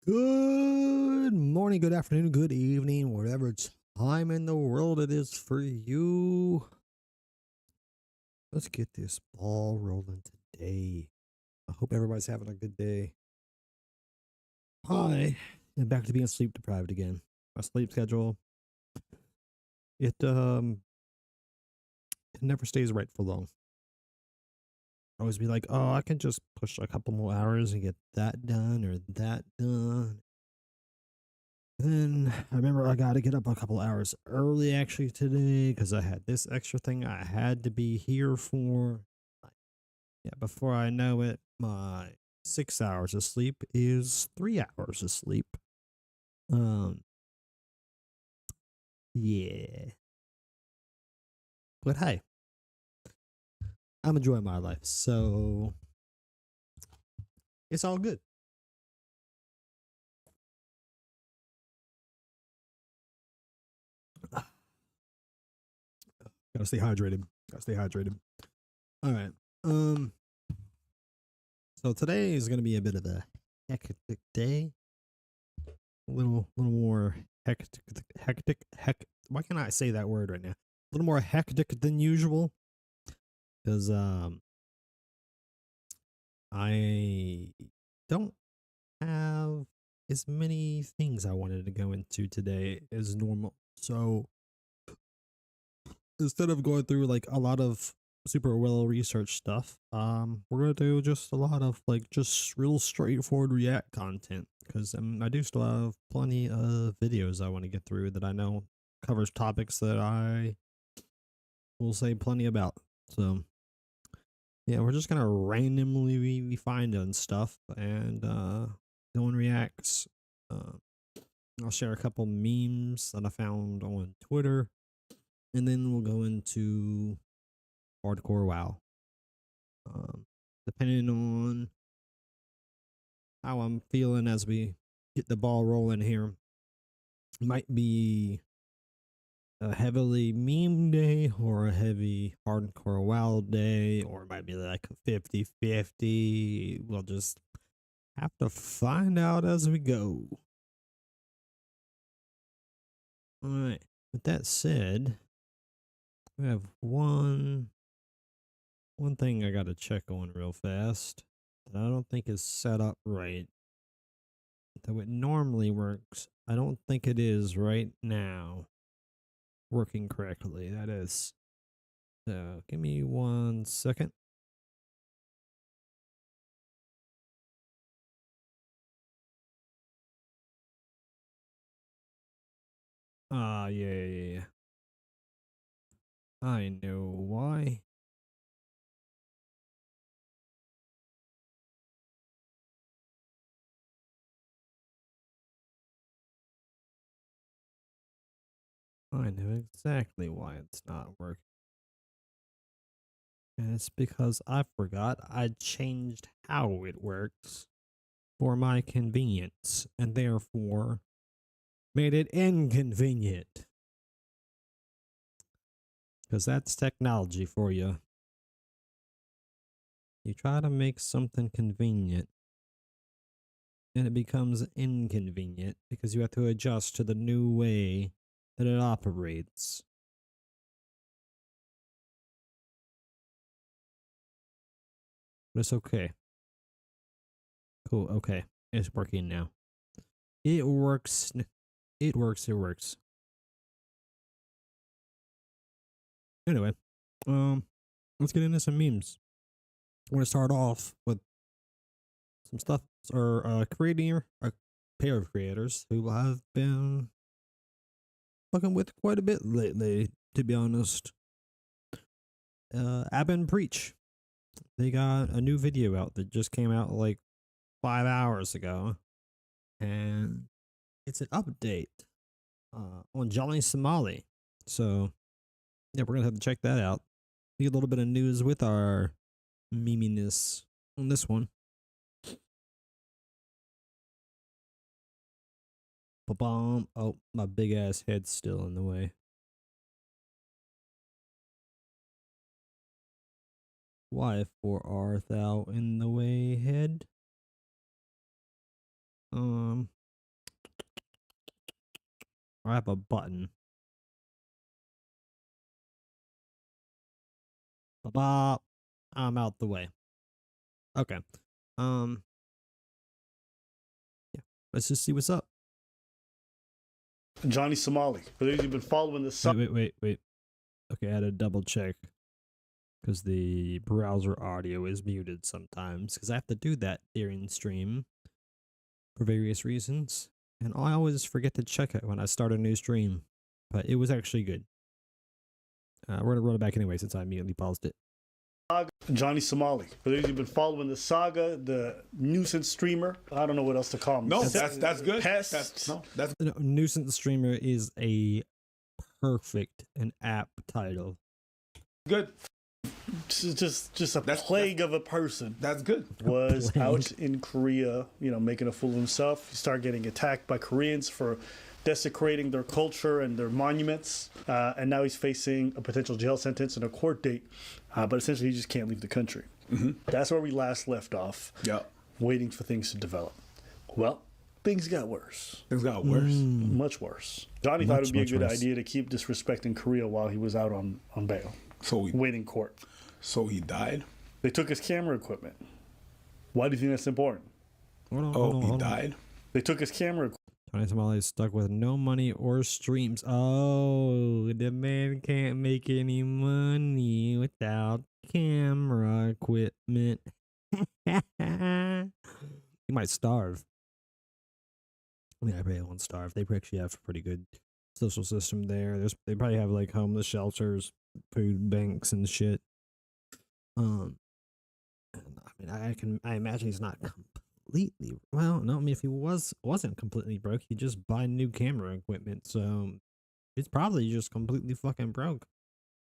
Good morning, good afternoon, good evening, whatever time in the world it is for you. Let's get this ball rolling today. I hope everybody's having a good day. Hi, and back to being sleep deprived again. My sleep schedule, it never stays right for long. I always be like, oh, I can just push a couple more hours and get that done or that done. Then I remember I got to get up a couple hours early actually today because I had this extra thing I had to be here for. Yeah, before I know it, my 6 hours of sleep is 3 hours of sleep. Um, yeah. But hey, I'm enjoying my life, so it's all good. Gotta stay hydrated. Gotta stay hydrated. All right. Um. So today is gonna be a bit of a hectic day. A little more hectic. Why can't I say that word right now? A little more hectic than usual, because I don't have as many things I wanted to go into today as normal. So instead of going through like a lot of super well researched stuff, we're gonna do just a lot of like just real straightforward React content because I do still have plenty of videos I want to get through that I know covers topics that I will say plenty about. So yeah, we're just gonna randomly be finding stuff and doing reacts. Uh, I'll share a couple memes that I found on Twitter, and then we'll go into hardcore WoW. Depending on how I'm feeling as we get the ball rolling here, it might be a heavily meme day or a heavy hardcore WoW day, or it might be like a 50-50. We'll just have to find out as we go. All right. With that said, we have one thing I got to check on real fast that I don't think is set up right. Though it normally works, I don't think it is right now working correctly. That is. So give me 1 second. Yeah. I know why. I know exactly why it's not working. And it's because I forgot I changed how it works for my convenience and therefore made it inconvenient. Because that's technology for you. You try to make something convenient and it becomes inconvenient because you have to adjust to the new way that it operates. But it's okay. Cool, okay. It's working now. It works. It works. Anyway, let's get into some memes. I want to start off with some stuff or creating a pair of creators who I've been fucking with quite a bit lately, to be honest. Ab and Preach. They got a new video out that just came out like 5 hours ago, and it's an update on Jolly Somali. So yeah, we're gonna have to check that out. Get a little bit of news with our meminess on this one. Ba-bomb. Oh, my big ass head's still in the way. Why art thou in the way, head? I have a button. Ba-ba. I'm out the way. Okay. Yeah. Let's just see what's up. Johnny Somali. For those who've been following the saga. Wait. Okay, I had to double check because the browser audio is muted sometimes because I have to do that during stream for various reasons. And I always forget to check it when I start a new stream, but it was actually good. We're going to run it back anyway since I immediately paused it. Johnny Somali. For those who've been following the saga, the nuisance streamer. I don't know what else to call him. No, that's good. Pest. No, nuisance streamer is a perfect and apt title. Good. Just a plague of a person. That's good. Was out in Korea, making a fool of himself. He started getting attacked by Koreans for desecrating their culture and their monuments. And now he's facing a potential jail sentence and a court date. But essentially, he just can't leave the country. Mm-hmm. That's where we last left off. Yeah. Waiting for things to develop. Well, things got worse. Things got worse. Much worse. Johnny thought it would be a good idea to keep disrespecting Korea while he was out on bail. Waiting court. So he died? They took his camera equipment. Why do you think that's important? He died? They took his camera equipment. Johnny Somali is stuck with no money or streams. Oh, the man can't make any money without camera equipment. He might starve. I mean, I probably won't starve. They actually have a pretty good social system there. They probably have like homeless shelters, food banks, and shit. I imagine he's not completely well. No, I mean if he wasn't completely broke, he'd just buy new camera equipment. So it's probably just completely fucking broke.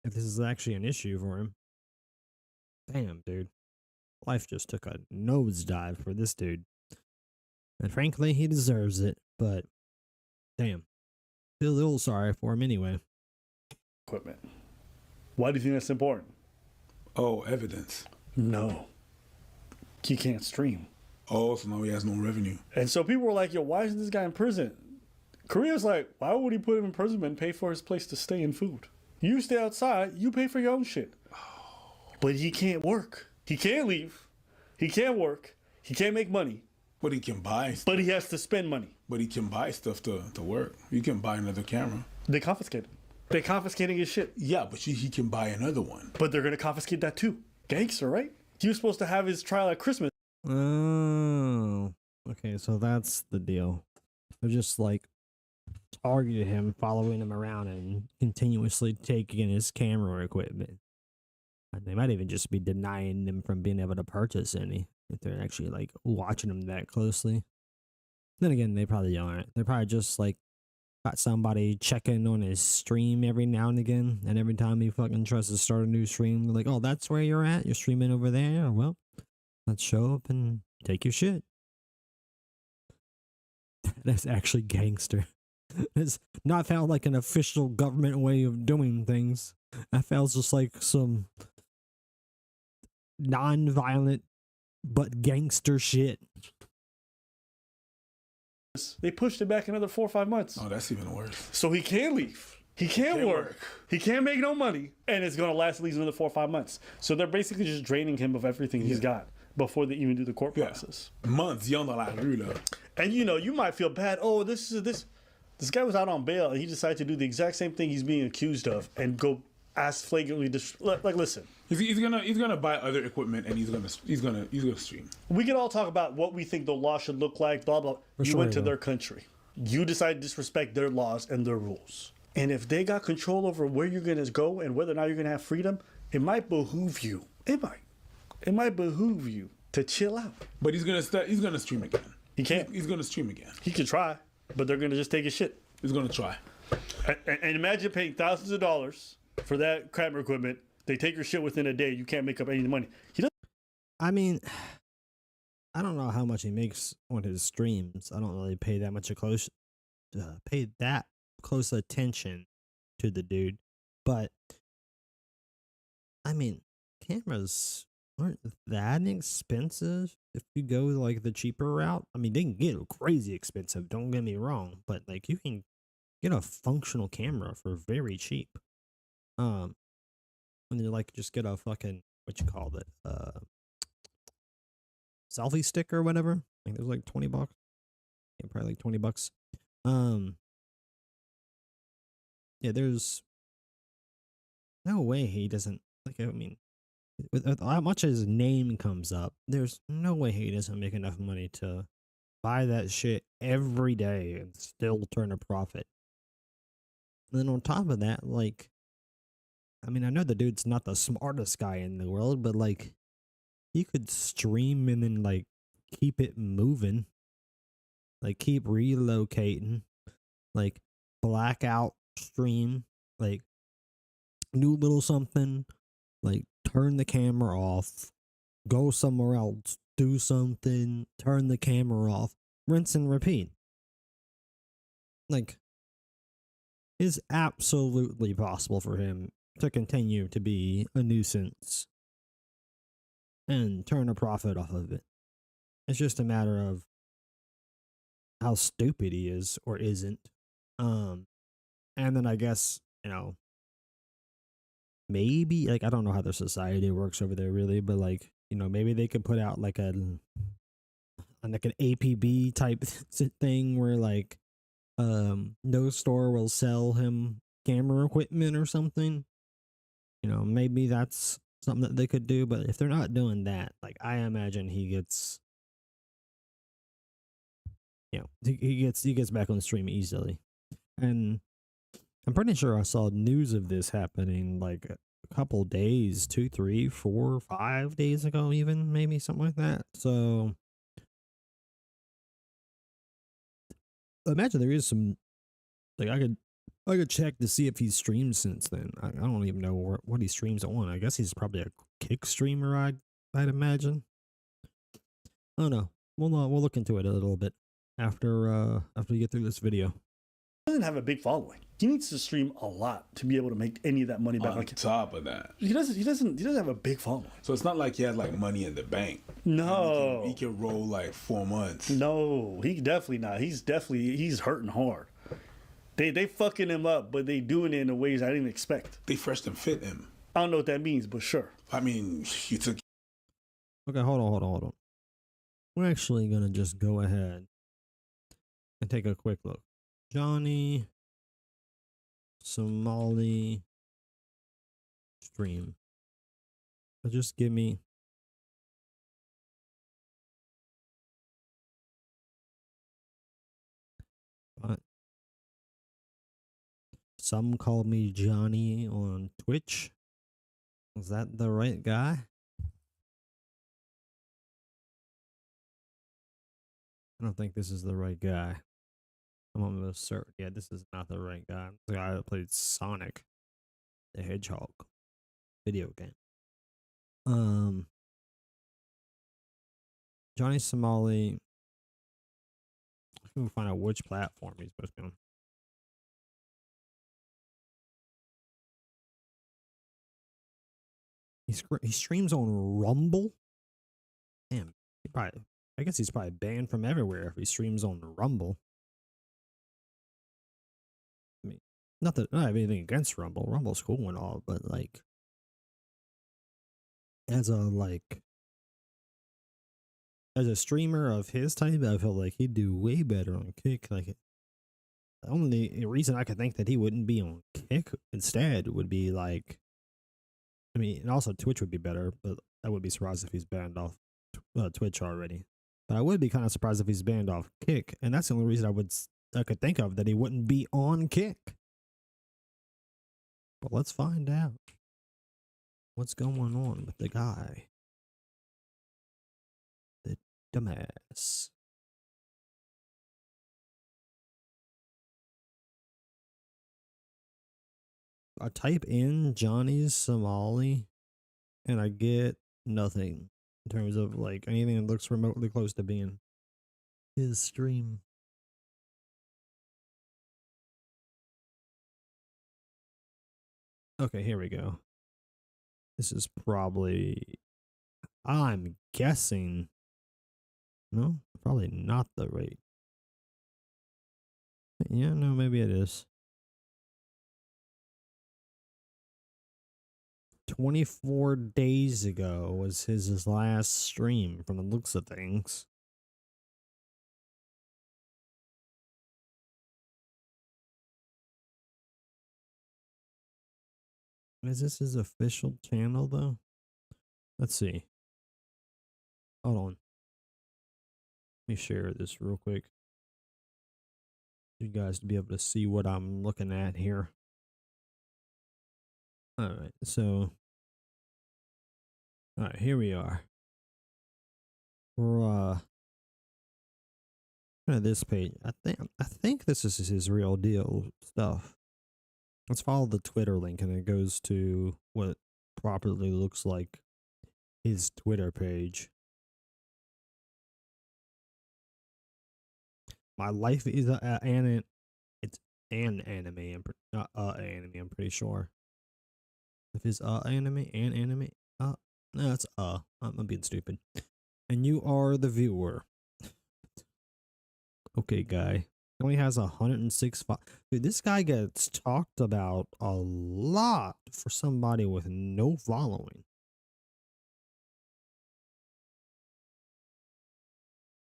If this is actually an issue for him. Damn, dude. Life just took a nosedive for this dude. And frankly, he deserves it, but damn. Feel a little sorry for him anyway. Equipment. Why do you think that's important? Oh, evidence. No. He can't stream. Oh, so now he has no revenue. And so people were like, yo, why isn't this guy in prison? Korea's like, why would he put him in prison and pay for his place to stay and food? You stay outside, you pay for your own shit. But he can't work. He can't leave. He can't work. He can't make money. But he can buy stuff. But he has to spend money. But he can buy stuff to work. You can buy another camera. They confiscated him. They're confiscating his shit. Yeah, but he can buy another one. But they're going to confiscate that too. Gangster, right? He was supposed to have his trial at Christmas. Oh, okay, so that's the deal. They're just like targeting him, following him around, and continuously taking his camera equipment. And they might even just be denying him from being able to purchase any if they're actually like watching him that closely. Then again, they probably aren't. They're probably just like got somebody checking on his stream every now and again, and every time he fucking tries to start a new stream, they're like, "Oh, that's where you're at? You're streaming over there? Well, let's show up and take your shit." That's actually gangster. It's not found like an official government way of doing things. That feels just like some non-violent but gangster shit. They pushed it back another 4 or 5 months. Oh, that's even worse. So he can't leave. He can't work. He can't make no money. And it's going to last at least another 4 or 5 months. So they're basically just draining him of everything he's got before they even do the court process. Months, young dans la rue, là. And you might feel bad. Oh, this guy was out on bail and he decided to do the exact same thing he's being accused of and go as flagrantly like listen. He's gonna buy other equipment and he's gonna stream. We can all talk about what we think the law should look like, blah blah. You went to their country. You decide to disrespect their laws and their rules. And if they got control over where you're gonna go and whether or not you're gonna have freedom, it might behoove you. It might behoove you to chill out. But he's gonna stream again. He can't. He's gonna stream again. He could try, but they're gonna just take his shit. He's gonna try. And imagine paying thousands of dollars for that camera equipment. They take your shit within a day. You can't make up any money. I mean, I don't know how much he makes on his streams. I don't really pay that close attention to the dude. But I mean, cameras aren't that expensive if you go like the cheaper route. I mean, they can get crazy expensive. Don't get me wrong, but like you can get a functional camera for very cheap. Um, and you like just get a fucking what you call it, selfie stick or whatever. I think it was like $20. Yeah, probably like $20. Um, yeah, there's no way he doesn't like. I mean, with how much his name comes up, there's no way he doesn't make enough money to buy that shit every day and still turn a profit. And then on top of that, like, I mean, I know the dude's not the smartest guy in the world, but like, he could stream and then like keep it moving, like keep relocating, like blackout stream, like do a little something, like turn the camera off, go somewhere else, do something, turn the camera off, rinse and repeat. Like, it's absolutely possible for him to continue to be a nuisance and turn a profit off of it. It's just a matter of how stupid he is or isn't. And then I guess, maybe like I don't know how their society works over there really, but like, maybe they could put out like an APB type thing where like no store will sell him camera equipment or something. Maybe that's something that they could do, but if they're not doing that, like I imagine he gets he gets back on the stream easily. And I'm pretty sure I saw news of this happening like a couple days, 2, 3, 4, 5 days ago, even maybe something like that. So imagine there is some like I could check to see if he's streamed since then. I don't even know what he streams on. I guess he's probably a kick streamer. I'd imagine. I don't know. We'll look into it a little bit after we get through this video. He doesn't have a big following. He needs to stream a lot to be able to make any of that money back. On top of that, he doesn't have a big following. So it's not like he has like money in the bank. No, he can roll like 4 months. No, he definitely not. He's hurting hard. They fucking him up, but they doing it in the ways I didn't expect. They fresh and fit him. I don't know what that means, but sure. I mean, you took. Okay, hold on. We're actually gonna just go ahead and take a quick look. Johnny Somali stream. So just give me what? Some call me Johnny on Twitch. Is that the right guy? I don't think this is the right guy. I'm almost certain. Yeah, this is not the right guy. The guy that played Sonic the Hedgehog video game. Johnny Somali. I can find out which platform he's supposed to be on. He streams on Rumble. Damn, I guess he's probably banned from everywhere if he streams on Rumble. I mean, not that I have anything against Rumble. Rumble's cool and all, but like, as a streamer of his type, I feel like he'd do way better on Kick. Like, the only reason I could think that he wouldn't be on Kick instead would be like, I mean, and also Twitch would be better, but I would be surprised if he's banned off Twitch already. But I would be kind of surprised if he's banned off Kick, and that's the only reason I could think of that he wouldn't be on Kick. But let's find out what's going on with the guy, the dumbass. I type in Johnny Somali, and I get nothing in terms of like anything that looks remotely close to being his stream. Okay, here we go. This is probably, I'm guessing, no, probably not the right. Yeah, no, maybe it is. 24 days ago was his last stream from the looks of things. Is this his official channel though? Let's see. Hold on. Let me share this real quick. You guys to be able to see what I'm looking at here. Alright, so alright, here we are. We're at this page. I think this is his real deal stuff. Let's follow the Twitter link and it goes to what properly looks like his Twitter page. My life is it's an anime. Not anime. I'm pretty sure. If it's anime, an anime, no, it's I'm being stupid. And you are the viewer. Okay, guy. He only has 106. Dude, this guy gets talked about a lot for somebody with no following.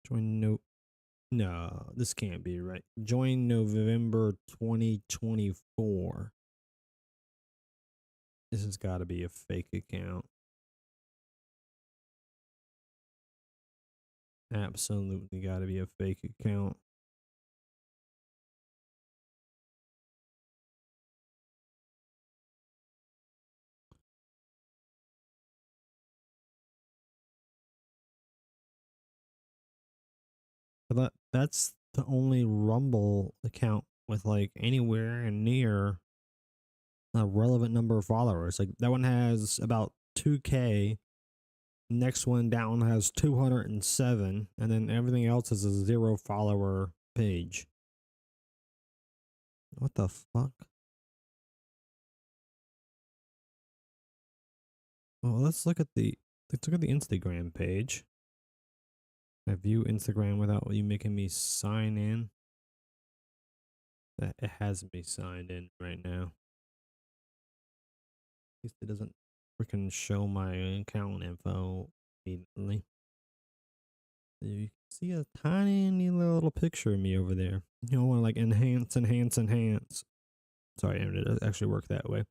Join no, this can't be right. Join November 2024. This has got to be a fake account. Absolutely got to be a fake account. But that's the only Rumble account with like anywhere and near a relevant number of followers. Like that one has about 2K. Next one down has 207, and then everything else is a 0 follower page. What the fuck? Well, let's look at the Instagram page. I view Instagram without you making me sign in. It has me signed in right now. At least it doesn't freaking show my account info immediately. You can see a tiny little picture of me over there. You don't want to like enhance. Sorry, it doesn't actually work that way.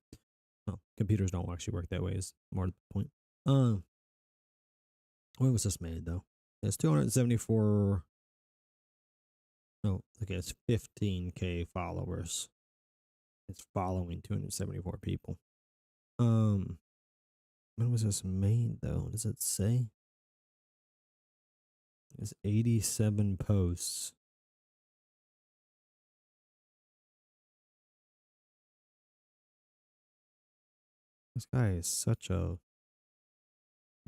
Well, computers don't actually work that way is more the point. When was this made though? It's 274. No, okay, it's 15K followers. It's following 274 people. When was this made though? Does it say? It's 87 posts. This guy is such a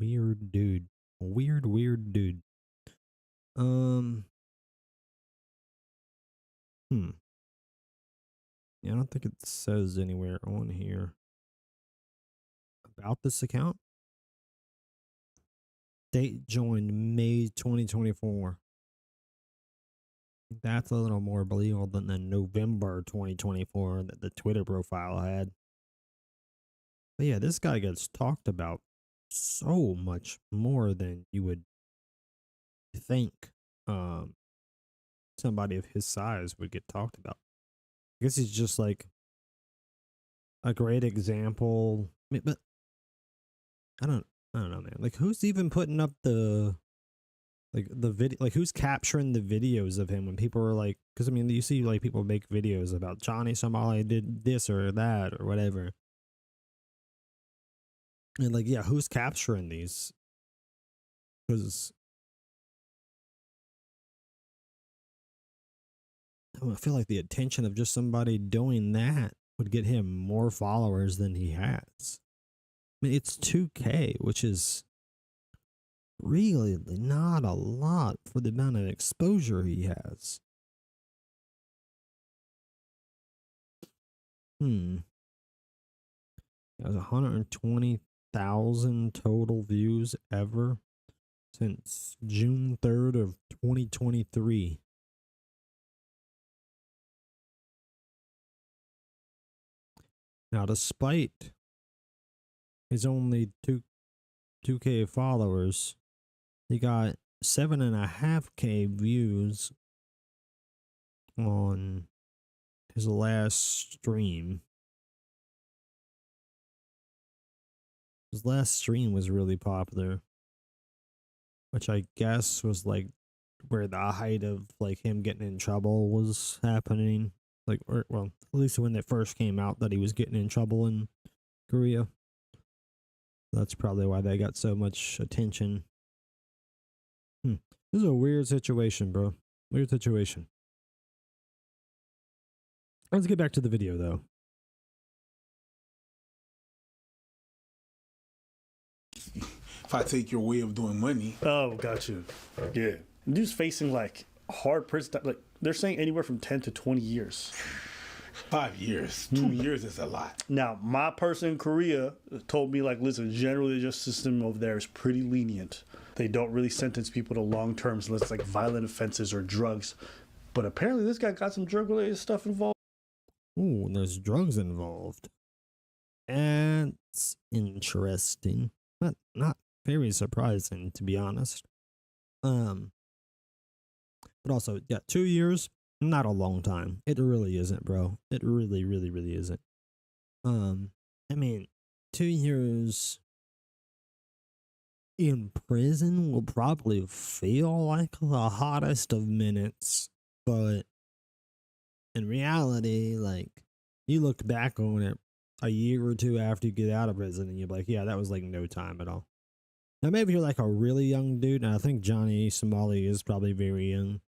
weird dude. Weird dude. Yeah, I don't think it says anywhere on here about this account. Date joined May 2024. That's a little more believable than the November 2024 that the Twitter profile had. But yeah, this guy gets talked about so much more than you would think somebody of his size would get talked about. I guess he's just like a great example. I mean, but I don't know, man. Like who's even putting up the video, like who's capturing the videos of him when people are like, because I mean you see like people make videos about Johnny Somali did this or that or whatever, and like yeah, who's capturing these? Because I feel like the attention of just somebody doing that would get him more followers than he has. I mean, it's 2K, which is really not a lot for the amount of exposure he has. He has 120,000 total views ever since June 3rd of 2023. Now, despite He's only 2K followers. He got 7.5K views on his last stream. His last stream was really popular, which I guess was like where the height of like him getting in trouble was happening. Like, or, well, at least when it first came out that he was getting in trouble in Korea. That's probably why they got so much attention. This is a weird situation, bro. Weird situation. Let's get back to the video, though. If I take your way of doing money, Oh, got you. Yeah. Dude's facing like hard prison. Like they're saying anywhere from 10 to 20 years. 5 years, 2 years is a lot. Now, my person in Korea told me, like, listen, generally the justice system over there is pretty lenient. They don't really sentence people to long terms unless it's like violent offenses or drugs. But apparently this guy got some drug-related stuff involved. Ooh, there's drugs involved. That's interesting. But not very surprising, to be honest. But also, yeah, 2 years, not a long time. It really isn't, bro. It really, really, really isn't. I mean, 2 years in prison will probably feel like the hottest of minutes, but in reality, like, you look back on it a year or two after you get out of prison and you're like, yeah, that was like no time at all. Now, maybe you're like a really young dude, and I think Johnny Somali is probably very young.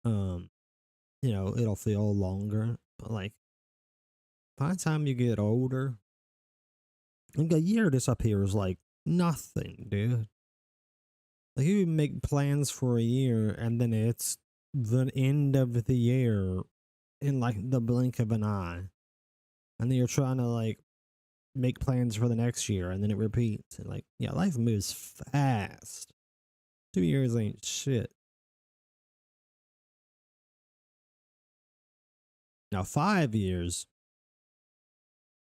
You know, it'll feel longer, but like, by the time you get older, like a year disappears like nothing, dude. Like, you make plans for a year, and then it's the end of the year in like the blink of an eye. And then you're trying to like make plans for the next year, and then it repeats. And like, yeah, life moves fast. 2 years ain't shit. Now 5 years.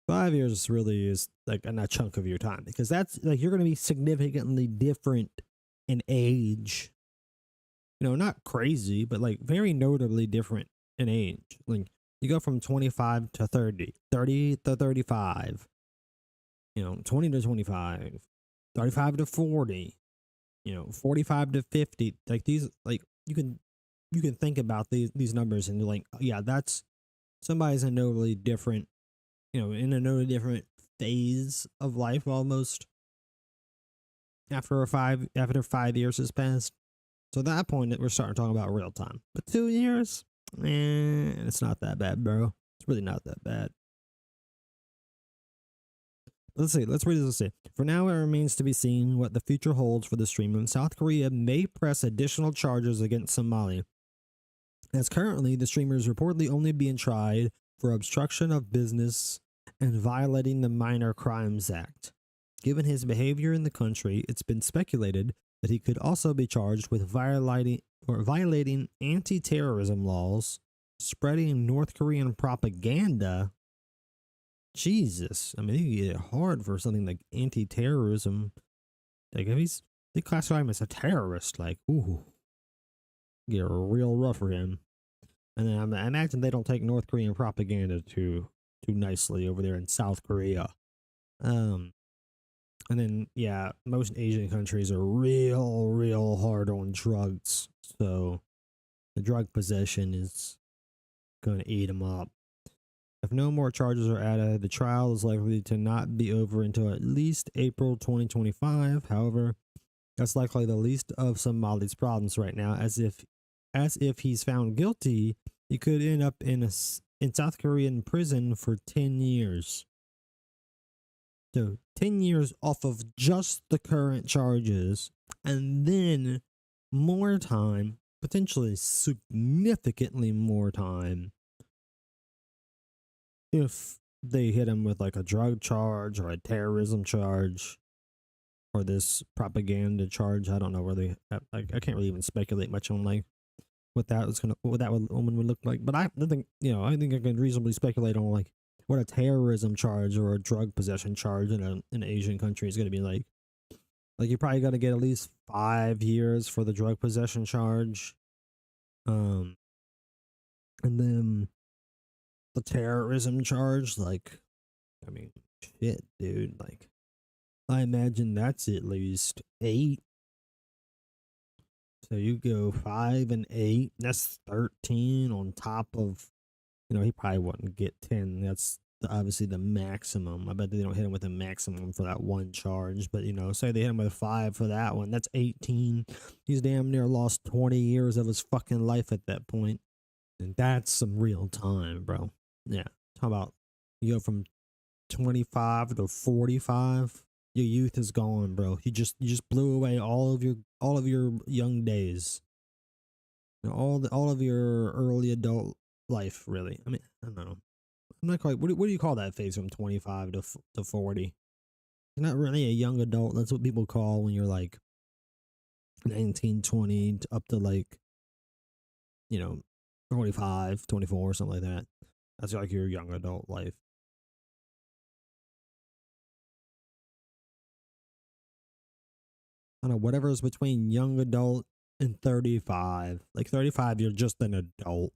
5 years really is like a chunk of your time, because that's like you're going to be significantly different in age. You know, not crazy, but like very notably different in age. Like, you go from 25 to 30, 30 to 35, you know, 20 to 25, 35 to 40, you know, 45 to 50. Like, these, like, you can think about these numbers and you're like, yeah, that's somebody's a notably different, you know, in a notably different phase of life almost after 5 years has passed. So at that point, we're starting to talk about real time. But 2 years, it's not that bad, bro. It's really not that bad. Let's see. Let's read this. Let's see. For now, it remains to be seen what the future holds for the streamer. South Korea may press additional charges against Somali, as currently the streamer is reportedly only being tried for obstruction of business and violating the Minor Crimes Act. Given his behavior in the country, it's been speculated that he could also be charged with violating anti-terrorism laws, spreading North Korean propaganda. Jesus, I mean, you get it hard for something like anti-terrorism. Like, if they classify him as a terrorist, like, ooh, get real rough for him. And then I imagine they don't take North Korean propaganda too nicely over there in South Korea. And then, yeah, most Asian countries are real hard on drugs. So the drug possession is going to eat them up. If no more charges are added, the trial is likely to not be over until at least April 2025. However, that's likely the least of Somali's problems right now, as if he's found guilty, he could end up in South Korean prison for 10 years. So 10 years off of just the current charges, and then more time, potentially significantly more time, if they hit him with like a drug charge or a terrorism charge or this propaganda charge. I don't know where they, I can't really even speculate much on like what that woman would look like. But I think, you know, I think I can reasonably speculate on like what a terrorism charge or a drug possession charge in an Asian country is going to be like. Like you probably got to get at least 5 years for the drug possession charge. And then the terrorism charge, like, I mean, shit, dude. Like, I imagine that's at least 8. So you go 5 and 8. That's 13 on top of, he probably wouldn't get 10. That's obviously the maximum. I bet they don't hit him with a maximum for that one charge. But, say they hit him with 5 for that one. That's 18. He's damn near lost 20 years of his fucking life at that point. And that's some real time, bro. Yeah. How about you go from 25 to 45? Your youth is gone, bro. You just blew away all of your young days. All of your early adult life, really. I mean, I don't know. I'm not quite. What do you call that phase from 25 to 40? You're not really a young adult. That's what people call when you're like 19, 20 up to like 25, 24, something like that. That's like your young adult life. I don't know, whatever is between young adult and 35. Like 35, you're just an adult.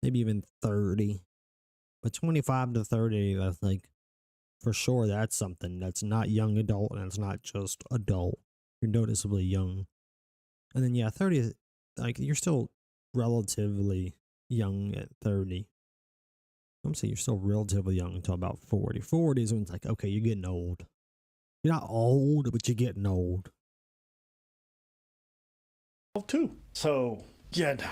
Maybe even 30. But 25 to 30, that's like, for sure, that's something that's not young adult and it's not just adult. You're noticeably young. And then, yeah, 30, like, you're still relatively young at 30. I'm saying you're still relatively young until about 40. 40 is when it's like, okay, you're getting old. You're not old, but you're getting old. Too. So, yeah, no.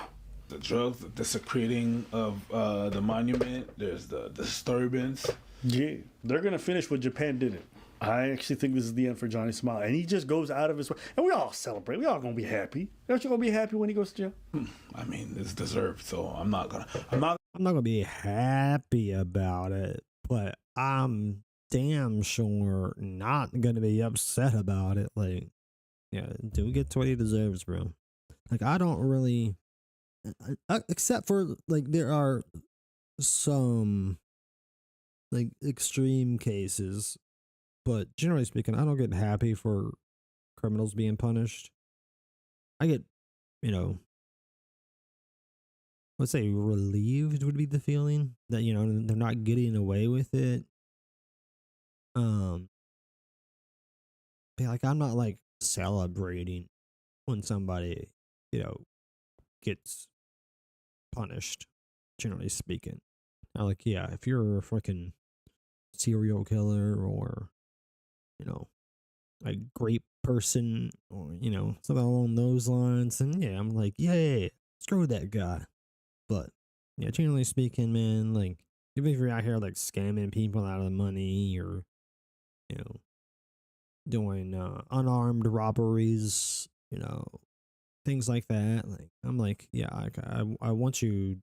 The drugs, the desecrating of the monument, there's the disturbance. Yeah, they're going to finish what Japan did it. I actually think this is the end for Johnny Smile. And he just goes out of his way. And we all celebrate. We all going to be happy. Aren't you going to be happy when he goes to jail? I mean, it's deserved, so I'm not going to be happy about it, but I'm damn sure not going to be upset about it. Like, yeah, dude gets what he deserves, bro. Like, I don't really, except for, like, there are some, like, extreme cases, but generally speaking, I don't get happy for criminals being punished. I get, let's say relieved would be the feeling that, they're not getting away with it. But, like, I'm not, like, celebrating when somebody, gets punished, generally speaking. Like, yeah, if you're a freaking serial killer or, a great person or, something along those lines, then yeah, I'm like, yeah, screw that guy. But, yeah, generally speaking, man, like, even if you're out here, like, scamming people out of money or, doing unarmed robberies, things like that. Like, I'm like, yeah, I want you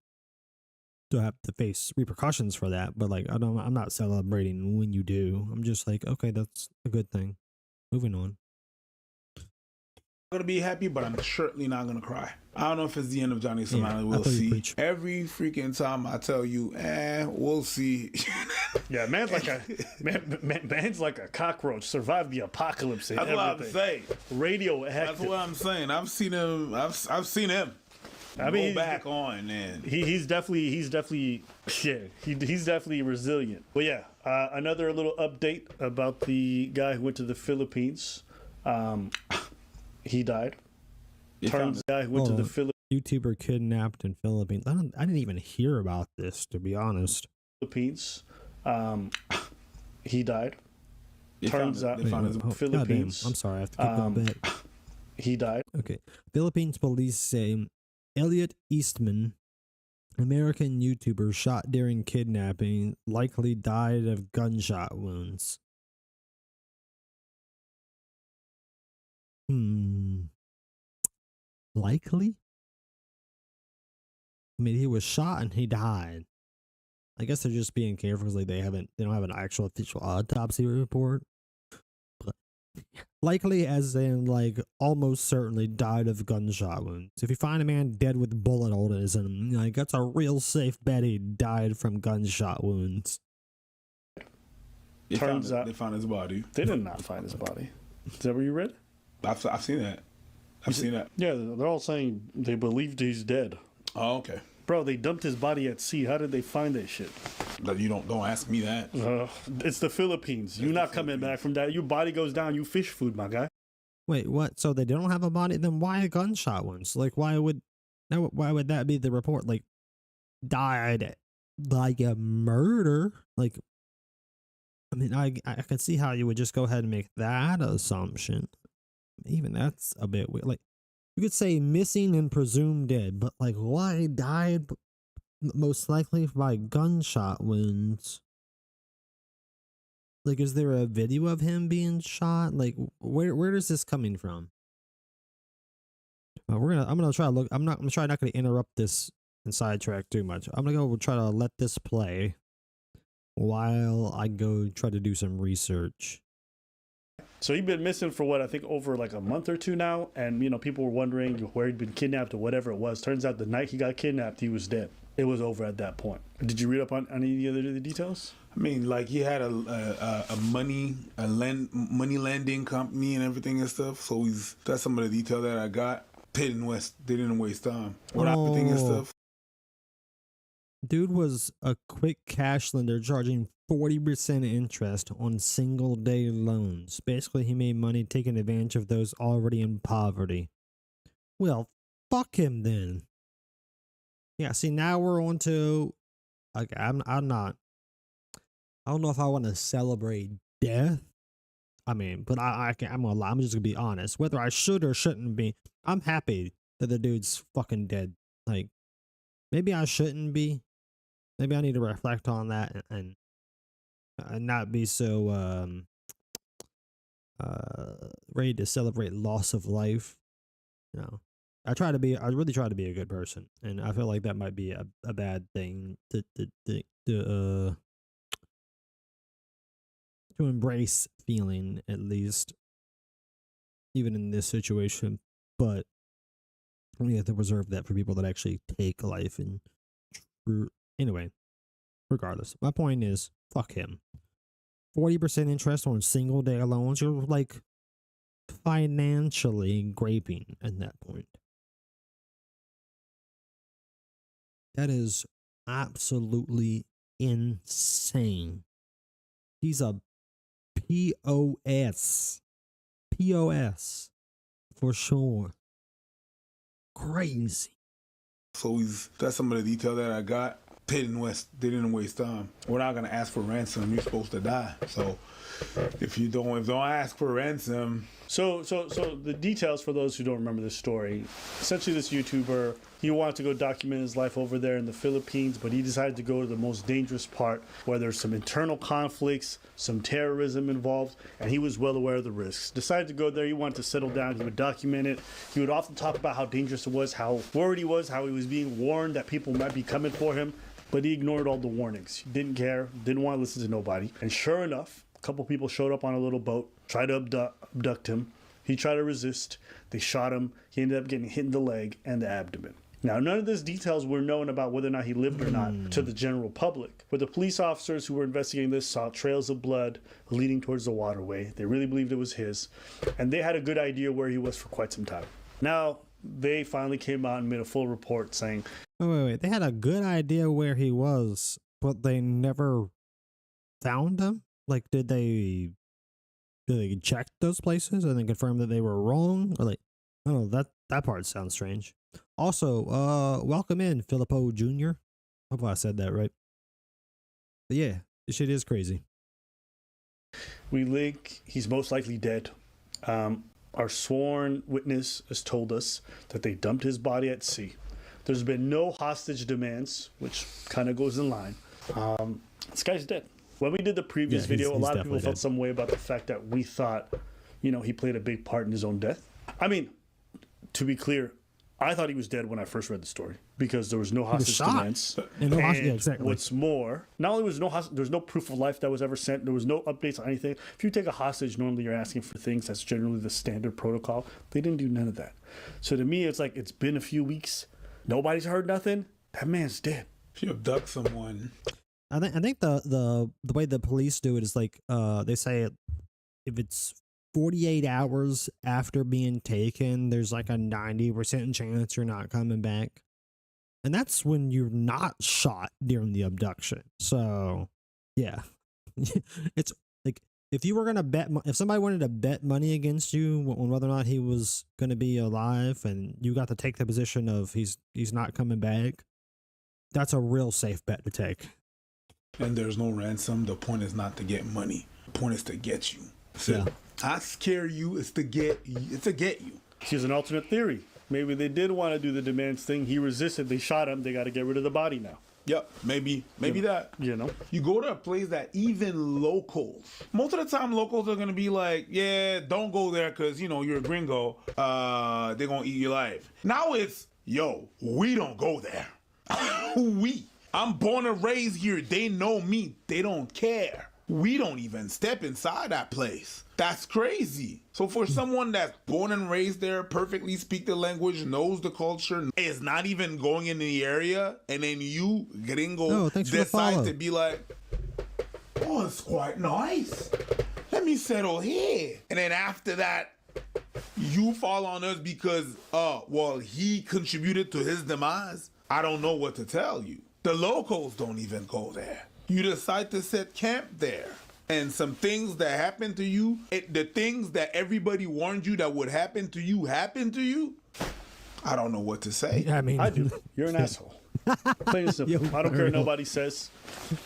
to have to face repercussions for that, but like, I'm not celebrating when you do. I'm just like, okay, that's a good thing. Moving on. I'm gonna be happy, but I'm certainly not gonna cry. I don't know if it's the end of Johnny Somali. Yeah, we'll see. Every freaking time I tell you, we'll see. Yeah, man's like a cockroach. Survived the apocalypse. And that's everything. What I'm saying. Radioactive. That's what I'm saying. I've seen him. I've seen him. I mean, go back on, and he's definitely shit. He's definitely resilient. But yeah, another little update about the guy who went to the Philippines. He died. Turns guy who went to the Philippines. YouTuber kidnapped in Philippines. I didn't even hear about this, to be honest. Philippines. He died. Turns out Philippines. I'm sorry, I have to keep going back. He died. Okay. Philippines police say Elliot Eastman, American YouTuber shot during kidnapping, likely died of gunshot wounds. Likely? I mean, he was shot and he died. I guess they're just being careful because like they don't have an actual official autopsy report. But likely as in like almost certainly died of gunshot wounds. If you find a man dead with bullet holes in him, like that's a real safe bet he died from gunshot wounds. Turns out they found his body. they did not find his body. Is that what you read? I've seen that. I've seen that. Yeah, they're all saying they believed he's dead. Oh, okay. Bro, they dumped his body at sea. How did they find that shit? But you don't ask me that. It's the Philippines. You're not coming back from that. Your body goes down. You fish food, my guy. Wait, what? So they don't have a body? Then why gunshot wounds? Like, why would that be the report? Like, died like a murder? Like, I mean, I can see how you would just go ahead and make that assumption. Even that's a bit weird. Like, you could say missing and presumed dead, but like, why died? Most likely by gunshot wounds. Like, is there a video of him being shot? Like, where is this coming from? I'm gonna try to look. I'm gonna try not to interrupt this and sidetrack too much. I'm gonna go try to let this play while I go try to do some research. So he'd been missing for what I think over like a month or two now, and you know people were wondering where he'd been kidnapped or whatever it was. Turns out the night he got kidnapped, he was dead. It was over at that point. Did you read up on any of the details? I mean, like he had a money lending company and everything and stuff. So that's some of the detail that I got. They didn't waste time with everything and stuff. Dude was a quick cash lender charging 40% interest on single day loans. Basically, he made money taking advantage of those already in poverty. Well, fuck him then. Yeah, see, now we're on to, like, I'm not, I don't know if I want to celebrate death. I mean, but I'm gonna lie, I'm just gonna be honest. Whether I should or shouldn't be, I'm happy that the dude's fucking dead. Like, maybe I shouldn't be. Maybe I need to reflect on that and not be so ready to celebrate loss of life. You know, I really try to be a good person, and I feel like that might be a bad thing to embrace feeling, at least, even in this situation. But we have to reserve that for people that actually take life. And anyway, regardless, my point is, fuck him. 40% interest on single day loans. You're like financially graping at that point. That is absolutely insane. He's a POS for sure. Crazy. So that's some of the detail that I got. They didn't waste time. We're not gonna ask for ransom. You're supposed to die. So if don't ask for ransom. So the details for those who don't remember this story. Essentially, this YouTuber, he wanted to go document his life over there in the Philippines, but he decided to go to the most dangerous part where there's some internal conflicts, some terrorism involved, and he was well aware of the risks. Decided to go there. He wanted to settle down. He would document it. He would often talk about how dangerous it was, how worried he was, how he was being warned that people might be coming for him, but he ignored all the warnings. He didn't care, didn't want to listen to nobody. And sure enough, a couple people showed up on a little boat, tried to abduct him. He tried to resist. They shot him. He ended up getting hit in the leg and the abdomen. Now, none of these details were known about whether or not he lived or not to the general public. But the police officers who were investigating this saw trails of blood leading towards the waterway. They really believed it was his. And they had a good idea where he was for quite some time. Now, they finally came out and made a full report saying... Wait. They had a good idea where he was, but they never found him? Like, did they check those places and then confirm that they were wrong? Or like, I don't know, that part sounds strange. Also, welcome in, Filippo Jr. Hope I said that right. But yeah, this shit is crazy. We link, he's most likely dead. Our sworn witness has told us that they dumped his body at sea. There's been no hostage demands, which kind of goes in line. This guy's dead. When we did the previous video, a lot of people felt some way about the fact that we thought, he played a big part in his own death. I mean, to be clear, I thought he was dead when I first read the story because there was no hostage demands. And exactly. What's more, not only was there's no proof of life that was ever sent. There was no updates on anything. If you take a hostage, normally you're asking for things. That's generally the standard protocol. They didn't do none of that. So to me, it's like it's been a few weeks. Nobody's heard nothing. That man's dead. If you abduct someone, I think the way the police do it is like they say if it's 48 hours after being taken, there's like a 90% chance you're not coming back. And that's when you're not shot during the abduction. So, yeah. It's like if you were going to if somebody wanted to bet money against you on whether or not he was going to be alive and you got to take the position of he's not coming back, that's a real safe bet to take. And there's no ransom. The point is not to get money. The point is to get you. So Yeah. I scare you. It's to get you. It's to get you. Here's an alternate theory. Maybe they did want to do the demands thing. He resisted. They shot him. They got to get rid of the body now. Yep. Maybe that. You know? You go to a place that even locals, most of the time locals are gonna be like, yeah, don't go there because you're a gringo. They're gonna eat your life. Now it's, yo, we don't go there. I'm born and raised here. They know me. They don't care. We don't even step inside that place. That's crazy. So for someone that's born and raised there, perfectly speak the language, knows the culture, is not even going in the area, and then you, gringo, decide to be like, oh, it's quite nice. Let me settle here. And then after that, you fall on us because, well, he contributed to his demise. I don't know what to tell you. The locals don't even go there. You decide to set camp there. And some things that happen to you, the things that everybody warned you that would happen to you, I don't know what to say. I mean, I do. You're an asshole. Plain and simple. I don't care what nobody says.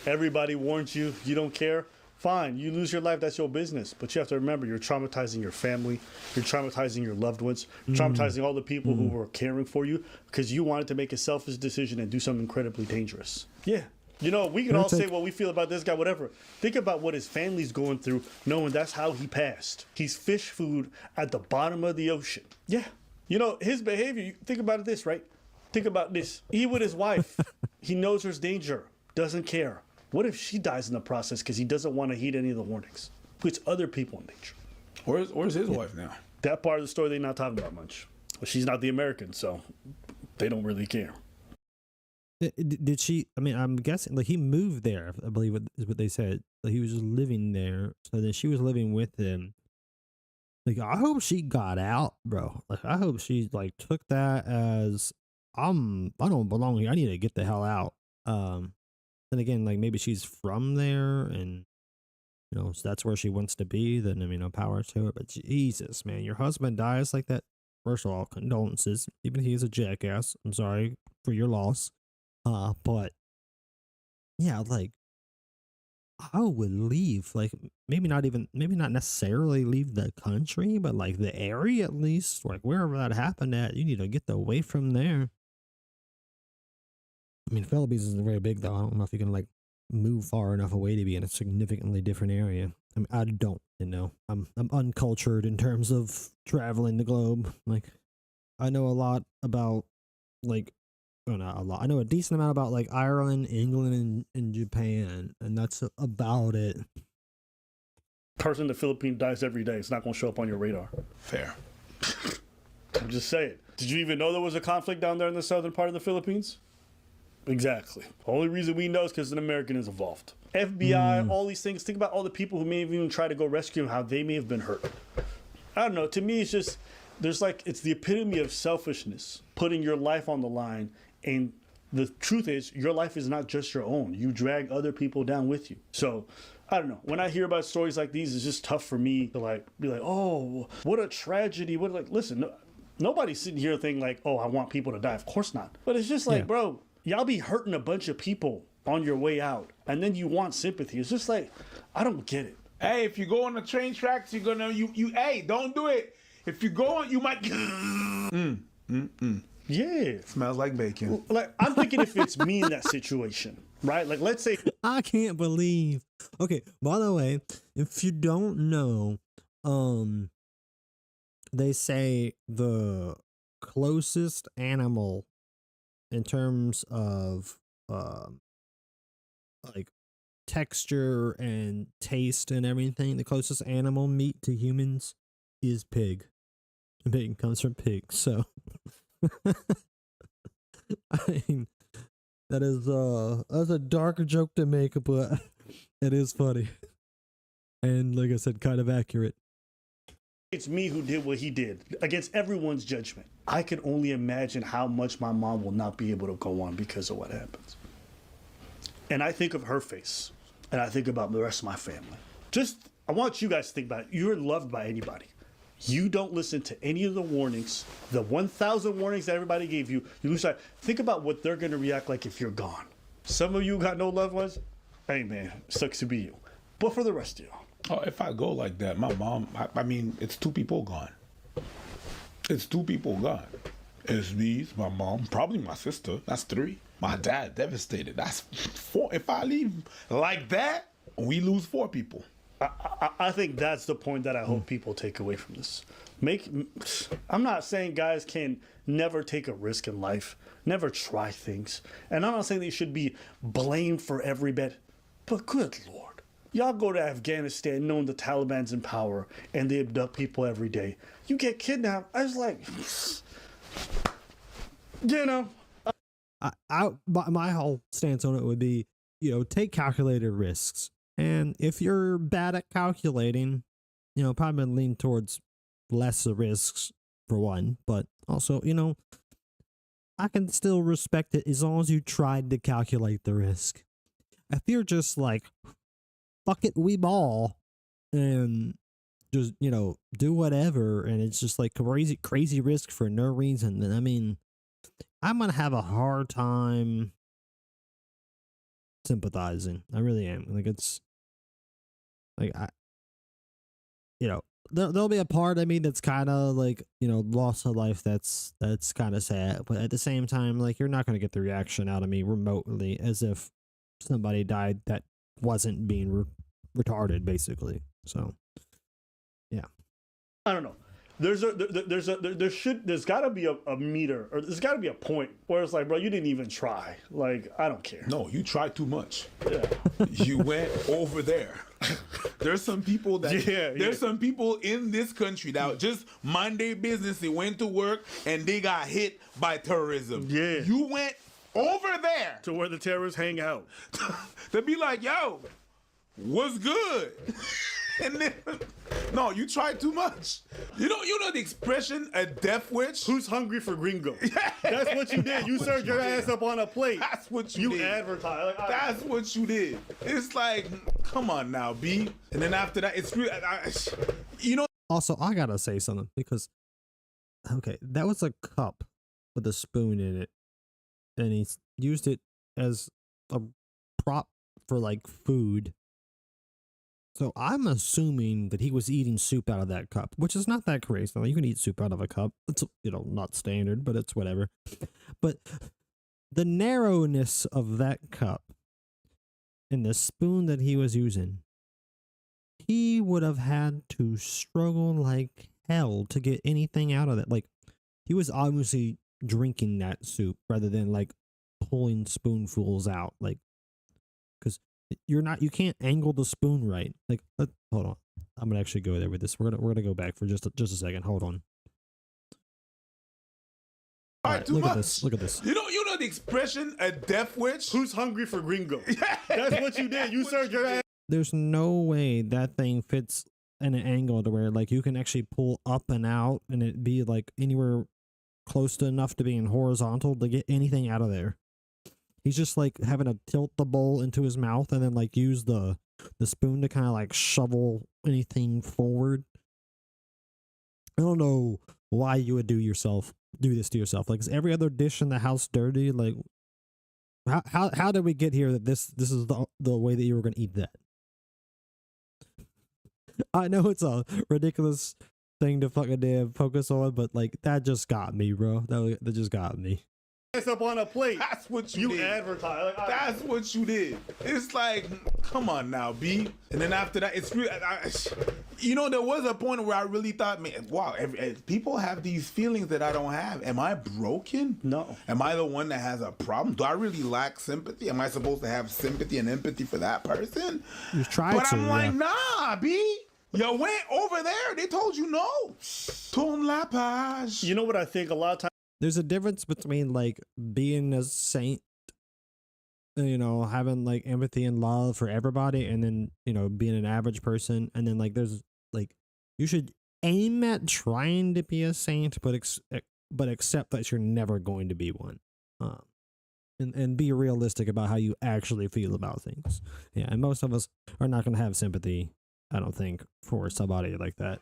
Everybody warns you. You don't care. Fine. You lose your life. That's your business. But you have to remember, you're traumatizing your family. You're traumatizing your loved ones. You're traumatizing all the people who were caring for you because you wanted to make a selfish decision and do something incredibly dangerous. Yeah. You know, we can all say what we feel about this guy, whatever. Think about what his family's going through, knowing that's how he passed. He's fish food at the bottom of the ocean. Yeah. You know, his behavior, think about this, right? Think about this. He with his wife, he knows there's danger, doesn't care. What if she dies in the process because he doesn't want to heed any of the warnings? Puts other people in danger. Where's his wife now? That part of the story they're not talking about much. Well, she's not the American, so they don't really care. Did she? I mean, I'm guessing like he moved there. I believe is what they said. Like he was just living there, so then she was living with him. Like I hope she got out, bro. Like I hope she like took that as I don't belong here. I need to get the hell out. Then again, like maybe she's from there, and so that's where she wants to be. Then I mean, power to it. But Jesus, man, your husband dies like that. First of all, condolences. Even if he's a jackass, I'm sorry for your loss. But yeah, like I would leave, like maybe not necessarily leave the country, but like the area at least, like wherever that happened at, you need to get away from there. I mean, Philippines isn't very big though. I don't know if you can like move far enough away to be in a significantly different area. I mean, I don't, I'm uncultured in terms of traveling the globe. Like, I know a lot about like. Well, not a lot. I know a decent amount about like Ireland, England, and Japan, and that's about it. Person in the Philippines dies every day. It's not going to show up on your radar. Fair. I'm just saying. Did you even know there was a conflict down there in the southern part of the Philippines? Exactly. The only reason we know is because an American is involved. FBI, all these things. Think about all the people who may have even tried to go rescue him, how they may have been hurt. I don't know. To me, it's just, it's the epitome of selfishness, putting your life on the line. And the truth is, your life is not just your own. You drag other people down with you. So, I don't know. When I hear about stories like these, it's just tough for me to be like, oh, what a tragedy. Listen, nobody's sitting here thinking like, oh, I want people to die. Of course not. But it's just like, bro, y'all be hurting a bunch of people on your way out. And then you want sympathy. It's just like, I don't get it. Hey, if you go on the train tracks, you're gonna, hey, don't do it. If you go on, you might. Yeah. Smells like bacon. Like, I'm thinking if it's me in that situation, right? Like, let's say. I can't believe. Okay, by the way, if you don't know, they say the closest animal in terms of, like, texture and taste and everything, the closest animal meat to humans is pig. And bacon comes from pig, so. I mean, That's a dark joke to make, but it is funny. And like I said, kind of accurate. It's me who did what he did against everyone's judgment. I can only imagine how much my mom will not be able to go on because of what happens. And I think of her face, and I think about the rest of my family. I want you guys to think about it. You're loved by anybody. You don't listen to any of the warnings, the 1,000 warnings that everybody gave you. You lose sight. Think about what they're going to react like if you're gone. Some of you got no loved ones. Hey, man, sucks to be you. But for the rest of y'all. Oh, if I go like that, my mom, I mean, it's 2 people gone. It's 2 people gone. It's me, it's my mom, probably my sister. That's 3. My dad, devastated. That's 4. If I leave like that, we lose 4 people. I think that's the point that I hope people take away from this. I'm not saying guys can never take a risk in life, never try things. And I'm not saying they should be blamed for every bit. But good Lord, y'all go to Afghanistan knowing the Taliban's in power and they abduct people every day. You get kidnapped. I was like, you know. My whole stance on it would be, take calculated risks. And if you're bad at calculating, probably lean towards less risks for one, but also, I can still respect it as long as you tried to calculate the risk. If you're just like, fuck it, we ball, and just, do whatever, and it's just like crazy risk for no reason, then I mean, I'm going to have a hard time sympathizing. I really am. Like, it's like, there'll be a part of me that's kind of like, loss of life. That's kind of sad. But at the same time, like, you're not going to get the reaction out of me remotely as if somebody died that wasn't being retarded, basically. So, yeah. I don't know. There's got to be a meter, or there's got to be a point where it's like, bro, you didn't even try. Like, I don't care. No, you tried too much. Yeah. You went over there. There's some people there's some people in this country that just mind their business. They went to work and they got hit by terrorism. Yeah. You went over there To where the terrorists hang out. to be like, yo, what's good? And then, no, you tried too much. You know the expression, a death wish? Who's hungry for gringo? That's what you did. You served your ass up on a plate. That's what you did. You advertised. Like, That's what you did. It's like, come on now, B. And then after that, it's real. Also, I gotta say something because, okay, that was a cup with a spoon in it, and he used it as a prop for like food. So I'm assuming that he was eating soup out of that cup, which is not that crazy. You can eat soup out of a cup. It's, not standard, but it's whatever. But the narrowness of that cup and the spoon that he was using, he would have had to struggle like hell to get anything out of it. Like, he was obviously drinking that soup rather than like pulling spoonfuls out. Like, because you can't angle the spoon right. Like, hold on. I'm gonna actually go there with this. We're gonna go back for just a second. Hold on. All right, look at this. Look at this. You know the expression, a death wish? who's hungry for gringo? That's what you did. You served your ass. There's no way that thing fits in an angle to where like you can actually pull up and out and it be like anywhere close to enough to being horizontal to get anything out of there. He's just like having to tilt the bowl into his mouth and then like use the spoon to kind of like shovel anything forward. I don't know why you would do this to yourself. Like, is every other dish in the house dirty? Like, how did we get here that this is the way that you were going to eat that? I know it's a ridiculous thing to fucking damn focus on, but like that just got me, bro. That just got me. Up on a plate. That's what you did. Advertised. Like, That's what you did. It's like, come on now, B. And then after that, it's real. There was a point where I really thought, man, wow, people have these feelings that I don't have. Am I broken? No. Am I the one that has a problem? Do I really lack sympathy? Am I supposed to have sympathy and empathy for that person? You tried But to, I'm like, yeah. nah, B. You went over there. They told you no. Ton la page. You know what I think a lot of times? There's a difference between like being a saint you know, having like empathy and love for everybody, and then, you know, being an average person, and then like there's like you should aim at trying to be a saint, but but accept that you're never going to be one. Um, and be realistic about how you actually feel about things. Yeah, and most of us are not going to have sympathy, I don't think, for somebody like that.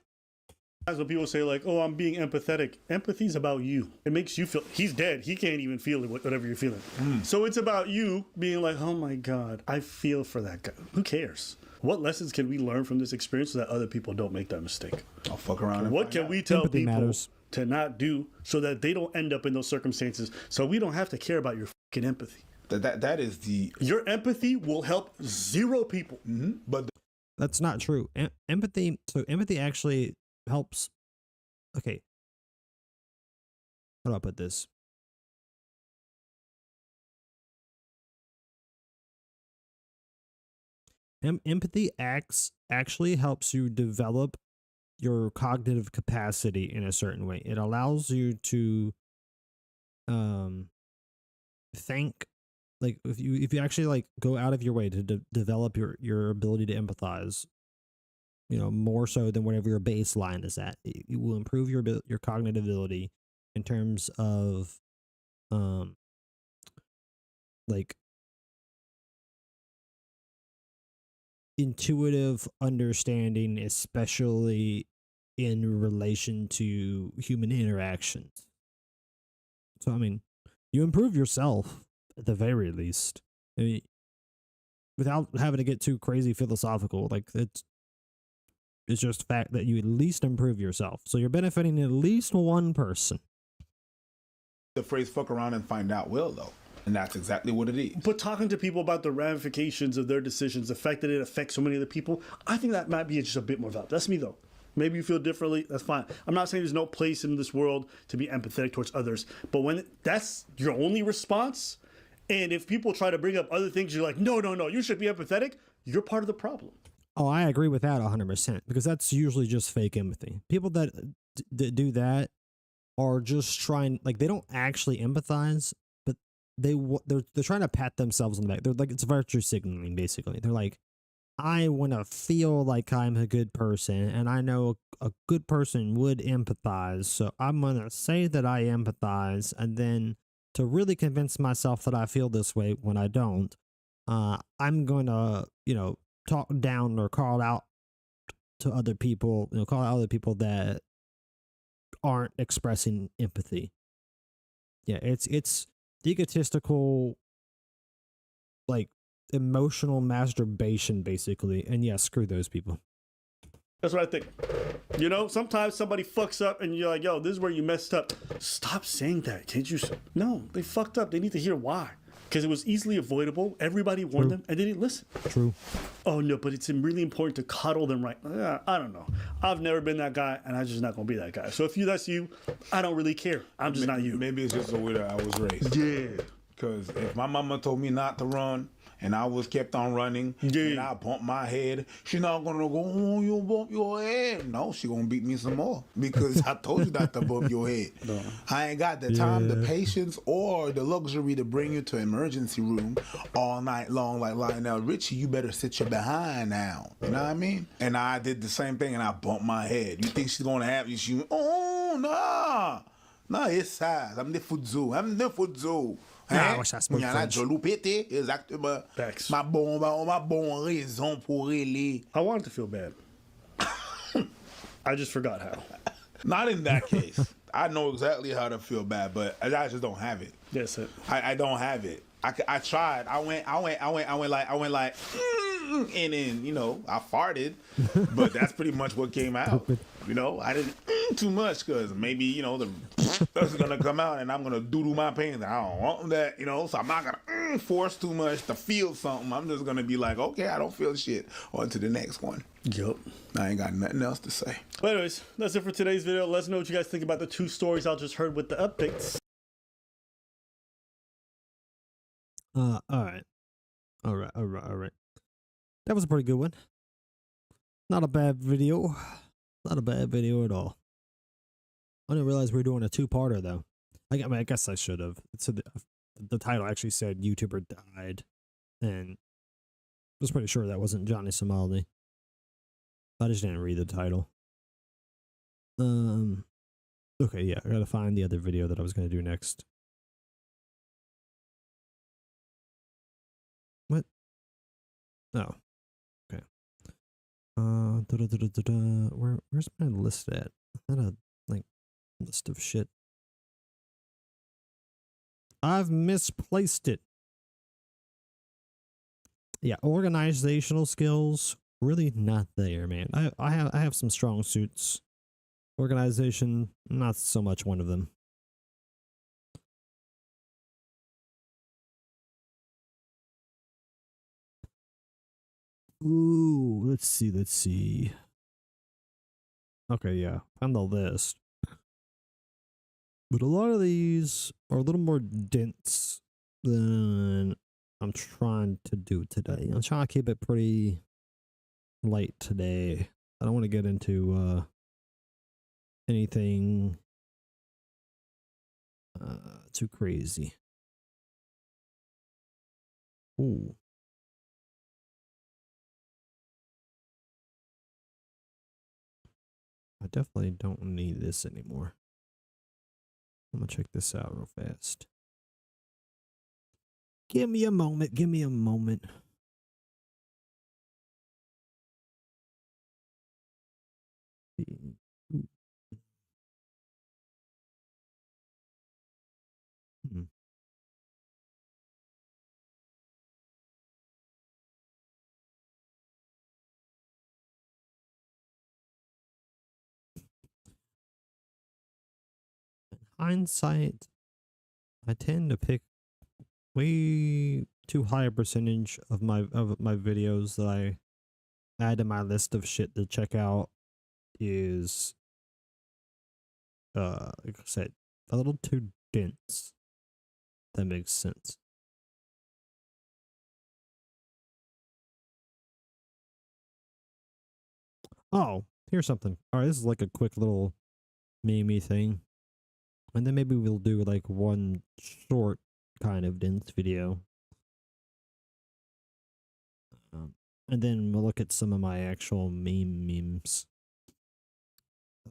That's when people say like, "Oh, I'm being empathetic." Empathy's about you. It makes you feel. He's dead. He can't even feel it, whatever you're feeling. So it's about you being like, "Oh my God, I feel for that guy." Who cares? What lessons can we learn from this experience so that other people don't make that mistake? I'll fuck around. What can we tell Empathy people matters. to not do so that they don't end up in those circumstances? So we don't have to care about your fucking empathy. That is the Your empathy will help 0 people. but That's not true. Empathy. So empathy actually helps. Okay. How do I put this? Empathy actually helps you develop your cognitive capacity in a certain way. It allows you to think, like if you actually like go out of your way to develop your ability to empathize, you know, more so than whatever your baseline is at. It will improve your cognitive ability in terms of like intuitive understanding, especially in relation to human interactions. So I mean, you improve yourself at the very least. I mean, without having to get too crazy philosophical, like it's just fact that you at least improve yourself. So you're benefiting at least one person. the phrase "fuck around and find out" will though, and that's exactly what it is. But talking to people about the ramifications of their decisions, the fact that it affects so many other people, I think that might be just a bit more valid. That's me though. Maybe you feel differently. That's fine. I'm not saying there's no place in this world to be empathetic towards others, but when that's your only response, and if people try to bring up other things, you're like, no, you should be empathetic. You're part of the problem. Oh, I agree with that 100% because that's usually just fake empathy. People that do that are just trying, like they don't actually empathize, but they're trying to pat themselves on the back. They're like, it's virtue signaling basically. They're like, I want to feel like I'm a good person, and I know a good person would empathize, so I'm going to say that I empathize, and then to really convince myself that I feel this way when I don't, I'm going to, you know, talk down or call out to other people, you know, call out other people that aren't expressing empathy. Yeah, it's egotistical, like emotional masturbation basically. And yeah, screw those people. That's what I think. You know, sometimes somebody fucks up and you're like, yo, this is where you messed up. Stop saying that. Can't you? No, they fucked up. They need to hear why. Because it was easily avoidable. Everybody warned them and they didn't listen. True. Oh, no, but it's really important to coddle them right. I don't know. I've never been that guy and I'm just not going to be that guy. So if that's you, I don't really care. I'm just not you. Maybe it's just the way that I was raised. Yeah. Because if my mama told me not to run, and I was kept on running, and I bumped my head, she's not gonna go, oh, you bump your head. No, she gonna beat me some more because I told you not to bump your head. No. I ain't got the time, the patience, or the luxury to bring you to emergency room all night long like Lionel Richie. You better sit your behind now. You know what I mean? And I did the same thing, and I bumped my head. You think she's gonna have you? Nah, it's size. I'm the fudzo. Ah, I wish I spoke French. Exactement. Thanks. Ma bonne raison pour aller. I wanted to feel bad. I just forgot how. Not in that case. I know exactly how to feel bad, but I just don't have it. That's it. I don't have it. I tried. I went like, and then, you know, I farted, but that's pretty much what came out. You know, I didn't too much because maybe, you know, that's gonna come out and I'm gonna doo-doo my pants. I don't want that, you know, so I'm not gonna force too much to feel something. I'm just gonna be like, okay, I don't feel shit. On to the next one. Yup. I ain't got nothing else to say. But anyways, that's it for today's video. Let us know what you guys think about the 2 stories I just heard with the updates. All right. That was a pretty good one. Not a bad video. Not a bad video at all. I didn't realize we were doing a 2-parter though. I guess I should have. So the title actually said YouTuber died. and I was pretty sure that wasn't Johnny Somali. I just didn't read the title. Okay, yeah, I gotta find the other video that I was gonna do next. What? Oh, okay. Where's my list at? Is that a like list of shit? I've misplaced it. Yeah, organizational skills really not there, man. I have some strong suits. Organization, not so much one of them. Ooh, let's see. Okay, yeah, found the list. But a lot of these are a little more dense than I'm trying to do today. I'm trying to keep it pretty light today. I don't want to get into anything too crazy. Ooh. I definitely don't need this anymore. I'm gonna check this out real fast. Give me a moment. Give me a moment. Hmm. Hindsight, I tend to pick way too high a percentage of my videos that I add to my list of shit to check out is like I said, a little too dense. That makes sense. Oh, here's something. Alright, this is like a quick little meme thing. And then maybe we'll do like one short kind of dense video. And then we'll look at some of my actual memes.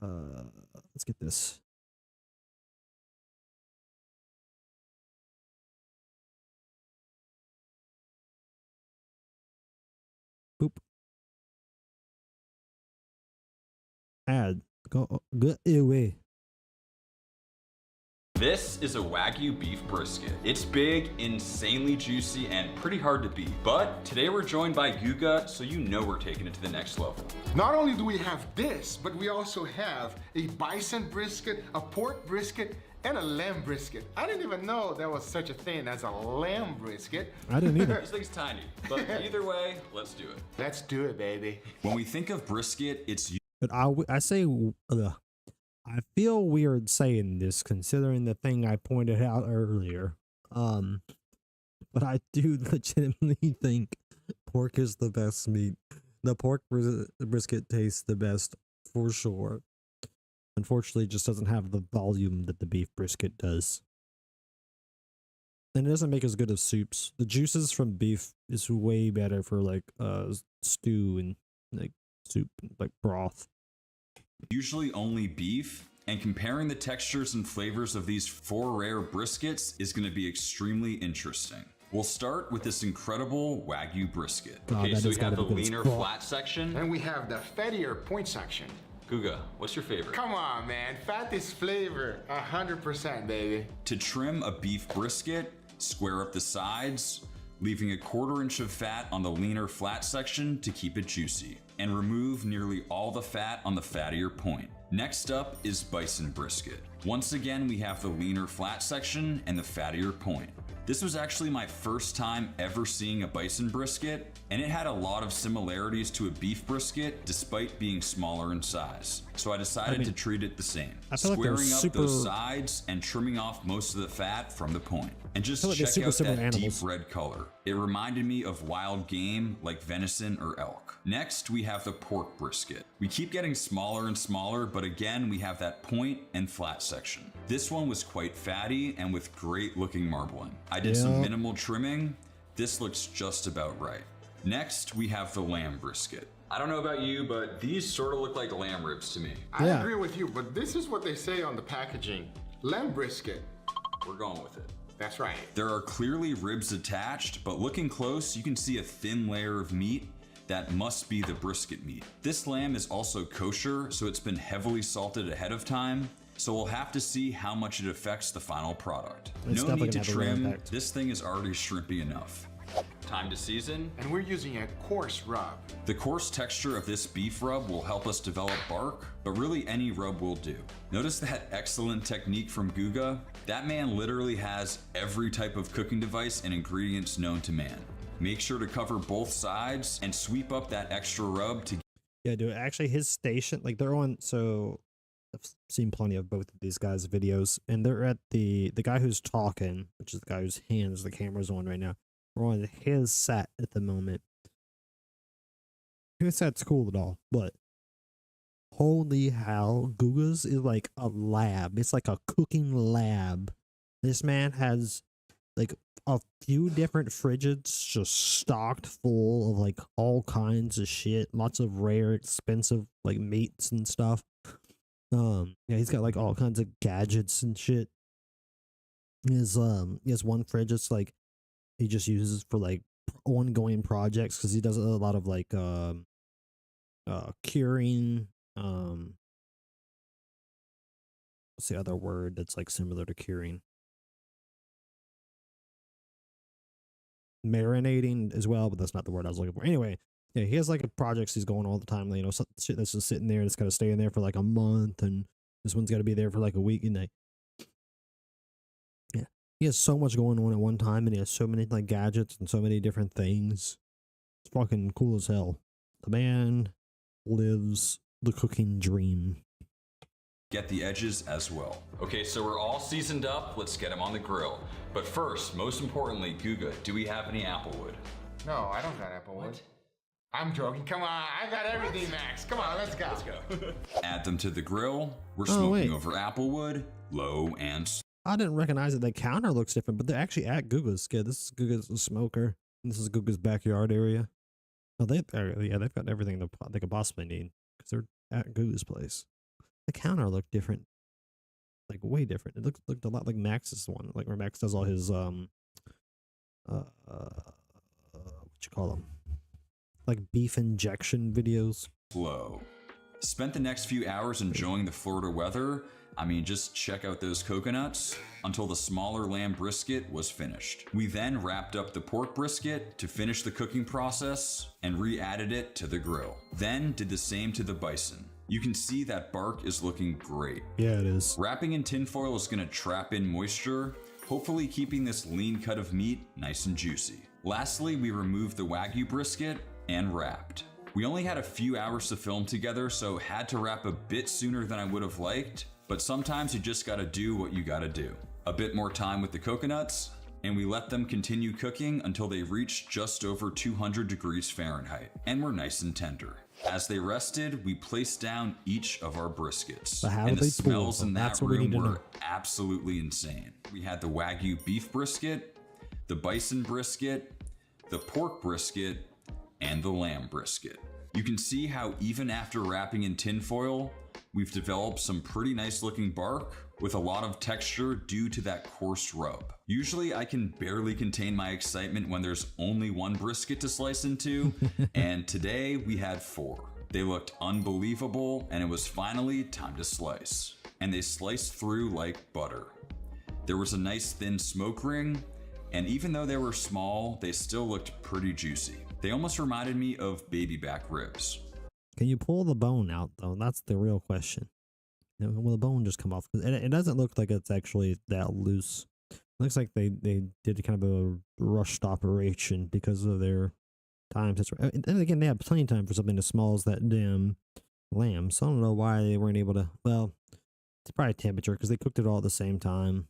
Let's get this. Boop. Add. Go away. This is a Wagyu beef brisket. It's big, insanely juicy, and pretty hard to beat. But today we're joined by Yuga, so you know we're taking it to the next level. Not only do we have this, but we also have a bison brisket, a pork brisket, and a lamb brisket. I didn't even know there was such a thing as a lamb brisket. I didn't either. This thing's tiny, but either way, let's do it. Let's do it, baby. When we think of brisket, it's But I say, I feel weird saying this considering the thing I pointed out earlier. But I do legitimately think pork is the best meat. The pork brisket tastes the best for sure. Unfortunately, it just doesn't have the volume that the beef brisket does. And it doesn't make as good as soups. The juices from beef is way better for like stew and like soup and like broth. usually only beef, and comparing the textures and flavors of these 4 rare briskets is going to be extremely interesting. We'll start with this incredible Wagyu brisket. Okay, so we have the leaner flat section. And we have the fattier point section. Guga, what's your favorite? Come on, man. Fat is flavor. 100%, baby. To trim a beef brisket, square up the sides, leaving a 1/4 inch of fat on the leaner flat section to keep it juicy, and remove nearly all the fat on the fattier point. Next up is bison brisket. Once again, we have the leaner flat section and the fattier point. This was actually my first time ever seeing a bison brisket, and it had a lot of similarities to a beef brisket despite being smaller in size. So I decided to treat it the same, squaring up those sides and trimming off most of the fat from the point. And just check out that deep red color. It reminded me of wild game like venison or elk. Next, we have the pork brisket. We keep getting smaller and smaller, but again, we have that point and flat section. This one was quite fatty and with great looking marbling. I did some minimal trimming, This looks just about right. Next, we have the lamb brisket. I don't know about you, but these sort of look like lamb ribs to me. I Yeah. agree with you, but this is what they say on the packaging. Lamb brisket. We're going with it. That's right. There are clearly ribs attached, but looking close, you can see a thin layer of meat that must be the brisket meat. This lamb is also kosher, so it's been heavily salted ahead of time, so we'll have to see how much it affects the final product. It's No definitely need to gonna have a real trim, impact. this thing is already shrimpy enough. Time to season. And we're using a coarse rub. The coarse texture of this beef rub will help us develop bark, but really any rub will do. Notice that excellent technique from Guga? That man literally has every type of cooking device and ingredients known to man. Make sure to cover both sides and sweep up that extra rub to Yeah, dude. Actually, his station, like they're on. So I've seen plenty of both of these guys' videos, and they're at the guy who's talking, which is the guy whose hands the camera's on right now. We're on his set at the moment. His set's cool at all, but holy hell, Guga's is like a lab. It's like a cooking lab. This man has like a few different fridges just stocked full of like all kinds of shit, lots of rare, expensive like meats and stuff. Yeah, he's got like all kinds of gadgets and shit. He has one fridge that's like he just uses for like ongoing projects because he does a lot of like curing. What's the other word that's like similar to curing? Marinating as well, but that's not the word I was looking for. Anyway, yeah, he has like projects he's going all the time. You know, shit that's just sitting there. It's got to stay in there for like a month, and this one's got to be there for like a week. And yeah, he has so much going on at one time, and he has so many like gadgets and so many different things. It's fucking cool as hell. The man lives the cooking dream. get the edges as well. Okay, so we're all seasoned up. Let's get them on the grill. But first, most importantly, Guga, do we have any applewood? No, I don't got applewood. I'm joking. Come on, I got everything, Max. Come on, let's go. Let's go. Add them to the grill. We're Oh, smoking wait. over applewood, low and I didn't recognize it. The counter looks different, but they're actually at Guga's. Yeah, this is Guga's smoker. And this is Guga's backyard area. Oh, they've got everything they could possibly need because they're at Guga's place. The counter looked different, like way different. It looked a lot like Max's one, like where Max does all his what you call them, like beef injection videos. low. Spent the next few hours enjoying the Florida weather. I mean, just check out those coconuts until the smaller lamb brisket was finished. We then wrapped up the pork brisket to finish the cooking process and re-added it to the grill. Then did the same to the bison. You can see that bark is looking great. Yeah, it is. Wrapping in tinfoil is gonna trap in moisture, hopefully keeping this lean cut of meat nice and juicy. Lastly, we removed the Wagyu brisket and wrapped. We only had a few hours to film together, so had to wrap a bit sooner than I would have liked, but sometimes you just gotta do what you gotta do. A bit more time with the coconuts, and we let them continue cooking until they reached just over 200 degrees Fahrenheit and were nice and tender. As they rested, we placed down each of our briskets. But how and did the they pull smells them? in that That's what we room need to were know. absolutely insane. We had the Wagyu beef brisket, the bison brisket, the pork brisket, and the lamb brisket. You can see how even after wrapping in tinfoil, we've developed some pretty nice looking bark with a lot of texture due to that coarse rub. Usually I can barely contain my excitement when there's only one brisket to slice into, and today we had 4. They looked unbelievable, and it was finally time to slice. And they sliced through like butter. There was a nice thin smoke ring, and even though they were small, they still looked pretty juicy. They almost reminded me of baby back ribs. Can you pull the bone out though? That's the real question. You know, will the bone just come off? 'Cause it doesn't look like it's actually that loose. It looks like they did kind of a rushed operation because of their time. And again, they had plenty of time for something as small as that damn lamb. So I don't know why they weren't able to. Well, it's probably temperature because they cooked it all at the same time.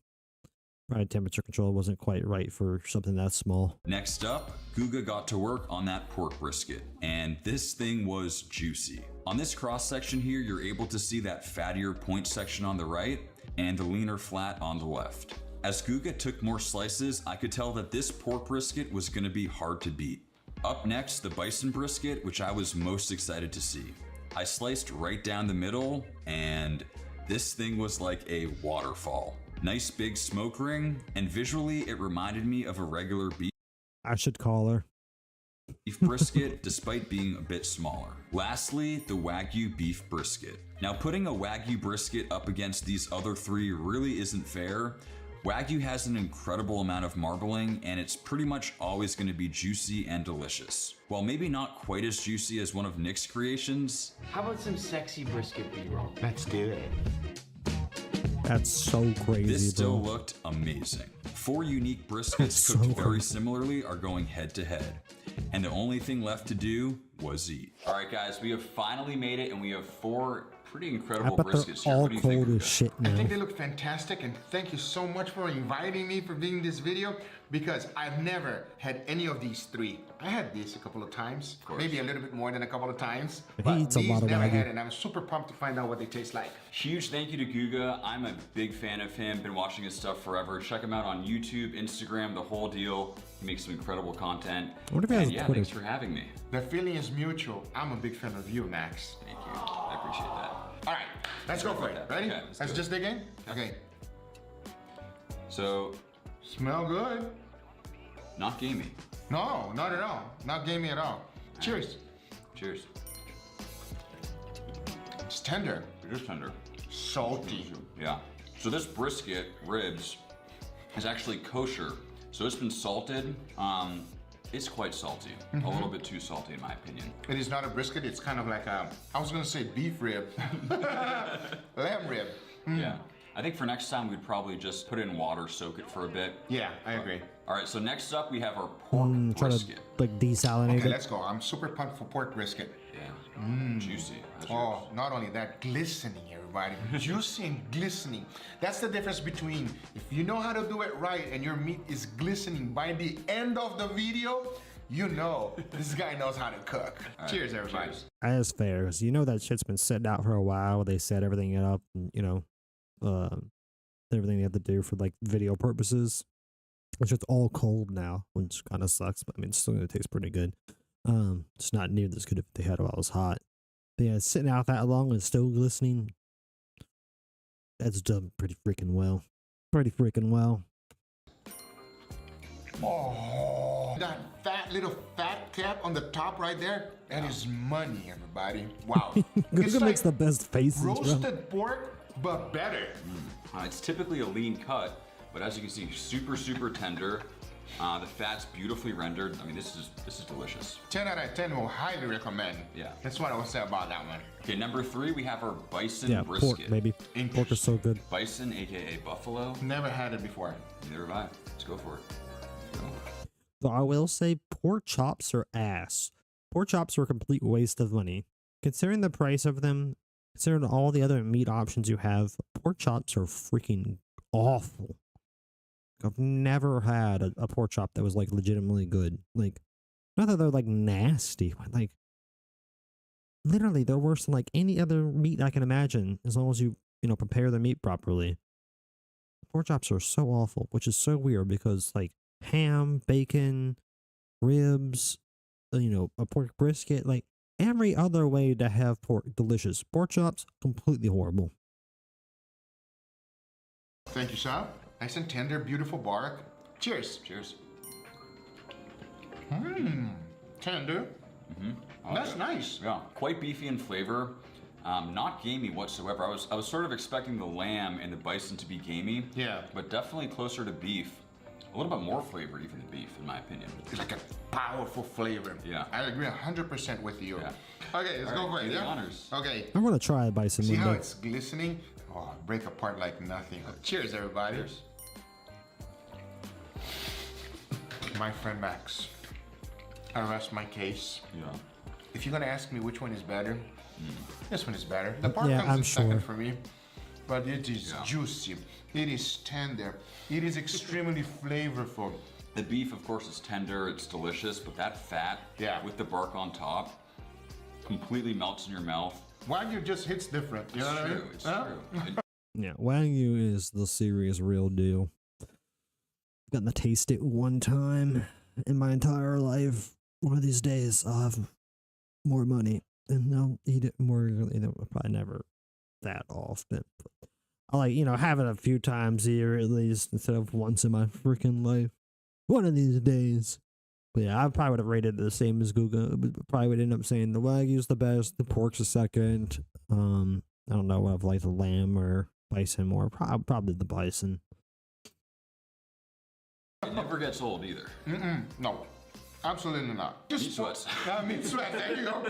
Probably temperature control wasn't quite right for something that small. Next up, Guga got to work on that pork brisket, and this thing was juicy. On this cross section here, you're able to see that fattier point section on the right and the leaner flat on the left. As Guga took more slices, I could tell that this pork brisket was gonna be hard to beat. Up next, the bison brisket, which I was most excited to see. I sliced right down the middle, and this thing was like a waterfall. Nice big smoke ring, and visually it reminded me of a regular I should call her. beef brisket despite being a bit smaller. Lastly, the Wagyu beef brisket. Now, putting a Wagyu brisket up against these other three really isn't fair. Wagyu has an incredible amount of marbling, and it's pretty much always going to be juicy and delicious. While maybe not quite as juicy as one of Nick's creations, How about some sexy brisket B-roll? Let's do it. That's so crazy, this still bro. looked amazing. 4 unique briskets That's cooked so very crazy. similarly are going head to head. And the only thing left to do was eat. All right, guys, we have finally made it, and we have 4 pretty I incredible bet briskets they're here. all What do you think, cold as Guga? shit I now. think they look fantastic, and thank you so much for inviting me for being in this video, because I've never had any of these 3. I had this a couple of times, course. maybe a little bit more than a couple of times, He but eats a these lot of never Wagyu. had, and I'm super pumped to find out what they taste like. Huge thank you to Guga. I'm a big fan of him. Been watching his stuff forever. Check him out on YouTube, Instagram, the whole deal. He makes some incredible content. I wonder if he has And yeah, Twitter. thanks for having me. The feeling is mutual. I'm a big fan of you, Max. Thank you. I appreciate that. All right, let's go for it. Ready? Okay, let's do Let's it. just dig in? Okay. So, Smell good. not gamey. No, not at all. Not gamey at all. Cheers. Cheers. It's tender. It is tender. Salty. Yeah. So this brisket, ribs, is actually kosher. So it's been salted. It's quite salty. A little bit too salty in my opinion. It is not a brisket. It's kind of like a, I was gonna say beef rib. Lamb rib. Yeah. I think for next time we'd probably just put it in water, soak it for a bit. Yeah, I agree. All right, so next up we have our pork Try to brisket. like desalinate Okay, it. let's go. I'm super pumped for pork brisket. Yeah. Juicy. How's Oh, yours? not only that, glistening, everybody. Juicy and glistening. That's the difference between if you know how to do it right and your meat is glistening by the end of the video, you know this guy knows how to cook. Cheers, everybody. Cheers. That's fair. 'Cause you know that shit's been sitting out for a while. They set everything up, and, you know, everything they have to do for like video purposes. It's just all cold now, which kind of sucks. But I mean, it's still gonna taste pretty good. It's not near as good if they had it while it was hot. But yeah, sitting out that long and still glistening. That's done pretty freaking well. Pretty freaking well. Oh, that little fat cap on the top right there, that is money, everybody. Wow. Guga makes the best faces, bro. roasted pork, but better. It's typically a lean cut, but as you can see, super, super tender. The fat's beautifully rendered. I mean, this is delicious. 10 out of 10 will highly recommend. Yeah. That's what I will say about that one. Okay, number 3, we have our bison Yeah, brisket. pork, baby. Pork is so good. Bison, aka buffalo. Never had it before. Neither have I. Let's go for it. Go. So I will say pork chops are ass. Pork chops are a complete waste of money. Considering the price of them, considering all the other meat options you have, pork chops are freaking awful. I've never had a pork chop that was like legitimately good. Like, not that they're like nasty, but like literally they're worse than like any other meat I can imagine as long as you prepare the meat properly. Pork chops are so awful, which is so weird because like ham, bacon, ribs, a pork brisket, like every other way to have pork delicious. Pork chops completely horrible. Thank you, Sam. Nice and tender, beautiful bark. Cheers. Cheers. Tender. That's nice. Yeah, quite beefy in flavor. Not gamey whatsoever. I was sort of expecting the lamb and the bison to be gamey. Yeah. But definitely closer to beef. A little bit more flavor even than beef, in my opinion. It's like a powerful flavor. Yeah. I agree 100% with you. Yeah. Okay, let's All go right, for it. do the Yeah. honors. Okay. I want to try bison See one how day. it's glistening? Oh, break apart like nothing. Cheers, everybody. Cheers. My friend Max, I rest my case. Yeah. If you're gonna ask me which one is better, this one is better. The pork Yeah, comes I'm in second sure. for me, but it is Yeah. juicy. It is tender. It is extremely flavorful. The beef, of course, is tender. It's delicious, but that fat, Yeah. with the bark on top, completely melts in your mouth. Wagyu just hits different. You know It's what I true. mean? It's Huh? true. Yeah, Wagyu is the serious real deal. gotten to taste it one time in my entire life. One of these days, I'll have more money and I'll eat it more. Probably never that often. But I like, have it a few times a year at least instead of once in my freaking life. One of these days. But yeah, I probably would have rated it the same as Google. Probably would end up saying the Wagyu's the best, the pork's the second. I don't know what I've liked, the lamb or bison more. Probably the bison. It never gets old either. No, absolutely not. Meat sweats. Meat sweat, there you go.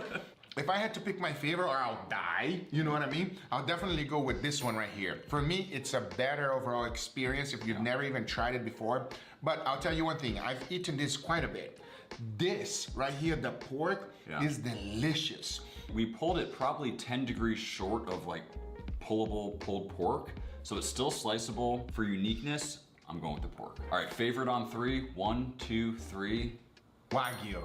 If I had to pick my favorite or I'll die, you know what I mean? I'll definitely go with this one right here. For me, it's a better overall experience if you've never even tried it before. But I'll tell you one thing, I've eaten this quite a bit. This right here, the pork, is delicious. We pulled it probably 10 degrees short of like pullable pulled pork. So it's still sliceable. For uniqueness, I'm going with the pork. All right, favorite on 3. 1, 2, 3. Wagyu.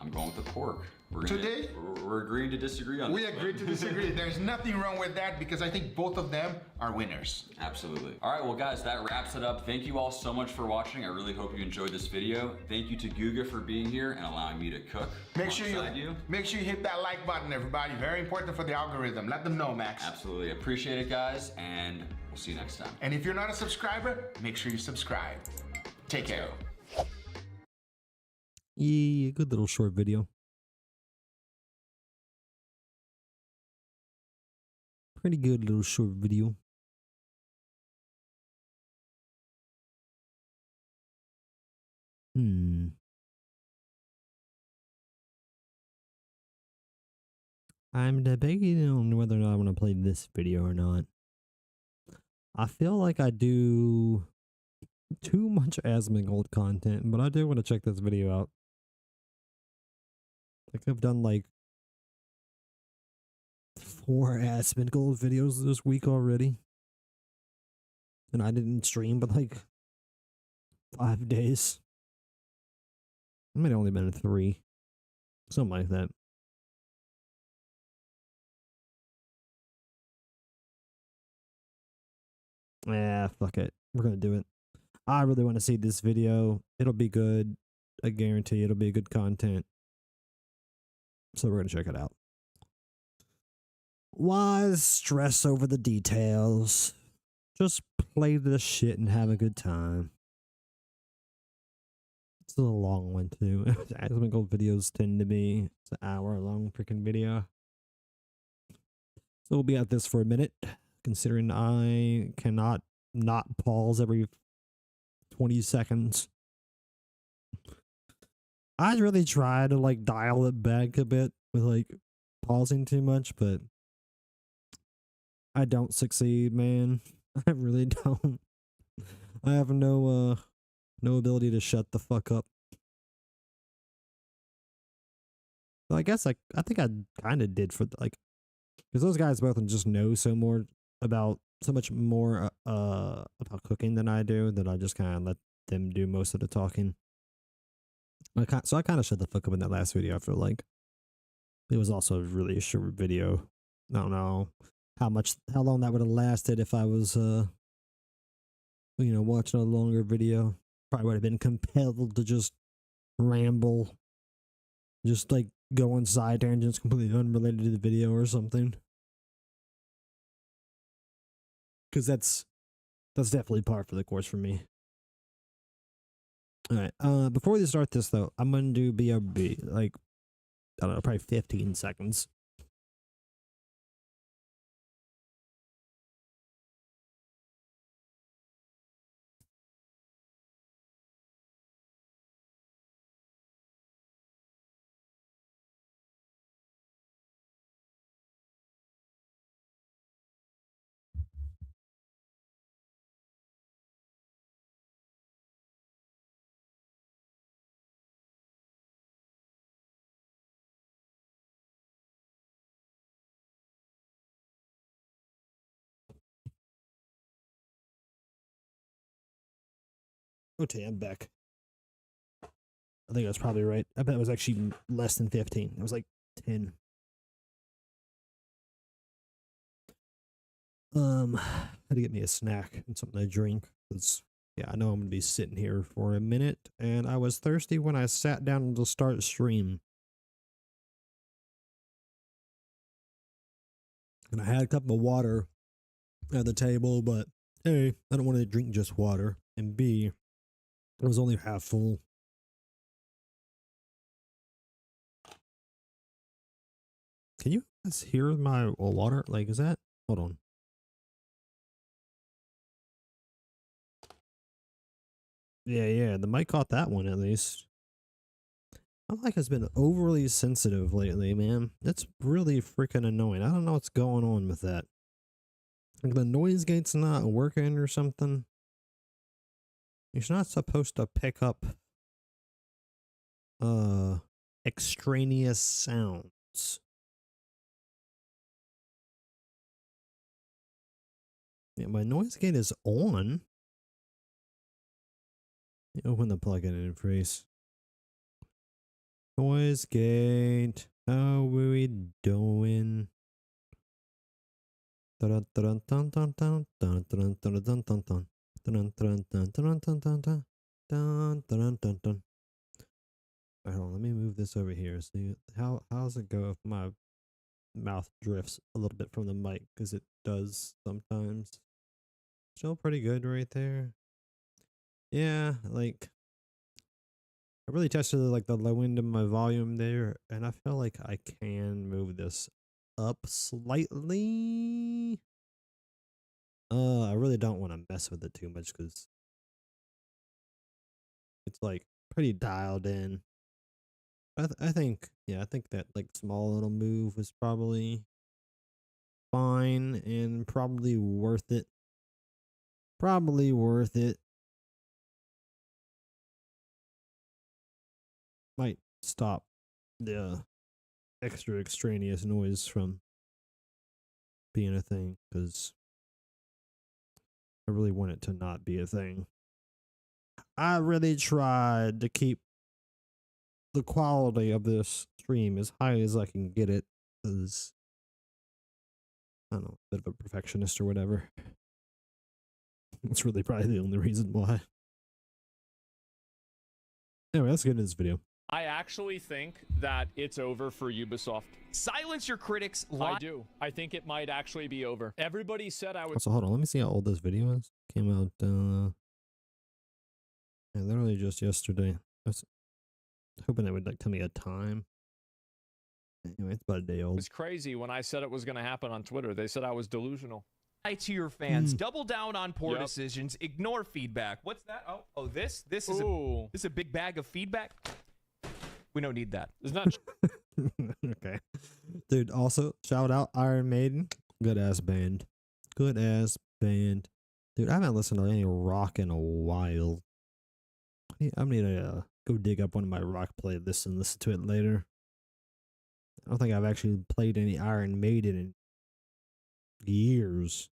I'm going with the pork. Today? We're agreeing to disagree on We this. agree to disagree. There's nothing wrong with that because I think both of them are winners. Absolutely. All right, well guys, that wraps it up. Thank you all so much for watching. I really hope you enjoyed this video. Thank you to Guga for being here and allowing me to cook Make sure you hit that like button, everybody. Very important for the algorithm. Let them know, Max. Absolutely. Appreciate it, guys, and we'll see you next time. And if you're not a subscriber, make sure you subscribe. Take care. Yeah, good little short video. Pretty good little short video. I'm debating on whether or not I want to play this video or not. I feel like I do too much Asmongold content, but I do want to check this video out. Like I've done like 4 Asmongold videos this week already. And I didn't stream but like 5 days. It might have only been 3. Something like that. Yeah, fuck it. We're gonna do it. I really want to see this video. It'll be good. I guarantee it'll be good content. So we're gonna check it out. Why stress over the details? Just play this shit and have a good time. It's a long one too. Asmongold videos tend to be it's an hour-long freaking video. So we'll be at this for a minute, considering I cannot not pause every 20 seconds. I really try to like dial it back a bit with like pausing too much, but I don't succeed, man. I really don't. I have no ability to shut the fuck up. So I guess I think I kind of did for like, because those guys both just know so much more about cooking than I do, that I just kind of let them do most of the talking. So I kind of shut the fuck up in that last video. I feel like it was also really a short video. I don't know how long that would have lasted if I was watching a longer video. Probably would have been compelled to just ramble, just like go on side tangents completely unrelated to the video or something. Because that's definitely par for the course for me. All right. Before we start this though, I'm gonna do BRB, like I don't know, probably 15 seconds. Okay, I'm back. I think I was probably right. I bet it was actually less than 15. It was like 10. I had to get me a snack and something to drink. It's Yeah, I know I'm gonna be sitting here for a minute, and I was thirsty when I sat down to start stream. And I had a cup of water at the table, but A, I don't want to drink just water, and B, it was only half full. Can you guys hear my water? Like, is that? Hold on. Yeah, the mic caught that one at least. My mic has been overly sensitive lately, man. It's really freaking annoying. I don't know what's going on with that. Like the noise gate's not working or something. It's not supposed to pick up extraneous sounds. Yeah, my noise gate is on. Open the plugin interface. Noise gate. How are we doing? Alright, hold on, let me move this over here. See how's it go if my mouth drifts a little bit from the mic, because it does sometimes. Still pretty good right there. Yeah, like I really tested like the low end of my volume there, and I feel like I can move this up slightly. I really don't want to mess with it too much because it's like pretty dialed in. I think, yeah, I think that like small little move was probably fine and probably worth it. Probably worth it. Might stop the extra extraneous noise from being a thing, because I really want it to not be a thing. I really tried to keep the quality of this stream as high as I can get it, because I don't know, a bit of a perfectionist or whatever. That's really probably the only reason why. Anyway, let's get into this video. I actually think that it's over for Ubisoft. Silence your critics. I do. I think it might actually be over. Everybody said I would. Also, hold on, let me see how old this video is. Came out yeah, literally just yesterday. I was hoping it would like tell me a time. Anyway, it's about a day It old. was crazy when I said it was going to happen on Twitter. They said I was delusional. Lie to your fans. Double down on poor Yep. decisions. Ignore feedback. What's that? Oh, this is Ooh. this is a big bag of feedback. We don't need that. Isn't that Okay. Dude, also, shout out Iron Maiden. Good ass band. Good ass band. Dude, I haven't listened to any rock in a while. I need to go dig up one of my rock playlists and listen to it later. I don't think I've actually played any Iron Maiden in years.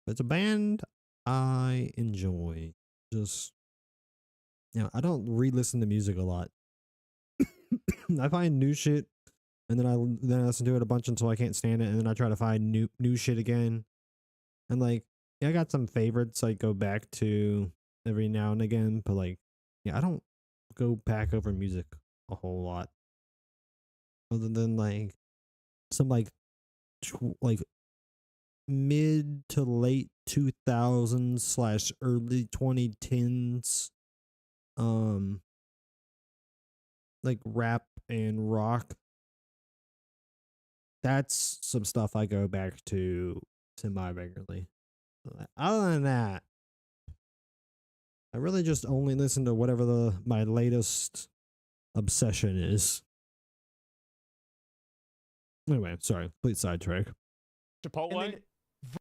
But it's a band I enjoy. Just, you know, I don't re-listen to music a lot. I find new shit, and then I listen to it a bunch until I can't stand it, and then I try to find new shit again. And like, yeah, I got some favorites I go back to every now and again, but like, yeah, I don't go back over music a whole lot, other than like some like mid to late 2000s / early 2010s like rap and rock. That's some stuff I go back to semi-regularly. Other than that, I really just only listen to whatever my latest obsession is. Anyway, sorry, complete sidetrack. Chipotle? And then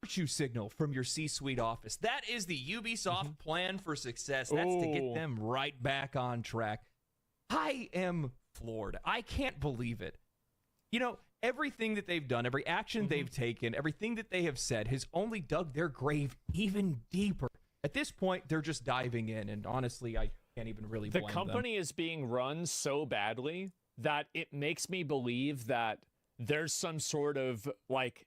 virtue signal from your C-suite office. That is the Ubisoft plan for success. That's to get Ooh. them right back on track. I am floored. I can't believe it. You know, everything that they've done, every action they've taken, everything that they have said has only dug their grave even deeper. At this point, they're just diving in, and honestly, I can't even really The blame company is being run so badly that it makes me believe that there's some sort of like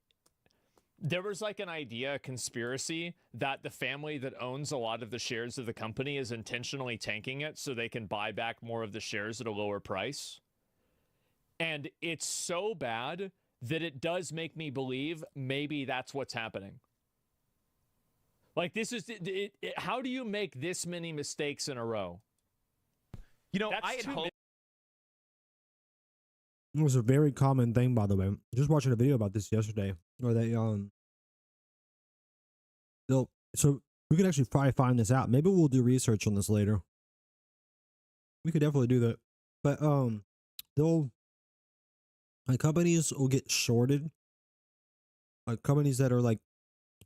There was like an idea, a conspiracy, that the family that owns a lot of the shares of the company is intentionally tanking it so they can buy back more of the shares at a lower price. And it's so bad that it does make me believe maybe that's what's happening. Like, this is how do you make this many mistakes in a row? You know, That's I had too hoped. It was a very common thing, by the way. Just watching a video about this yesterday, where so we could actually probably find this out. Maybe we'll do research on this later. We could definitely do that. But companies will get shorted. Like companies that are like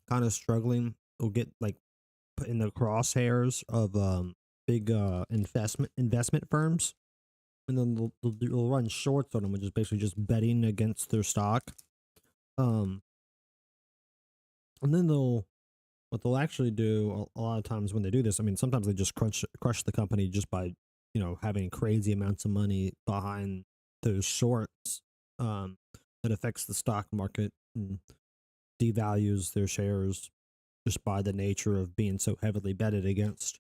kind of struggling will get like put in the crosshairs of big investment firms, and then they'll run shorts on them, which is basically just betting against their stock. And then what they'll actually do a lot of times when they do this, I mean, sometimes they just crush the company just by, having crazy amounts of money behind those shorts, that affects the stock market and devalues their shares just by the nature of being so heavily betted against.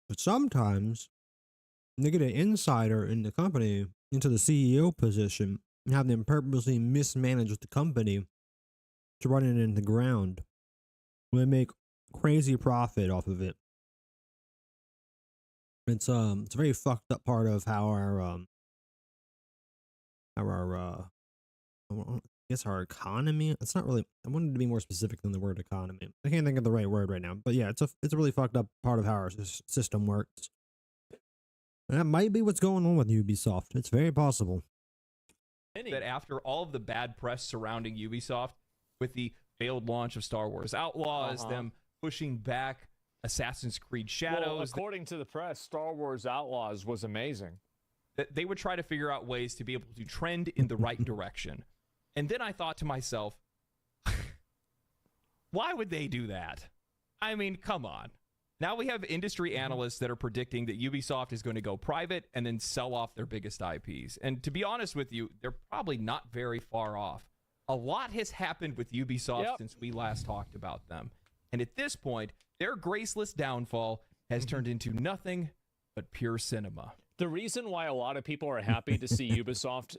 But sometimes they get an insider in the company into the CEO position and have them purposely mismanage the company to run it in the ground. They make crazy profit off of it. It's a very fucked up part of how I guess our economy. It's not really. I wanted to be more specific than the word economy. I can't think of the right word right now. But yeah, it's a really fucked up part of how our system works. And that might be what's going on with Ubisoft. It's very possible. That after all of the bad press surrounding Ubisoft, with the failed launch of Star Wars Outlaws, them pushing back Assassin's Creed Shadows. Well, according to the press, Star Wars Outlaws was amazing. That they would try to figure out ways to be able to trend in the right direction. And then I thought to myself, why would they do that? I mean, come on. Now we have industry analysts that are predicting that Ubisoft is going to go private and then sell off their biggest IPs. And to be honest with you, they're probably not very far off. A lot has happened with Ubisoft since we last talked about them. And at this point, their graceless downfall has turned into nothing but pure cinema. The reason why a lot of people are happy to see Ubisoft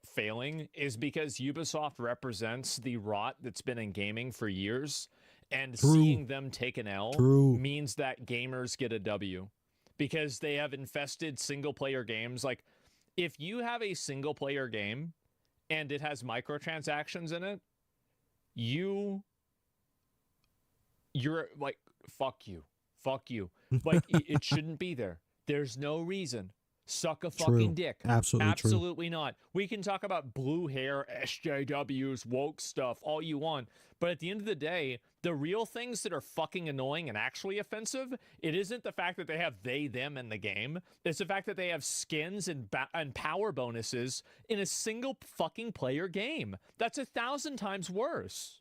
failing is because Ubisoft represents the rot that's been in gaming for years, and seeing them take an L means that gamers get a W, because they have infested single-player games. Like, if you have a single-player game and it has microtransactions in it, you're like, fuck you. Like, it shouldn't be there. There's no reason. Suck a fucking dick. Absolutely not. We can talk about blue hair, SJWs, woke stuff, all you want. But at the end of the day, the real things that are fucking annoying and actually offensive, it isn't the fact that they have they, them in the game. It's the fact that they have skins and power bonuses in a single fucking player game. That's 1,000 times worse.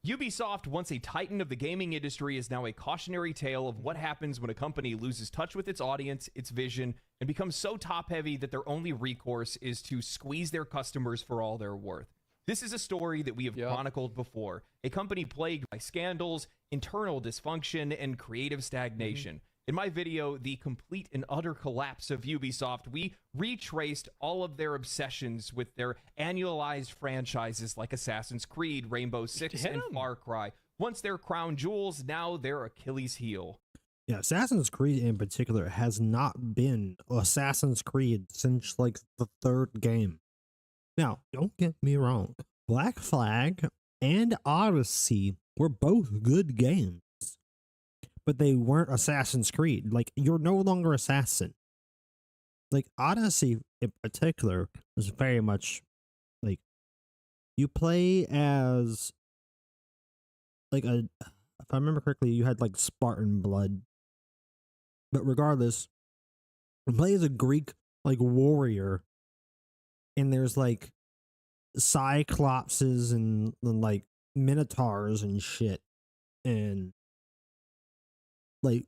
Ubisoft, once a titan of the gaming industry, is now a cautionary tale of what happens when a company loses touch with its audience, its vision, and becomes so top-heavy that their only recourse is to squeeze their customers for all they're worth. This is a story that we have chronicled before. A company plagued by scandals, internal dysfunction, and creative stagnation. In my video, The Complete and Utter Collapse of Ubisoft, we retraced all of their obsessions with their annualized franchises like Assassin's Creed, Rainbow Six, and Far Cry. Once their crown jewels, now their Achilles heel. Yeah, Assassin's Creed in particular has not been Assassin's Creed since like the third game. Now, don't get me wrong. Black Flag and Odyssey were both good games, but they weren't Assassin's Creed. Like, you're no longer Assassin. Like, Odyssey in particular was very much like, you play as like if I remember correctly, you had like Spartan blood. But regardless, you play as a Greek like warrior, and there's like cyclopses and like minotaurs and shit, and like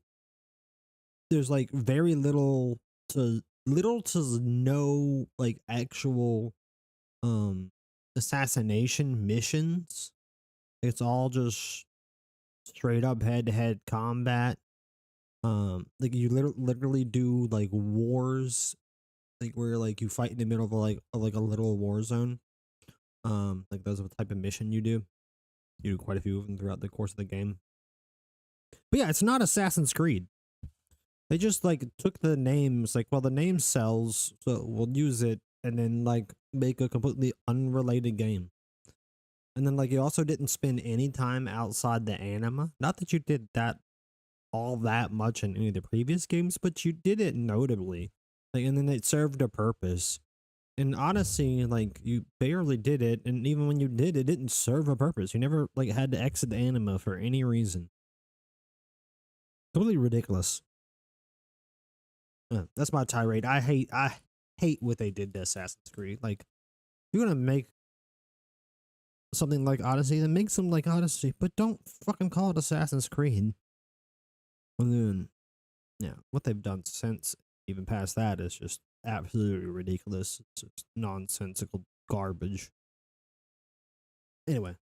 there's like very little to no like actual assassination missions. It's all just straight up head-to-head combat. Like you literally do like wars, like where like you fight in the middle of a little war zone. Like that's what type of mission you do. You do quite a few of them throughout the course of the game. But yeah, it's not Assassin's Creed. They just like took the names, like, well, the name sells, so we'll use it, and then like make a completely unrelated game. And then like you also didn't spend any time outside the anima. Not that you did that all that much in any of the previous games, but you did it notably. Like, and then it served a purpose. In Odyssey, like, you barely did it, and even when you did, it didn't serve a purpose. You never like had to exit the anima for any reason. Totally ridiculous. That's my tirade. I hate what they did to Assassin's Creed. Like, you're gonna make something like Odyssey, then make something like Odyssey, but don't fucking call it Assassin's Creed. And then, yeah, what they've done since, even past that, is just absolutely ridiculous. It's just nonsensical garbage. Anyway.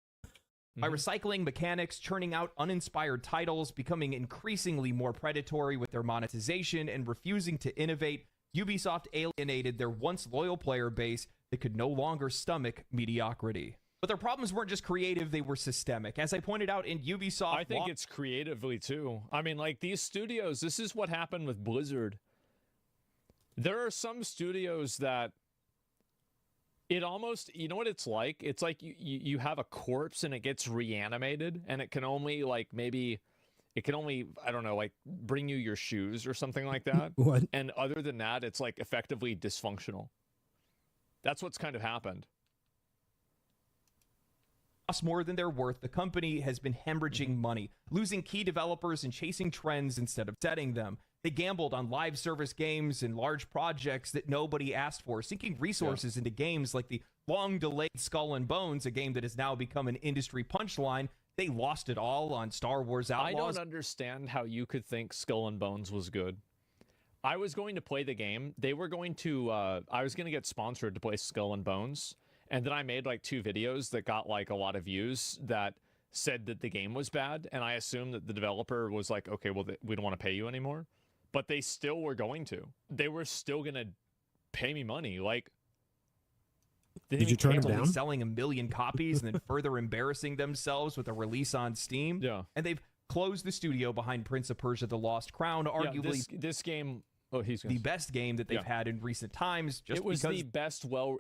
By recycling mechanics, churning out uninspired titles, becoming increasingly more predatory with their monetization, and refusing to innovate, Ubisoft alienated their once loyal player base that could no longer stomach mediocrity. But their problems weren't just creative, they were systemic. As I pointed out in Ubisoft... I think it's creatively, too. I mean, like, these studios, this is what happened with Blizzard. There are some studios that it almost, you know what it's like? It's like you have a corpse and it gets reanimated, and it can only, like, maybe... It can only, I don't know, like, bring you your shoes or something like that. What? And other than that, it's, like, effectively dysfunctional. That's what's kind of happened. More than they're worth, the company has been hemorrhaging money, losing key developers and chasing trends instead of setting them. They gambled on live service games and large projects that nobody asked for, sinking resources into games like the long-delayed Skull and Bones, a game that has now become an industry punchline. They lost it all on Star Wars Outlaws. I don't understand how you could think Skull and Bones was good. I was going to play the game. They were going to, I was going to get sponsored to play Skull and Bones. And then I made like 2 videos that got like a lot of views that said that the game was bad. And I assumed that the developer was like, okay, well, we don't want to pay you anymore. But they still were going to. They were still going to pay me money. Like, did you turn them down? Selling 1 million copies and then further embarrassing themselves with a release on Steam. Yeah. And they've closed the studio behind Prince of Persia: The Lost Crown, arguably this game... Oh, the best game that they've had in recent times. Just it was because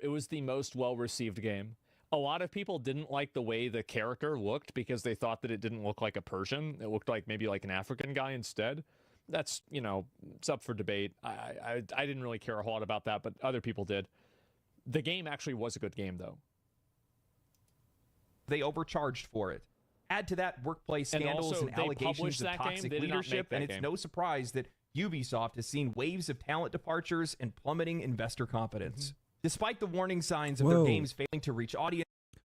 it was the most well-received game. A lot of people didn't like the way the character looked because they thought that it didn't look like a Persian. It looked like maybe like an African guy instead. That's, you know, it's up for debate. I didn't really care a whole lot about that, but other people did. The game actually was a good game, though. They overcharged for it. Add to that workplace scandals and allegations of toxic leadership, and it's no surprise that Ubisoft has seen waves of talent departures and plummeting investor confidence. Despite the warning signs of their games failing to reach audience.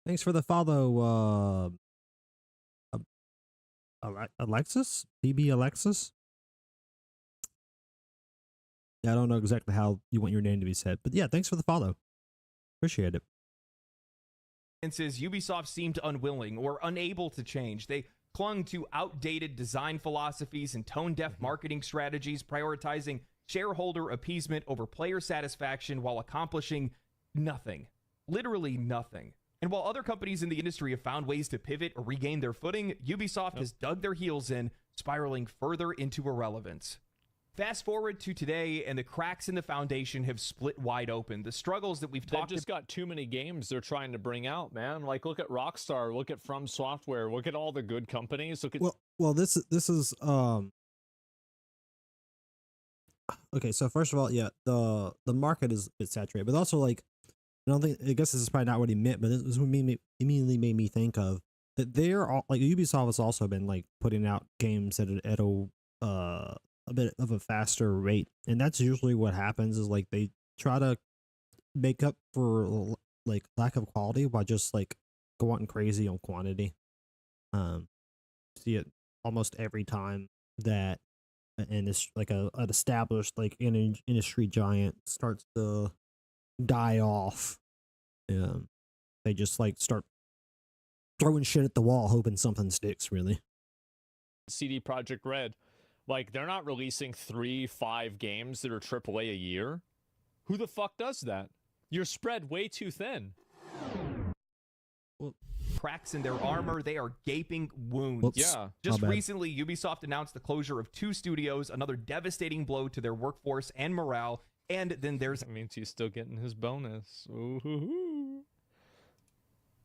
Thanks for the follow, Alexis? BB Alexis? Yeah, I don't know exactly how you want your name to be said, but yeah, thanks for the follow. Appreciate it. Ubisoft seemed unwilling or unable to change. They clung to outdated design philosophies and tone-deaf marketing strategies, prioritizing shareholder appeasement over player satisfaction while accomplishing nothing. Literally nothing. And while other companies in the industry have found ways to pivot or regain their footing, Ubisoft has dug their heels in, spiraling further into irrelevance. Fast forward to today, and the cracks in the foundation have split wide open. The struggles that we've talked about... They've just got too many games they're trying to bring out, man. Like, look at Rockstar, look at From Software, look at all the good companies. Look at... Well, this is okay, so first of all, yeah, the market is a bit saturated, but also, like, I guess this is probably not what he meant, but this immediately made me think of that they're all, like, Ubisoft has also been, like, putting out games at a bit of a faster rate, and that's usually what happens is, like, they try to make up for, like, lack of quality by just, like, going crazy on quantity. See it almost every time that and it's like an established, like, industry giant starts to die off. they just like start throwing shit at the wall, hoping something sticks. Really. CD Projekt Red, like they're not releasing 3-5 games that are AAA a year. Who the fuck does that? You're spread way too thin. Well, cracks in their armor. They are gaping wounds. Whoops. Yeah. Just recently, Ubisoft announced the closure of 2 studios, another devastating blow to their workforce and morale. And then there's That means he's still getting his bonus. Ooh.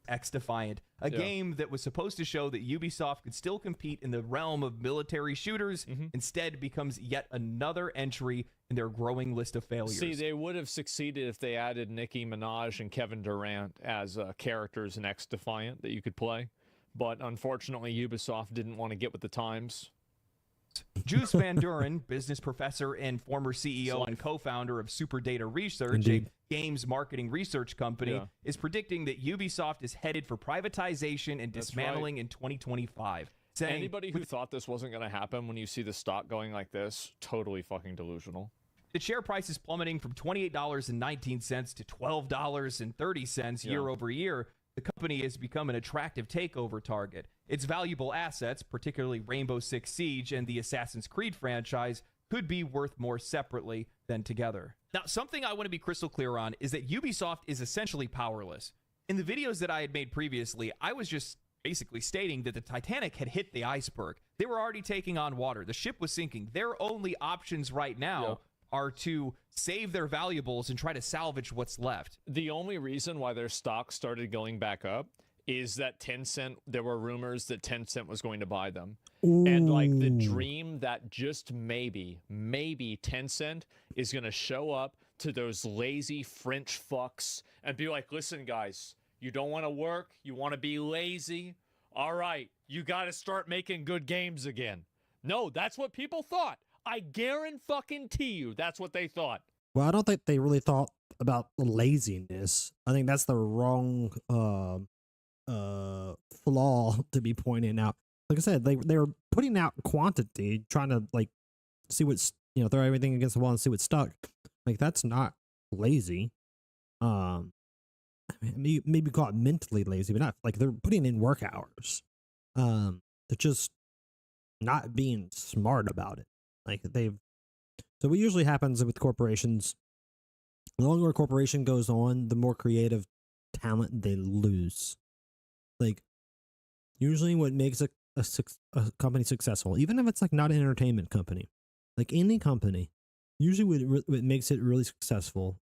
X-Defiant, a game that was supposed to show that Ubisoft could still compete in the realm of military shooters, instead becomes yet another entry in their growing list of failures. See, they would have succeeded if they added Nicki Minaj and Kevin Durant as characters in X-Defiant that you could play. But unfortunately, Ubisoft didn't want to get with the times. Juice Van Duren, business professor and former CEO and co-founder of Super Data Research, Indeed. a games marketing research company, is predicting that Ubisoft is headed for privatization and dismantling in 2025. Saying, anybody who thought this wasn't going to happen when you see the stock going like this, totally fucking delusional. The share price is plummeting from $28.19 to $12.30 year over year. The company has become an attractive takeover target. Its valuable assets, particularly Rainbow Six Siege and the Assassin's Creed franchise, could be worth more separately than together. Now, something I want to be crystal clear on is that Ubisoft is essentially powerless. In the videos that I had made previously, I was just basically stating that the Titanic had hit the iceberg. They were already taking on water. The ship was sinking. Their only options right now are to save their valuables and try to salvage what's left. The only reason why their stock started going back up is that Tencent, there were rumors that Tencent was going to buy them. Ooh. And like the dream that just maybe Tencent is going to show up to those lazy French fucks and be like, listen, guys, you don't want to work, you want to be lazy. All right, you got to start making good games again. No, that's what people thought. I guarantee you that's what they thought. Well, I don't think they really thought about laziness. I think that's the wrong flaw to be pointing out. Like I said, they're putting out quantity, trying to like see what's, throw everything against the wall and see what's stuck. Like that's not lazy. Maybe call it mentally lazy, but not like they're putting in work hours. They're just not being smart about it. So what usually happens with corporations, the longer a corporation goes on, the more creative talent they lose. Like, usually what makes a company successful, even if it's like not an entertainment company, like any company, usually what makes it really successful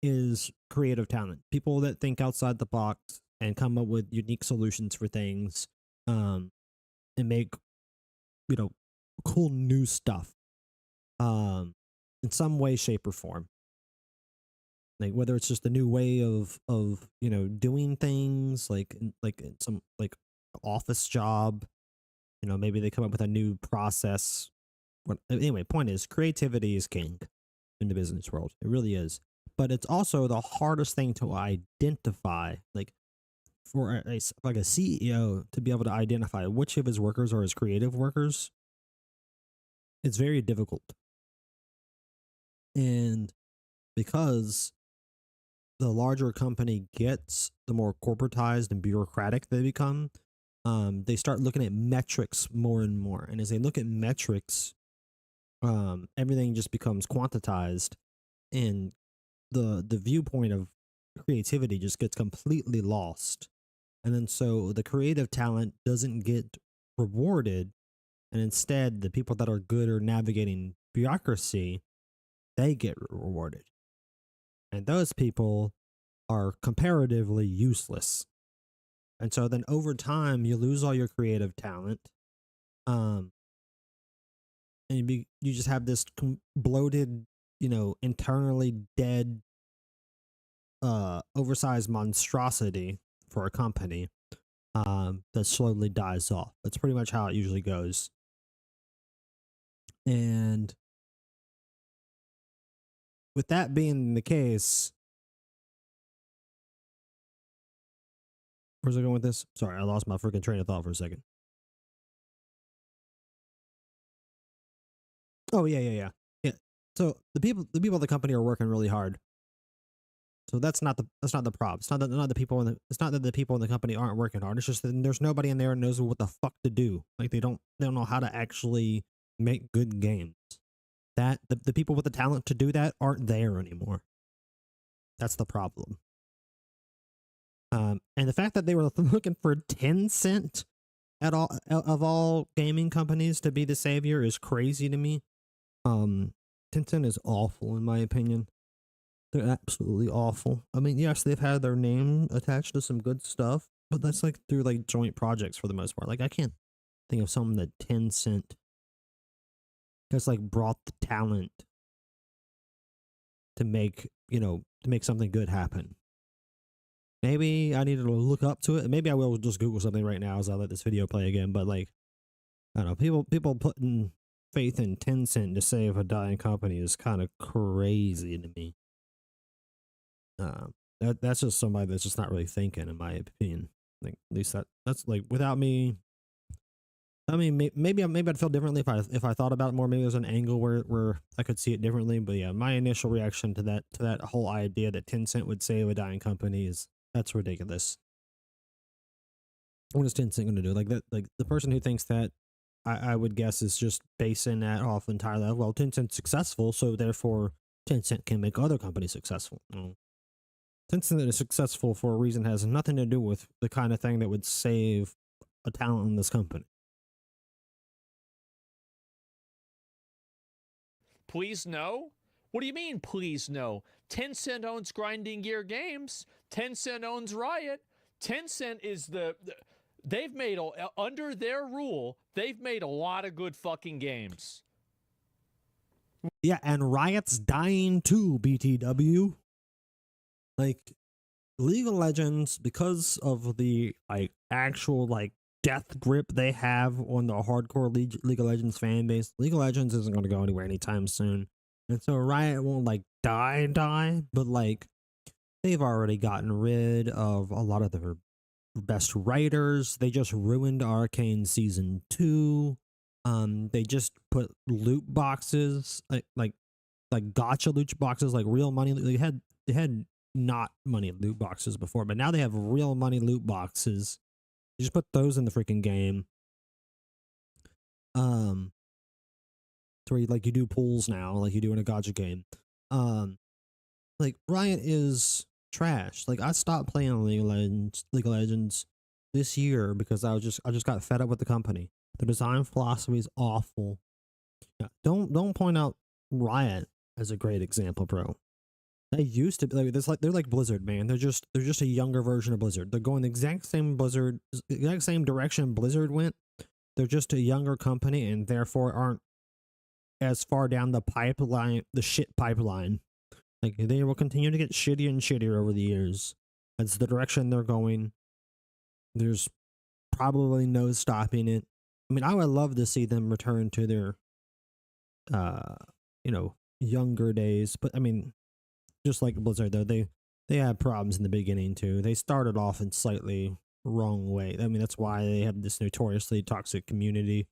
is creative talent. People that think outside the box and come up with unique solutions for things, and make, cool new stuff in some way, shape, or form. Like whether it's just a new way of doing things, like some like office job, maybe they come up with a new process. Anyway, point is, creativity is king in the business world. It really is. But it's also the hardest thing to identify. Like for a CEO to be able to identify which of his workers are his creative workers, it's very difficult. And because the larger a company gets, the more corporatized and bureaucratic they become, they start looking at metrics more and more. And as they look at metrics, everything just becomes quantitized, and the viewpoint of creativity just gets completely lost. And then so the creative talent doesn't get rewarded, and instead the people that are good at navigating bureaucracy, they get rewarded. And those people are comparatively useless. And so then over time you lose all your creative talent. And you just have this bloated, internally dead, oversized monstrosity for a company that slowly dies off. That's pretty much how it usually goes. And with that being the case, where's I going with this? Sorry, I lost my freaking train of thought for a second. Oh yeah. So the people of the company are working really hard. So that's not the problem. It's not that the people in the company aren't working hard. It's just that there's nobody in there who knows what the fuck to do. Like they don't know how to actually make good games. That the people with the talent to do that aren't there anymore. That's the problem. And the fact that they were looking for Tencent of all gaming companies to be the savior is crazy to me. Tencent is awful in my opinion. They're absolutely awful. I mean, yes, they've had their name attached to some good stuff, but that's like through like joint projects for the most part. Like I can't think of something that Tencent has like brought the talent to make, to make something good happen. Maybe I needed to look up to it. Maybe I will just Google something right now as I let this video play again. But like, I don't know, people putting faith in Tencent to save a dying company is kind of crazy to me. That's just somebody that's just not really thinking, in my opinion. Like at least that's like without me. I mean, maybe I'd feel differently if I thought about it more. Maybe there's an angle where I could see it differently. But yeah, my initial reaction to that whole idea that Tencent would save a dying company is that's ridiculous. What is Tencent going to do? Like that? Like the person who thinks that, I would guess is just basing that off entirely of, well, Tencent's successful, so therefore Tencent can make other companies successful. Tencent is successful for a reason that has nothing to do with the kind of thing that would save a talent in this company. Please no? What do you mean, please no? Tencent owns Grinding Gear Games. Tencent owns Riot. Tencent is they've made, under their rule, they've made a lot of good fucking games. Yeah, and Riot's dying too, BTW. Like, League of Legends, because of the, like, actual, like, death grip they have on the hardcore League of Legends fan base, League of Legends isn't going to go anywhere anytime soon. And so Riot won't, like, die, but, like, they've already gotten rid of a lot of their best writers. They just ruined Arcane Season 2. They just put loot boxes, like gotcha loot boxes, like real money. They had not money loot boxes before, but now they have real money loot boxes. You just put those in the freaking game. To where like you do pools now, like you do in a gotcha game. Like Riot is trash. Like I stopped playing League of Legends this year because I just got fed up with the company. The design philosophy is awful. Yeah, don't point out Riot as a great example, bro. They used to be like they're like Blizzard, man. They're just a younger version of Blizzard. They're going the exact same direction Blizzard went. They're just a younger company and therefore aren't as far down the pipeline, the shit pipeline. Like they will continue to get shittier and shittier over the years. That's the direction they're going. There's probably no stopping it. I mean, I would love to see them return to their younger days, but I mean, just like Blizzard though, they had problems in the beginning too. They started off in slightly wrong way. I mean, that's why they have this notoriously toxic community,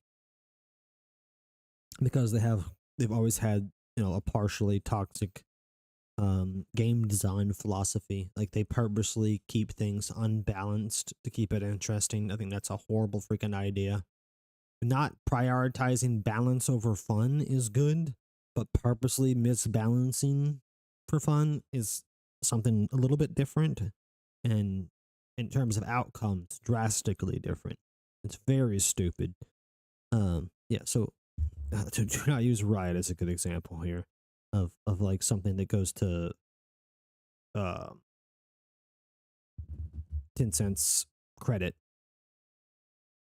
because they've always had, a partially toxic game design philosophy. Like they purposely keep things unbalanced to keep it interesting. I think that's a horrible freaking idea. Not prioritizing balance over fun is good, but purposely misbalancing for fun is something a little bit different, and in terms of outcomes, drastically different. It's very stupid. Yeah, so to do not use Riot as a good example here of like something that goes to Tencent's credit.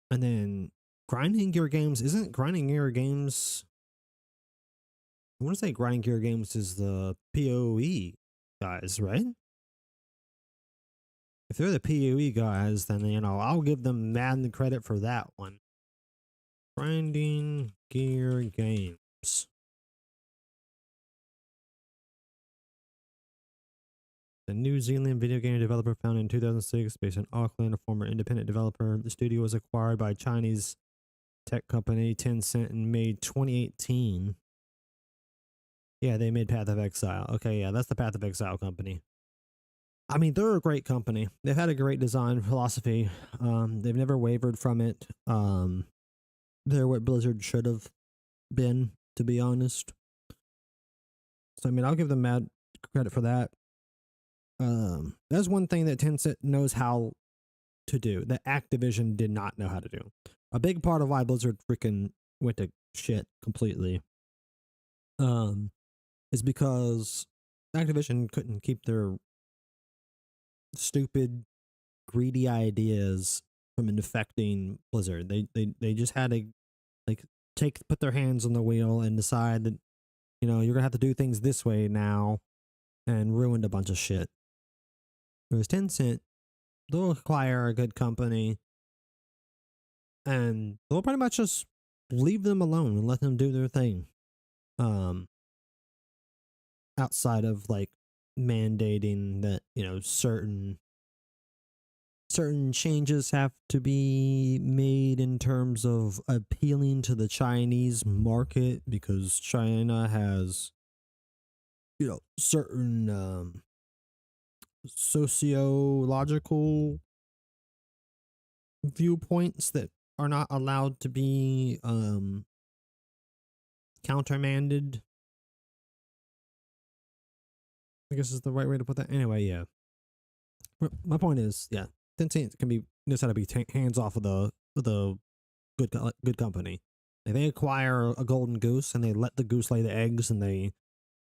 And then Grinding Gear Games, isn't Grinding Gear Games, I want to say Grinding Gear Games is the PoE guys, right? If they're the PoE guys, then, I'll give them mad the credit for that one. Grinding Gear Games. The New Zealand video game developer founded in 2006 based in Auckland, a former independent developer. The studio was acquired by Chinese tech company Tencent in May 2018. Yeah, they made Path of Exile. Okay, yeah, that's the Path of Exile company. I mean, they're a great company. They've had a great design philosophy. They've never wavered from it. They're what Blizzard should have been, to be honest. So, I mean, I'll give them mad credit for that. That's one thing that Tencent knows how to do that Activision did not know how to do. A big part of why Blizzard freaking went to shit completely is because Activision couldn't keep their stupid, greedy ideas from infecting Blizzard. They just had to like put their hands on the wheel and decide that, you know, you're gonna have to do things this way now, and ruined a bunch of shit. Whereas Tencent, they'll acquire a good company and they'll pretty much just leave them alone and let them do their thing. Outside of like mandating that, you know, certain changes have to be made in terms of appealing to the Chinese market, because China has, you know, certain sociological viewpoints that are not allowed to be countermanded, I guess is the right way to put that. Anyway, yeah. My point is, yeah, Tencent knows how to be hands off of the good company. If they acquire a golden goose and they let the goose lay the eggs, and they,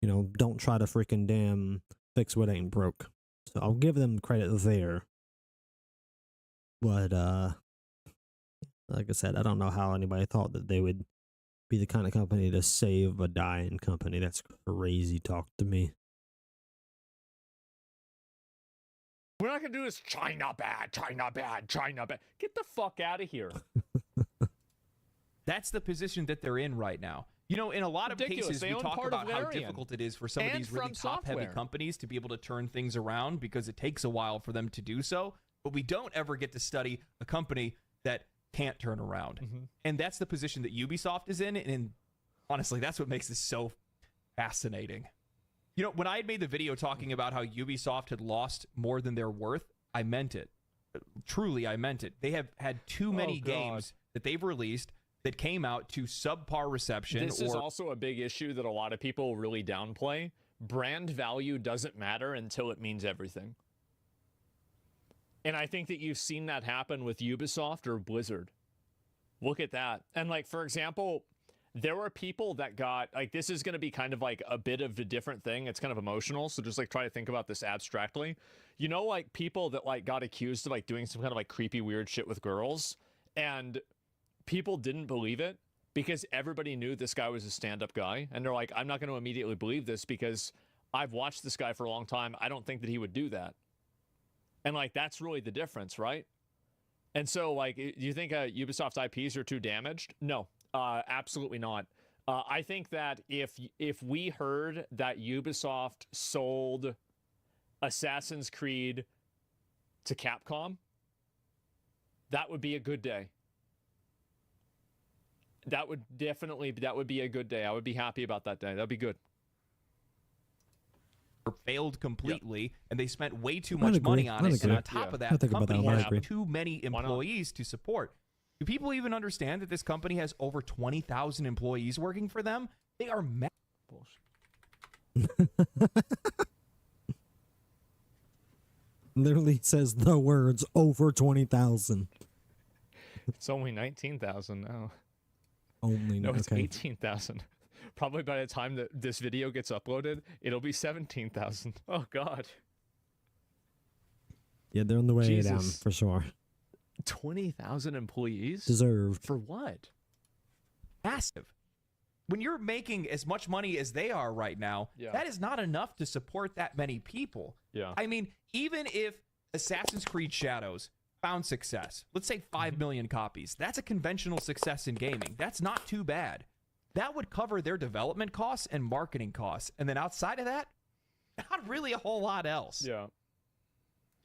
you know, don't try to freaking damn fix what ain't broke. So I'll give them credit there. But like I said, I don't know how anybody thought that they would be the kind of company to save a dying company. That's crazy talk to me. We're not gonna do this. China bad, China bad, China bad. Get the fuck out of here. That's the position that they're in right now. You know, in a lot of cases, we talk about how difficult it is for some of these really top-heavy companies to be able to turn things around because it takes a while for them to do so. But we don't ever get to study a company that can't turn around. And that's the position that Ubisoft is in. And honestly, that's what makes this so fascinating. You know, when I had made the video talking about how Ubisoft had lost more than they're worth, I meant it. Truly, I meant it. They have had too many games that they've released that came out to subpar reception. This is also a big issue that a lot of people really downplay. Brand value doesn't matter until it means everything. And I think that you've seen that happen with Ubisoft or Blizzard. Look at that. And like, for example, there were people that got, like, this is going to be kind of like a bit of a different thing. It's kind of emotional. So just like try to think about this abstractly. You know, like people that like got accused of like doing some kind of like creepy, weird shit with girls, and people didn't believe it because everybody knew this guy was a stand-up guy. And they're like, I'm not going to immediately believe this because I've watched this guy for a long time. I don't think that he would do that. And like, that's really the difference, right? And so like, do you think Ubisoft's IPs are too damaged? No. Absolutely not. I think that if we heard that Ubisoft sold Assassin's Creed to Capcom, that would be a good day. That would be a good day. I would be happy about that day. That'd be good. Failed completely, and they spent way too much money on it. And on top of that, the company has too many employees to support. Do people even understand that this company has over 20,000 employees working for them? They are mad. Literally says the words over 20,000. It's only 19,000 now. Only no, it's 18,000. Probably by the time that this video gets uploaded, it'll be 17,000. Oh God. Yeah, they're on the way down for sure. 20,000 employees? Deserved. For what? Massive. When you're making as much money as they are right now, that is not enough to support that many people. Yeah. I mean, even if Assassin's Creed Shadows found success, let's say 5 million copies, that's a conventional success in gaming. That's not too bad. That would cover their development costs and marketing costs. And then outside of that, not really a whole lot else. Yeah.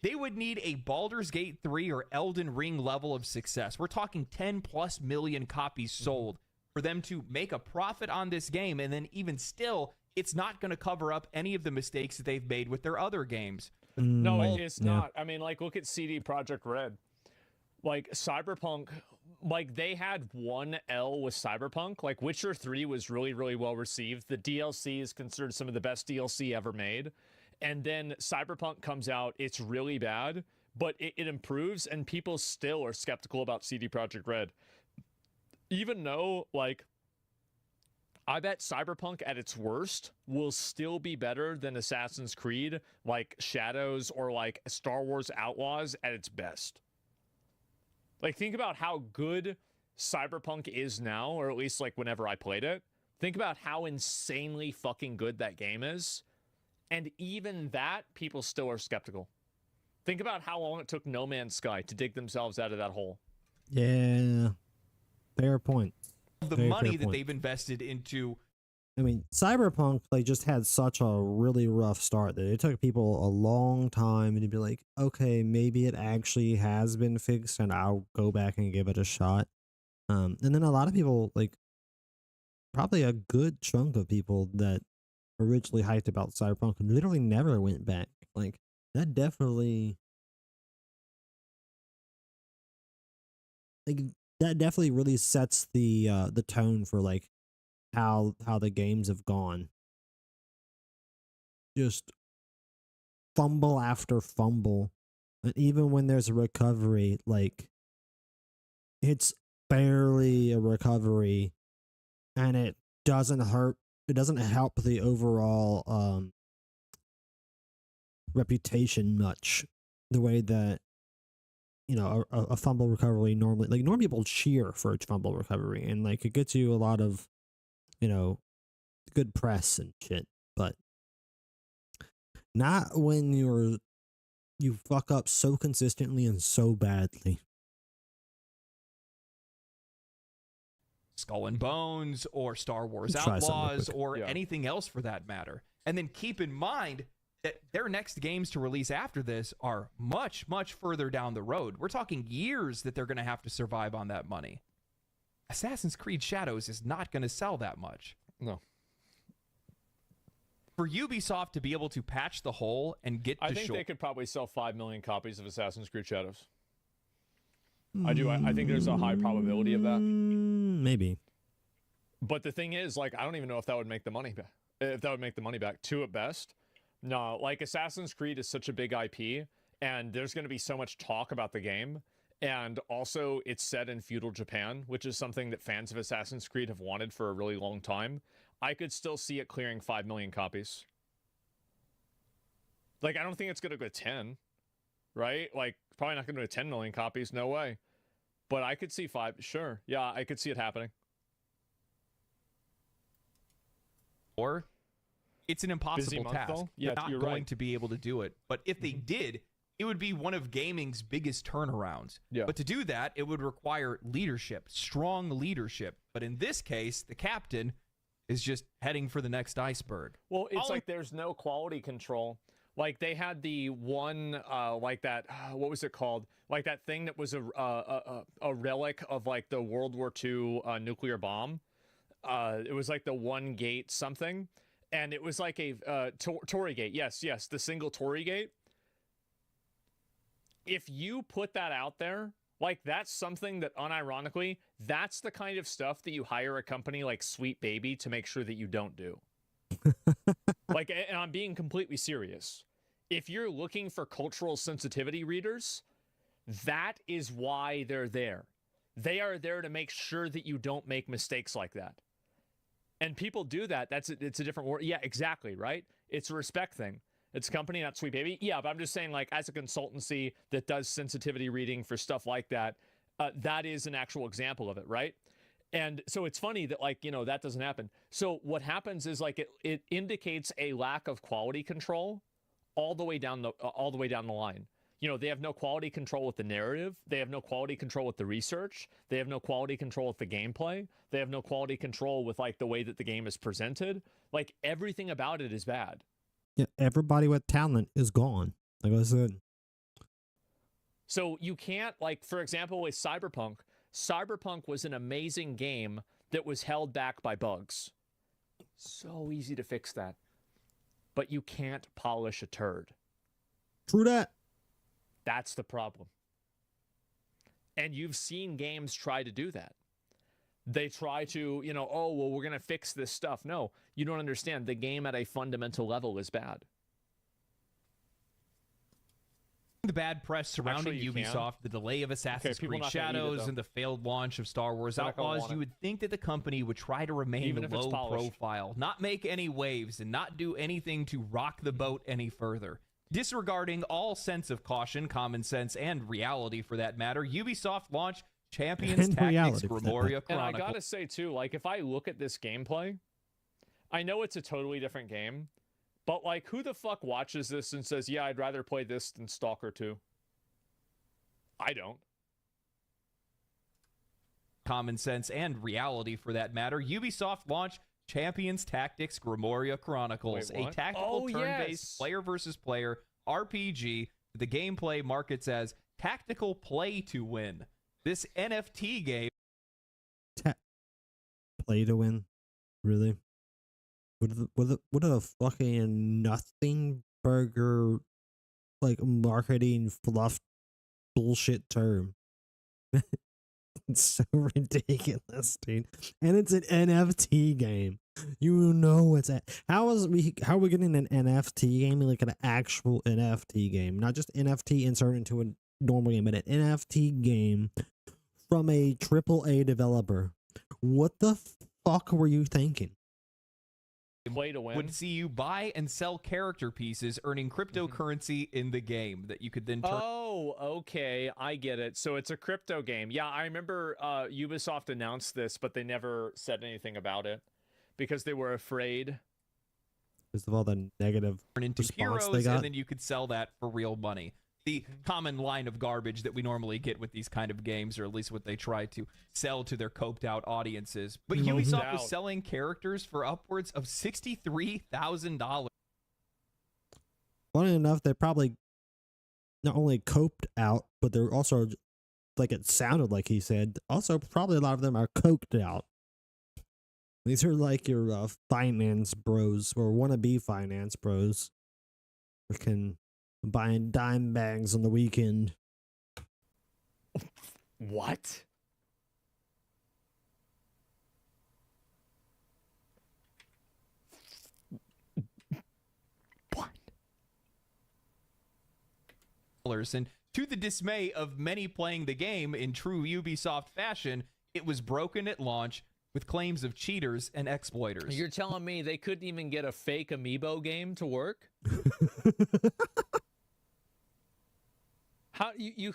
They would need a Baldur's Gate 3 or Elden Ring level of success. We're talking 10+ million copies sold for them to make a profit on this game. And then even still, it's not going to cover up any of the mistakes that they've made with their other games. No, it's not. I mean, like, look at CD Projekt Red. Like, Cyberpunk, like, they had one L with Cyberpunk. Like, Witcher 3 was really, really well received. The DLC is considered some of the best DLC ever made. And then Cyberpunk comes out, it's really bad, but it improves, and people still are skeptical about CD Projekt Red. Even though, like, I bet Cyberpunk at its worst will still be better than Assassin's Creed, like Shadows, or like Star Wars Outlaws at its best. Like, think about how good Cyberpunk is now, or at least like whenever I played it. Think about how insanely fucking good that game is. And even that, people still are skeptical. Think about how long it took No Man's Sky to dig themselves out of that hole. Yeah. Fair point. The money that they've invested into. I mean, Cyberpunk, like, just had such a really rough start that it took people a long time to be like, okay, maybe it actually has been fixed and I'll go back and give it a shot. And then a lot of people, like, probably a good chunk of people that originally hyped about Cyberpunk literally never went back. Like, that definitely, like, that definitely really sets the tone for, like, how the games have gone. Just fumble after fumble, and even when there's a recovery, like, it's barely a recovery, and it doesn't hurt. It doesn't help the overall reputation much, the way that, you know, a fumble recovery normally, like, normally people cheer for a fumble recovery, and like, it gets you a lot of, you know, good press and shit, but not when you fuck up so consistently and so badly. Skull and Bones or Star Wars Outlaws or anything else for that matter. And then keep in mind that their next games to release after this are much, much further down the road. We're talking years that they're going to have to survive on that money. Assassin's Creed Shadows is not going to sell that much. No. For Ubisoft to be able to patch the hole and get to I think they could probably sell 5 million copies of Assassin's Creed Shadows. I do. I think there's a high probability of that. Maybe. But the thing is, like, I don't even know if that would make the money back. If that would make the money back, two at best. No, like, Assassin's Creed is such a big IP, and there's going to be so much talk about the game. And also, it's set in feudal Japan, which is something that fans of Assassin's Creed have wanted for a really long time. I could still see it clearing 5 million copies. Like, I don't think it's going to go 10, right? Like, probably not going to go 10 million copies. No way. But I could see 5. Sure. Yeah, I could see it happening. Or it's an impossible task. Yeah, They're not going to be able to do it. But if they did, it would be one of gaming's biggest turnarounds. Yeah. But to do that, it would require leadership, strong leadership. But in this case, the captain is just heading for the next iceberg. Well, it's like there's no quality control. Like, they had the one, like that, what was it called? Like that thing that was a relic of, like, the World War II nuclear bomb. It was like the one gate something. And it was like a Tory gate. Yes, the single Tory gate. If you put that out there, like, that's something that, unironically, that's the kind of stuff that you hire a company like Sweet Baby to make sure that you don't do. Like, and I'm being completely serious. If you're looking for cultural sensitivity readers, that is why they're there. They are there to make sure that you don't make mistakes like that. And people do that. It's a different word. Yeah, exactly, right? It's a respect thing. It's a company, not Sweet Baby. Yeah, but I'm just saying, like, as a consultancy that does sensitivity reading for stuff like that, that is an actual example of it, right? And so it's funny that, like, you know, that doesn't happen. So what happens is, like, it indicates a lack of quality control all the way down the line. You know, they have no quality control with the narrative. They have no quality control with the research. They have no quality control with the gameplay. They have no quality control with, like, the way that the game is presented. Like, everything about it is bad. Yeah, everybody with talent is gone, like I said. So you can't, like, for example, with Cyberpunk was an amazing game that was held back by bugs. So easy to fix that. But you can't polish a turd. True that. That's the problem. And you've seen games try to do that. They try to, oh, well, we're going to fix this stuff. No, you don't understand. The game at a fundamental level is bad. The bad press surrounding Ubisoft, the delay of Assassin's Creed Shadows, and the failed launch of Star Wars Outlaws, you would think that the company would try to remain low profile, not make any waves, and not do anything to rock the boat any further. Disregarding all sense of caution, common sense, and reality for that matter, Ubisoft launched Champions Tactics Grimoria Chronicle. And I gotta say, too, like, if I look at this gameplay, I know it's a totally different game, but, like, who the fuck watches this and says, yeah, I'd rather play this than Stalker 2? I don't. Common sense and reality for that matter, Ubisoft launched Champions Tactics Grimoria Chronicles, a tactical turn-based player versus player RPG. The gameplay markets as tactical play to win. This NFT game. Play to win? Really? What a fucking nothing burger, like, marketing fluff bullshit term. It's so ridiculous, dude. And it's an NFT game. You know it's how are we getting an NFT game, like an actual NFT game, not just NFT inserted into a normal game, but an NFT game from a AAA developer? What the fuck were you thinking? Play to win would see you buy and sell character pieces, earning cryptocurrency in the game that you could then turn. Oh, okay, I get it. So it's a crypto game. Yeah, I remember Ubisoft announced this, but they never said anything about it because they were afraid. Because of all the negative into response heroes, they got. And then you could sell that for real money. The common line of garbage that we normally get with these kind of games, or at least what they try to sell to their coped out audiences. But Ubisoft was selling characters for upwards of $63,000. Funny enough, they probably not only coped out, but they're also, like it sounded like he said, also probably a lot of them are coked out. These are like your finance bros, or wannabe finance bros, who can buying dime bags on the weekend. What? And to the dismay of many playing the game in true Ubisoft fashion, it was broken at launch with claims of cheaters and exploiters. You're telling me they couldn't even get a fake amiibo game to work? How you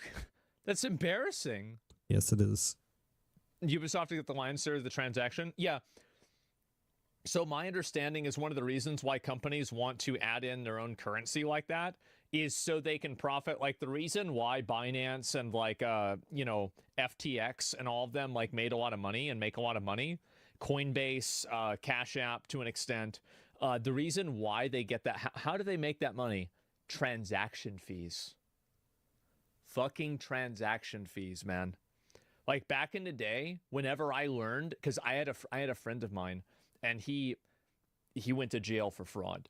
that's embarrassing. Yes, it is. Ubisoft to get the lion's share of the transaction? Yeah. So my understanding is one of the reasons why companies want to add in their own currency like that is so they can profit. Like the reason why Binance and like FTX and all of them like made a lot of money and make a lot of money, Coinbase, Cash App to an extent, the reason why they get that, how do they make that money? Transaction fees. Fucking transaction fees, man. Like back in the day, whenever I learned, because I had a friend of mine, and he went to jail for fraud.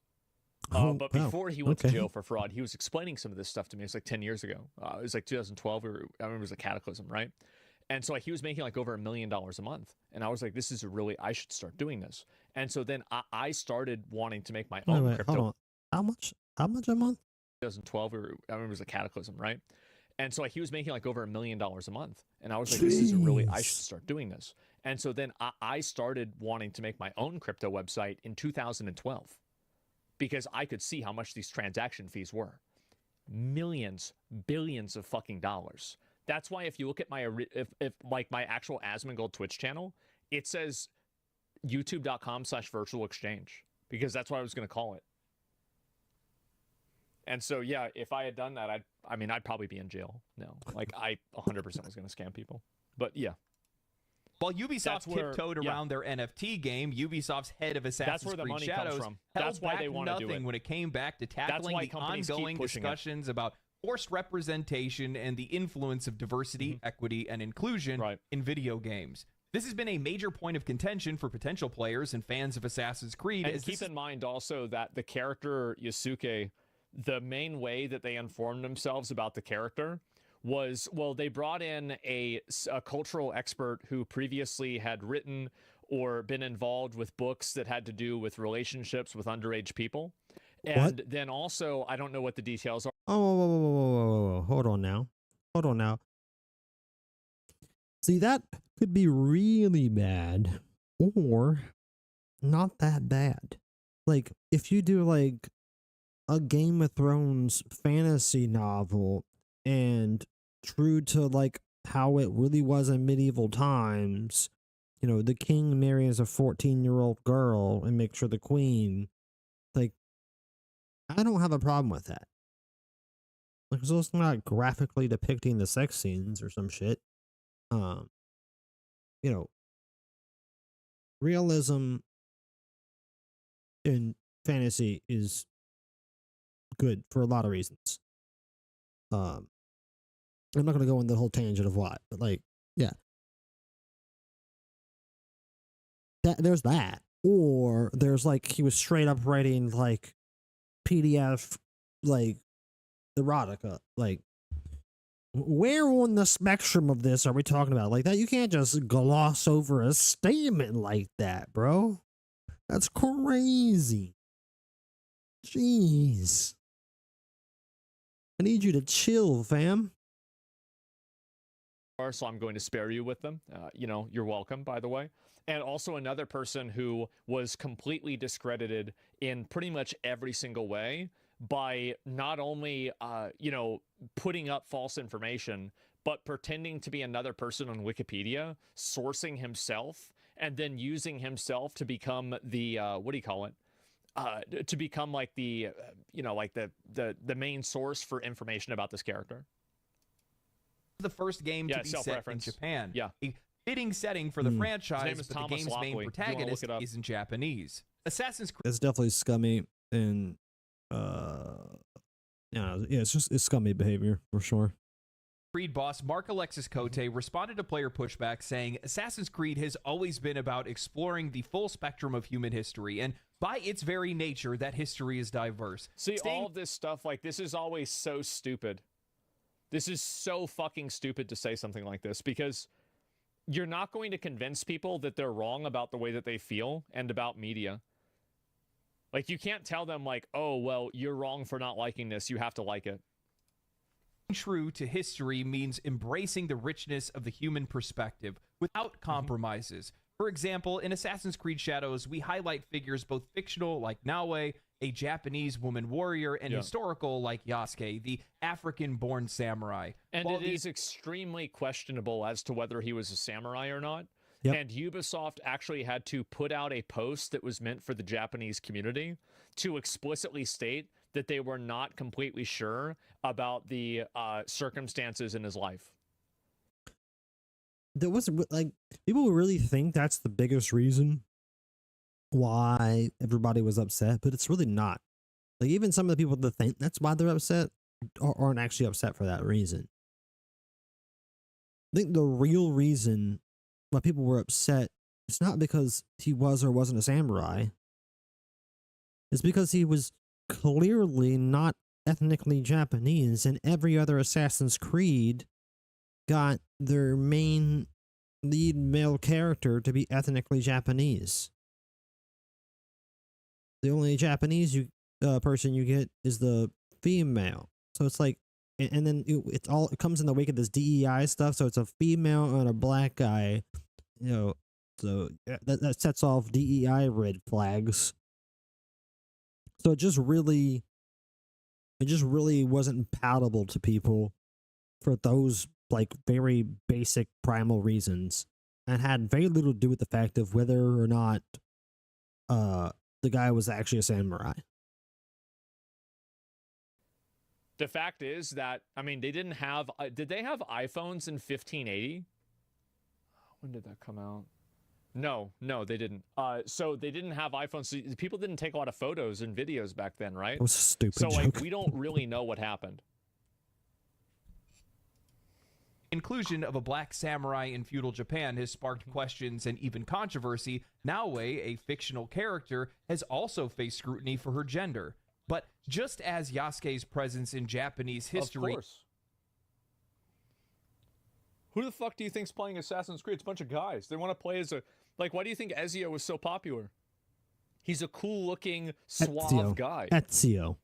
But before he went to jail for fraud, he was explaining some of this stuff to me. It was like 10 years ago. It was like 2012, or I remember it was a cataclysm, right? And so he was making like over $1 million a month, and I was like, "This is I should start doing this." And so then I started wanting to make my own crypto. Hold on. How much a month? 2012, or I remember it was a cataclysm, right? And so he was making like over $1 million a month. And I was like, this is I should start doing this. And so then I started wanting to make my own crypto website in 2012 because I could see how much these transaction fees were. Millions, billions of fucking dollars. That's why if you look at my, if like my actual Asmongold Twitch channel, it says youtube.com/virtual exchange because that's what I was going to call it. And so, yeah, if I had done that, I'd probably be in jail. No, like I 100% was going to scam people. But yeah. While Ubisoft tiptoed around their NFT game, Ubisoft's head of Assassin's Creed Shadows held back nothing when it came back to tackling the ongoing discussions about forced representation and the influence of diversity, equity, and inclusion in video games. This has been a major point of contention for potential players and fans of Assassin's Creed. And keep in mind also that the character Yasuke the main way that they informed themselves about the character was, well, they brought in a cultural expert who previously had written or been involved with books that had to do with relationships with underage people. And then also, I don't know what the details are. Oh, whoa. Hold on now. See, that could be really bad or not that bad. Like, if you do like a Game of Thrones fantasy novel and true to like how it really was in medieval times, you know, the king marries a 14-year-old girl and makes her the queen. Like, I don't have a problem with that. Like, so it's not graphically depicting the sex scenes or some shit. You know, realism in fantasy is good for a lot of reasons. I'm not going to go into the whole tangent of why, but like, yeah. There's that. Or there's like, he was straight up writing like PDF, like erotica. Like, where on the spectrum of this are we talking about? Like that, you can't just gloss over a statement like that, bro. That's crazy. Jeez. I need you to chill, fam. So I'm going to spare you with them. You know, you're welcome, by the way. And also another person who was completely discredited in pretty much every single way by not only, you know, putting up false information, but pretending to be another person on Wikipedia, sourcing himself, and then using himself to become the, what do you call it? To become like the, you know, like the main source for information about this character. The first game to be set in Japan. Yeah. A fitting setting for the franchise, but Thomas the game's Lockley. main protagonist is in Japanese. Assassin's Creed. It's definitely scummy and yeah, it's scummy behavior for sure. Creed boss Mark Alexis Cote responded to player pushback saying Assassin's Creed has always been about exploring the full spectrum of human history, and by its very nature, that history is diverse. See, all of this stuff, like, this is always so stupid. This is so fucking stupid to say something like this, because you're not going to convince people that they're wrong about the way that they feel and about media. Like, you can't tell them, like, oh, well, you're wrong for not liking this. You have to like it. True to history means embracing the richness of the human perspective without compromises. For example, in Assassin's Creed Shadows, we highlight figures both fictional, like Naue, a Japanese woman warrior, and historical, like Yasuke, the African-born samurai. And it is extremely questionable as to whether he was a samurai or not. Yep. And Ubisoft actually had to put out a post that was meant for the Japanese community to explicitly state that they were not completely sure about the circumstances in his life. There wasn't, like, people really think that's the biggest reason why everybody was upset, but it's really not. Like, even some of the people that think that's why they're upset aren't actually upset for that reason. I think the real reason why people were upset is not because he was or wasn't a samurai. It's because he was clearly not ethnically Japanese, and every other Assassin's Creed got their main lead male character to be ethnically Japanese. The only Japanese person you get is the female. So it's like, and then it comes in the wake of this DEI stuff. So it's a female and a black guy, you know. So that sets off DEI red flags. So it just really wasn't palatable to people for those, like, very basic primal reasons, and had very little to do with the fact of whether or not the guy was actually a samurai. The fact is that, I mean, they didn't have, did they have iPhones in 1580? When did that come out? No, they didn't. So they didn't have iPhones. So people didn't take a lot of photos and videos back then, right? It was a stupid joke. So, like, we don't really know what happened. Inclusion of a black samurai in feudal Japan has sparked questions and even controversy. Naue, a fictional character, has also faced scrutiny for her gender. But just as Yasuke's presence in Japanese history... Of course. Who the fuck do you think's playing Assassin's Creed? It's a bunch of guys. They want to play as a... Like, why do you think Ezio was so popular? He's a cool-looking, suave guy. Ezio.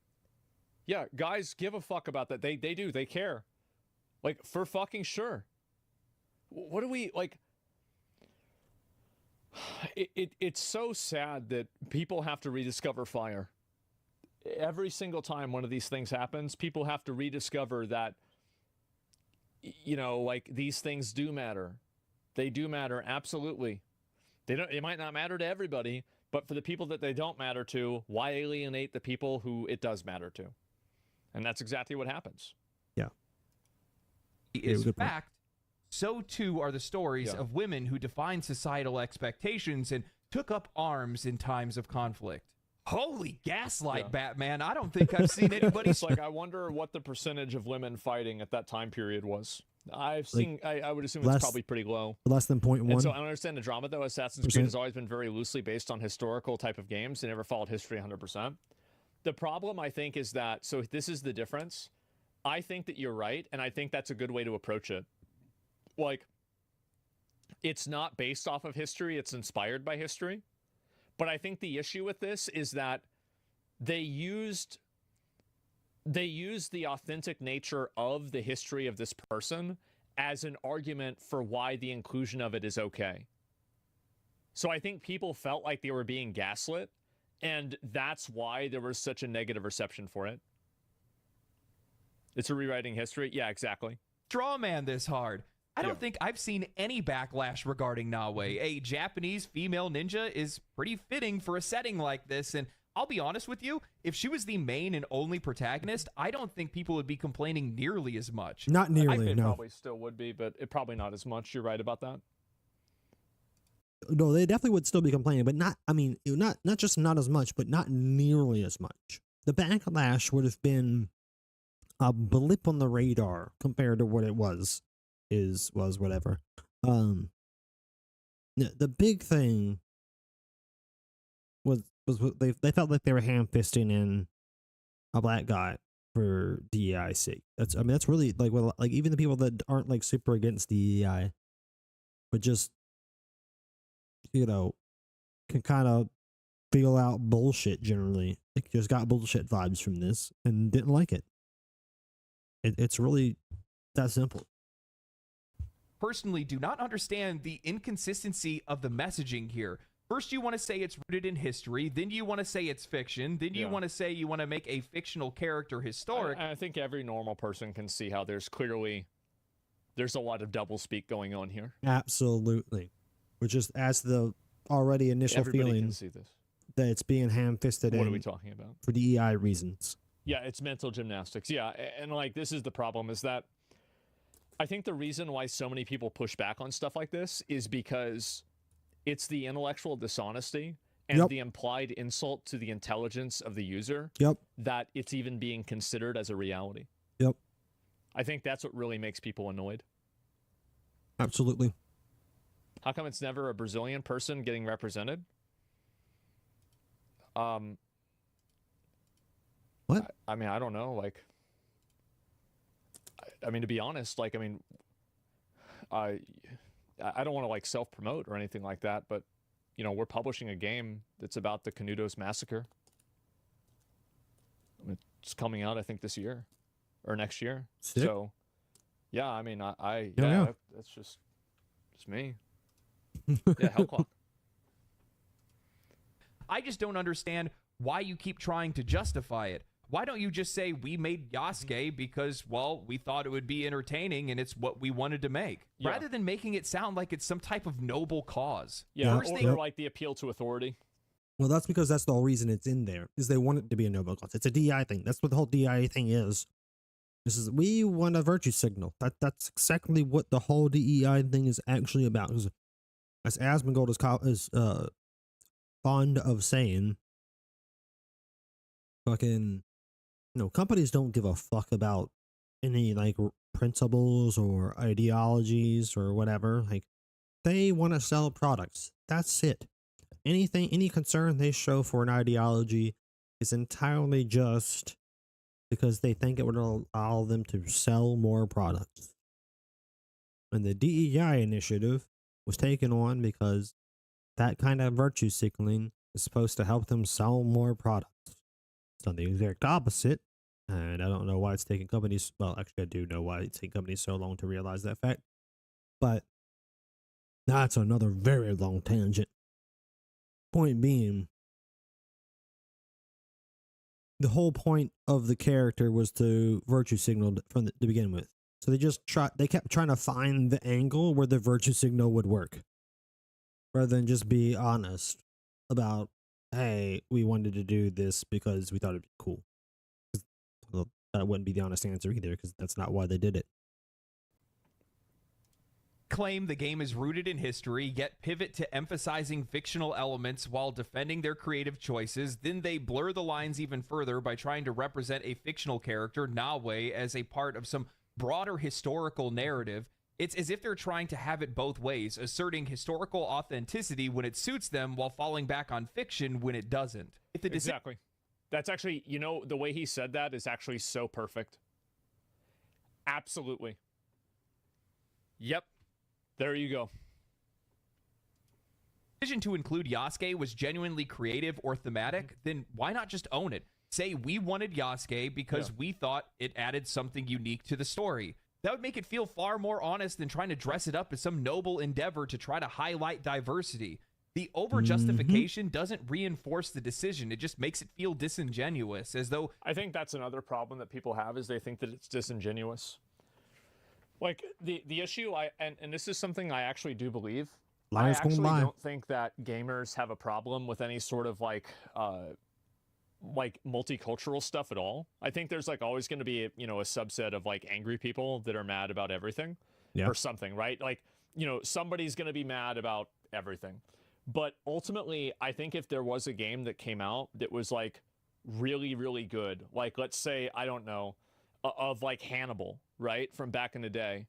Yeah, guys give a fuck about that. They do. They care. Like, for fucking sure. What do we, like... It's so sad that people have to rediscover fire. Every single time one of these things happens, people have to rediscover that, you know, like, these things do matter. They do matter, absolutely. It might not matter to everybody, but for the people that they don't matter to, why alienate the people who it does matter to? And that's exactly what happens. Yeah. Is fact, so too are the stories of women who defied societal expectations and took up arms in times of conflict. Holy gaslight, Batman. I don't think I've seen anybody... It's like, I wonder what the percentage of women fighting at that time period was. I've seen, I would assume it's probably pretty low. Less than 0.1. And so I don't understand the drama, though. Assassin's Creed has always been very loosely based on historical type of games. They never followed history 100%. The problem, I think, is that, so this is the difference. I think that you're right, and I think that's a good way to approach it. Like, it's not based off of history, it's inspired by history. But I think the issue with this is that they used the authentic nature of the history of this person as an argument for why the inclusion of it is okay. So I think people felt like they were being gaslit, and that's why there was such a negative reception for it. It's a rewriting history. Yeah, exactly. Draw man this hard. I don't think I've seen any backlash regarding Nawe. A Japanese female ninja is pretty fitting for a setting like this, and I'll be honest with you, if she was the main and only protagonist, I don't think people would be complaining nearly as much. Not nearly, no. Probably still would be, but it probably not as much. You're right about that. No, they definitely would still be complaining, but not, I mean, not just not as much, but not nearly as much. The backlash would have been a blip on the radar compared to what it was whatever. The big thing was they felt like they were ham-fisting in a black guy for DEI's sake. That's really like, well, like, even the people that aren't like super against DEI, but just, you know, can kind of feel out bullshit generally. Like, just got bullshit vibes from this and didn't like it. It's really that simple. Personally, do not understand the inconsistency of the messaging here. First, you want to say it's rooted in history, then you want to say it's fiction, then you want to say you want to make a fictional character historic. I think every normal person can see how there's a lot of doublespeak going on here. Absolutely. Which just adds the already initial feeling can see this. That it's being ham-fisted. What are we talking about? For DEI reasons. Yeah, it's mental gymnastics. Yeah, and like, this is the problem, is that I think the reason why so many people push back on stuff like this is because it's the intellectual dishonesty and the implied insult to the intelligence of the user that it's even being considered as a reality. I think that's what really makes people annoyed. Absolutely. How come it's never a Brazilian person getting represented? What? I mean, I don't know. Like, I mean, to be honest, like, I mean, I don't want to like self-promote or anything like that, but, you know, we're publishing a game that's about the Canudos massacre. I mean, it's coming out, I think, this year or next year. Sick. So, yeah, I mean, that's just me. Yeah, Hell Clock. I just don't understand why you keep trying to justify it. Why don't you just say we made Yasuke because, well, we thought it would be entertaining and it's what we wanted to make, rather than making it sound like it's some type of noble cause? Yeah, or like the appeal to authority. Well, that's because that's the whole reason it's in there, is they want it to be a noble cause. It's a DI thing. That's what the whole DI thing is. This is, we want a virtue signal. That's exactly what the whole DEI thing is actually about. As Asmongold is fond of saying, fucking, you know, companies don't give a fuck about any like principles or ideologies or whatever. Like, they want to sell products. That's it. Any concern they show for an ideology is entirely just because they think it would allow them to sell more products. And the DEI initiative was taken on because that kind of virtue signaling is supposed to help them sell more products. It's done the exact opposite, and I don't know why it's taking companies, well, actually I do know why it's taking companies so long to realize that fact, but that's another very long tangent. Point being, the whole point of the character was to virtue signal to begin with. So they kept trying to find the angle where the virtue signal would work, rather than just be honest about, hey, we wanted to do this because we thought it'd be cool. Well, that wouldn't be the honest answer either, because that's not why they did it. Claim the game is rooted in history, yet pivot to emphasizing fictional elements while defending their creative choices. Then they blur the lines even further by trying to represent a fictional character, Nawe, as a part of some broader historical narrative. It's as if they're trying to have it both ways, asserting historical authenticity when it suits them while falling back on fiction when it doesn't. Exactly. That's actually, the way he said that is actually so perfect. Absolutely. Yep. There you go. The decision to include Yasuke was genuinely creative or thematic, then why not just own it? Say we wanted Yasuke because we thought it added something unique to the story. That would make it feel far more honest than trying to dress it up as some noble endeavor to try to highlight diversity. The over-justification doesn't reinforce the decision. It just makes it feel disingenuous, as though... I think that's another problem that people have, is they think that it's disingenuous. Like, the issue, and this is something I actually do believe, I actually don't think that gamers have a problem with any sort of, like multicultural stuff at all. I think there's, like, always going to be, a subset of, like, angry people that are mad about everything or something, right? Like, somebody's going to be mad about everything. But ultimately, I think if there was a game that came out that was, like, really, really good, like, let's say, I don't know, of, like, Hannibal, right, from back in the day,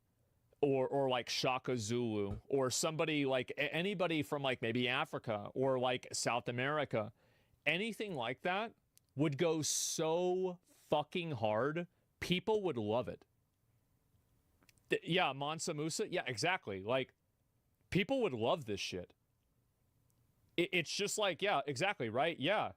or like Shaka Zulu, or somebody, like, anybody from, like, maybe Africa, or, like, South America, anything like that would go so fucking hard, people would love it. Yeah, Mansa Musa, yeah, exactly. Like, people would love this shit. It's just like, yeah, exactly, right? Yeah.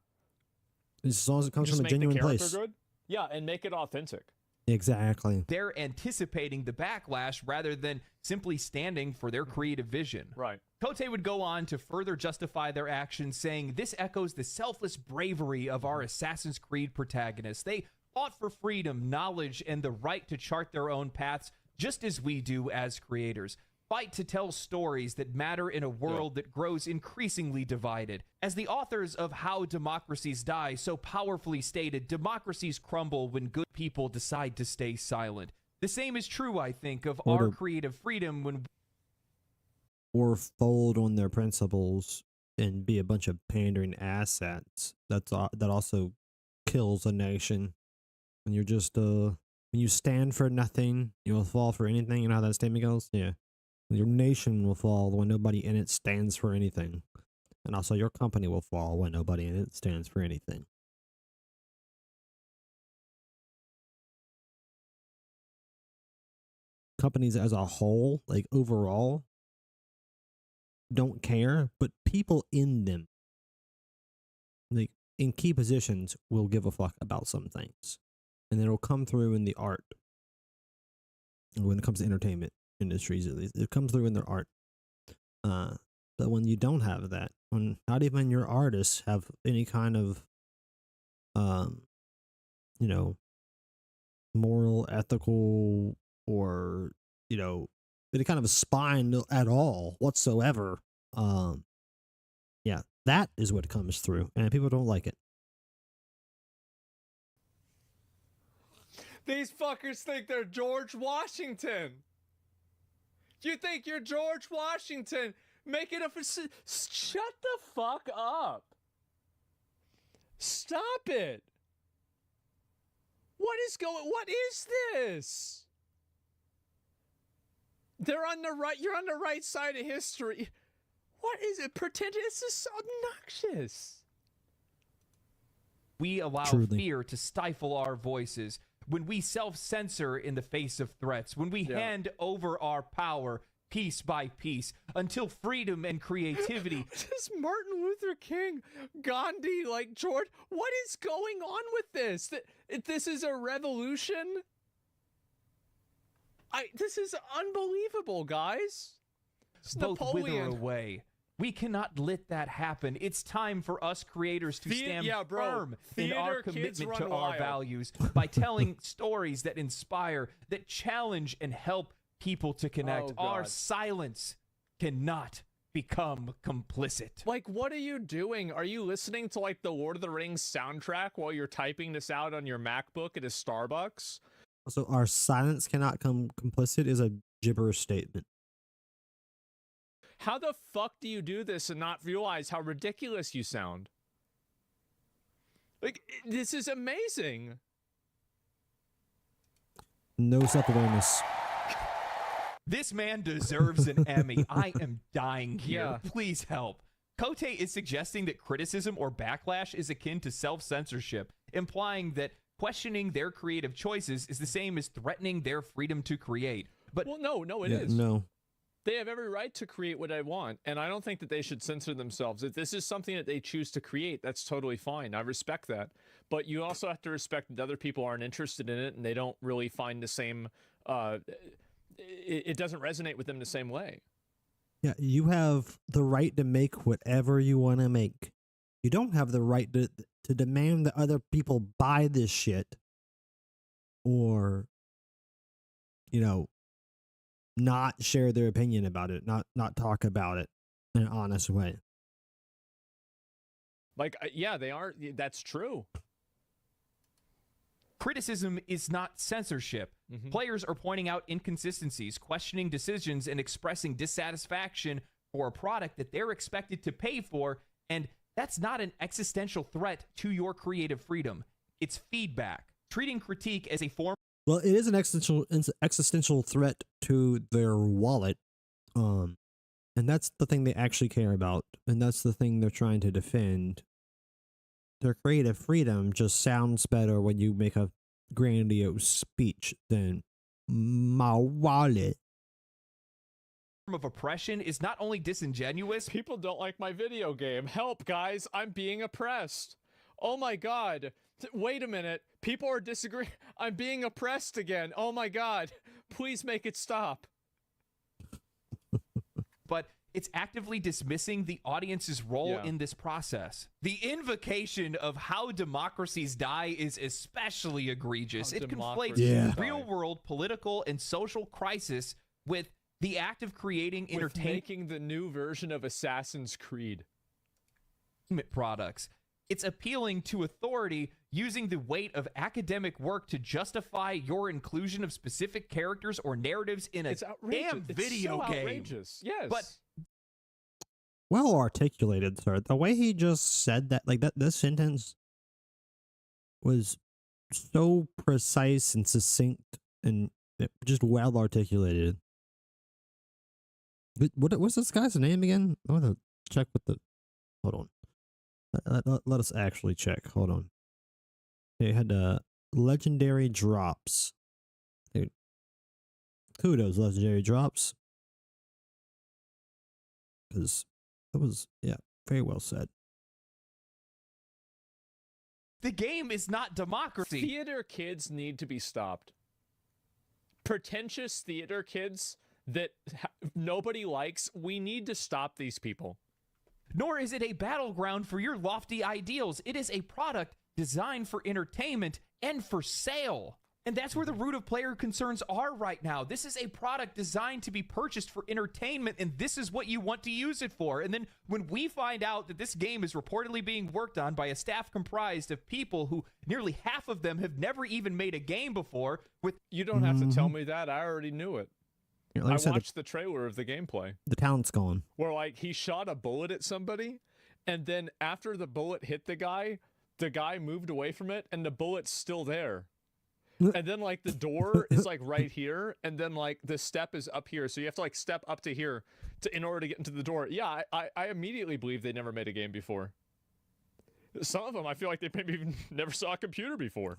As long as it comes from a genuine place. Good. Yeah, and make it authentic. Exactly. They're anticipating the backlash rather than simply standing for their creative vision. Right. Kote would go on to further justify their actions, saying, "This echoes the selfless bravery of our Assassin's Creed protagonists. They fought for freedom, knowledge, and the right to chart their own paths, just as we do as creators. Fight to tell stories that matter in a world that grows increasingly divided. As the authors of How Democracies Die so powerfully stated, democracies crumble when good people decide to stay silent. The same is true, I think, of our creative freedom when..." Or fold on their principles and be a bunch of pandering assets. That also kills a nation. When you're just, when you stand for nothing, you will fall for anything. You know how that statement goes? Yeah. Your nation will fall when nobody in it stands for anything. And also your company will fall when nobody in it stands for anything. Companies as a whole, like overall, don't care, but people in them, like in key positions, will give a fuck about some things. And it'll come through in the art. When it comes to entertainment industries, at least, it comes through in their art. But when you don't have that, when not even your artists have any kind of moral, ethical, or any kind of a spine at all whatsoever, that is what comes through, and people don't like it. These fuckers think they're George Washington. You think you're George Washington? Make it a... Shut the fuck up. Stop it. What is this? They're on the right... You're on the right side of history. What is it? Pretend this is so obnoxious. we allow Truly. fear to stifle our voices, when we self-censor in the face of threats, when we hand over our power piece by piece until freedom and creativity. This Martin Luther King, Gandhi, like George, what is going on with this? This is a revolution? This is unbelievable, guys. It's both wither Napoleon. away. We cannot let that happen. It's time for us creators to stand firm in our commitment to our values by telling stories that inspire, that challenge and help people to connect. Our silence cannot become complicit. Like, what are you doing? Are you listening to like the Lord of the Rings soundtrack while you're typing this out on your MacBook at a Starbucks? So our silence cannot come complicit is a gibberish statement. How the fuck do you do this and not realize how ridiculous you sound? Like, this is amazing. No self-awareness. This man deserves an Emmy. I am dying here. Yeah. Please help. Kote is suggesting that criticism or backlash is akin to self-censorship, implying that questioning their creative choices is the same as threatening their freedom to create. But well, no, it is. No. They have every right to create what they want, and I don't think that they should censor themselves. If this is something that they choose to create, that's totally fine. I respect that. But you also have to respect that other people aren't interested in it, and they don't really find the same... it doesn't resonate with them the same way. Yeah, you have the right to make whatever you want to make. You don't have the right to demand that other people buy this shit or, you know, not share their opinion about it, not talk about it in an honest way. Like, yeah, they are. That's true. criticism is not censorship. Players are pointing out inconsistencies, questioning decisions, and expressing dissatisfaction for a product that they're expected to pay for, and that's not an existential threat to your creative freedom. It's feedback. Treating critique as a form... Well, it is an existential threat to their wallet, and that's the thing they actually care about, and that's the thing they're trying to defend. Their creative freedom just sounds better when you make a grandiose speech than my wallet. Of oppression is not only disingenuous. People don't like my video game. Help, guys! I'm being oppressed. Oh my god! Wait a minute. People are disagreeing. I'm being oppressed again. Oh my god! Please make it stop. But it's actively dismissing the audience's role in this process. The invocation of how democracies die is especially egregious. It conflates real-world political and social crisis with the act of creating entertainment, making the new version of Assassin's Creed products. It's appealing to authority, using the weight of academic work to justify your inclusion of specific characters or narratives in a damn video game. Outrageous. Yes. But well articulated, sir. The way he just said that, like this sentence was so precise and succinct and just well articulated. What's this guy's name again? I want to check with the... Hold on. Let us actually check. Hold on. They had legendary drops. Dude. Kudos, legendary drops. Because that was, very well said. The game is not democracy. Theater kids need to be stopped. Pretentious theater kids that nobody likes, we need to stop these people. Nor is it a battleground for your lofty ideals. It is a product designed for entertainment and for sale. And that's where the root of player concerns are right now. This is a product designed to be purchased for entertainment, and this is what you want to use it for. And then when we find out that this game is reportedly being worked on by a staff comprised of people who nearly half of them have never even made a game before, with... You don't have to tell me that. I already knew it. Like I watched the trailer of the gameplay. The talent's gone. Where, like, he shot a bullet at somebody, and then after the bullet hit the guy moved away from it, and the bullet's still there. And then, like, the door is, like, right here, and then, like, the step is up here. So you have to, like, step up to here in order to get into the door. Yeah, I immediately believe they never made a game before. Some of them, I feel like they maybe even never saw a computer before.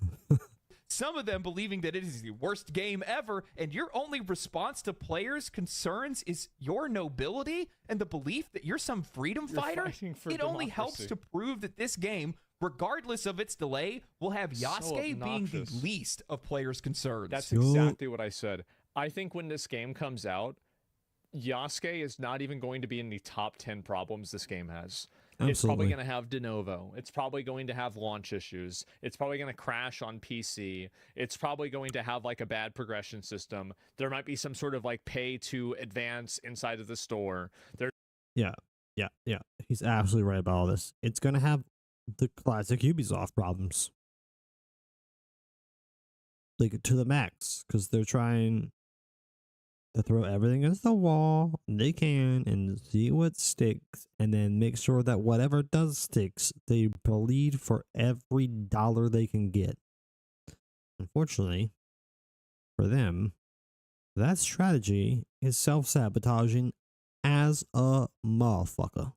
Some of them believing that it is the worst game ever, and your only response to players' concerns is your nobility and the belief that you're some freedom fighter. It only helps to prove that this game, regardless of its delay, will have Yasuke being the least of players' concerns. That's exactly what I said. I think when this game comes out, Yasuke is not even going to be in the top 10 problems this game has. Absolutely. It's probably going to have de novo. It's probably going to have launch issues. It's probably going to crash on PC. It's probably going to have like a bad progression system. There might be some sort of like pay to advance inside of the store. Yeah. He's absolutely right about all this. It's going to have the classic Ubisoft problems. Like to the max, because they're trying to throw everything against the wall they can and see what sticks, and then make sure that whatever does sticks, they bleed for every dollar they can get. Unfortunately, for them, that strategy is self-sabotaging as a motherfucker.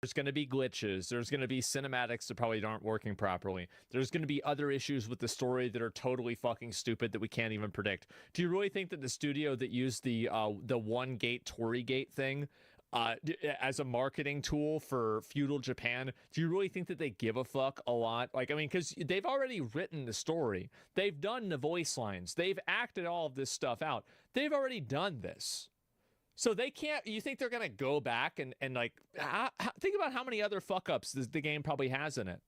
There's going to be glitches. There's going to be cinematics that probably aren't working properly. There's going to be other issues with the story that are totally fucking stupid that we can't even predict. Do you really think that the studio that used the one gate Torii gate thing as a marketing tool for feudal Japan, do you really think that they give a fuck a lot? Like, I mean, because they've already written the story. They've done the voice lines. They've acted all of this stuff out. They've already done this. So they can't, you think they're going to go back and like, think about how many other fuck-ups the game probably has in it.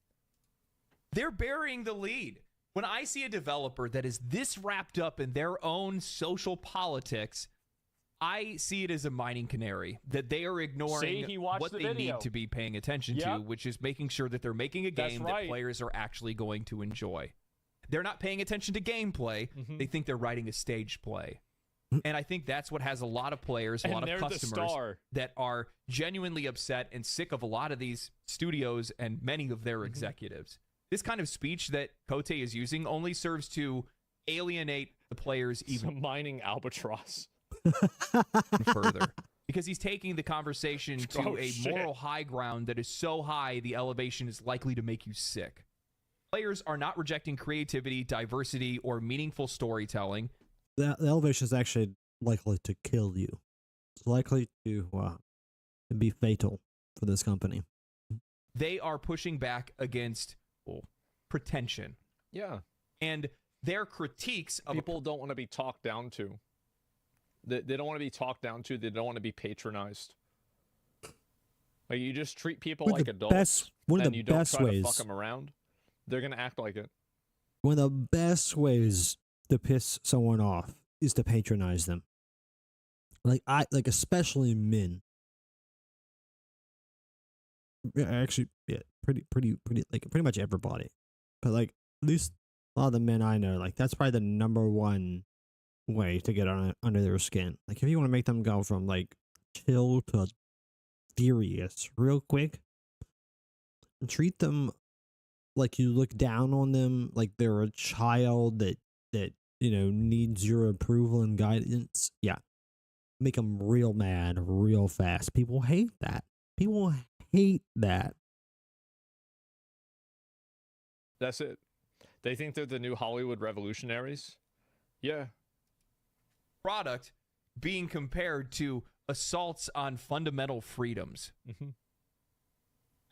They're burying the lead. When I see a developer that is this wrapped up in their own social politics, I see it as a mining canary, that they are ignoring what they need to be paying attention to, which is making sure that they're making a game that players are actually going to enjoy. They're not paying attention to gameplay. They think they're writing a stage play. And I think that's what has a lot of players, a lot of customers that are genuinely upset and sick of a lot of these studios and many of their executives. This kind of speech that Kote is using only serves to alienate the players even mining albatross further. Because he's taking the conversation to a moral high ground that is so high the elevation is likely to make you sick. Players are not rejecting creativity, diversity, or meaningful storytelling. The elevation is actually likely to kill you. It's likely to be fatal for this company. They are pushing back against pretension. Yeah. And their critiques of people don't want to be talked down to. They don't want to be talked down to. They don't want to be patronized. Like, you just treat people like adults, and you don't try to fuck them around. They're going to act like it. One of the best ways to piss someone off is to patronize them. Like especially men. Actually, yeah, pretty much everybody. But like at least a lot of the men I know, like that's probably the number one way to get under their skin. Like if you want to make them go from like chill to furious real quick, treat them like you look down on them, like they're a child that needs your approval and guidance. Yeah. Make them real mad real fast. People hate that. People hate that. That's it. They think they're the new Hollywood revolutionaries. Yeah. Product being compared to assaults on fundamental freedoms.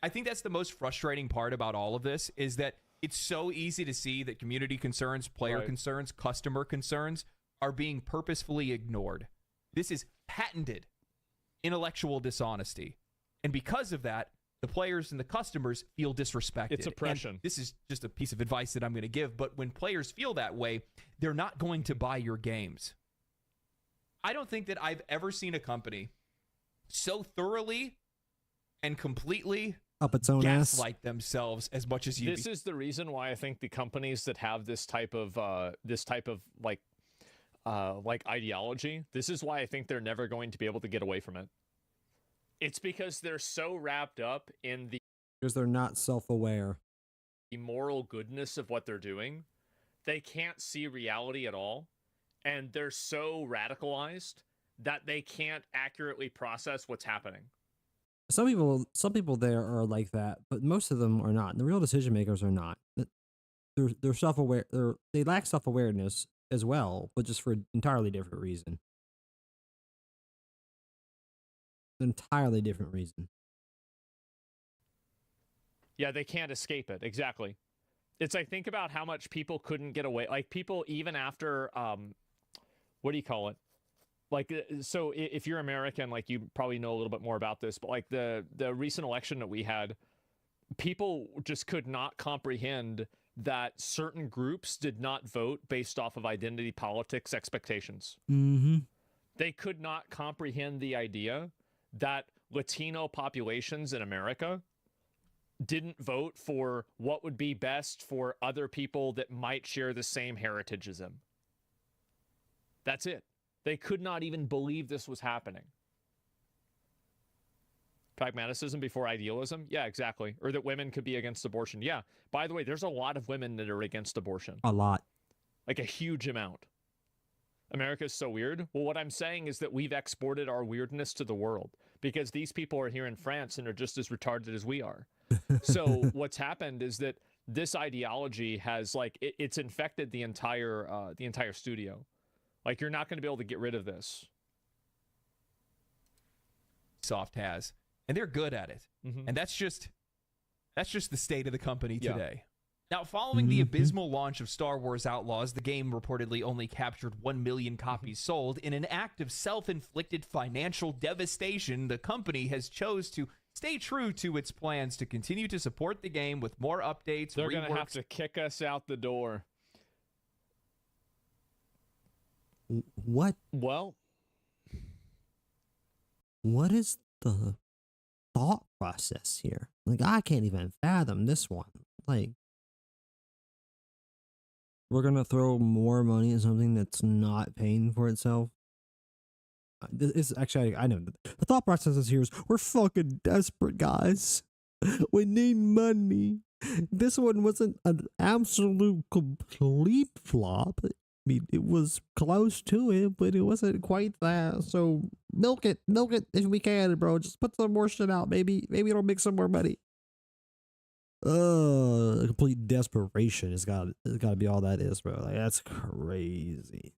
I think that's the most frustrating part about all of this, is that it's so easy to see that community concerns, player concerns, customer concerns are being purposefully ignored. This is patented intellectual dishonesty. And because of that, the players and the customers feel disrespected. It's oppression. And this is just a piece of advice that I'm going to give, but when players feel that way, they're not going to buy your games. I don't think that I've ever seen a company so thoroughly and completely up its own ass gaslight themselves as much as you. This is the reason why I think the companies that have this type of like ideology, this is why I think they're never going to be able to get away from it. It's because they're so wrapped up in because they're not self-aware. The moral goodness of what they're doing. They can't see reality at all, and they're so radicalized that they can't accurately process what's happening. some people there are like that, but most of them are not. The real decision makers are not. They're self-aware. They lack self-awareness as well, but just for an entirely different reason. Entirely different reason. Yeah, they can't escape it. Exactly. It's like, think about how much people couldn't get away. Like, people, even after, what do you call it? Like, so if you're American, like, you probably know a little bit more about this, but like the recent election that we had, people just could not comprehend that certain groups did not vote based off of identity politics expectations. Mm-hmm. They could not comprehend the idea that Latino populations in America didn't vote for what would be best for other people that might share the same heritage as them. That's it. They could not even believe this was happening. Pragmaticism before idealism? Yeah, exactly. Or that women could be against abortion. Yeah. By the way, there's a lot of women that are against abortion. A lot. Like a huge amount. America's so weird. Well, what I'm saying is that we've exported our weirdness to the world because these people are here in France and are just as retarded as we are. So what's happened is that this ideology has, like, it's infected the entire studio. Like, you're not going to be able to get rid of this. Soft has, and they're good at it. And that's just the state of the company today. Now, following the abysmal launch of Star Wars Outlaws, the game reportedly only captured 1 million copies sold. In an act of self-inflicted financial devastation, the company has chose to stay true to its plans to continue to support the game with more updates. They're going to have to kick us out the door. What? Well, what is the thought process here? Like, I can't even fathom this one. Like, we're gonna throw more money at something that's not paying for itself. This is actually, I know the thought process is here is we're fucking desperate, guys. We need money. This one wasn't an absolute complete flop. I mean, it was close to it, but it wasn't quite that. So milk it if we can, bro. Just put some more shit out. Maybe it'll make some more money. Complete desperation it's gotta be all that is, bro. Like, that's crazy.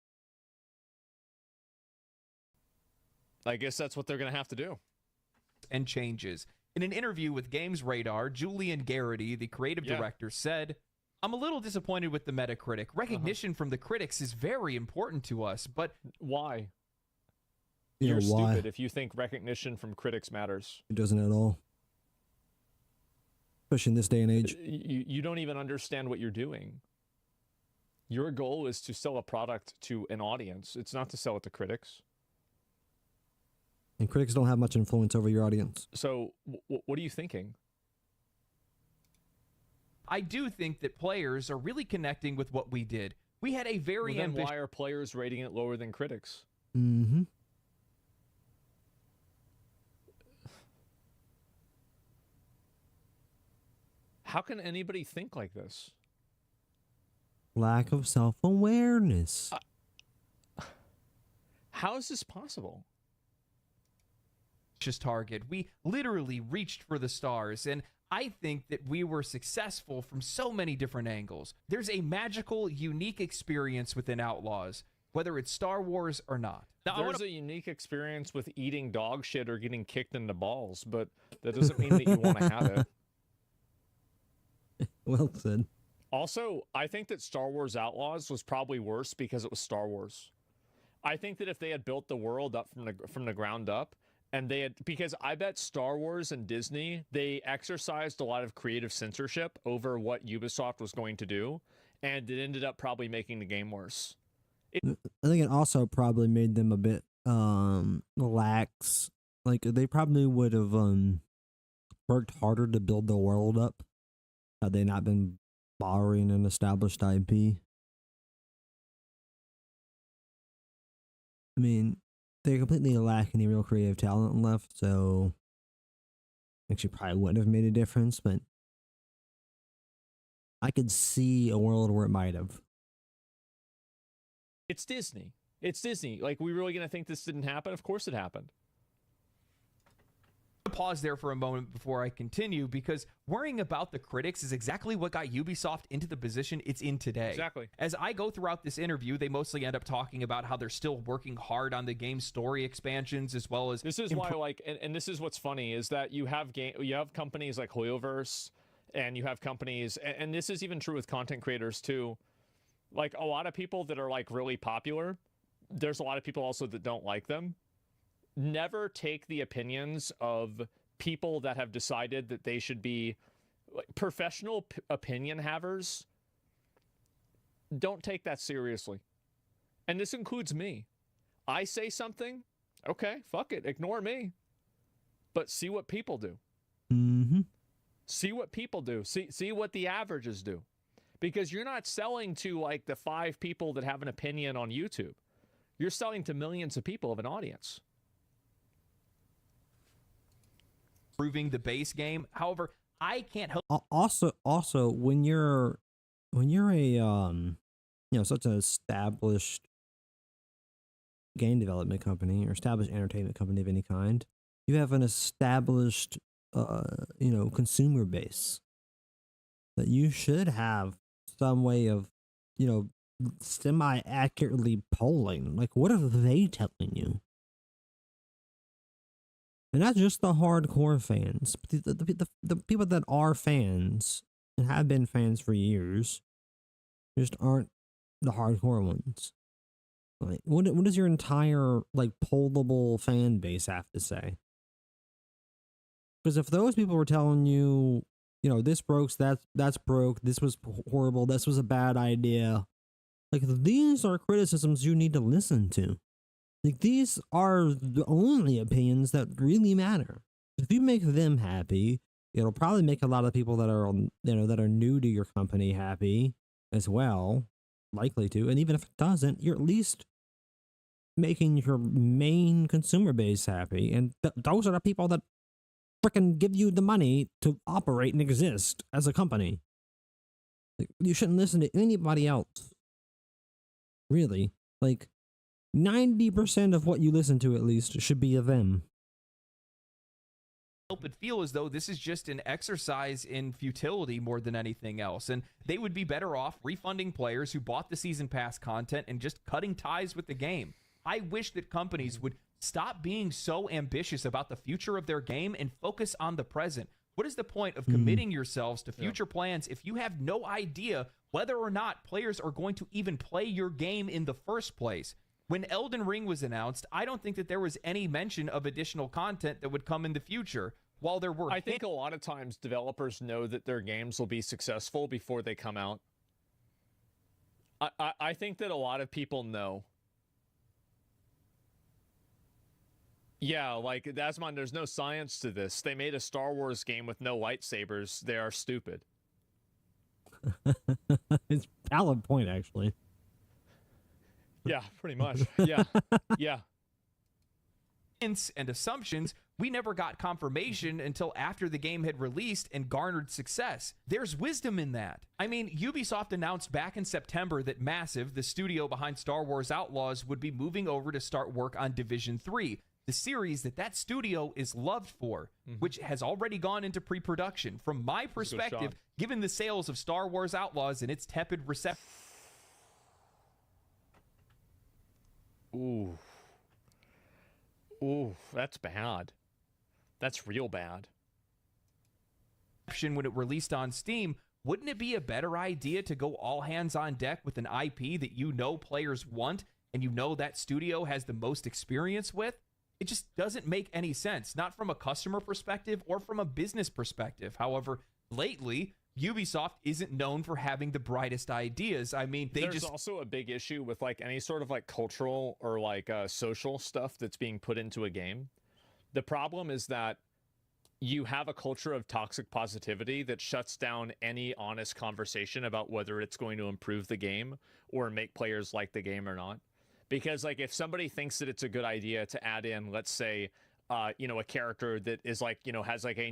I guess that's what they're gonna have to do. And changes. In an interview with Games Radar, Julian Garrity, the creative director, said, "I'm a little disappointed with the Metacritic. Recognition from the critics is very important to us, but why? Yeah, You're why? stupid if you think recognition from critics matters. It doesn't at all. Especially in this day and age. You don't even understand what you're doing. Your goal is to sell a product to an audience. It's not to sell it to critics. And critics don't have much influence over your audience. So what are you thinking? I do think that players are really connecting with what we did. We had a very ambitious... Why are players rating it lower than critics? Mm-hmm. How can anybody think like this? Lack of self-awareness. How is this possible? Target. We literally reached for the stars, and I think that we were successful from so many different angles. There's a magical, unique experience within Outlaws, whether it's Star Wars or not. Now, there's a unique experience with eating dog shit or getting kicked in the balls, but that doesn't mean that you want to have it. Well said. Also, I think that Star Wars Outlaws was probably worse because it was Star Wars. I think that if they had built the world up from the ground up, and they had, because I bet Star Wars and Disney, they exercised a lot of creative censorship over what Ubisoft was going to do, and it ended up probably making the game worse. I think it also probably made them a bit lax. Like, they probably would have worked harder to build the world up had they not been borrowing an established IP. I mean, they completely lack any real creative talent left, so actually probably wouldn't have made a difference, but I could see a world where it might have. It's Disney. It's Disney. Like, we really going to think this didn't happen? Of course it happened. pause there for a moment before I continue, because worrying about the critics is exactly what got Ubisoft into the position it's in today. Exactly. As I go throughout this interview, they mostly end up talking about how they're still working hard on the game's story expansions, as well as this is why, like, and this is what's funny, is that you have companies like Hoyoverse, and you have companies, and this is even true with content creators too. Like, a lot of people that are like really popular, there's a lot of people also that don't like them. Never take the opinions of people that have decided that they should be like, professional opinion havers. Don't take that seriously. And this includes me. I say something, okay, fuck it, ignore me. But see what people do. Mm-hmm. See what people do. See what the averages do. Because you're not selling to like the 5 people that have an opinion on YouTube. You're selling to millions of people of an audience. improving the base game. However, I can't help. Also, when you're a such an established game development company or established entertainment company of any kind, you have an established consumer base that you should have some way of semi-accurately polling. Like, what are they telling you? And not just the hardcore fans, but the people that are fans and have been fans for years just aren't the hardcore ones. Like, what does your entire like pollable fan base have to say? Because if those people were telling you, this broke, that's broke, this was horrible, this was a bad idea, like, these are criticisms you need to listen to. Like, these are the only opinions that really matter. If you make them happy, it'll probably make a lot of people that are, that are new to your company happy as well, likely to. And even if it doesn't, you're at least making your main consumer base happy. And those are the people that freaking give you the money to operate and exist as a company. Like, you shouldn't listen to anybody else. Really. Like, 90% of what you listen to, at least, should be of them. Help it feel as though this is just an exercise in futility more than anything else, and they would be better off refunding players who bought the season pass content and just cutting ties with the game. I wish that companies would stop being so ambitious about the future of their game and focus on the present. What is the point of committing yourselves to future plans if you have no idea whether or not players are going to even play your game in the first place? When Elden Ring was announced, I don't think that there was any mention of additional content that would come in the future. While there were... I think a lot of times developers know that their games will be successful before they come out. I think that a lot of people know. Yeah, like, Dasmon, there's no science to this. They made a Star Wars game with no lightsabers. They are stupid. It's a valid point, actually. Yeah, pretty much. Yeah, yeah. And assumptions, we never got confirmation until after the game had released and garnered success. There's wisdom in that. I mean, Ubisoft announced back in September that Massive, the studio behind Star Wars Outlaws, would be moving over to start work on Division 3, the series that studio is loved for, which has already gone into pre-production. From my perspective, given the sales of Star Wars Outlaws and its tepid reception... Ooh. Ooh, that's bad. That's real bad. When it released on Steam, wouldn't it be a better idea to go all hands on deck with an IP that players want and that studio has the most experience with? It just doesn't make any sense, not from a customer perspective or from a business perspective. However, lately, Ubisoft isn't known for having the brightest ideas. I mean, there's also a big issue with like any sort of like cultural or like social stuff that's being put into a game. The problem is that you have a culture of toxic positivity that shuts down any honest conversation about whether it's going to improve the game or make players like the game or not. Because like if somebody thinks that it's a good idea to add in, let's say, a character that is like, has like a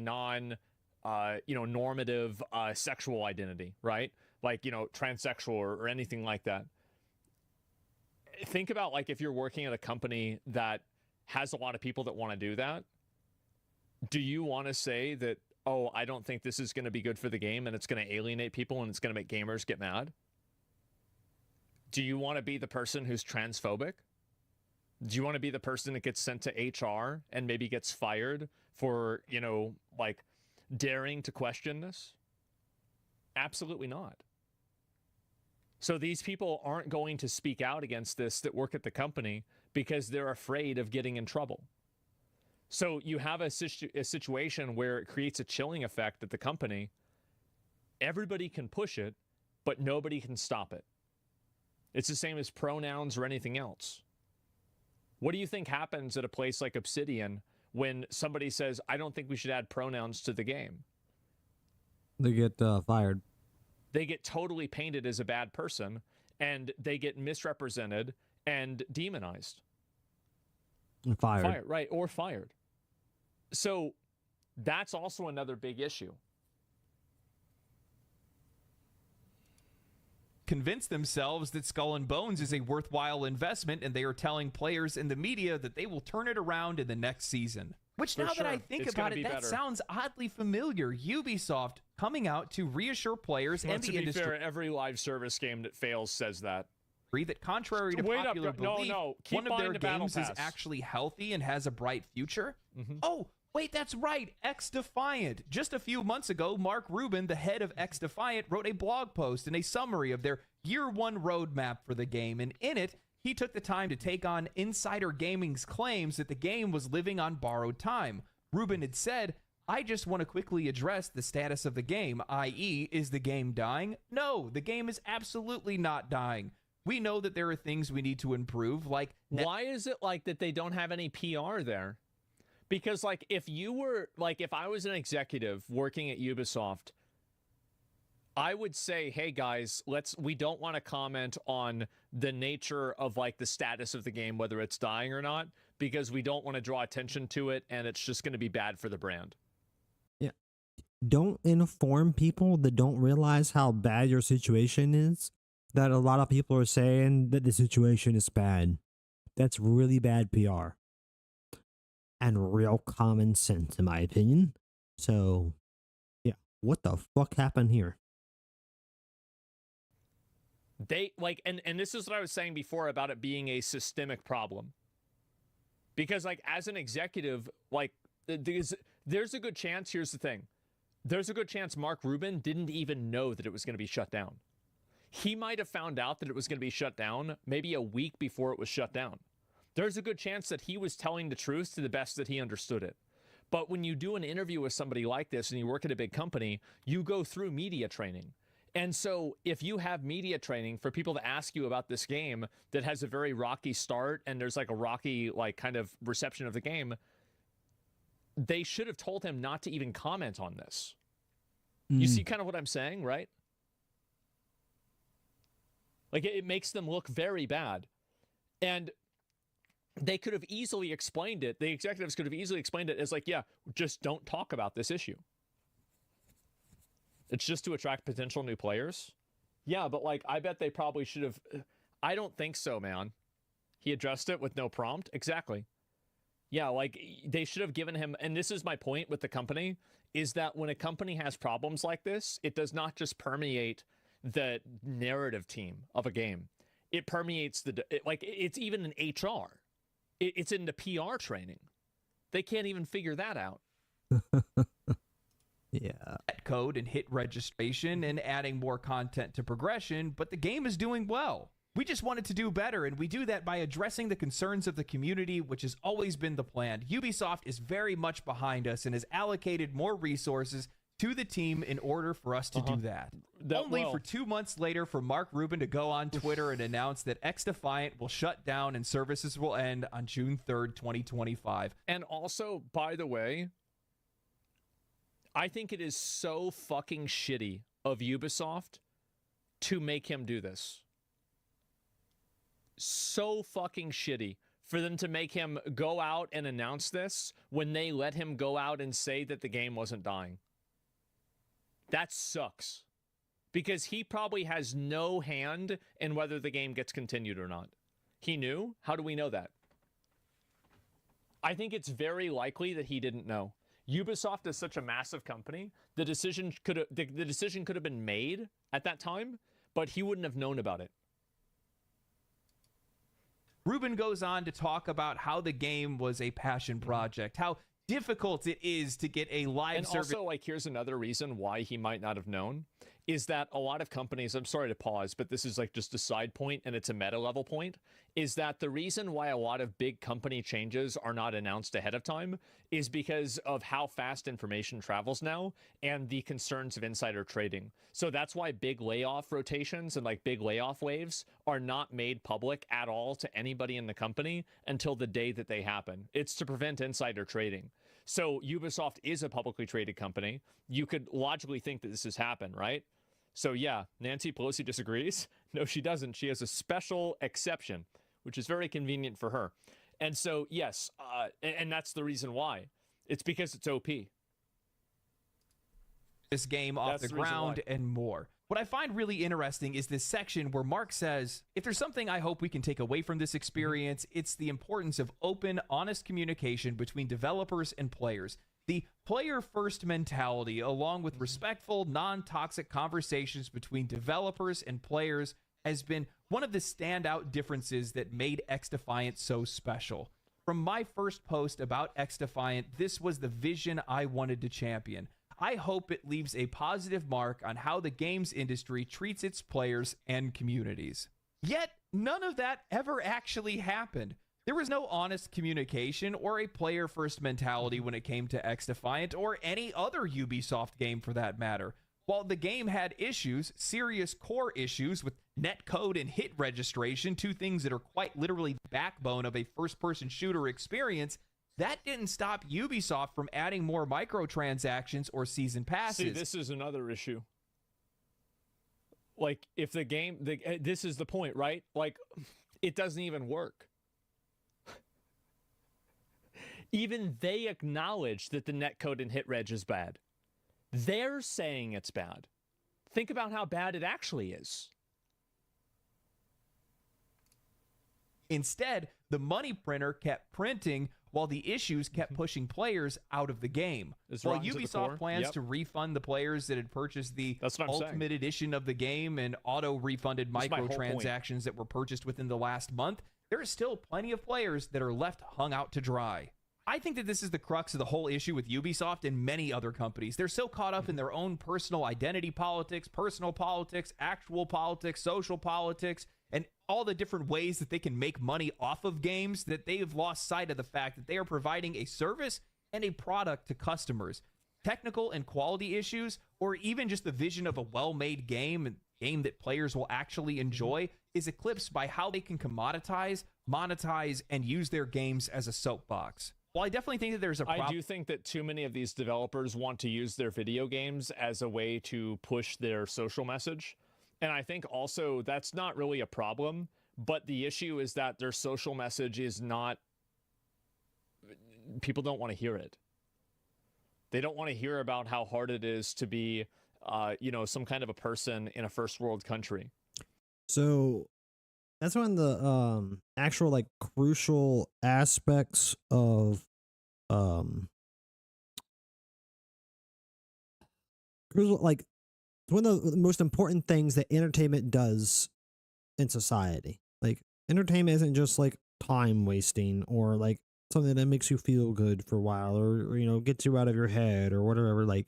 normative sexual identity, right? Like, transsexual or anything like that. Think about like if you're working at a company that has a lot of people that want to do that, Do you want to say that, oh, I don't think this is going to be good for the game and it's going to alienate people and it's going to make gamers get mad? Do you want to be the person who's transphobic? Do you want to be the person that gets sent to HR and maybe gets fired for, you know, like daring to question this? Absolutely not. So these people aren't going to speak out against this that work at the company because they're afraid of getting in trouble. So you have a situation where it creates a chilling effect at the company. Everybody can push it, but nobody can stop it. It's the same as pronouns or anything else. What do you think happens at a place like Obsidian when somebody says, I don't think we should add pronouns to the game? They get fired. They get totally painted as a bad person, and they get misrepresented and demonized. And fired. Right, or fired. So that's also another big issue. Convince themselves that Skull and Bones is a worthwhile investment, and they are telling players in the media that they will turn it around in the next season. Which, now that I think about it, that sounds oddly familiar. Ubisoft coming out to reassure players and the industry. To be fair, every live service game that fails says that. That contrary to popular belief, one of their games is actually healthy and has a bright future. Oh, wait, that's right, X-Defiant. Just a few months ago, Mark Rubin, the head of X-Defiant, wrote a blog post and a summary of their year one roadmap for the game, and in it, he took the time to take on Insider Gaming's claims that the game was living on borrowed time. Rubin had said, I just want to quickly address the status of the game, i.e., is the game dying? No, the game is absolutely not dying. We know that there are things we need to improve, like... Why is it like that they don't have any PR there? Because, like, if I was an executive working at Ubisoft, I would say, hey guys, we don't want to comment on the nature of like the status of the game, whether it's dying or not, because we don't want to draw attention to it and it's just going to be bad for the brand. Yeah. Don't inform people that don't realize how bad your situation is, that a lot of people are saying that the situation is bad. That's really bad PR. And real common sense, in my opinion. So, yeah, what the fuck happened here? They like, and this is what I was saying before about it being a systemic problem. Because like as an executive, like there's a good chance, here's the thing. There's a good chance Mark Rubin didn't even know that it was going to be shut down. He might have found out that it was going to be shut down maybe a week before it was shut down. There's a good chance that he was telling the truth to the best that he understood it. But when you do an interview with somebody like this and you work at a big company, you go through media training. And so if you have media training for people to ask you about this game that has a very rocky start and there's like a rocky like kind of reception of the game, they should have told him not to even comment on this. You see kind of what I'm saying, right? Like it makes them look very bad. And they could have easily explained it. The executives could have easily explained it as like, yeah, just don't talk about this issue. It's just to attract potential new players. Yeah, but like, I bet they probably should have. I don't think so, man. He addressed it with no prompt. Exactly. Yeah, like they should have given him, and this is my point with the company, is that when a company has problems like this, it does not just permeate the narrative team of a game. It permeates it's even in HR. It's in the PR training. They can't even figure that out. Yeah. Code and hit registration and adding more content to progression, but the game is doing well. We just wanted to do better, and we do that by addressing the concerns of the community, which has always been the plan. Ubisoft is very much behind us and has allocated more resources to the team in order for us to do that. Only for 2 months later for Mark Rubin to go on Twitter and announce that X-Defiant will shut down and services will end on June 3rd, 2025. And also, by the way, I think it is so fucking shitty of Ubisoft to make him do this. So fucking shitty for them to make him go out and announce this when they let him go out and say that the game wasn't dying. That sucks. Because he probably has no hand in whether the game gets continued or not. He knew? How do we know that? I think it's very likely that he didn't know. Ubisoft is such a massive company. The decision could have been made at that time, but he wouldn't have known about it. Ruben goes on to talk about how the game was a passion project, how difficult it is to get a live service. And also, like, here's another reason why he might not have known, is that a lot of companies, I'm sorry to pause, but this is like just a side point and it's a meta level point, is that the reason why a lot of big company changes are not announced ahead of time is because of how fast information travels now and the concerns of insider trading. So that's why big layoff rotations and like big layoff waves are not made public at all to anybody in the company until the day that they happen. It's to prevent insider trading. So Ubisoft is a publicly traded company. You could logically think that this has happened, right? So yeah, Nancy Pelosi disagrees. No, she doesn't. She has a special exception, which is very convenient for her. And so, yes, and that's the reason why. It's because it's OP. This game off the ground and more. What I find really interesting is this section where Mark says, if there's something I hope we can take away from this experience, it's the importance of open, honest communication between developers and players. The player-first mentality, along with respectful, non-toxic conversations between developers and players, has been one of the standout differences that made XDefiant so special. From my first post about XDefiant, this was the vision I wanted to champion. I hope it leaves a positive mark on how the games industry treats its players and communities. Yet, none of that ever actually happened. There was no honest communication or a player-first mentality when it came to XDefiant or any other Ubisoft game for that matter. While the game had issues, serious core issues with netcode and hit registration, two things that are quite literally the backbone of a first-person shooter experience, that didn't stop Ubisoft from adding more microtransactions or season passes. See, this is another issue. Like, if the game, this is the point, right? Like, it doesn't even work. Even they acknowledge that the netcode and hit reg is bad. They're saying it's bad. Think about how bad it actually is. Instead, the money printer kept printing while the issues kept pushing players out of the game. While Ubisoft plans to refund the players that had purchased the Ultimate Edition of the game and auto-refunded microtransactions that were purchased within the last month, there are still plenty of players that are left hung out to dry. I think that this is the crux of the whole issue with Ubisoft and many other companies. They're so caught up in their own personal identity politics, personal politics, actual politics, social politics, and all the different ways that they can make money off of games that they have lost sight of the fact that they are providing a service and a product to customers. Technical and quality issues, or even just the vision of a well-made game, and game that players will actually enjoy, is eclipsed by how they can commoditize, monetize, and use their games as a soapbox. Well, I definitely think that there's a problem. I do think that too many of these developers want to use their video games as a way to push their social message. And I think also that's not really a problem, but the issue is that their social message is not, people don't want to hear it. They don't want to hear about how hard it is to be, you know, some kind of a person in a first world country. So that's one of the actual like crucial aspects of crucial, like one of the most important things that entertainment does in society. Like, entertainment isn't just like time wasting or like something that makes you feel good for a while or you know, gets you out of your head or whatever. Like,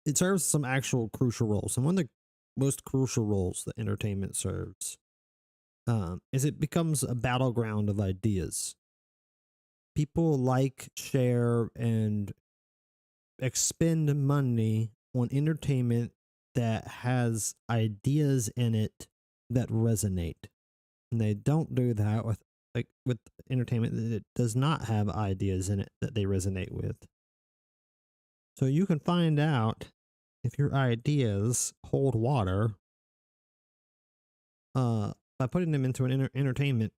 it serves some actual crucial roles. And one of the most crucial roles that entertainment serves is it becomes a battleground of ideas. People like, share, and expend money on entertainment that has ideas in it that resonate. And they don't do that with entertainment that does not have ideas in it that they resonate with. So you can find out if your ideas hold water by putting them into an entertainment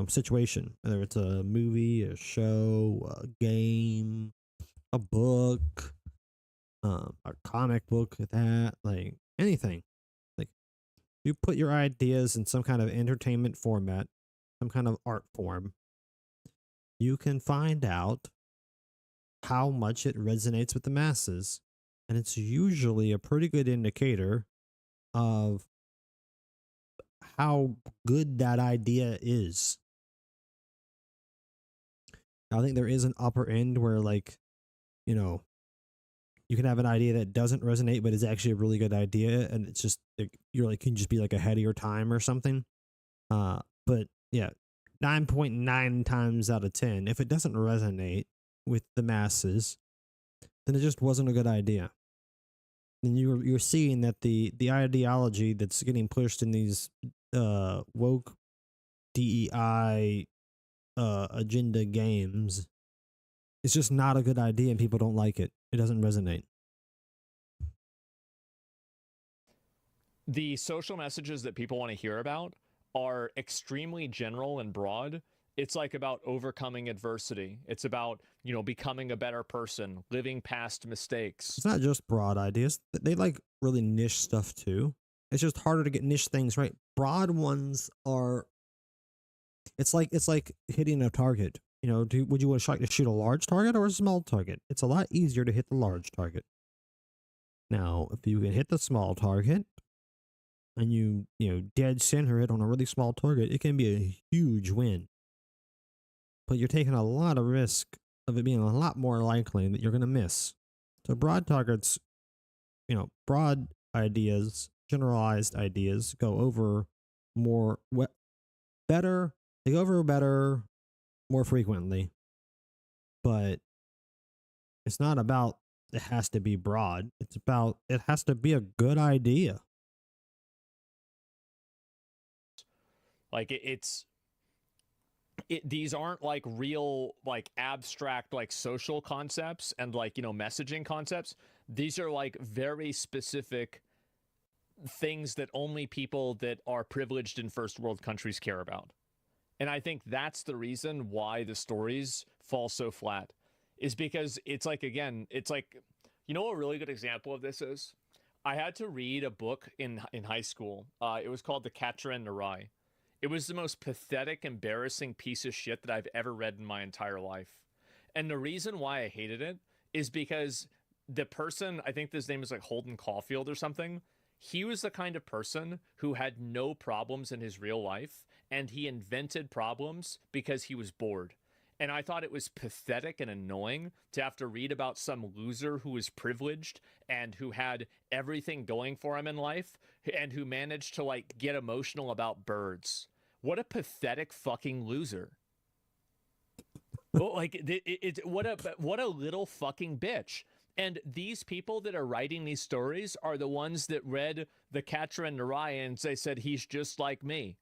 situation, whether it's a movie, a show, a game, a book, a comic book, that, like anything. Like, you put your ideas in some kind of entertainment format, some kind of art form, you can find out how much it resonates with the masses. And it's usually a pretty good indicator of how good that idea is. I think there is an upper end where, like, you know, you can have an idea that doesn't resonate, but is actually a really good idea, and it's just like, you're like, can just be like ahead of your time or something. But yeah, 9.9 times out of 10, if it doesn't resonate with the masses, then it just wasn't a good idea. And you're seeing that the ideology that's getting pushed in these woke DEI agenda games, it's just not a good idea, and people don't like it. It doesn't resonate. The social messages that people want to hear about are extremely general and broad. It's like about overcoming adversity. It's about, you know, becoming a better person, living past mistakes. It's not just broad ideas. They like really niche stuff too. It's just harder to get niche things right. Broad ones are, it's like hitting a target. You know, would you want to shoot a large target or a small target? It's a lot easier to hit the large target. Now, if you can hit the small target and you dead center it on a really small target, it can be a huge win. But you're taking a lot of risk of it being a lot more likely that you're going to miss. So broad targets, broad ideas, generalized ideas go over better. They go over better more frequently. But it's not about it has to be broad. It's about it has to be a good idea. Like these aren't like real, like abstract, like social concepts and like, messaging concepts. These are like very specific things that only people that are privileged in first world countries care about. And I think that's the reason why the stories fall so flat, is because it's like, again, it's like, a really good example of this is I had to read a book in high school. It was called The Catcher in the Rye. It was the most pathetic, embarrassing piece of shit that I've ever read in my entire life. And the reason why I hated it is because the person, I think his name is like Holden Caulfield or something, he was the kind of person who had no problems in his real life, and he invented problems because he was bored. And I thought it was pathetic and annoying to have to read about some loser who was privileged and who had everything going for him in life and who managed to like get emotional about birds. What a pathetic fucking loser. Well, like what a little fucking bitch. And these people that are writing these stories are the ones that read The Catcher in the Rye and they said he's just like me.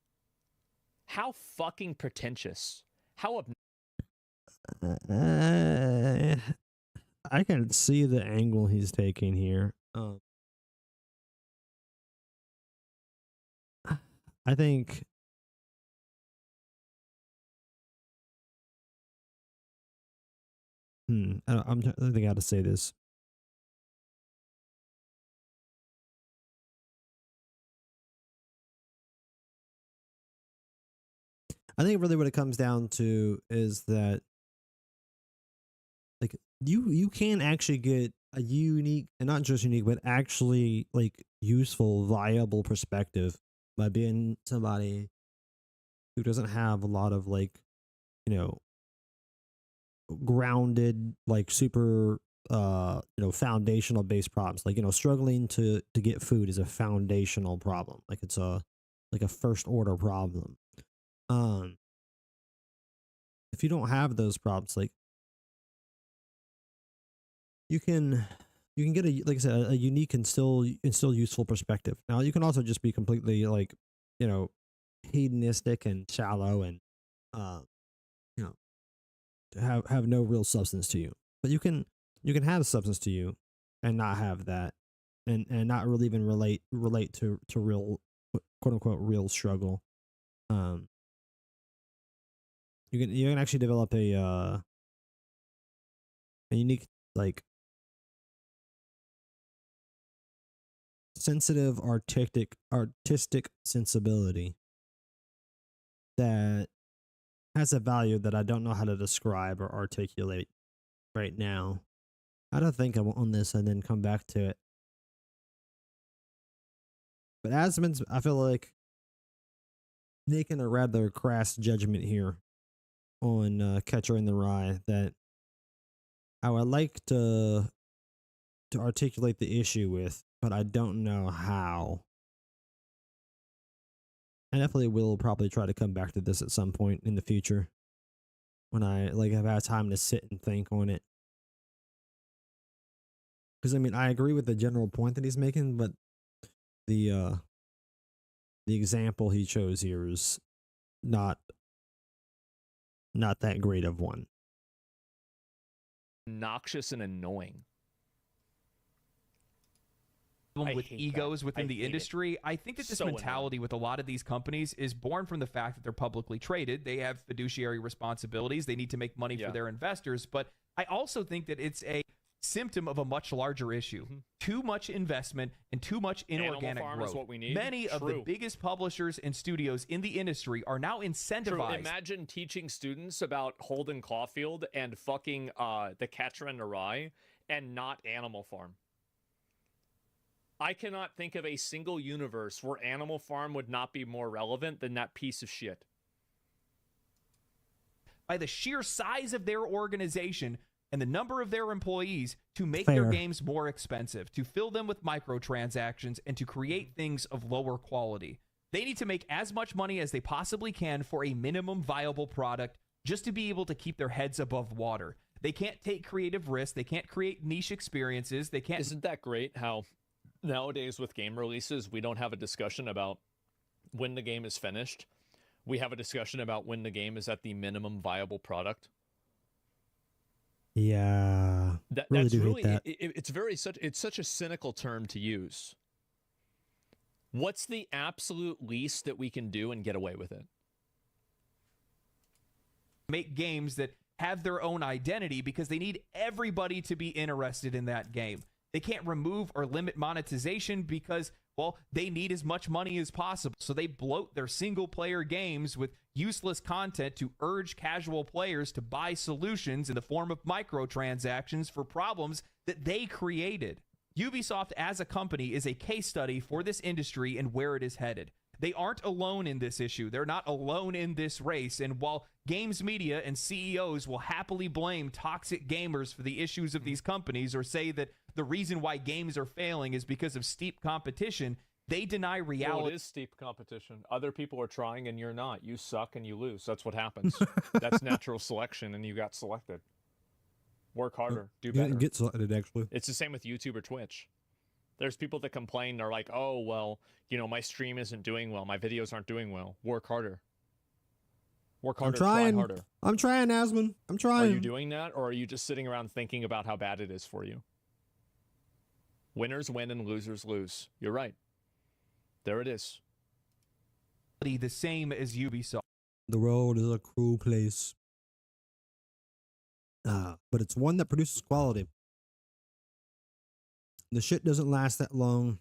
How fucking pretentious. How I can see the angle he's taking here. I think I think how to say this. I think really what it comes down to is that like you can actually get a unique, and not just unique, but actually like useful, viable perspective by being somebody who doesn't have a lot of like, grounded, like super foundational based problems. Like, struggling to get food is a foundational problem. Like it's a first order problem. If you don't have those problems, like you can get like I said, a unique and still useful perspective. Now you can also just be completely like, hedonistic and shallow and have no real substance to you. But you can have substance to you and not have that, and not really even relate to real, quote unquote, real struggle. You can actually develop a unique, like, sensitive artistic sensibility that has a value that I don't know how to describe or articulate. right now. I don't think I'm on this and then come back to it. But Asmon's, I feel like, making a rather crass judgment here on Catcher in the Rye that I would like to articulate the issue with, but I don't know how. I definitely will probably try to come back to this at some point in the future when I have had time to sit and think on it. Because I mean, I agree with the general point that he's making, but the example he chose here is not that great of one. Noxious and annoying. With egos within the industry. I think that this mentality with a lot of these companies is born from the fact that they're publicly traded. They have fiduciary responsibilities. They need to make money for their investors. But I also think that it's a symptom of a much larger issue. Too much investment and too much inorganic growth. Is what we need. Many of the biggest publishers and studios in the industry are now incentivized. Imagine teaching students about Holden Caulfield and fucking The Catcher in the Rye and not Animal Farm. I cannot think of a single universe where Animal Farm would not be more relevant than that piece of shit. By the sheer size of their organization and the number of their employees to make their games more expensive, to fill them with microtransactions, and to create things of lower quality. They need to make as much money as they possibly can for a minimum viable product just to be able to keep their heads above water. They can't take creative risks. They can't create niche experiences. They can't. Isn't that great how nowadays with game releases, we don't have a discussion about when the game is finished. We have a discussion about when the game is at the minimum viable product. Yeah, That's really it's such a cynical term to use. What's the absolute least that we can do and get away with it? Make games that have their own identity because they need everybody to be interested in that game. They can't remove or limit monetization because, well, they need as much money as possible. So they bloat their single-player games with useless content to urge casual players to buy solutions in the form of microtransactions for problems that they created. Ubisoft as a company is a case study for this industry and where it is headed. They aren't alone in this issue. They're not alone in this race. And while games media and CEOs will happily blame toxic gamers for the issues of these companies or say that the reason why games are failing is because of steep competition, they deny reality. Well, it is steep competition. Other people are trying and you're not. You suck and you lose. That's what happens. That's natural selection and you got selected. Work harder. Do better. You didn't get selected, actually. It's the same with YouTube or Twitch. There's people that complain. They're like, oh, well, you know, my stream isn't doing well. My videos aren't doing well. Work harder. Work harder. Try harder. I'm trying, Asmon. I'm trying. Are you doing that, or are you just sitting around thinking about how bad it is for you? Winners win and losers lose. You're right. There it is. The same as Ubisoft. The world is a cruel place. But it's one that produces quality. The shit doesn't last that long,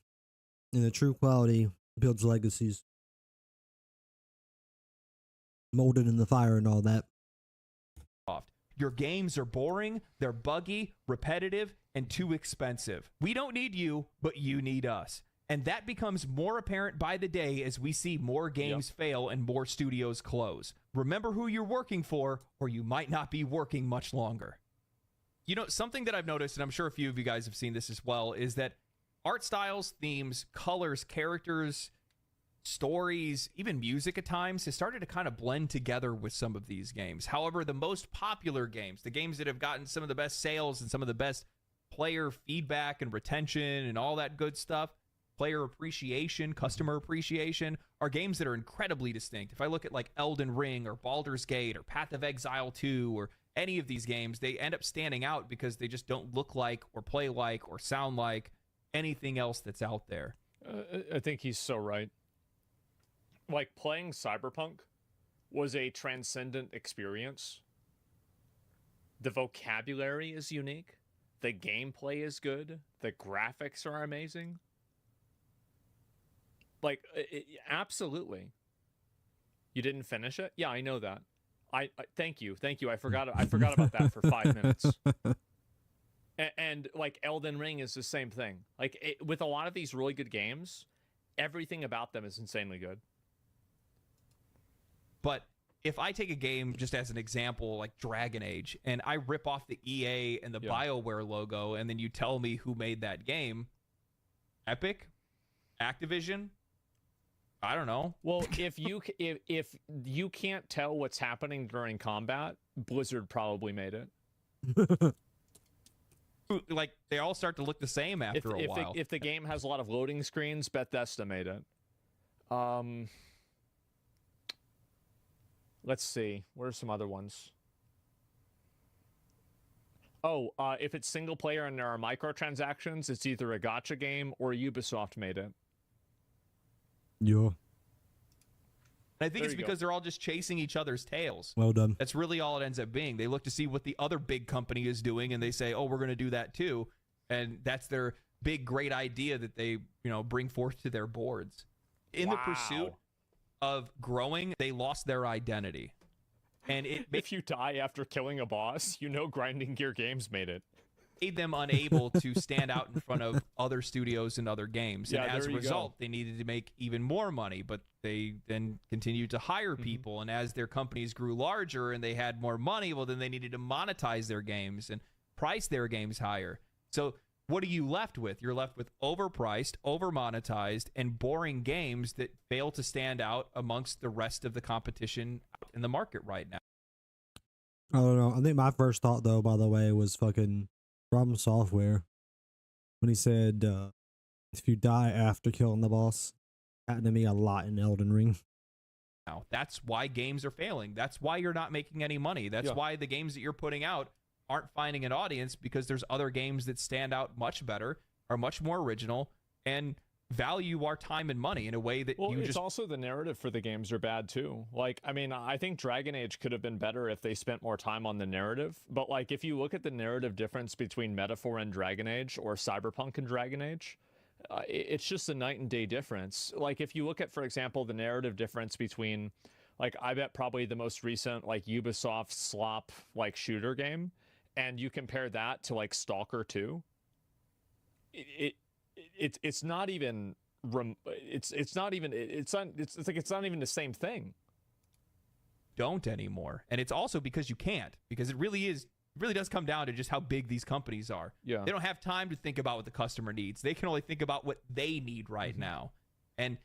and the true quality builds legacies. Molded in the fire and all that. Your games are boring, they're buggy, repetitive, and too expensive. We don't need you, but you need us. And that becomes more apparent by the day as we see more games fail and more studios close. Remember who you're working for, or you might not be working much longer. You know, something that I've noticed, and I'm sure a few of you guys have seen this as well, is that art styles, themes, colors, characters, stories, even music at times has started to kind of blend together with some of these games. However, the most popular games, the games that have gotten some of the best sales and some of the best player feedback and retention and all that good stuff, player appreciation, customer appreciation, are games that are incredibly distinct. If I look at like Elden Ring or Baldur's Gate or Path of Exile 2 or any of these games, they end up standing out because they just don't look like or play like or sound like anything else that's out there. I think he's so right. Like, playing Cyberpunk was a transcendent experience. The vocabulary is unique. The gameplay is good. The graphics are amazing. Like, absolutely. You didn't finish it? Yeah, I know that. I thank you. I forgot about that for 5 minutes. And like Elden Ring is the same thing. Like with a lot of these really good games, everything about them is insanely good. But if I take a game just as an example, like Dragon Age, and I rip off the EA and the BioWare logo, and then you tell me who made that game, Epic, Activision, I don't know. Well, if you can't tell what's happening during combat, Blizzard probably made it. Like they all start to look the same after a while. If the game has a lot of loading screens, Bethesda made it. Let's see. What are some other ones? Oh, if it's single player and there are microtransactions, it's either a gacha game or Ubisoft made it. Yeah. I think it's because they're all just chasing each other's tails. Well done. That's really all it ends up being. They look to see what the other big company is doing, and they say, "Oh, we're going to do that too," and that's their big, great idea that they, bring forth to their boards. In the pursuit of growing, they lost their identity, and if you die after killing a boss, Grinding Gear Games made it. Made them unable to stand out in front of other studios and other games. Yeah, and as a result, go. they needed to make even more money, but they then continued to hire people. And as their companies grew larger and they had more money, well, then they needed to monetize their games and price their games higher. So what are you left with? You're left with overpriced, over-monetized, and boring games that fail to stand out amongst the rest of the competition in the market right now. I don't know. I think my first thought, though, by the way, was fucking From Software when he said, if you die after killing the boss. Happened to me a lot in Elden Ring. Now, that's why games are failing. That's why you're not making any money. That's why the games that you're putting out aren't finding an audience, because there's other games that stand out much better, are much more original, and value our time and money in a way that it's also the narrative for the games are bad too. Like, I mean, I think Dragon Age could have been better if they spent more time on the narrative, but like if you look at the narrative difference between Metaphor and Dragon Age or Cyberpunk and Dragon Age, it's just a night and day difference. Like if you look at, for example, the narrative difference between, like, I bet probably the most recent like Ubisoft slop like shooter game, and you compare that to like Stalker 2, it's not even it's not even the same thing. Don't anymore. And it's also because you can't, because it really does come down to just how big these companies are. Yeah. They don't have time to think about what the customer needs. They can only think about what they need right now. And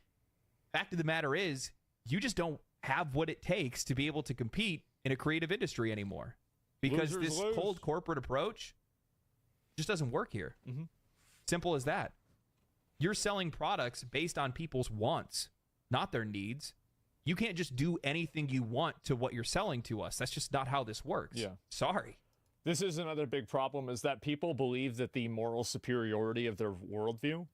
fact of the matter is, you just don't have what it takes to be able to compete in a creative industry anymore, because this cold corporate approach just doesn't work here. Simple as that. You're selling products based on people's wants, not their needs. You can't just do anything you want to what you're selling to us. That's just not how this works. Yeah. Sorry. This is another big problem, is that people believe that the moral superiority of their worldview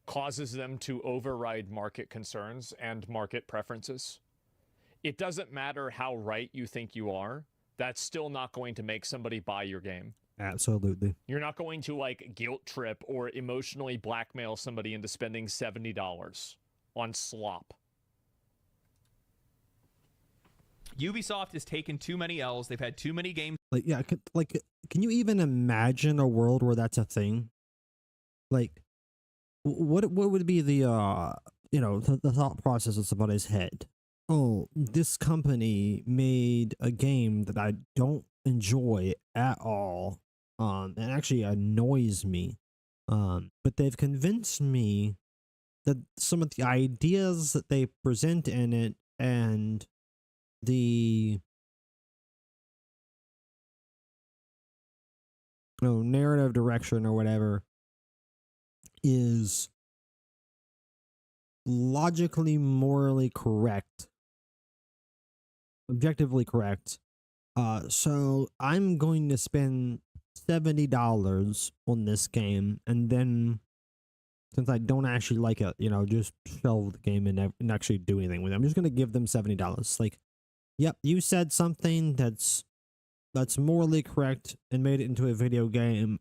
causes them to override market concerns and market preferences. It doesn't matter how right you think you are. That's still not going to make somebody buy your game. Absolutely. You're not going to like guilt trip or emotionally blackmail somebody into spending $70 on slop. Ubisoft has taken too many L's. They've had too many games. Like, yeah, can you even imagine a world where that's a thing? Like, what would be the the thought process of somebody's head? Oh, this company made a game that I don't enjoy at all, and actually annoys me. But they've convinced me that some of the ideas that they present in it and the narrative direction or whatever is logically, morally correct, objectively correct. So I'm going to spend $70 on this game, and then since I don't actually like it, just shelve the game and actually do anything with it. I'm just going to give them $70. Like, yep, you said something that's morally correct and made it into a video game.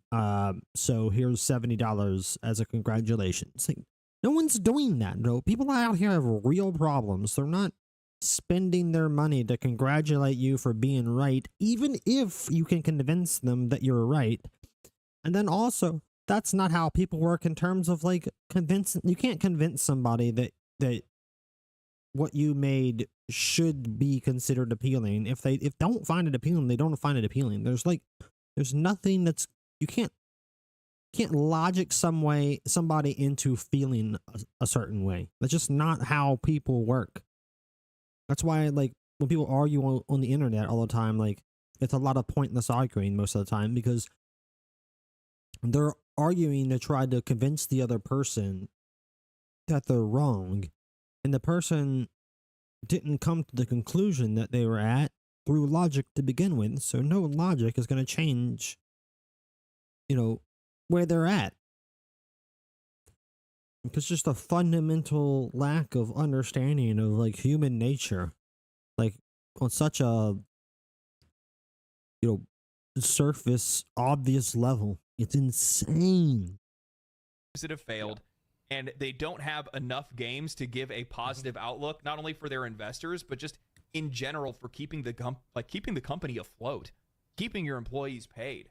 So here's $70 as a congratulations. Like, no one's doing that. No, people out here have real problems. They're not spending their money to congratulate you for being right, even if you can convince them that you're right. And then also, that's not how people work in terms of like convincing. You can't convince somebody that what you made should be considered appealing. If they don't find it appealing, they don't find it appealing. There's nothing that's, you can't logic somebody into feeling a certain way. That's just not how people work. That's why, like, when people argue on the internet all the time, like, it's a lot of pointless arguing most of the time, because they're arguing to try to convince the other person that they're wrong, and the person didn't come to the conclusion that they were at through logic to begin with, so no logic is going to change, where they're at. It's just a fundamental lack of understanding of, like, human nature, like, on such a, surface, obvious level. It's insane. That have failed, and they don't have enough games to give a positive outlook, not only for their investors, but just in general for keeping the company afloat, keeping your employees paid.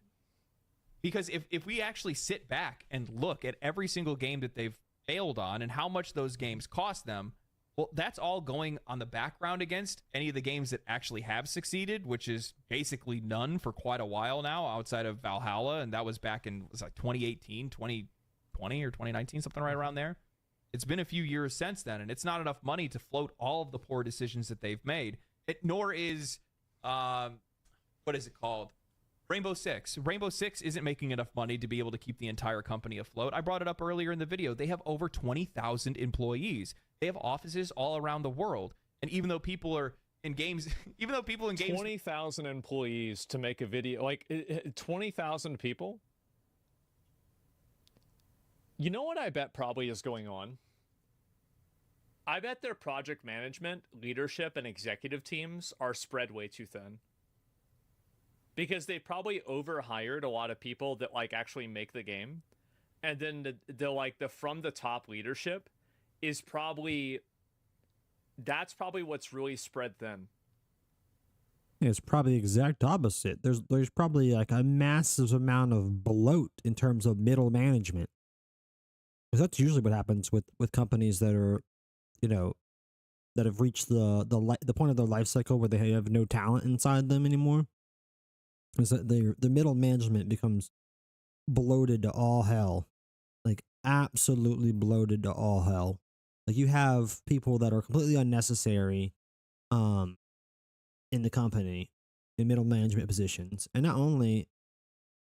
Because if we actually sit back and look at every single game that they've failed on and how much those games cost them, well, that's all going on the background against any of the games that actually have succeeded, which is basically none for quite a while now, outside of Valhalla, and that was back in 2018, 2020 or 2019, something right around there. It's been a few years since then, and it's not enough money to float all of the poor decisions that they've made. Nor is, what is it called? Rainbow Six. Rainbow Six isn't making enough money to be able to keep the entire company afloat. I brought it up earlier in the video. They have over 20,000 employees. They have offices all around the world. And even though people are in games, 20,000 employees to make a video, like 20,000 people. You know what I bet probably is going on? I bet their project management, leadership, and executive teams are spread way too thin. Because they probably overhired a lot of people that, like, actually make the game. And then the from the top leadership is probably, that's probably what's really spread thin. It's probably the exact opposite. There's probably like a massive amount of bloat in terms of middle management. Because that's usually what happens with companies that are, that have reached the point of their life cycle where they have no talent inside them anymore. Is that the middle management becomes bloated to all hell, like absolutely bloated to all hell. Like, you have people that are completely unnecessary, in the company, in middle management positions, and not only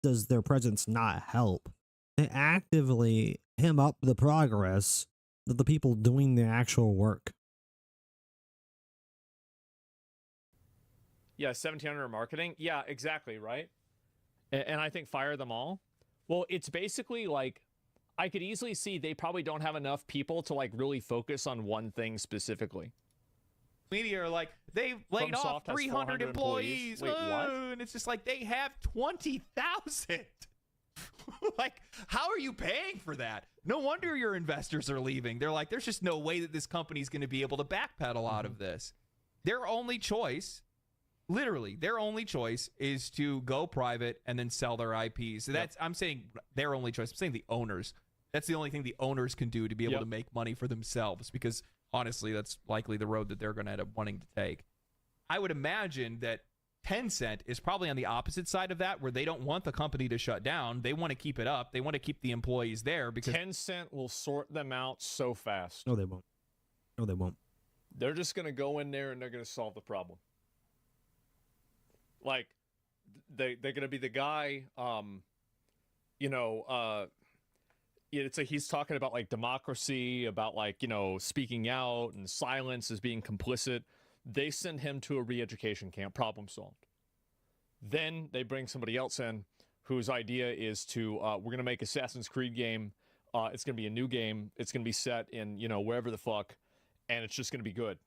does their presence not help, they actively hem up the progress of the people doing the actual work. Yeah, 1,700 marketing. Yeah, exactly, right? And I think fire them all. Well, it's basically like, I could easily see they probably don't have enough people to, like, really focus on one thing specifically. Media are like, they've laid off 300 employees. Wait, what? And it's just like, they have 20,000. Like, how are you paying for that? No wonder your investors are leaving. They're like, there's just no way that this company's going to be able to backpedal out of this. Their only choice, literally, their only choice is to go private and then sell their IPs. So that's, I'm saying their only choice. I'm saying the owners. That's the only thing the owners can do to be able to make money for themselves, because honestly, that's likely the road that they're going to end up wanting to take. I would imagine that Tencent is probably on the opposite side of that, where they don't want the company to shut down. They want to keep it up. They want to keep the employees there, because Tencent will sort them out so fast. No, they won't. No, they won't. They're just going to go in there and they're going to solve the problem. Like, they're going to be the guy, he's talking about, like, democracy, about, like, speaking out, and silence as being complicit. They send him to a re-education camp, problem solved. Then they bring somebody else in whose idea is to, we're going to make Assassin's Creed game. It's going to be a new game. It's going to be set in, wherever the fuck, and it's just going to be good.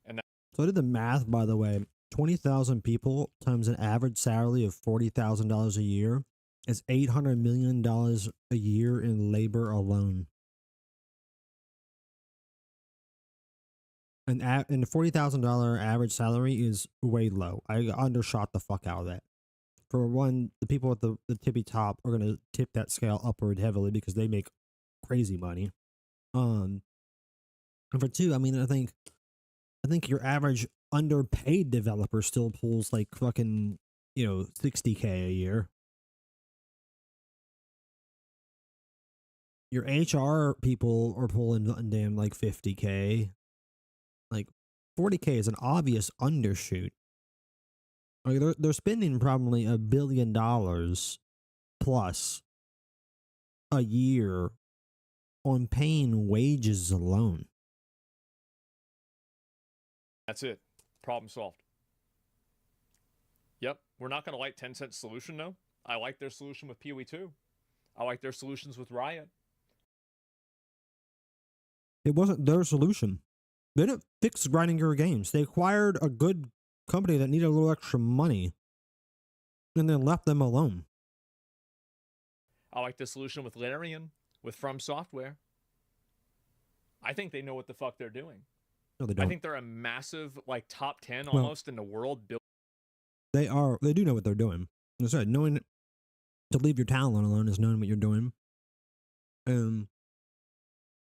And so I did the math, by the way. 20,000 people times an average salary of $40,000 a year is $800 million a year in labor alone. and the $40,000 average salary is way low. I undershot the fuck out of that. For one, the people at the tippy top are gonna tip that scale upward heavily because they make crazy money. And for two, I mean, I think your average underpaid developer still pulls like fucking, $60K a year. Your HR people are pulling damn like $50K. Like 40K is an obvious undershoot. Like they're spending probably $1 billion plus a year on paying wages alone. That's it. Problem solved. Yep. We're not going to like Tencent's solution, though. I like their solution with PoE 2. I like their solutions with Riot. It wasn't their solution. They didn't fix grinding your games. They acquired a good company that needed a little extra money and then left them alone. I like the solution with Larian, with From Software. I think they know what the fuck they're doing. No, they don't. I think they're a massive, like, top 10 almost in the world. They do know what they're doing. As I said, knowing to leave your talent alone is knowing what you're doing.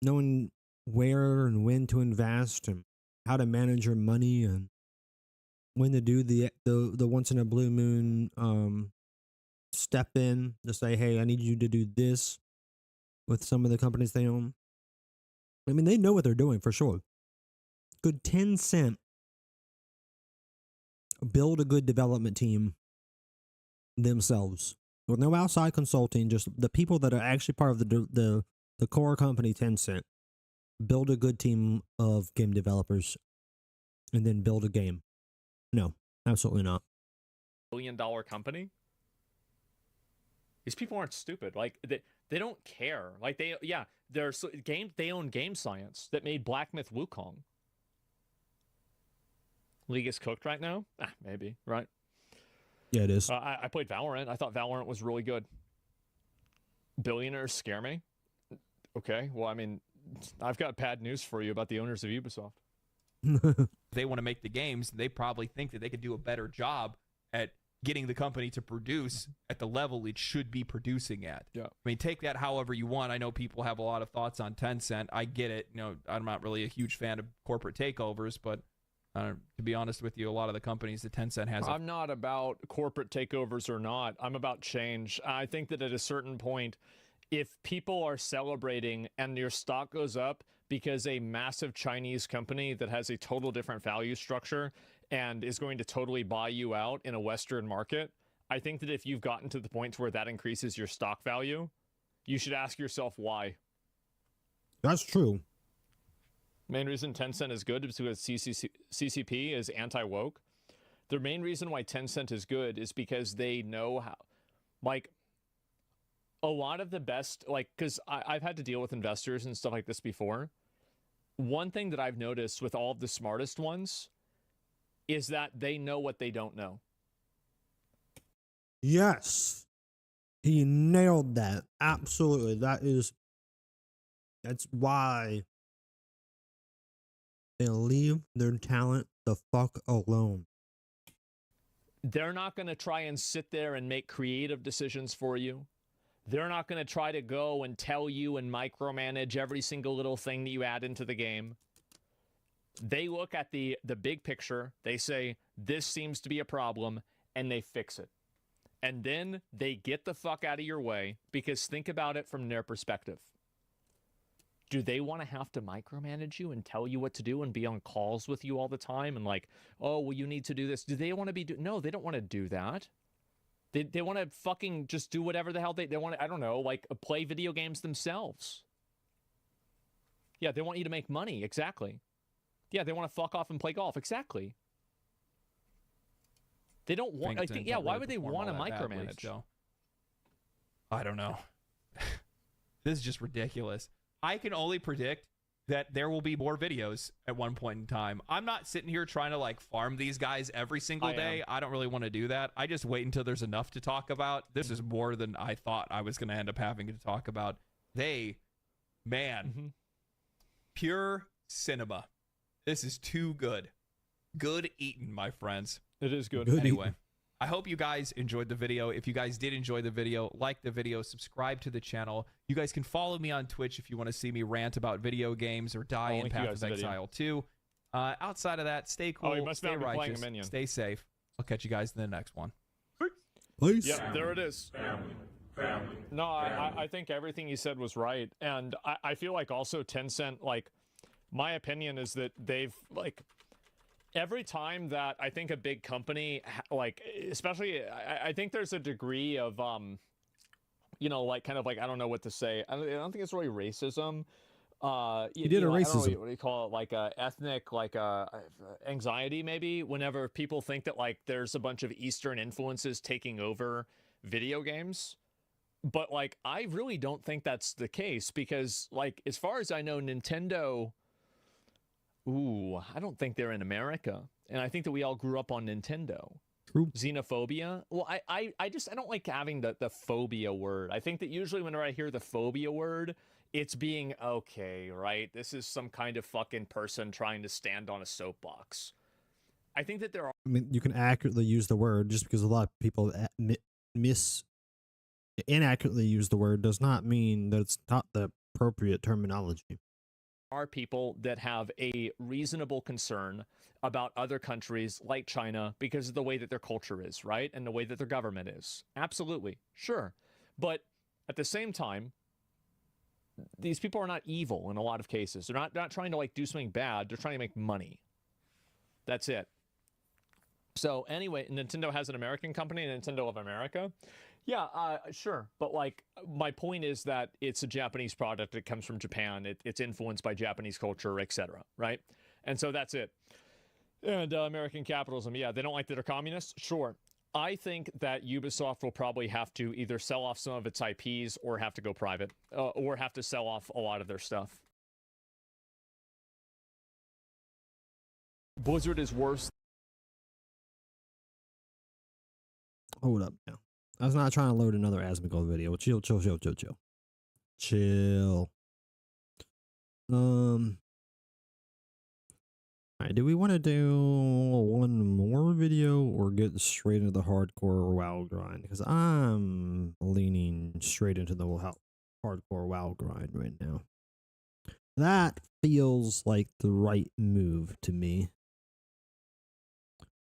Knowing where and when to invest and how to manage your money and when to do the once in a blue moon step in to say, hey, I need you to do this with some of the companies they own. I mean, they know what they're doing for sure. Good Tencent build a good development team themselves with no outside consulting, just the people that are actually part of the core company Tencent build a good team of game developers and then build a game. No, absolutely not. $1 billion company? These people aren't stupid. Like, they don't care. Like, they own Game Science that made Black Myth Wukong. League is cooked right now? Maybe, right? Yeah, it is. I played Valorant. I thought Valorant was really good. Billionaires scare me. Okay, well, I mean, I've got bad news for you about the owners of Ubisoft. They want to make the games. They probably think that they could do a better job at getting the company to produce at the level it should be producing at. Yeah. I mean, take that however you want. I know people have a lot of thoughts on Tencent. I get it. I'm not really a huge fan of corporate takeovers, but to be honest with you, a lot of the companies that Tencent has... I'm not about corporate takeovers or not. I'm about change. I think that at a certain point, if people are celebrating and your stock goes up because a massive Chinese company that has a total different value structure and is going to totally buy you out in a Western market, I think that if you've gotten to the point where that increases your stock value, you should ask yourself why. That's true. Main reason Tencent is good is because CCP is anti-woke. The main reason why Tencent is good is because they know how, like, a lot of the best, like, because I've had to deal with investors and stuff like this before. One thing that I've noticed with all of the smartest ones is that they know what they don't know. Yes. He nailed that. Absolutely. That's why they leave their talent the fuck alone. They're not going to try and sit there and make creative decisions for you. They're not going to try to go and tell you and micromanage every single little thing that you add into the game. They look at the big picture, they say, this seems to be a problem, and they fix it. And then they get the fuck out of your way, because think about it from their perspective. Do they want to have to micromanage you and tell you what to do and be on calls with you all the time and like, oh, well, you need to do this? Do they want to be... No, they don't want to do that. They want to fucking just do whatever the hell they want to, I don't know, like play video games themselves. Yeah, they want you to make money. Exactly. Yeah, they want to fuck off and play golf. Exactly. They don't want... I think, yeah, why would they want to micromanage? I don't know. This is just ridiculous. I can only predict that there will be more videos at one point in time. I'm not sitting here trying to like farm these guys every single day. I don't really want to do that. I just wait until there's enough to talk about. This is more than I thought I was going to end up having to talk about. Pure cinema. This is too good. Good eating, my friends. It is good. Anyway, I hope you guys enjoyed the video. If you guys did enjoy the video, like the video, subscribe to the channel. You guys can follow me on Twitch if you want to see me rant about video games or die in Path of Exile 2. Outside of that, stay cool, stay righteous, stay safe. I'll catch you guys in the next one. Peace. Yeah, there it is. No, I think everything he said was right. And I feel like also Tencent, like, my opinion is that they've, like, every time that I think a big company, like, especially, I think there's a degree of, you know, like, kind of like, I don't know what to say. I don't think it's really racism. You did a racism. What do you call it? Like ethnic, like anxiety, maybe. Whenever people think that like there's a bunch of Eastern influences taking over video games, but like I really don't think that's the case because, like, as far as I know, Nintendo. Ooh, I don't think they're in America, and I think that we all grew up on Nintendo. True. Xenophobia. Well, I don't like having the phobia word. I think that usually whenever I hear the phobia word, it's being okay, right? This is some kind of fucking person trying to stand on a soapbox. I think that there are. I mean, you can accurately use the word just because a lot of people inaccurately use the word does not mean that it's not the appropriate terminology. Are people that have a reasonable concern about other countries like China because of the way that their culture is, right? And the way that their government is. Absolutely. Sure. But at the same time, these people are not evil in a lot of cases. They're not trying to like do something bad. They're trying to make money. That's it. So anyway, Nintendo has an American company, Nintendo of America. Yeah, sure. But like, my point is that it's a Japanese product. It comes from Japan. It's influenced by Japanese culture, etc. Right? And so that's it. And American capitalism. Yeah, they don't like that they're communists. Sure. I think that Ubisoft will probably have to either sell off some of its IPs or have to go private, or have to sell off a lot of their stuff. Blizzard is worse. Hold up now. I was not trying to load another Asmongold video. Chill. Chill. Alright, do we want to do one more video or get straight into the hardcore WoW grind? Because I'm leaning straight into the hardcore WoW grind right now. That feels like the right move to me.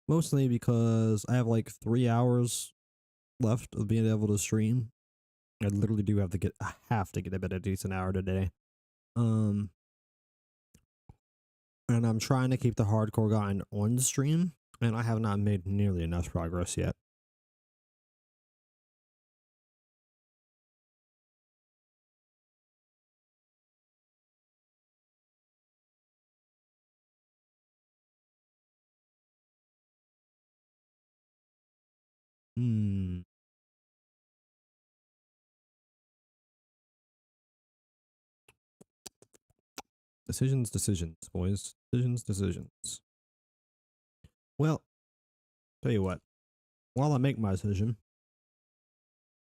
Mostly because I have like 3 hours left of being able to stream. I literally do have to get a decent hour today. And I'm trying to keep the hardcore grind on the stream, and I have not made nearly enough progress yet. Decisions, boys. Decisions. Well, tell you what. While I make my decision,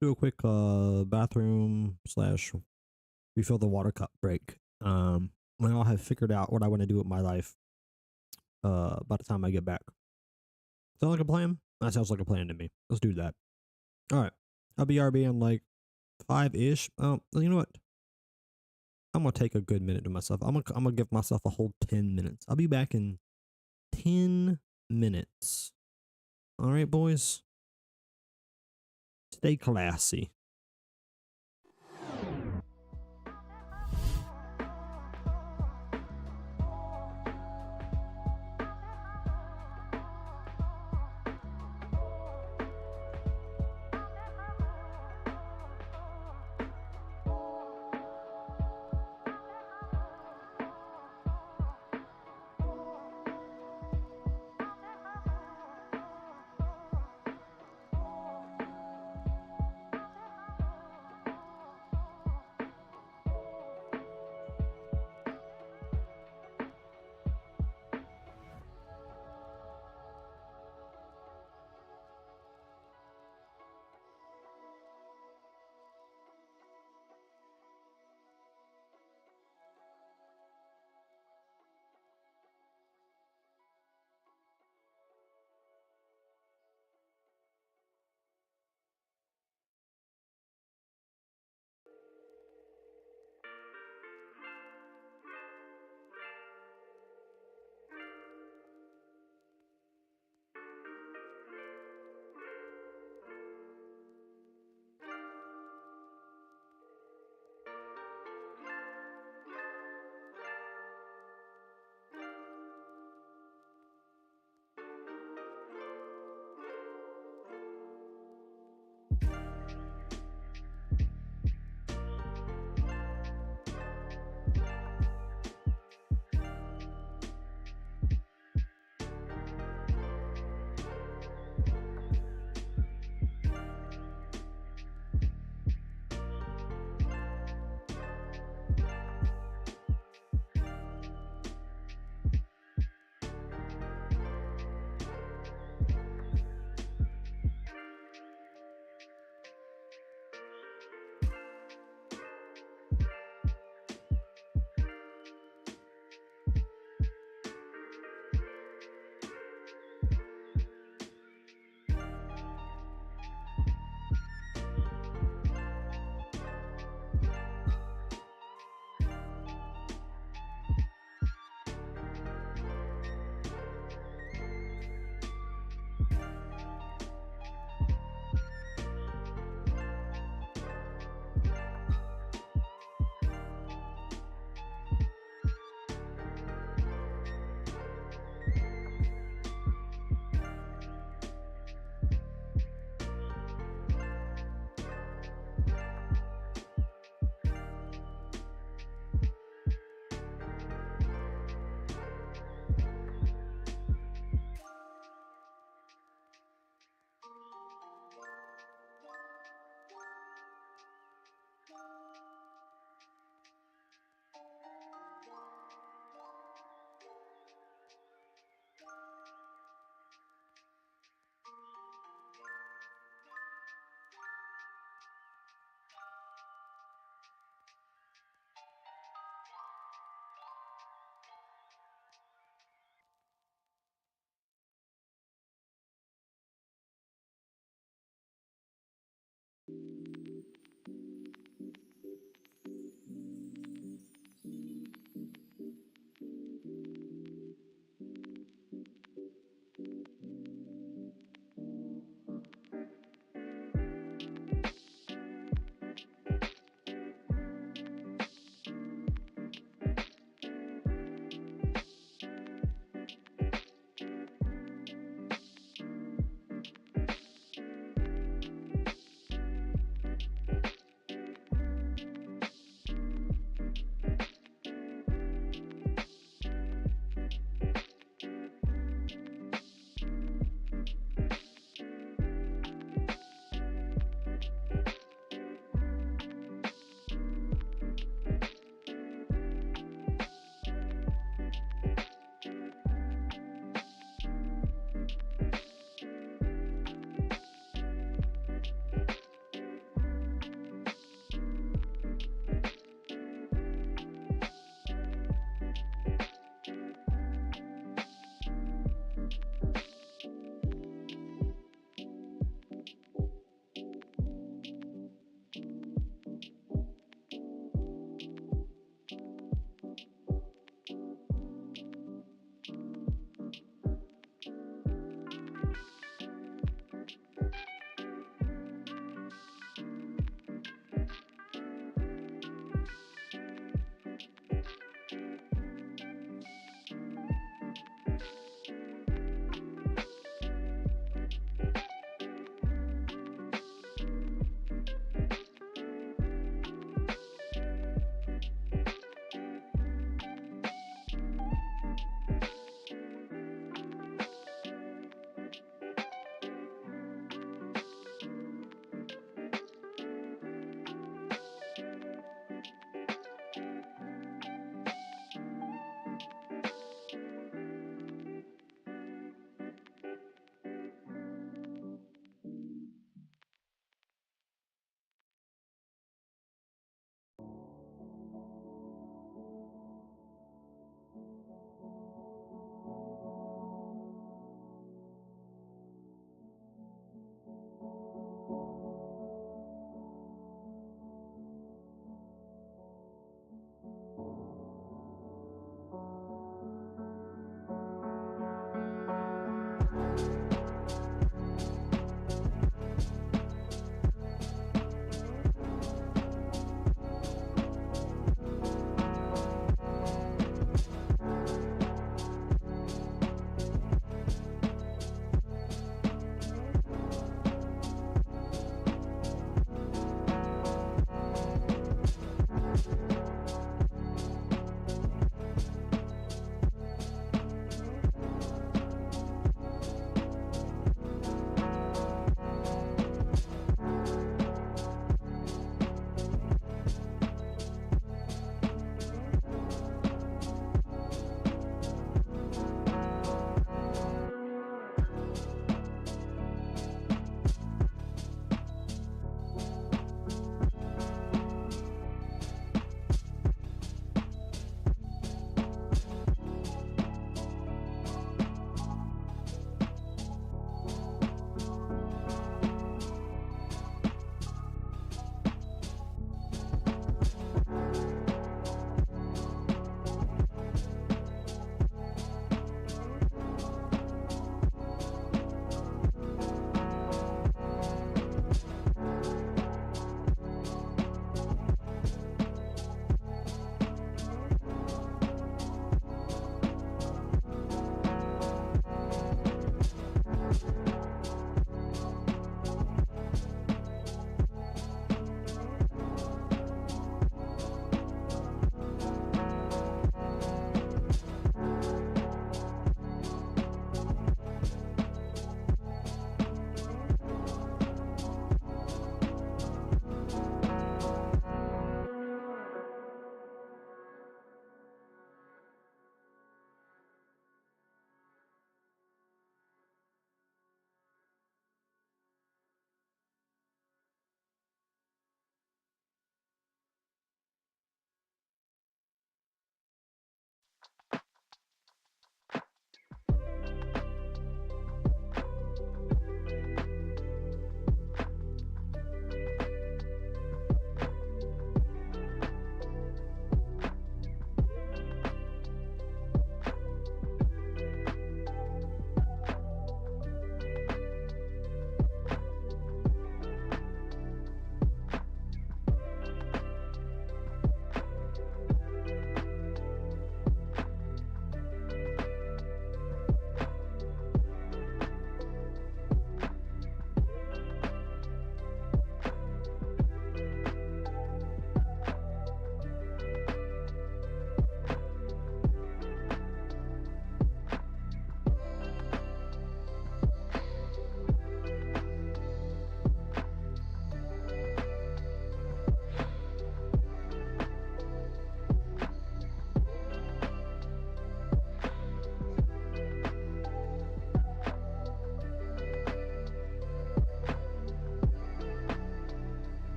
do a quick bathroom / refill the water cup break. And I'll have figured out what I want to do with my life by the time I get back. Sound like a plan? That sounds like a plan to me. Let's do that. Alright. I'll be RB in like 5-ish. You know what? I'm gonna take a good minute to myself. I'm gonna give myself a whole 10 minutes. I'll be back in 10 minutes. Alright, boys? Stay classy.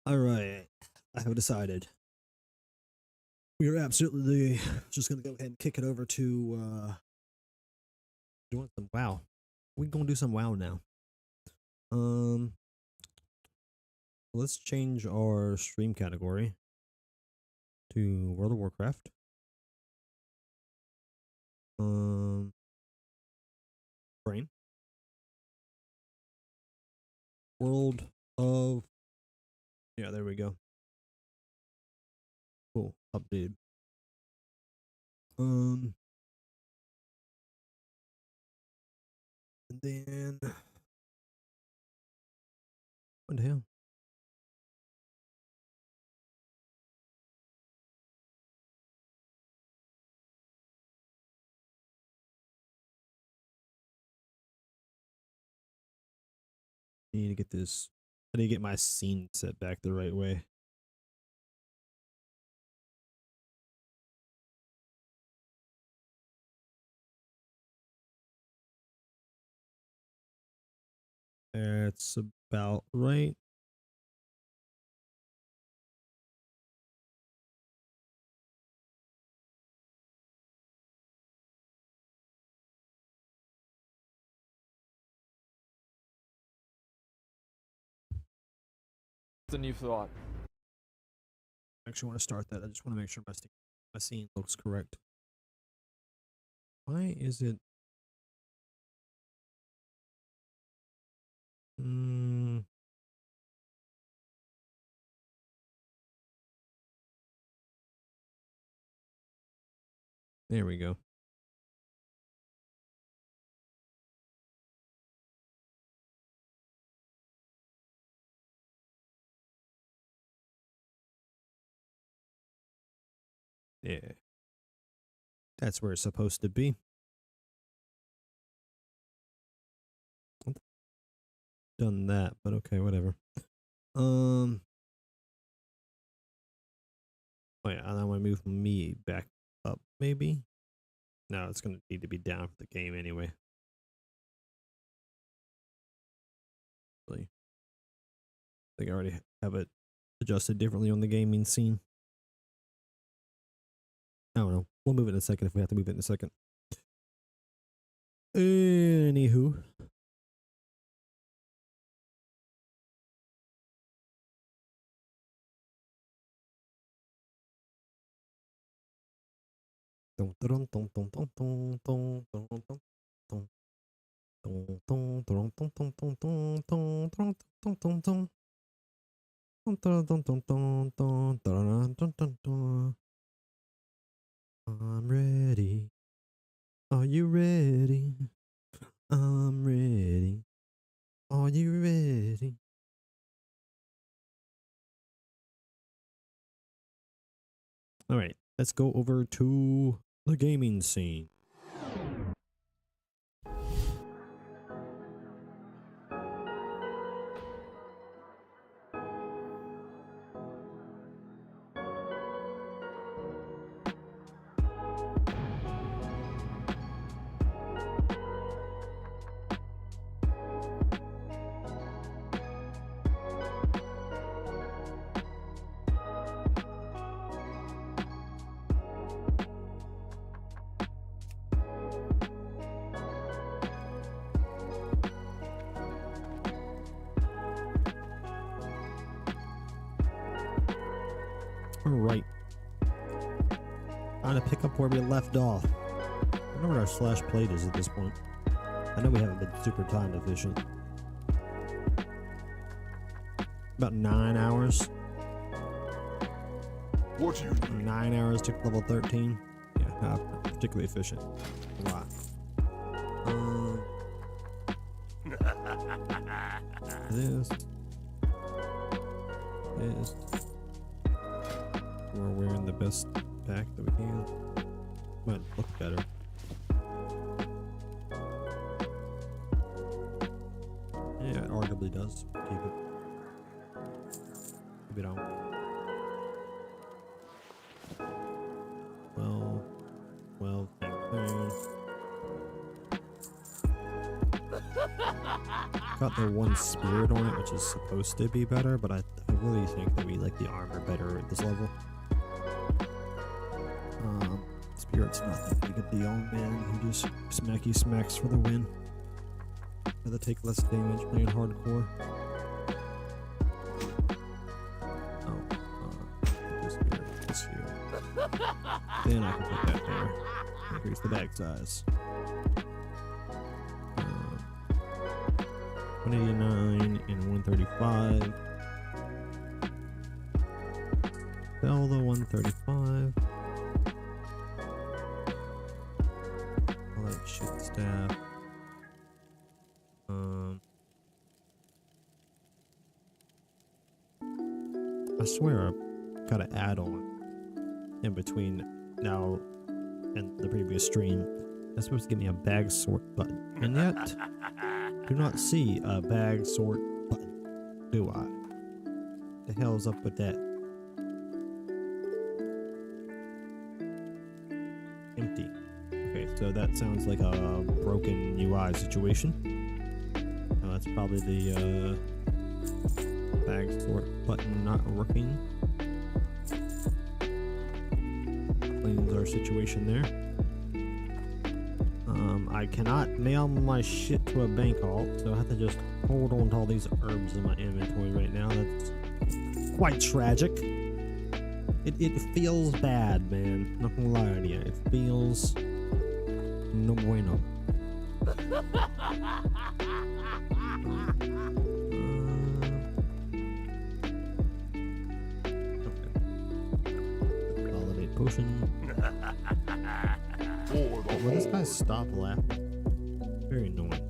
Alright, I have decided. We are absolutely just gonna go ahead and kick it over to doing some WoW. We're gonna do some WoW now. Let's change our stream category to World of Warcraft. Brain. World of, yeah, there we go. Cool, updated. And then what the hell? I need to get this. I need to get my scene set back the right way. That's about right. What's a new thought? I actually want to start that. I just want to make sure my scene looks correct. Why is it? There we go. Yeah. That's where it's supposed to be. Done that, but okay, whatever. Oh yeah, I want to move me back up, maybe? No, it's going to need to be down for the game anyway. Really. I think I already have it adjusted differently on the gaming scene. I don't know. We'll move it in a second if we have to move it in a second. Anywho. I'm ready. Are you ready? I'm ready. Are you ready? All right, let's go over to the gaming scene. Alright. Trying to pick up where we left off. I don't know what our slash plate is at this point. I know we haven't been super time efficient. About 9 hours. What do you do? 9 hours to level 13. Yeah, not particularly efficient. A lot. This. We're wearing the best pack that we can. Might look better. Yeah, it arguably does. Keep it on. Well, got the one spirit on it, which is supposed to be better, but I really think that we like the armor better at this level. Spirit's nothing. We get the old man who just smacky smacks for the win. Rather take less damage playing hardcore. Just here, this here. Then I can put that there. Increase the bag size. 189 and 135. Sell the 135. All that shit staff. I swear I've got an add-on in between now and the previous stream. That's supposed to give me a bag sort button. And yet, do not see a bag sort button, do I? The hell's up with that? Empty. Okay, so that sounds like a broken UI situation. That's probably the bag sort button not working. Cleans our situation there. I cannot mail my shit to a bank vault, so I have to just hold on to all these herbs in my inventory right now. That's quite tragic. It feels bad, man. Not gonna lie to you. It feels no bueno. Validate potion. Will this guy stop laughing? Very annoying.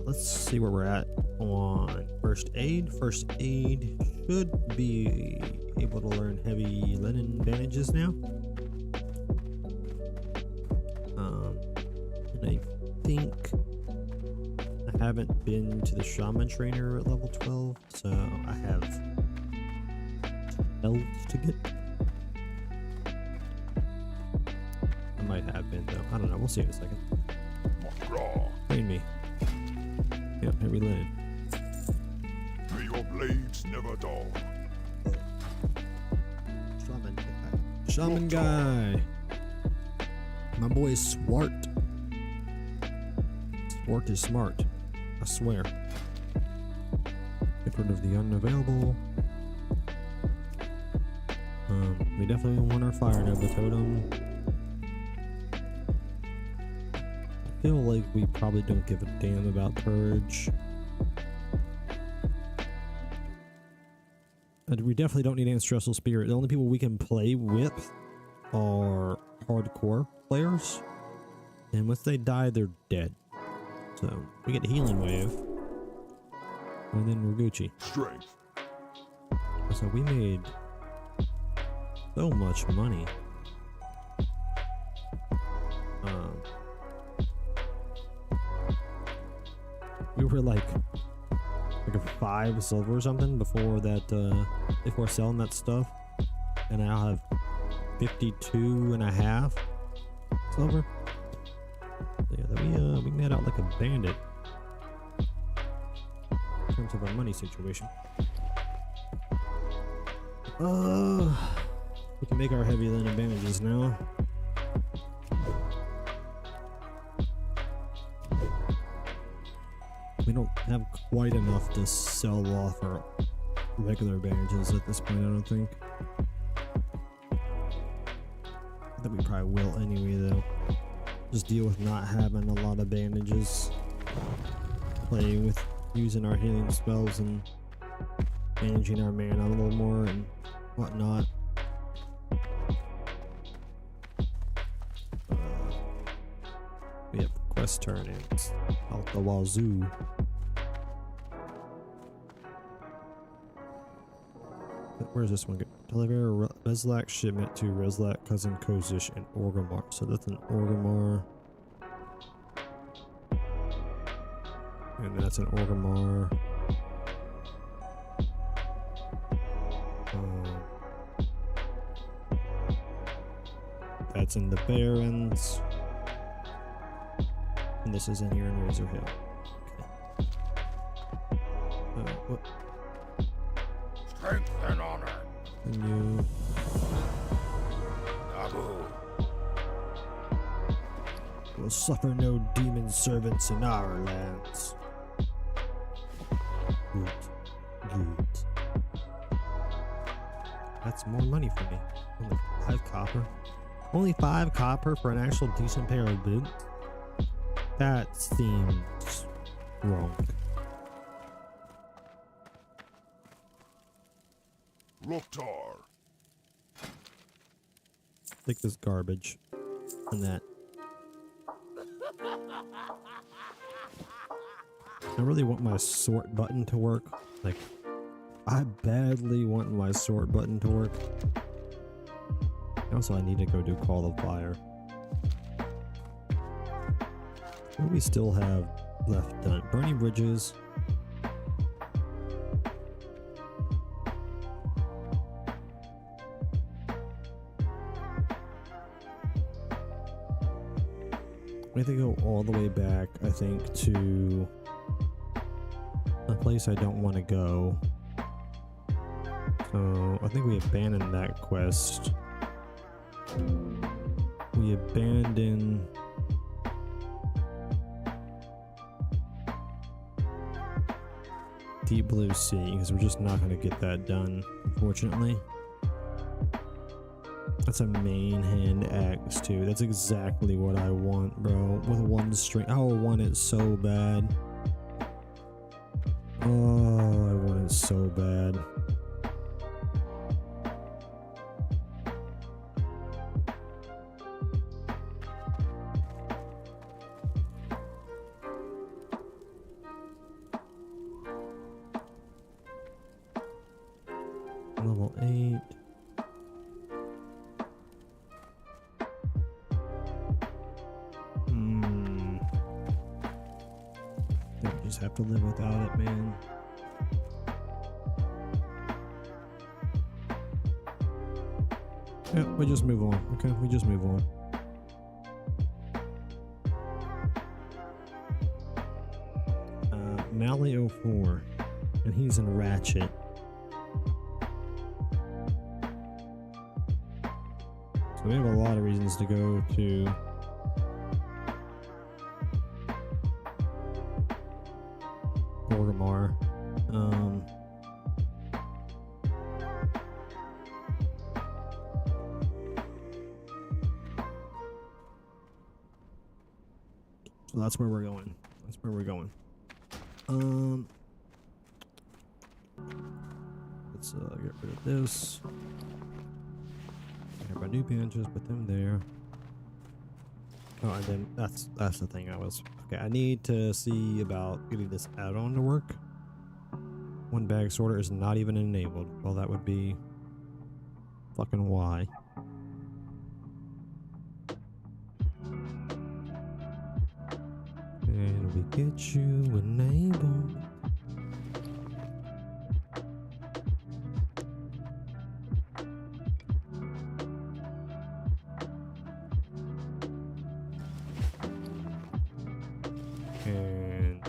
Let's see where we're at on first aid. First aid should be able to learn heavy linen bandages now. And I think I haven't been to the shaman trainer at level 12, so I have 12 to get. I might have been though. I don't know. We'll see in a second. Train me. Yep, heavy linen. May your blades never dull. Shaman guy. My boy is Swart. Swart is smart. I swear. Get rid of the unavailable. We definitely want our fire nova totem. I feel like we probably don't give a damn about purge. We definitely don't need Ancestral Spirit. The only people we can play with are hardcore players. And once they die, they're dead. So we get a healing wave. And then we're Gucci. Strength. So we made so much money. We were like a 5 silver or something before that, before selling that stuff, and I now have 52.5 silver. So yeah, we made out like a bandit in terms of our money situation. We can make our heavy linen bandages now. We don't have quite enough to sell off our regular bandages at this point, I don't think. I think we probably will anyway, though. Just deal with not having a lot of bandages. Playing with using our healing spells and managing our mana a little more and whatnot. We have quest turn-ins out the wazoo. Where's this one? Deliver a Reslak shipment to Reslak, Cousin Kozish, and Orgrimmar. So that's an Orgrimmar. And that's an Orgrimmar. That's in the Barrens. And this is in here in Razor Hill. Okay. What? Continue. We'll suffer no demon servants in our lands. Good. Good. That's more money for me. Only 5 copper. Only 5 copper for an actual decent pair of boots? That seems wrong. Loktar. Take this garbage and that. I really want my sort button to work. Like, I badly want my sort button to work. Also, I need to go do Call of Fire. What do we still have left done? Burning Bridges. We have to go all the way back, I think, to a place I don't want to go. So I think we abandoned that quest. We abandoned Deep Blue Sea because we're just not going to get that done, unfortunately. That's a main hand axe too. That's exactly what I want, bro. With 1 string. I want it so bad. Oh, I want it so bad. Level 8. I just have to live without it, man. Yeah, we just move on. Okay, we just move on. Mally 04, and he's in Ratchet. So we have a lot of reasons to go to Orgrimmar. So that's where we're going. That's where we're going. Let's get rid of this. I have my new benches, put them there. Oh, and then that's the thing I was. Okay, I need to see about getting this add-on to work. 1 bag sorter is not even enabled. Well, that would be fucking why. And we get you enabled. And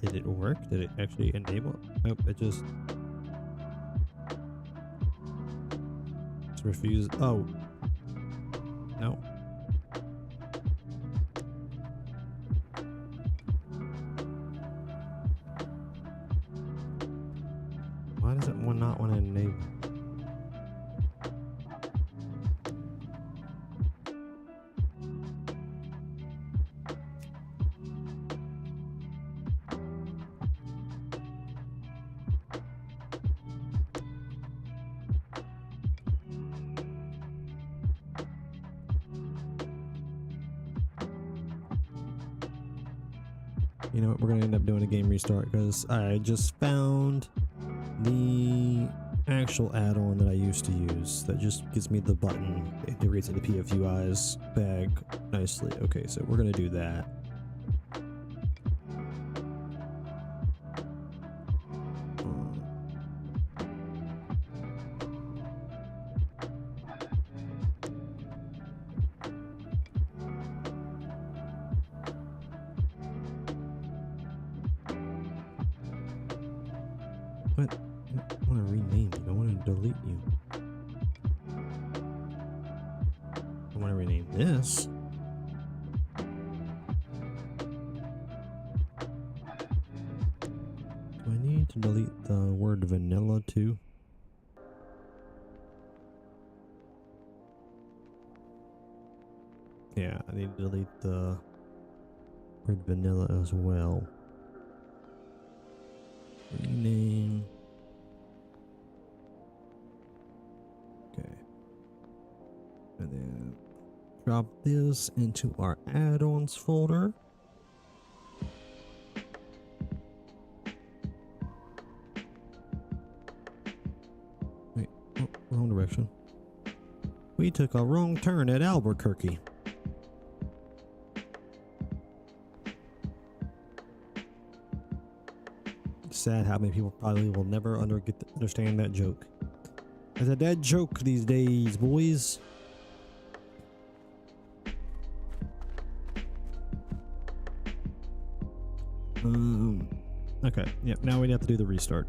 did it work? Did it actually enable? Nope, it just refused. Oh, no. Why does it not want to enable? You know what? We're gonna end up doing a game restart because I just found the actual add-on that I used to use that just gives me the button. It integrates into PFUI's bag nicely. Okay, so we're gonna do that. What I want to rename you. I want to delete you. I want to rename this. Do I need to delete the word vanilla too? Yeah, I need to delete the word vanilla as well. Rename. Okay. And then drop this into our add-ons folder. Wait, oh, wrong direction. We took a wrong turn at Albuquerque. Sad how many people probably will never understand that joke. It's a dead joke these days, boys. Okay, yep, now we have to do the restart.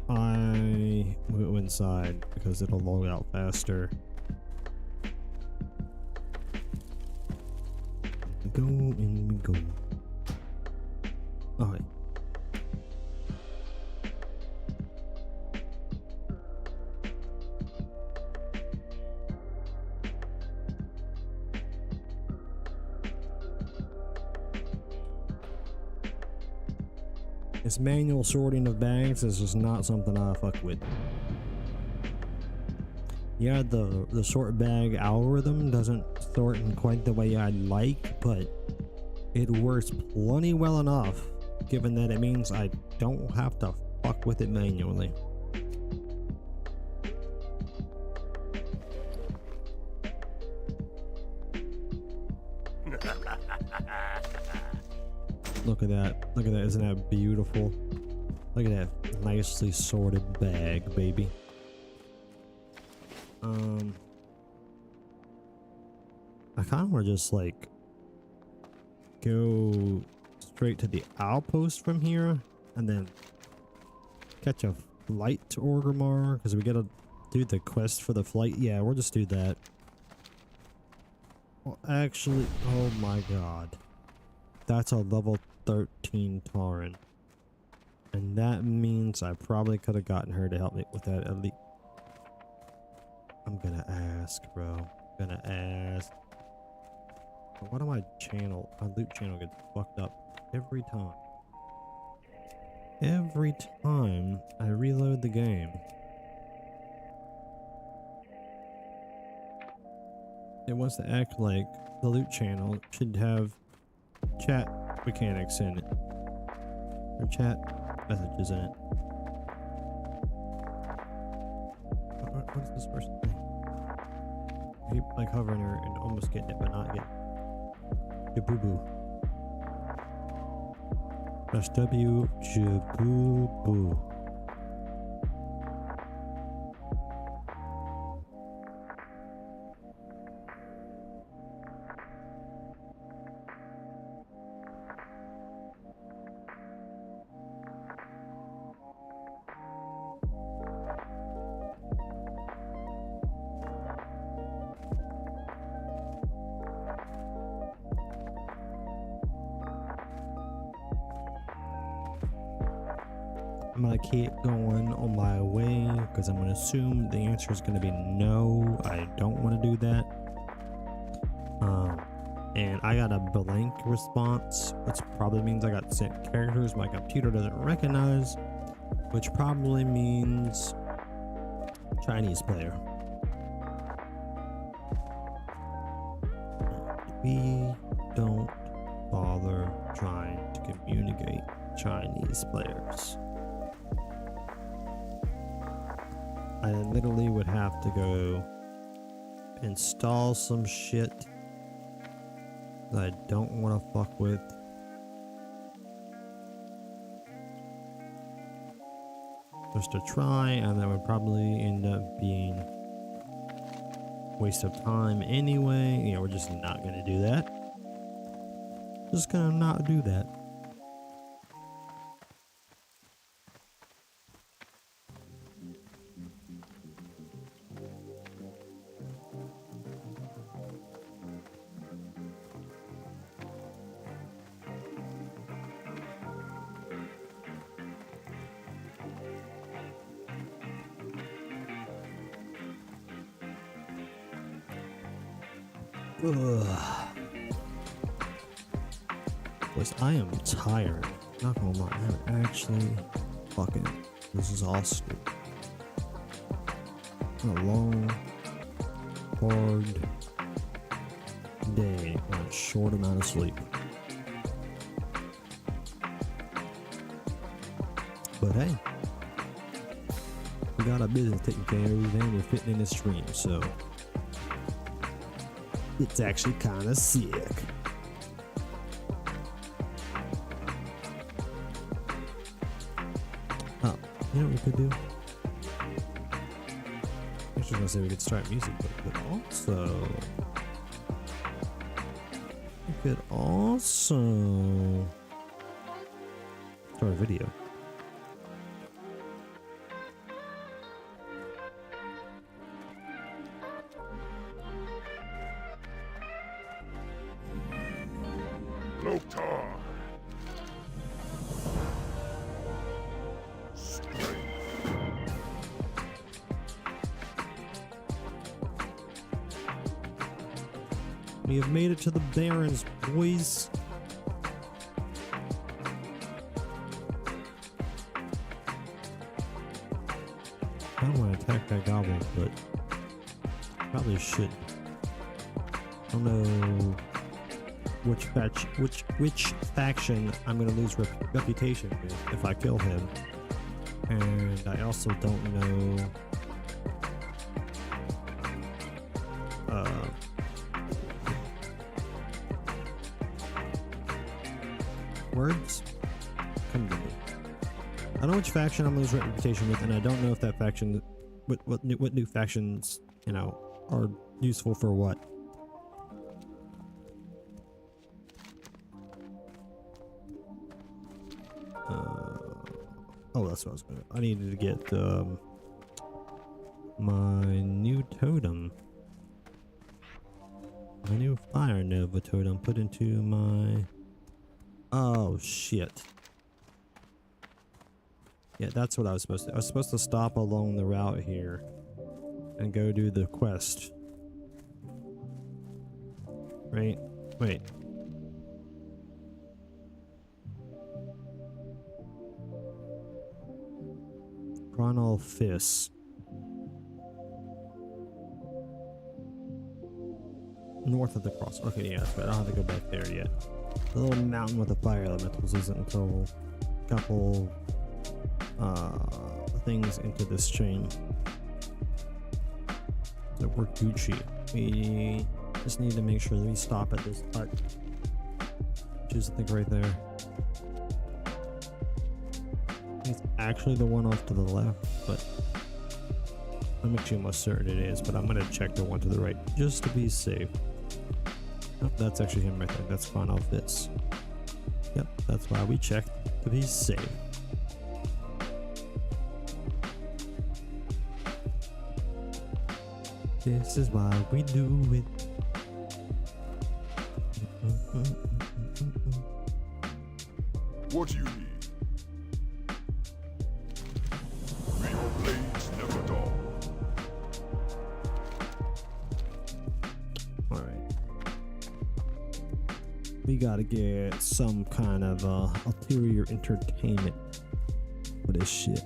I will go inside because it'll log out faster. Go and we go. Alright. This manual sorting of bags is just not something I fuck with. Yeah, the sort bag algorithm doesn't sort in quite the way I'd like, but it works plenty well enough, given that it means I don't have to fuck with it manually. Look at that. Look at that. Isn't that beautiful? Look at that nicely sorted bag, baby. I kind of want to just like go straight to the outpost from here and then catch a flight to Orgrimmar because we gotta do the quest for the flight. Yeah, we'll just do that. Well, actually, oh my god. That's a level 13 Tauren. And that means I probably could have gotten her to help me with that elite. I'm gonna ask, bro. I'm gonna ask. But why do my loot channel gets fucked up every time? Every time I reload the game. It wants to act like the loot channel should have chat mechanics in it. Or chat messages in it. What is this person thing? I keep like hovering her and almost getting it, but not getting it. Jaboo. That's W Jaboo. I'm gonna keep going on my way because I'm gonna assume the answer is gonna be no. I don't want to do that. And I got a blank response, which probably means I got sent characters my computer doesn't recognize, which probably means Chinese player. We don't bother trying to communicate Chinese players. I literally would have to go install some shit that I don't want to fuck with. Just to try, and that would probably end up being a waste of time anyway. Yeah, we're just not gonna do that. Just gonna not do that. Ugh. Boys, I am tired. Not gonna lie, I'm actually fucking exhausted. A long, hard day on a short amount of sleep. But hey, we got our business taken care of and we're fitting in the stream, so it's actually kind of sick. Oh, you know what we could do? I was just gonna say we could start music, but we could also start a video. Loktar. Strength. We have made it to the Barrens, boys. I don't want to attack that goblin, but probably should. I don't know which faction I'm gonna lose reputation with if I kill him, and I also don't know words come to me. I don't know which faction I'm gonna lose reputation with, and I don't know if that faction what new factions, you know, are useful for what. Oh, that's what I was gonna. I needed to get my new totem, my new Fire Nova totem, put into my. Oh shit! Yeah, that's what I was supposed to. I was supposed to stop along the route here and go do the quest. Right? Wait. Chronal Fist. North of the cross. Okay, yeah, that's right. I don't have to go back there yet. The little mountain with the fire elementals isn't until a couple things into this chain. So we're Gucci. We just need to make sure that we stop at this hut, which is I think right there. It's actually the one off to the left, but I'm actually almost certain it is, but I'm gonna check the one to the right just to be safe. Oh, that's actually him right there. That's fine off this. Yep, that's why we checked to be safe. This is why we do it. What do you need? May your blades never dull. Alright. We gotta get some kind of ulterior entertainment for this shit.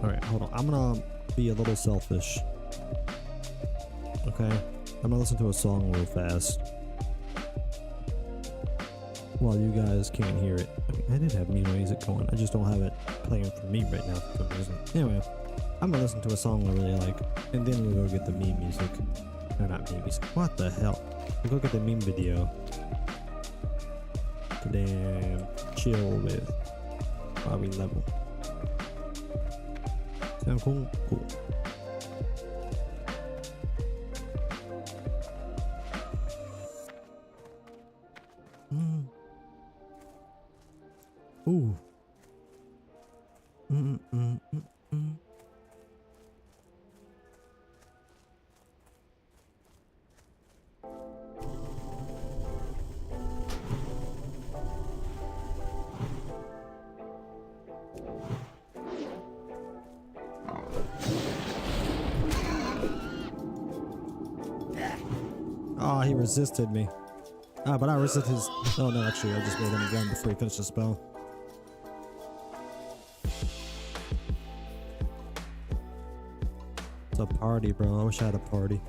Alright, hold on. I'm gonna be a little selfish. Okay? I'm gonna listen to a song real fast while you guys can't hear it. I mean, I did have me music going. I just don't have it playing for me right now for some reason. Anyway, I'm gonna listen to a song I really like, and then we'll go get the meme music. No, not meme music. What the hell? We'll go get the meme video to damn chill with while we level. Sound cool? Cool. Ooh. Oh, he resisted me. Ah, but I resisted his... Oh, no, actually, I just made him again before he finished the spell. It's a party, bro. I wish I had a party.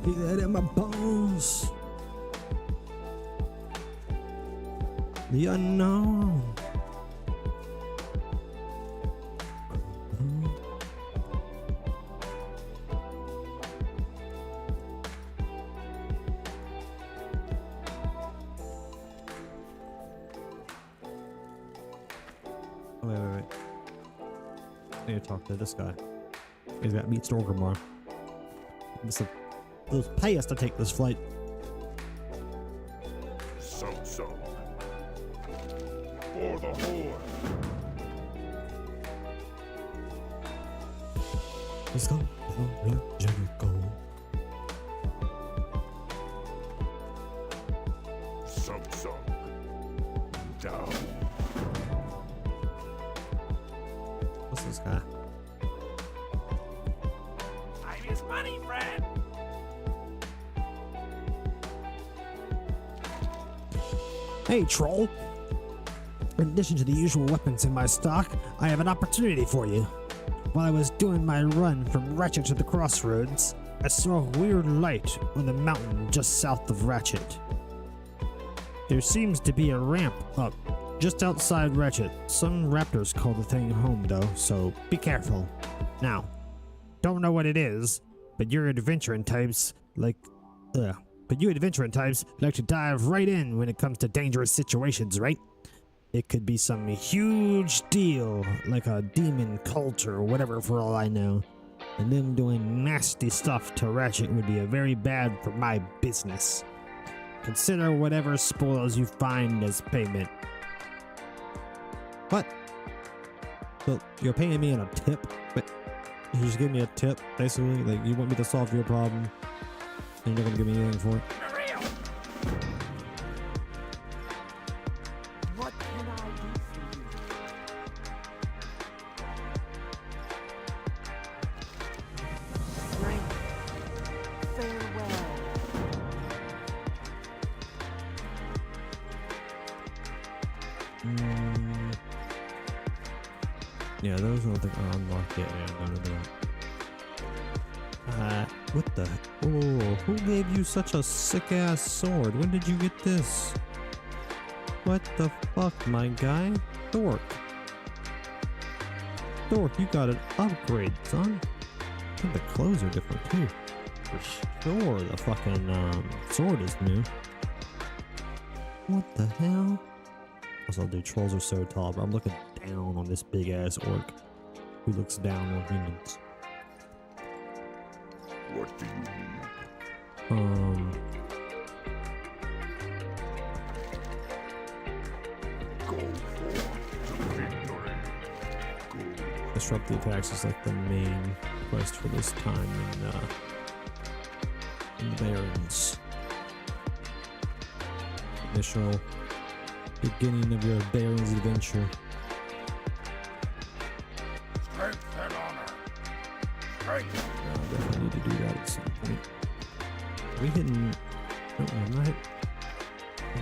Feel it in my bones. The unknown. Wait. I need to talk to this guy. He's got meat Storgrimar. Those pay us to take this flight. So. For the Horde. Let's go. Jericho. So. Down. What's this guy? Time is money, friend. Hey, troll. In addition to the usual weapons in my stock, I have an opportunity for you. While I was doing my run from Ratchet to the crossroads, I saw a weird light on the mountain just south of Ratchet. There seems to be a ramp up just outside Ratchet. Some raptors call the thing home though, so be careful. Now, don't know what it is, but you adventuring types like to dive right in when it comes to dangerous situations, right? It could be some huge deal, like a demon cult or whatever for all I know. And them doing nasty stuff to Ratchet would be very bad for my business. Consider whatever spoils you find as payment. What? So you're paying me in a tip? But you just give me a tip, basically? Like, you want me to solve your problem, and you're not gonna give me anything for it? What can I do for you? Strength. Farewell. Yeah, those are the unlocked yet. Yeah, none of that. What the? Oh, who gave you such a sick ass sword? When did you get this? What the fuck, my guy? Dork. Dork, you got an upgrade, son. I think the clothes are different too. For sure, the fucking sword is new. What the hell? Also, dude, trolls are so tall, but I'm looking down on this big ass orc who looks down on humans. What do you need? Go forth to victory. Go. Disrupt the attacks is like the main quest for this time in the Barrens. Initial beginning of your Barrens adventure. Strength and honor. Strength. I definitely need to do that at some point. Are we hitting? No, I'm not.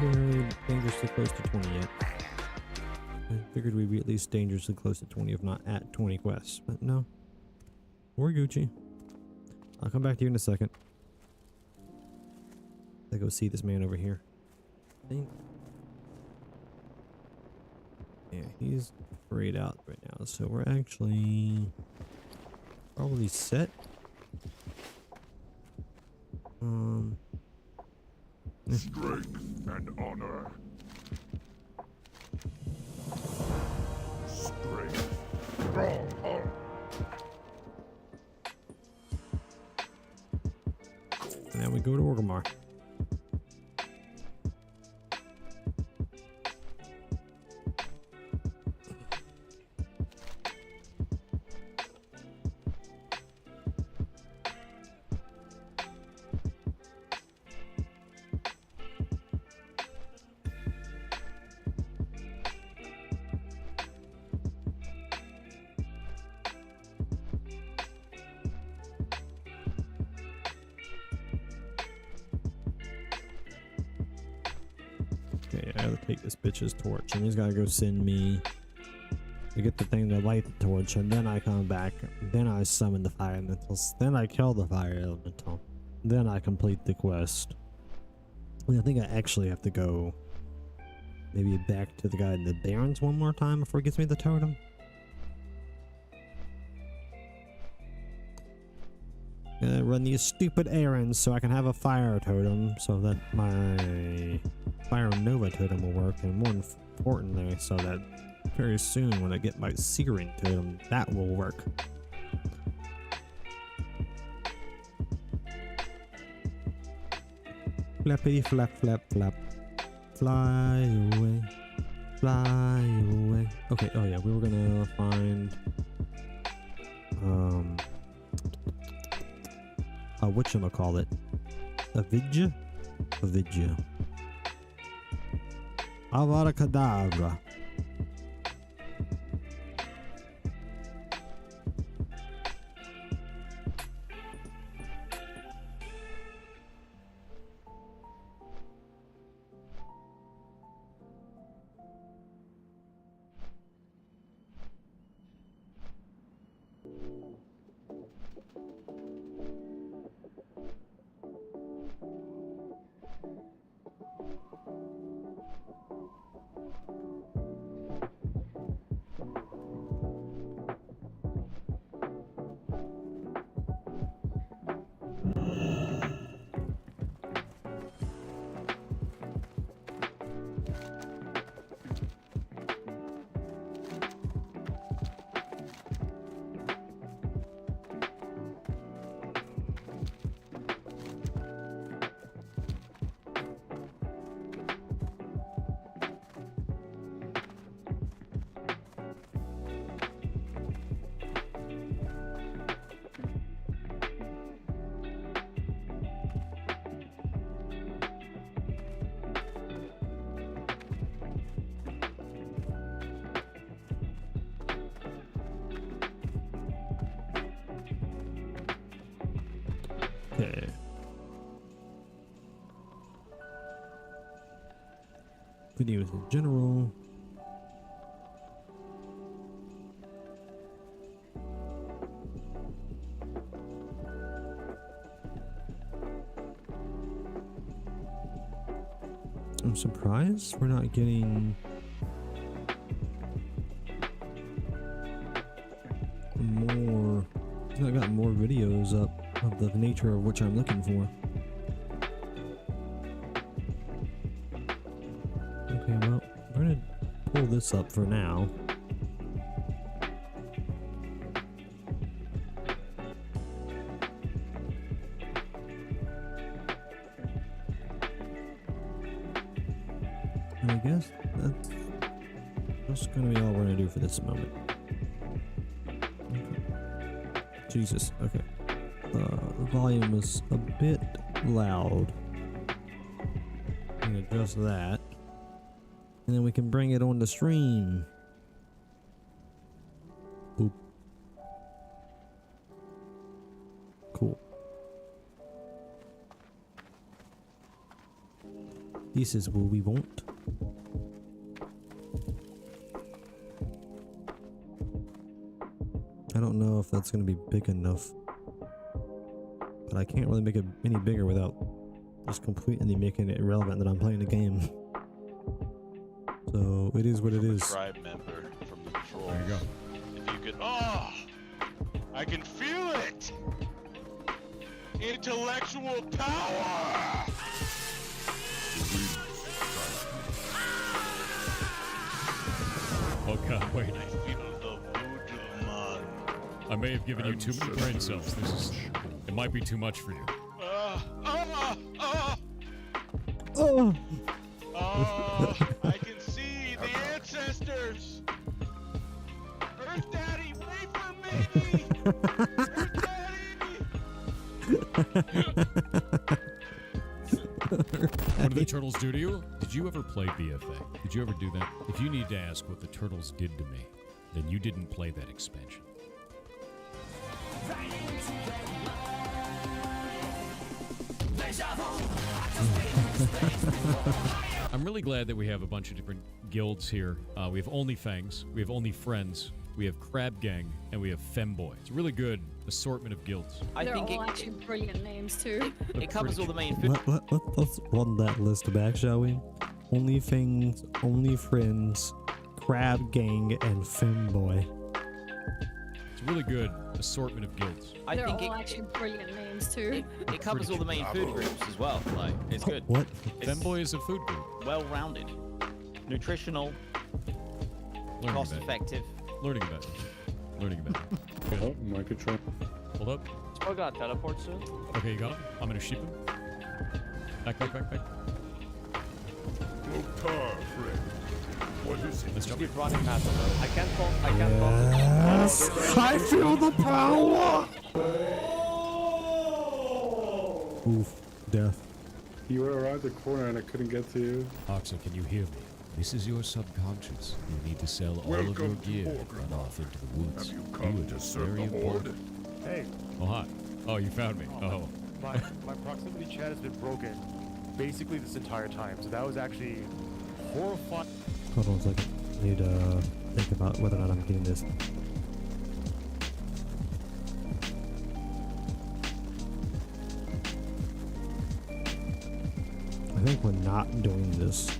We're really dangerously close to 20 yet. I figured we'd be at least dangerously close to 20, if not at 20 quests. But no. We're Gucci. I'll come back to you in a second. I go see this man over here. I think. Yeah, he's grayed out right now, so we're actually probably set. Strength and honor. Strength. Stronghold. And then we go to Orgrimmar. Okay, I gotta take this bitch's torch, and he's gotta go send me to get the thing to light the torch, and then I come back, then I summon the fire elementals, then I kill the fire elemental, then I complete the quest. I think I actually have to go maybe back to the guy in the Barrens one more time before he gets me the totem. Gonna run these stupid errands so I can have a fire totem so that my fire nova totem will work, and more importantly so that very soon when I get my searing totem that will work. Flappity flap flap flap, fly away, fly away. Okay, oh yeah, we were gonna find whatchamacallit? A Vidya? A Vidya. Avada Kedavra. Okay. Videos in general. I'm surprised we're not getting more. I got more videos up of the nature of which I'm looking for. Okay, well, we're gonna pull this up for now. And I guess that's gonna be all we're gonna do for this moment. Okay. Jesus, okay. The volume is a bit loud. I'm gonna adjust that. And then we can bring it on the stream. Boop. Cool. This is what we want. I don't know if that's gonna be big enough. But I can't really make it any bigger without just completely making it irrelevant that I'm playing the game. So it is what it is. Tribe member from the patrol. There you go. If you could, oh, I can feel it. Intellectual power. Oh god, wait. I feel the voodoo man. I may have given you too many brain cells. It might be too much for you. Oh! Oh, I can see the ancestors. Earth Daddy, wait for me. Earth Daddy. What do the turtles do to you? Did you ever play BFA? Did you ever do that? If you need to ask what the turtles did to me, then you didn't play that expansion. I'm really glad that we have a bunch of different guilds here. We have Only Fangs, we have Only Friends, we have Crab Gang, and we have Femboy. It's a really good assortment of guilds. They're all actually brilliant names too. It covers all the main food. Let's run that list back, shall we? Only Fangs, Only Friends, Crab Gang, and Femboy. It's a really good assortment of guilds. They're all actually brilliant names too. It covers all the main food groups as well. Like, it's good. What? Femboy is a food group. Well-rounded, nutritional, cost-effective. Learning about it. Learning about it. Good. Oh, my control. Hold up. Still got teleport soon. Okay, you got him. I'm gonna sheep him. Back. Loktar, friend. What is it? Let's jump. Keep running past him. I can't fall. Yes, I feel the power. Oof, death. You were around the corner and I couldn't get to you. Oxa, can you hear me? This is your subconscious. You need to sell all of your gear and run off into the woods. Have you come to serve the Horde? Hey. Oh, hi. Oh, you found me. Oh. My proximity chat has been broken basically this entire time, so that was actually horrifying. Hold on a second. I need to think about whether or not I'm getting this. I think we're not doing this.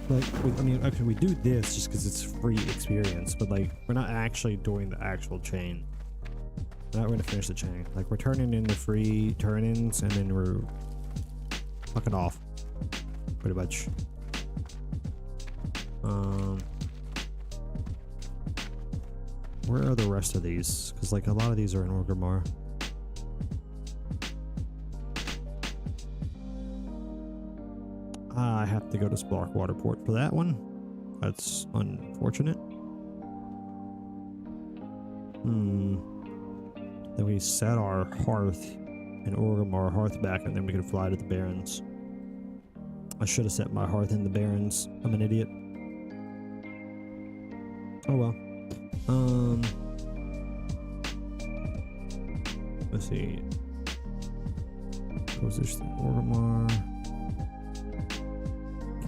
Like, I mean, actually, we do this just because it's free experience, but like, we're not actually doing the actual chain. We're not going to finish the chain. Like, we're turning in the free turn-ins, and then we're fucking off, pretty much. Where are the rest of these? Because like a lot of these are in Orgrimmar. I have to go to Spark Waterport for that one. That's unfortunate. Then we set our hearth in Orgrimmar Hearthback, and then we can fly to the Barrens. I should have set my hearth in the Barrens. I'm an idiot. Oh well. Let's see. Position Orgrimmar.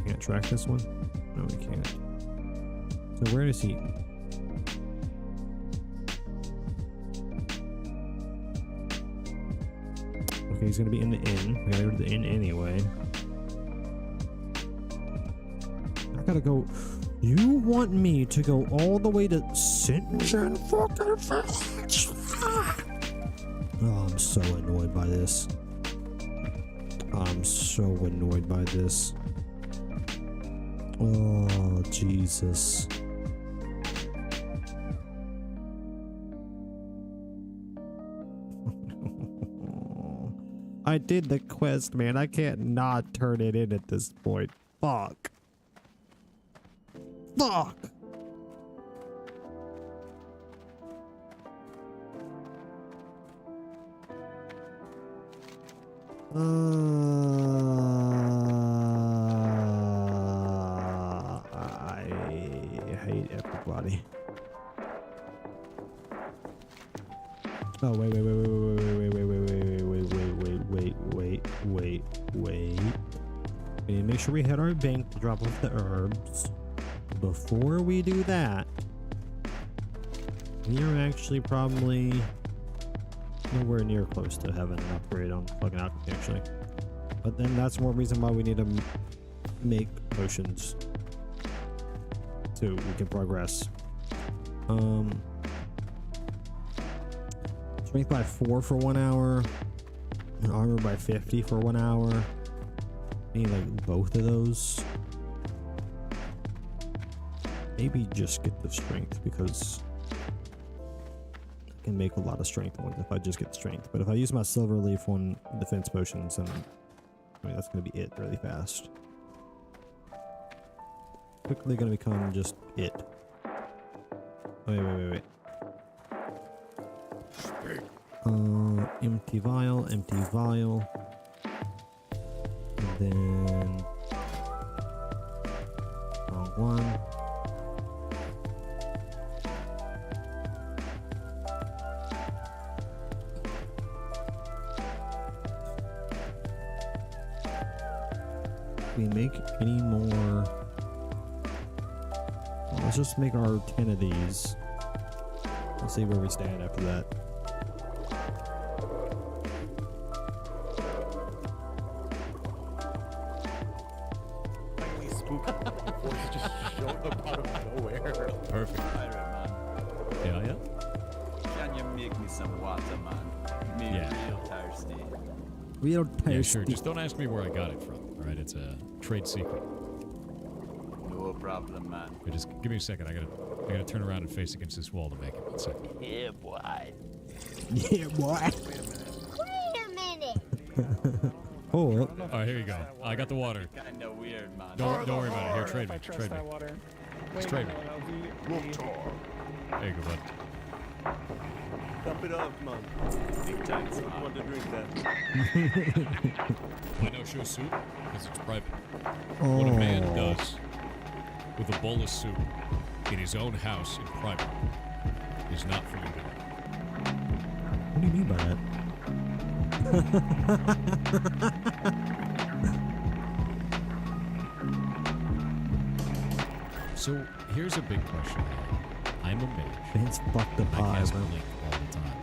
Can't track this one? No, we can't. So where is he? Okay, he's gonna be in the inn. We gotta go to the inn anyway. I gotta go. You want me to go all the way to Sinjin fucking Village? Oh, I'm so annoyed by this. I'm so annoyed by this. Oh, Jesus. I did the quest, man. I can't not turn it in at this point. Fuck. Fuck. I hate everybody. Oh, wait. We need to make sure we hit our bank to drop off the herbs. Before we do that, we are actually probably nowhere near close to having an upgrade on fucking alchemy, actually. But then that's more reason why we need to make potions so we can progress. Strength by 4 for 1 hour, and armor by 50 for 1 hour. I need like both of those. Maybe just get the strength, because I can make a lot of strength ones if I just get strength. But if I use my silver leaf on defense potions, then I mean that's gonna be it really fast. Quickly gonna become just it. Wait. Empty vial. And then wrong one. we make any more? Let's just make our 10 of these. Let's see where we stand after that. Finally spooky. Forces just showed up out of nowhere. Perfect. Yeah, yeah. Can you make me some water, man? Me real thirsty. Real thirsty. Yeah, sure. Just don't ask me where I got it from. All right, it's a trade secret. No problem, man. Hey, just give me a second. I gotta turn around and face against this wall to make it. 1 second. Yeah, boy. Yeah, boy. Wait a minute. Oh. All right, here you go. I got the water. Kinda weird, man. Don't worry about it. Here, trade me. Trade me. Let's trade me. There you go, bud. Dump it up, man. Big tanks. I want to drink that. I know show soup because it's private. What a man does with a bowl of soup in his own house in private is not for you to know. What do you mean by that? So here's a big question. I'm a mage. It's fucked up I high, cast bro. blink all the time.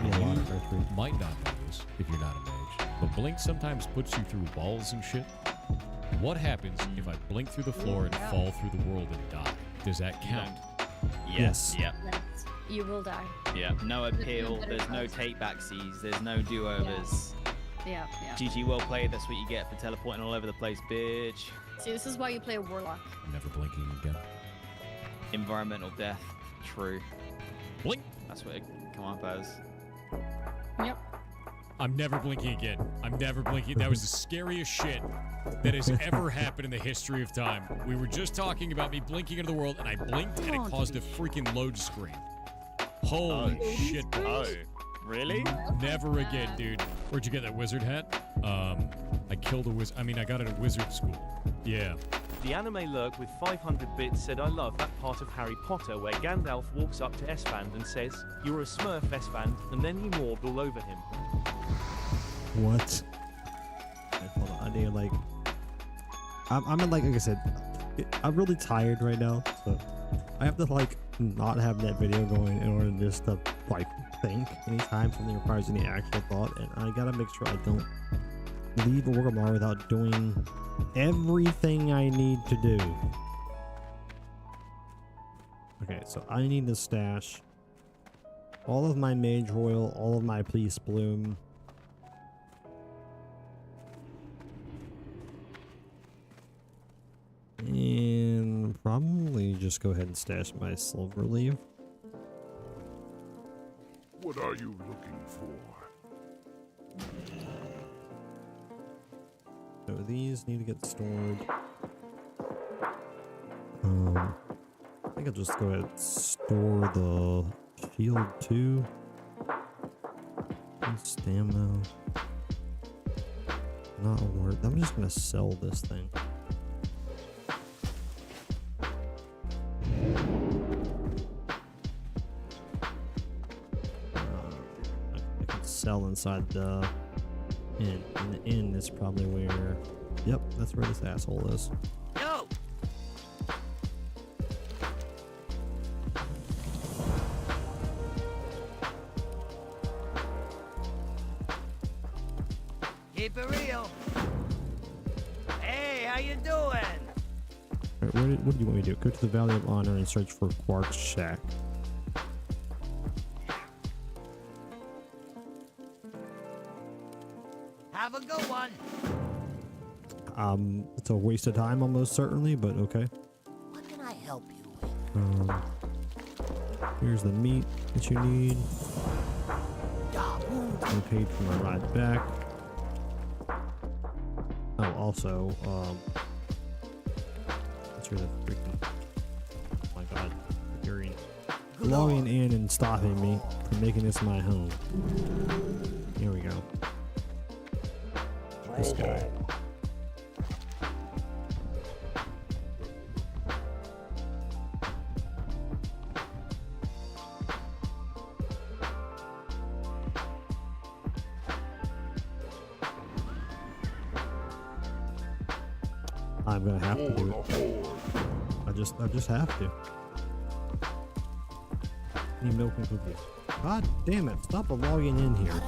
Yeah, a lot of earth You might not know this if you're not a mage, but blink sometimes puts you through walls and shit. What happens if I blink through the floor and fall through the world and die? Does that count? Yes. Yep. You will die. Yeah. No appeal. There's no take backsies. There's no do-overs. Yeah, yeah. GG, well played. That's what you get for teleporting all over the place, bitch. See, this is why you play a warlock. Never blinking again. Environmental death. True. Blink. That's what it come up as. Yep. I'm never blinking again. I'm never blinking. That was the scariest shit that has ever happened in the history of time. We were just talking about me blinking into the world, and I blinked, and it caused a freaking load screen. Holy shit. Oh, really? Never again, dude. Where'd you get that wizard hat? I killed a wizard. I mean, I got it at wizard school. Yeah. The anime lurk with 500 bits said, I love that part of Harry Potter where Gandalf walks up to Esfand and says, you're a Smurf, Esfand, and then he mauled all over him. What? Hold on, I need like I'm like I said, I'm really tired right now, so I have to like not have that video going in order just to like think anytime something requires any actual thought, and I gotta make sure I don't leave a Wargamar without doing everything I need to do. Okay, so I need to stash all of my Mage Royal, all of my Police Bloom. And probably just go ahead and stash my Silver Leaf. What are you looking for? So these need to get stored. I think I'll just go ahead and store the shield too. And stamina. Not worth. I'm just gonna sell this thing. I can sell inside the inn. And the inn is probably where. Yep, that's where this asshole is. No! Keep it real. Hey, how you doing? Alright, what do you want me to do? Go to the Valley of Honor and search for Quark's shack. Have a good one. It's a waste of time almost certainly, but okay. What can I help you with? Here's the meat that you need. I paid for my ride back. Oh, also, let's hear the freaking. Oh my god, you're logging in and stopping me from making this my home. Here we go. This guy. I'm gonna have to do it. I just have to. Need milk and cookies. God damn it! Stop logging in here.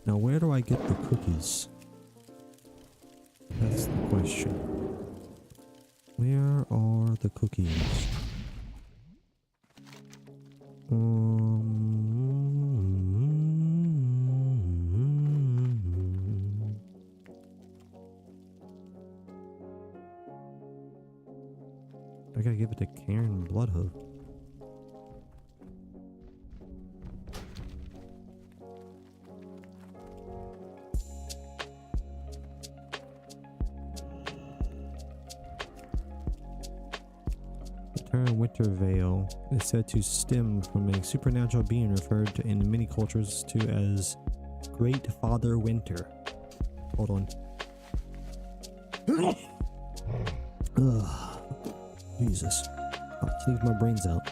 Now where do I get the cookies? That's the question. Where are the cookies? I gotta give it to Karen Bloodhoof. The term Winter Veil is said to stem from a supernatural being referred to in many cultures to as Great Father Winter. Hold on. Ugh. Jesus. I'll leave my brains out.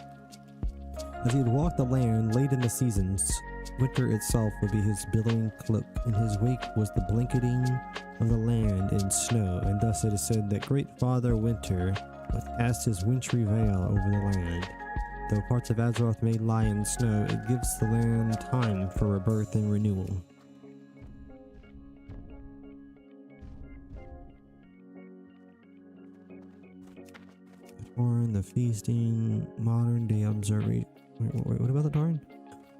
As he'd walk the land late in the seasons, winter itself would be his billowing cloak. In his wake was the blanketing of the land in snow, and thus it is said that Great Father Winter would cast his wintry veil over the land. Though parts of Azeroth may lie in snow, it gives the land time for rebirth and renewal. Tarn, the feasting, modern day observation. Wait, what about the Tarn?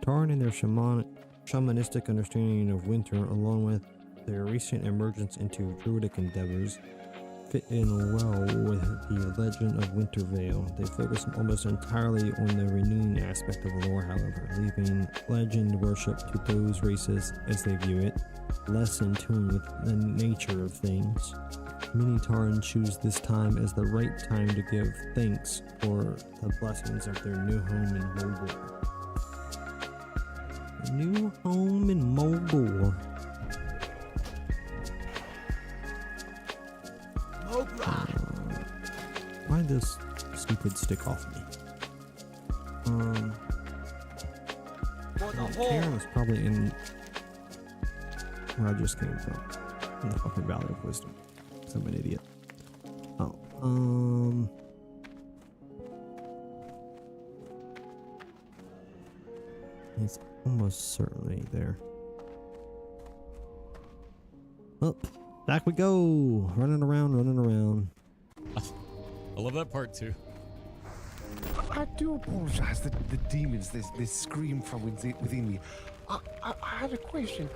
Tarn and their shamanistic understanding of winter, along with their recent emergence into druidic endeavors, fit in well with the legend of Winter Veil. They focus almost entirely on the renewing aspect of lore, however, leaving legend worship to those races as they view it, less in tune with the nature of things. Many Tarn choose this time as the right time to give thanks for the blessings of their new home in Moldor. New home in Moldor. Why this stupid stick off me? Karen was probably in where I just came from, in the fucking Valley of Wisdom. I'm an idiot. Oh, it's almost certainly there. Well, back we go. Running around. I love that part too. I do apologize. The demons, they scream from within me. I had a question.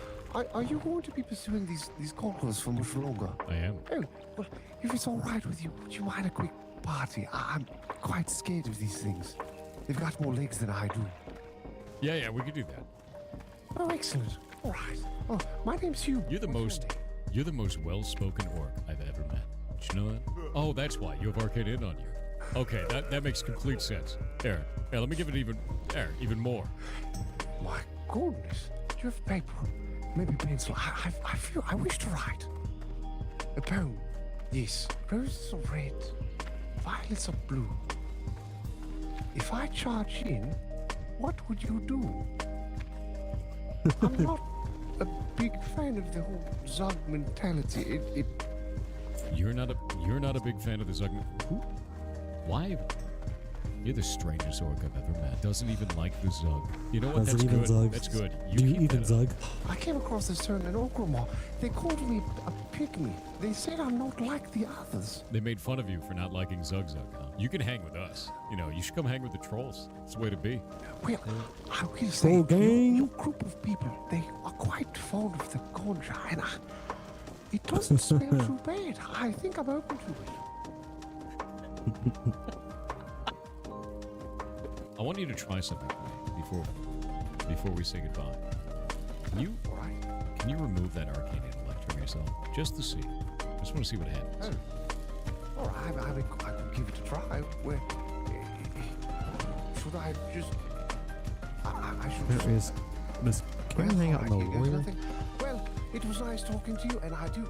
Are you going to be pursuing these conquerors for much longer? I am. Oh, well, if it's all right with you, would you mind a quick party? I'm quite scared of these things. They've got more legs than I do. Yeah, we could do that. Oh, excellent. All right. Oh, my name's Hugh. You're the most well-spoken orc I've ever met. Did you know that? Oh, that's why you have Arcade In on you. Okay, that makes complete sense. Aaron, let me give it even more. My goodness. Do you have paper? Maybe pencil. I wish to write. A poem. Yes. Roses are red. Violets are blue. If I charge in, what would you do? I'm not a big fan of the whole Zug mentality. You're not a big fan of the Zug. Who? Why? You're the strangest orc I've ever met. Doesn't even like the Zug. You know what? That's good. Zugs? That's good. Do you even Zug? I came across this certain Orgrimmar. They called me a pygmy. They said I'm not like the others. They made fun of you for not liking Zug, huh? You can hang with us. You know, you should come hang with the trolls. It's the way to be. Well, I will say, your group of people, they are quite fond of the conjure, and it doesn't smell too bad. I think I'm open to it. I want you to try something before we say goodbye. Can you remove that arcane intellect from yourself just to see? Just want to see what happens. Oh. All right, I could give it a try. Where should I just? I should. There is. Does Karen hang out in the warrior? Well, it was nice talking to you, and I do.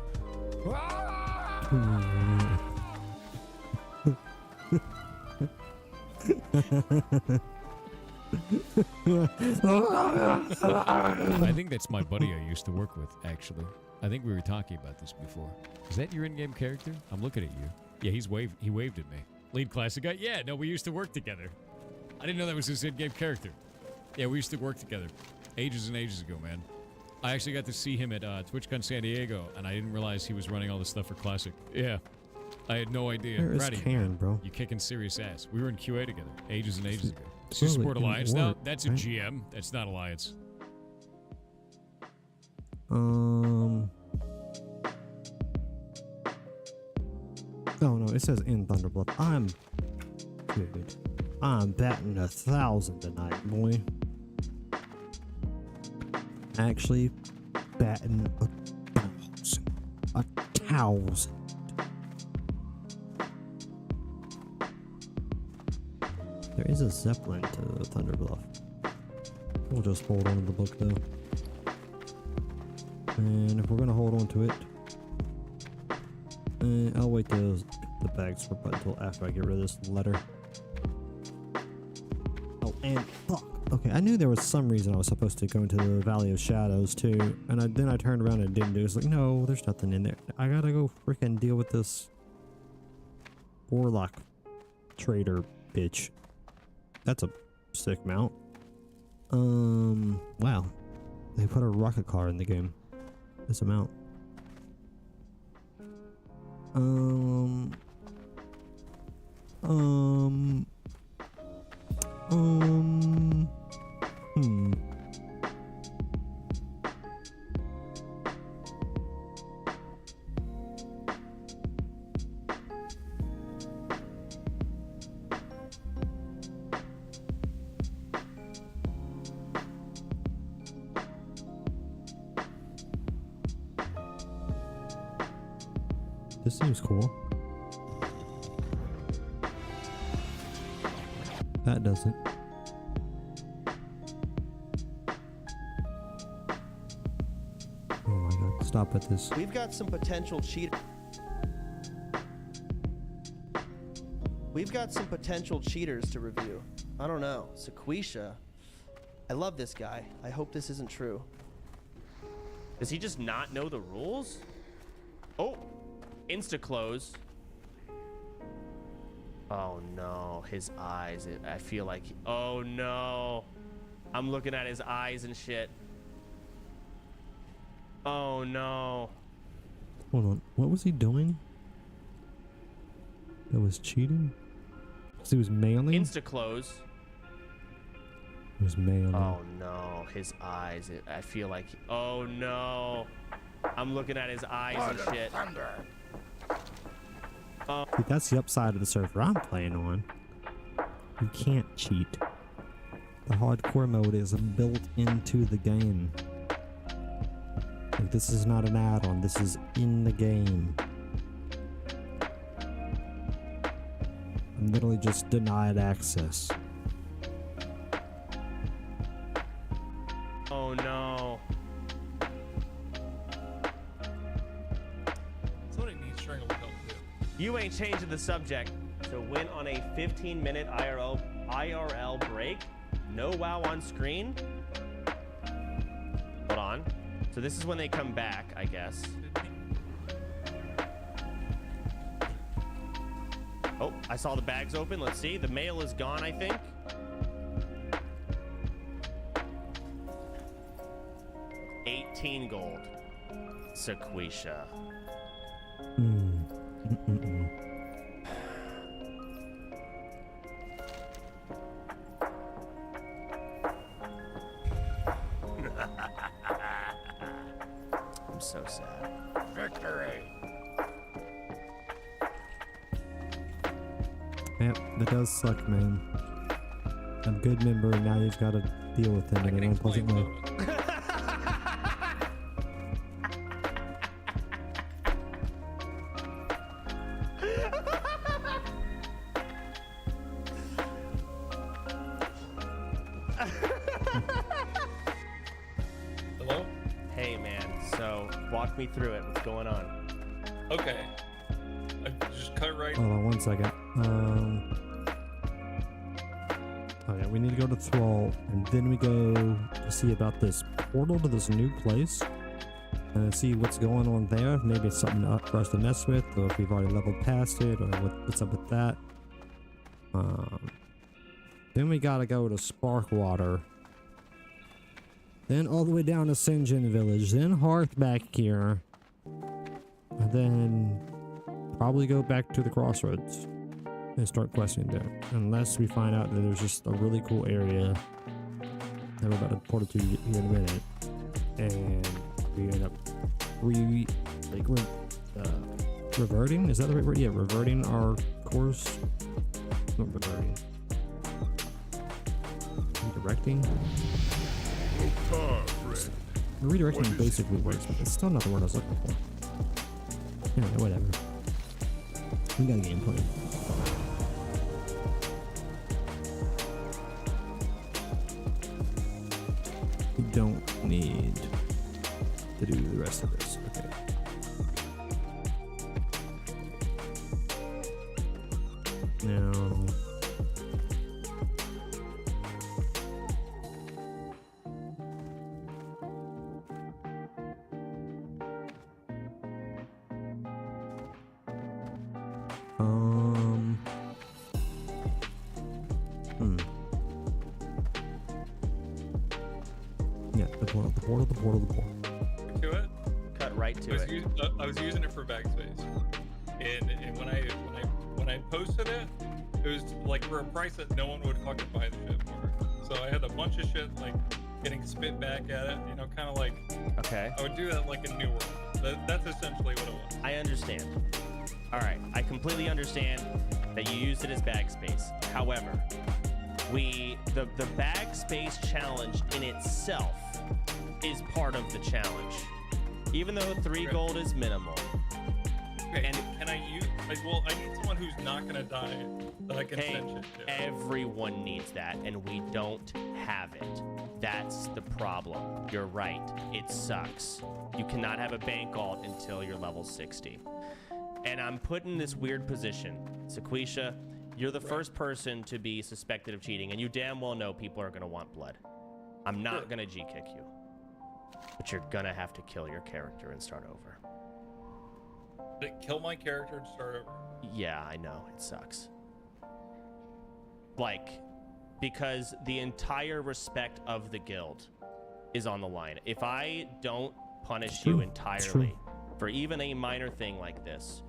I think that's my buddy I used to work with, actually. I think we were talking about this before. Is that your in-game character? I'm looking at you. Yeah, he waved at me. Lead classic guy? Yeah, no, we used to work together. I didn't know that was his in-game character. Yeah, we used to work together. Ages and ages ago, man. I actually got to see him at TwitchCon San Diego, and I didn't realize he was running all this stuff for Classic. Yeah. I had no idea. Where is Proud of you, Karen, man. bro? You kicking serious ass. We were in QA together ages and ages ago. Does Really he support didn't Alliance now? work, That's a right? GM. That's not Alliance. Oh no, it says in Thunderbluff. I'm batting 1,000 tonight, boy. Actually, batting 1,000. 1,000. There is a Zeppelin to Thunderbluff. We'll just hold on to the book though. And if we're gonna hold on to it, I'll wait the bags for until after I get rid of this letter. Oh, and fuck. Okay, I knew there was some reason I was supposed to go into the Valley of Shadows too, and then I turned around and didn't do it. It's like, no, there's nothing in there. I gotta go freaking deal with this Warlock trader bitch. That's a sick mount. Wow. They put a rocket car in the game. This amount. This seems cool. That doesn't. Oh my god, stop at this. We've got some potential cheaters. We've got some potential cheaters to review. I don't know. Sequisha. I love this guy. I hope this isn't true. Does he just not know the rules? Oh, insta close. Oh no, his eyes. I feel like. Oh no. I'm looking at his eyes and shit. Oh no. Hold on. What was he doing? That was cheating? Because he was mailing? Insta close. He was mailing. Oh no, his eyes. I feel like. Oh no. I'm looking at his eyes and shit. See, that's the upside of the server I'm playing on. You can't cheat. The hardcore mode is built into the game. Like, this is not an add-on, this is in the game. I'm literally just denied access. Oh no. Somebody needs strangle help too. You ain't changing the subject. To win on a 15-minute IRL break, no WoW on screen. Hold on. So this is when they come back, I guess. Oh, I saw the bags open. Let's see. The mail is gone, I think. $18 gold. Sequisha. I'm so sad. Victory. Yep, that does suck, man. I'm a good member, and now you've got to deal with him in an unpleasant way. Hello? Hey, man. So, walk me through it. What's going on? Okay. I just cut right. Hold on one second. Okay, we need to go to Thrall, and then we go to see about this portal to this new place, and see what's going on there. Maybe it's something for us to mess with, or if we've already leveled past it, or what's up with that. Then we gotta go to Sparkwater. Then all the way down to Sinjin Village. Then Hearth back here. And then probably go back to the Crossroads and start questing there. Unless we find out that there's just a really cool area that we're about to port it to here in a minute. And we end up reverting? Is that the right word? Yeah, reverting our course. Not reverting. Redirecting? Redirecting basically works, but it's still not the word I was looking for. Anyway, whatever. We got a game plan. We don't need to do the rest of this. Okay. Now. Yeah, the portal. To it? Cut right to it. I was using it for backspace, and when I posted it, it was like for a price that no one would fucking buy the shit for. So I had a bunch of shit like getting spit back at it, you know, kind of like. Okay. I would do that like in New World. That's essentially what it was. I understand. All right, I completely understand that you used it as bag space. However, the bag space challenge in itself is part of the challenge, even though 3 gold is minimal. Okay, and can I use? Like, well, I need someone who's not gonna die that I can send shit to. Everyone needs that, and we don't have it. That's the problem. You're right. It sucks. You cannot have a bank alt until you're level 60. And I'm put in this weird position. Sequisha, you're the first person to be suspected of cheating, and you damn well know people are going to want blood. I'm not going to G-kick you. But you're going to have to kill your character and start over. Kill my character and start over? Yeah, I know. It sucks. Like, because the entire respect of the guild is on the line. If I don't punish you entirely for even a minor thing like this,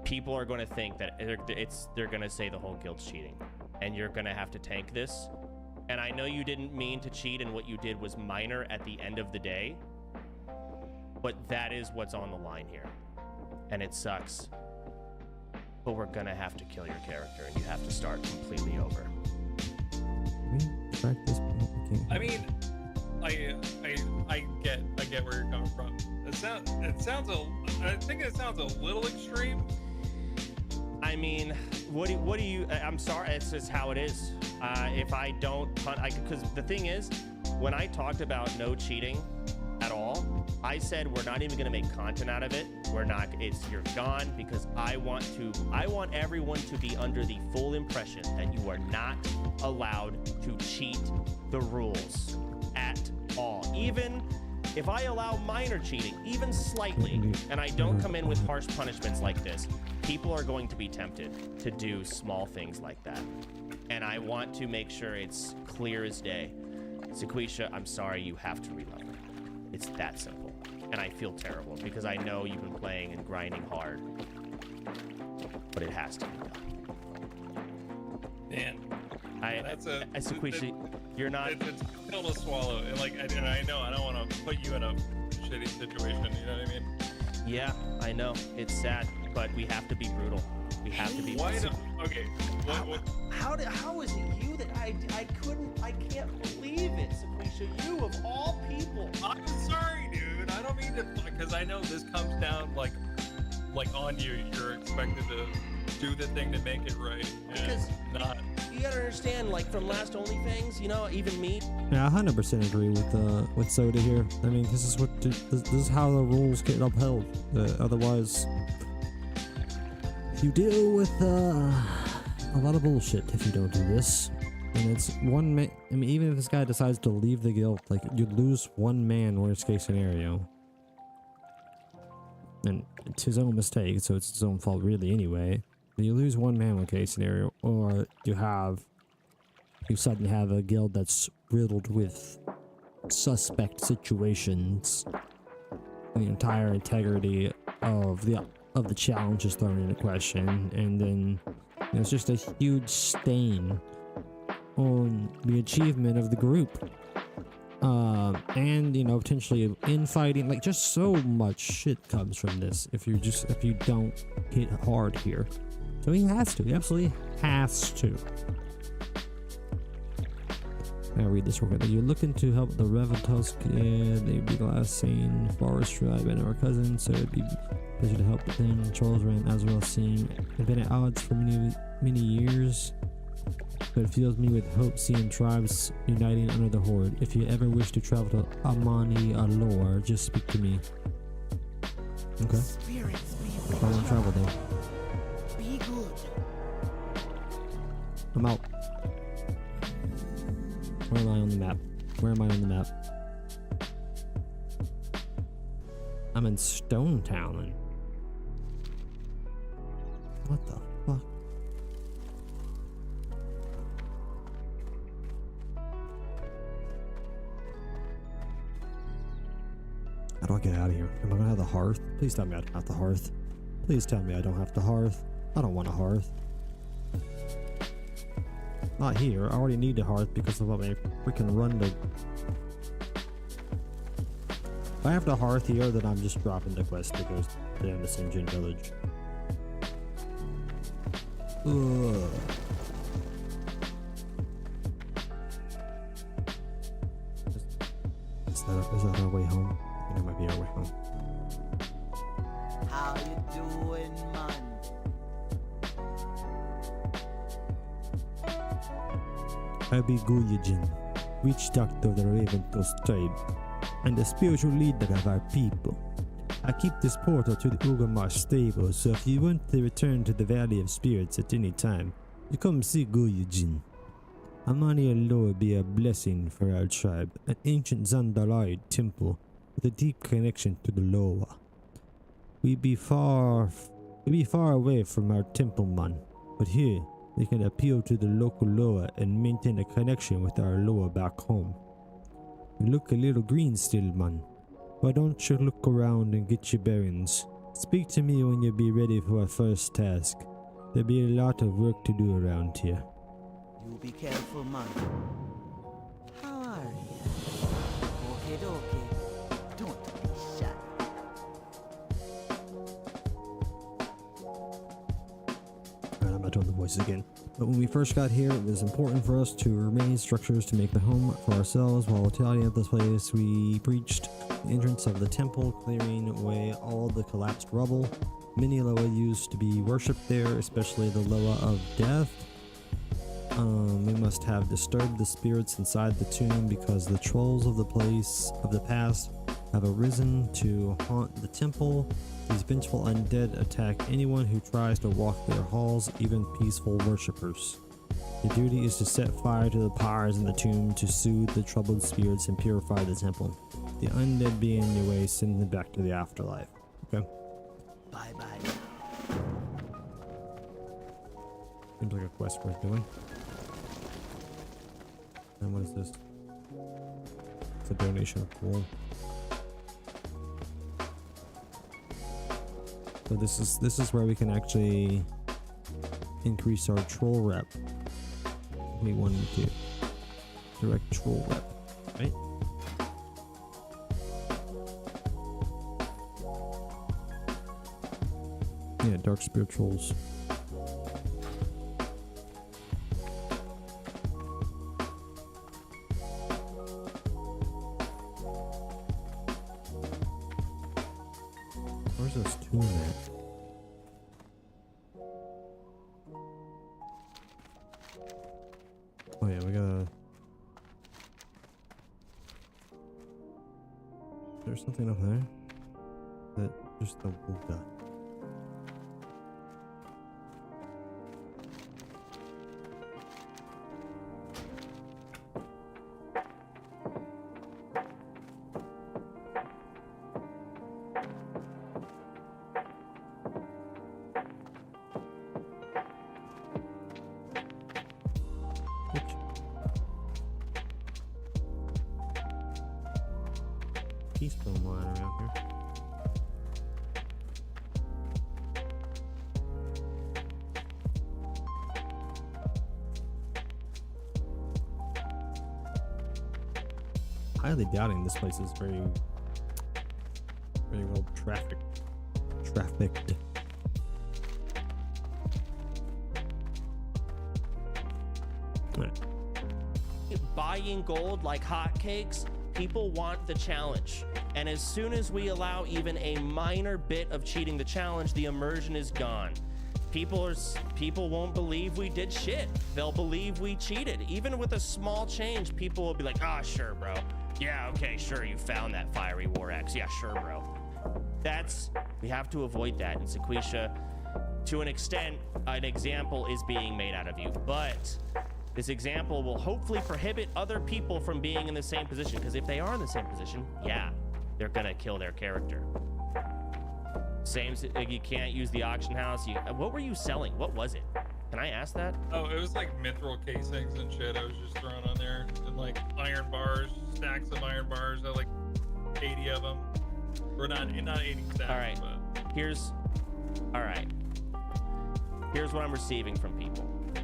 people are going to think that they're going to say the whole guild's cheating, and you're going to have to tank this. And I know you didn't mean to cheat, and what you did was minor at the end of the day, but that is what's on the line here, and it sucks. But we're going to have to kill your character, and you have to start completely over. I mean, I get where you're coming from. I think it sounds a little extreme. I mean, what do you? I'm sorry, it's just how it is. If I don't punt, because the thing is, when I talked about no cheating at all, I said we're not even going to make content out of it. We're not. You're gone, because I want everyone to be under the full impression that you are not allowed to cheat the rules at all. Even if I allow minor cheating, even slightly, and I don't come in with harsh punishments like this, people are going to be tempted to do small things like that. And I want to make sure it's clear as day. Sequisha, I'm sorry, you have to relevel. It's that simple. And I feel terrible because I know you've been playing and grinding hard. But it has to be done. Man. Sequisha, you're not. It's a pill to swallow. And I know I don't want to put you in a shitty situation. You know what I mean? Yeah, I know. It's sad, but we have to be brutal. We have to be. Okay. How is it you that I can't believe it, Sequisha? You of all people. I'm sorry, dude. I don't mean to, because I know this comes down like on you. You're expected to do the thing to make it right. Because not. You gotta understand, like from last OnlyFans, you know, even me. Yeah, I 100% agree with Soda here. I mean, this is how the rules get upheld. Otherwise, you deal with a lot of bullshit if you don't do this. And it's one man. I mean, even if this guy decides to leave the guild, like, you'd lose one man, worst case scenario. And it's his own mistake, so it's his own fault, really, anyway. But you lose one man, worst case scenario, or you suddenly have a guild that's riddled with suspect situations. And the entire integrity of the challenge is thrown into question, and then it's just a huge stain on the achievement of the group. And potentially infighting, like, just so much shit comes from this if you don't hit hard here. So he absolutely has to. I'll read this real quick. You're looking to help the Reventusk. Yeah, they'd be the last sane forest tribe and our cousins, so it'd be a pleasure to help them. Trolls around Azrael seem have been at odds for many years, but it fills me with hope seeing tribes uniting under the Horde. If you ever wish to travel to Amani Alor, just speak to me. Okay. I want to travel there. Be good. I'm out. Where am I on the map? Where am I on the map? I'm in Stone Town. What the fuck? How do I get out of here? Am I gonna have the hearth? Please tell me I don't have the hearth. Please tell me I don't have the hearth. I don't want a hearth. Not here. I already need a hearth because of my freaking run to... If I have the hearth here, then I'm just dropping the quest that goes down to St. John Village. Ugh. Is that our way home? I think that might be our way home. How you doing, man? I be Guyajin, witch doctor of the Raventusk tribe, and the spiritual leader of our people. I keep this portal to the Ugamarsh stable, so if you want to return to the Valley of Spirits at any time, you come see Guyajin. Amani Allah be a blessing for our tribe, an ancient Zandalite temple with a deep connection to the Loa. We be far away from our temple, man, but here we can appeal to the local Loa and maintain a connection with our Loa back home. You look a little green still, man. Why don't you look around and get your bearings? Speak to me when you be ready for our first task. There'll be a lot of work to do around here. You be careful, man. How are you? Okay. Don't be shy. I'm not doing the voices again. But when we first got here, it was important for us to remain structures to make the home for ourselves. While tidying up this place, we breached the entrance of the temple, clearing away all the collapsed rubble. Many Loa used to be worshipped there, especially the Loa of Death. We must have disturbed the spirits inside the tomb because the trolls of the place of the past have arisen to haunt the temple. These vengeful undead attack anyone who tries to walk their halls, even peaceful worshippers. Your duty is to set fire to the pyres in the tomb to soothe the troubled spirits and purify the temple. The undead being in your way, send them back to the afterlife. Okay? Bye-bye. Seems like a quest worth doing. And what is this? It's a donation of wool. So this is where we can actually increase our troll rep. We wanted to direct troll rep, right? Yeah, dark spirit trolls. Where's this tomb at? Oh yeah, we gotta... There's something up there that just the wolf got. keystone mine around here. Highly doubting this place is very well trafficked. Right. Buying gold like hotcakes, people want the challenge. And as soon as we allow even a minor bit of cheating the challenge, the immersion is gone. People won't believe we did shit. They'll believe we cheated. Even with a small change, people will be like, ah, sure, bro. Yeah, okay, sure, you found that fiery war axe. Yeah, sure, bro. We have to avoid that. And Sequisha, to an extent, an example is being made out of you. But this example will hopefully prohibit other people from being in the same position. Because if they are in the same position, yeah, they're gonna kill their character. Same, like, you can't use the auction house. What were you selling? What was it? Can I ask that? Oh, it was like mithril casings and shit I was just throwing on there. And like iron bars, stacks of iron bars. I like 80 of them. Or not 80 stacks. All right. But... Here's what I'm receiving from people. Okay.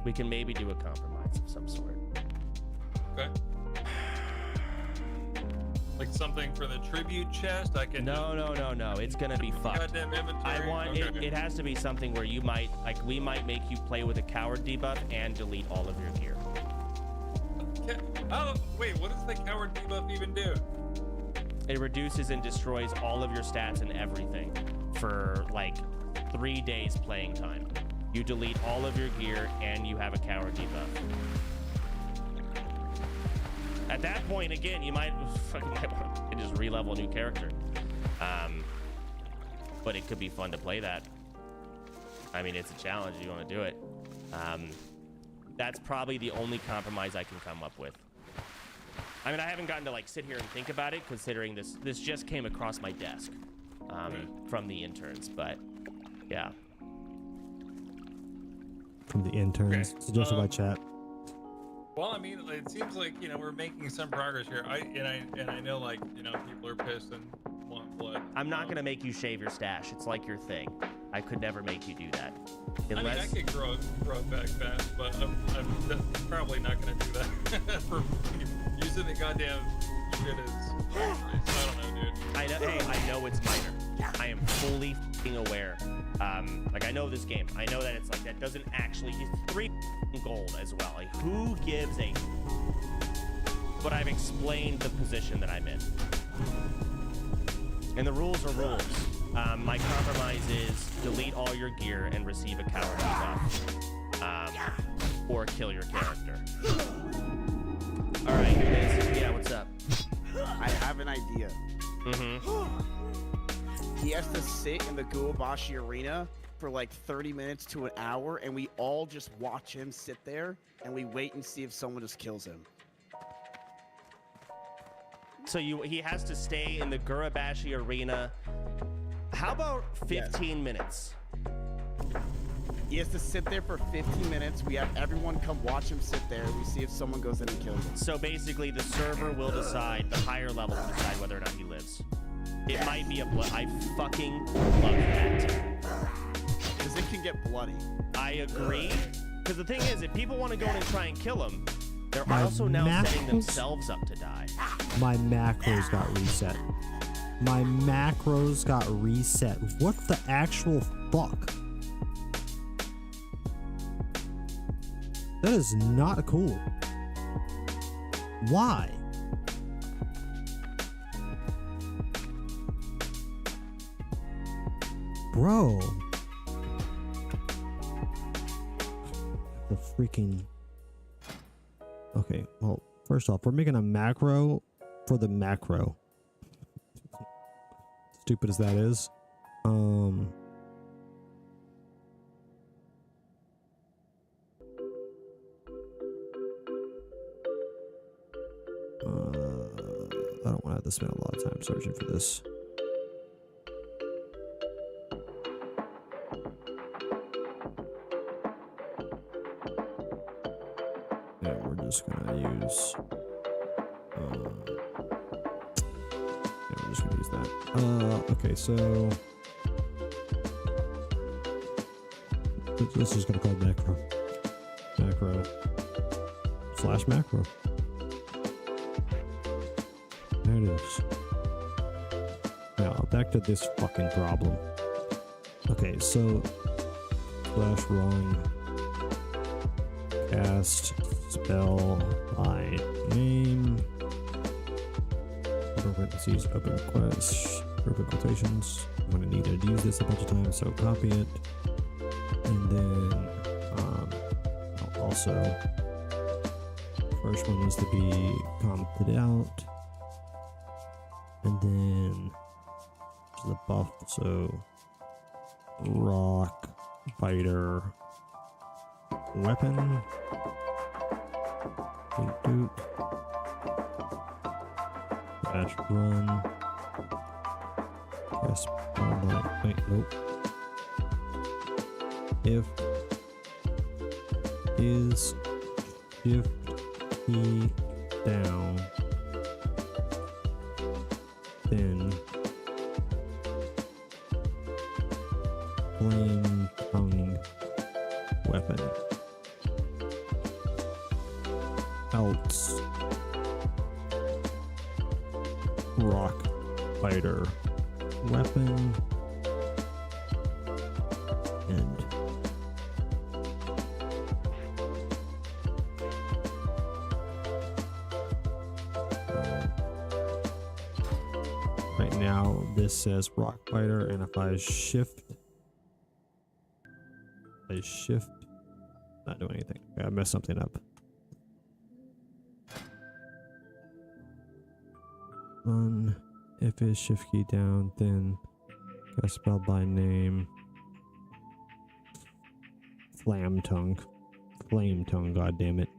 We can maybe do a compromise of some sort. Okay. Like something for the tribute chest? I can. No. It's gonna be fucked. Goddamn inventory. I want it has to be something where you might, like, we might make you play with a coward debuff and delete all of your gear. Okay. Oh, wait, what does the coward debuff even do? It reduces and destroys all of your stats and everything for like 3 days playing time. You delete all of your gear and you have a coward debuff. At that point, again, you might want to just re-level a new character. But it could be fun to play that. I mean, it's a challenge. You want to do it. That's probably the only compromise I can come up with. I mean, I haven't gotten to like sit here and think about it, considering this just came across my desk from the interns. But yeah, From the interns, Okay. suggested by chat. Well, I mean, it seems like, you know, we're making some progress here. I know, like, you know, people are pissed and want blood. I'm not gonna make you shave your stash. It's like your thing. I could never make you do that. I mean, I could grow it back fast, but I'm probably not gonna do that. For using the goddamn shit is. I don't know, dude. I know it's minor. I am fully f***ing aware. Like, I know this game. I know that it's like that doesn't actually. It's 3 gold as well. Like, who gives a? But I've explained the position that I'm in, and the rules are rules. My compromise is delete all your gear and receive a coward debuff, or kill your character. All right, Liz. Yeah, what's up? I have an idea. He has to sit in the Guabashi arena for like 30 minutes to an hour, and we all just watch him sit there, and we wait and see if someone just kills him. So he has to stay in the Gurabashi arena. How about 15 minutes? He has to sit there for 15 minutes. We have everyone come watch him sit there. We see if someone goes in and kills him. So basically, the server will decide, the higher level will decide whether or not he lives. It might be a blood. I fucking love that. Because it can get bloody. I agree. Because the thing is, if people want to go in and try and kill him, they're also now setting themselves up to die. My macros got reset. My macros got reset. What the actual fuck? That is not cool. Why? Bro. The freaking... Okay, well, first off, we're making a macro for the macro. Stupid as that is. I don't want to have to spend a lot of time searching for this. Yeah, we're just gonna use is that? Okay, so this is gonna call macro. Macro. / macro. There it is. Now, back to this fucking problem. Okay, so /run cast spell by name. Open parentheses, open request, open quotations. I'm gonna need to use this a bunch of times, so copy it. And then also first one needs to be commented out. And then to the buff, so rock biter weapon. Doot. Run. Press wait, nope. If is shift key down, then flame tongue weapon. Else rock fighter weapon and right now this says rock fighter, and if I shift not doing anything. I messed something up. If it's shift key down, then got spelled by name. Flame tongue, god damn it.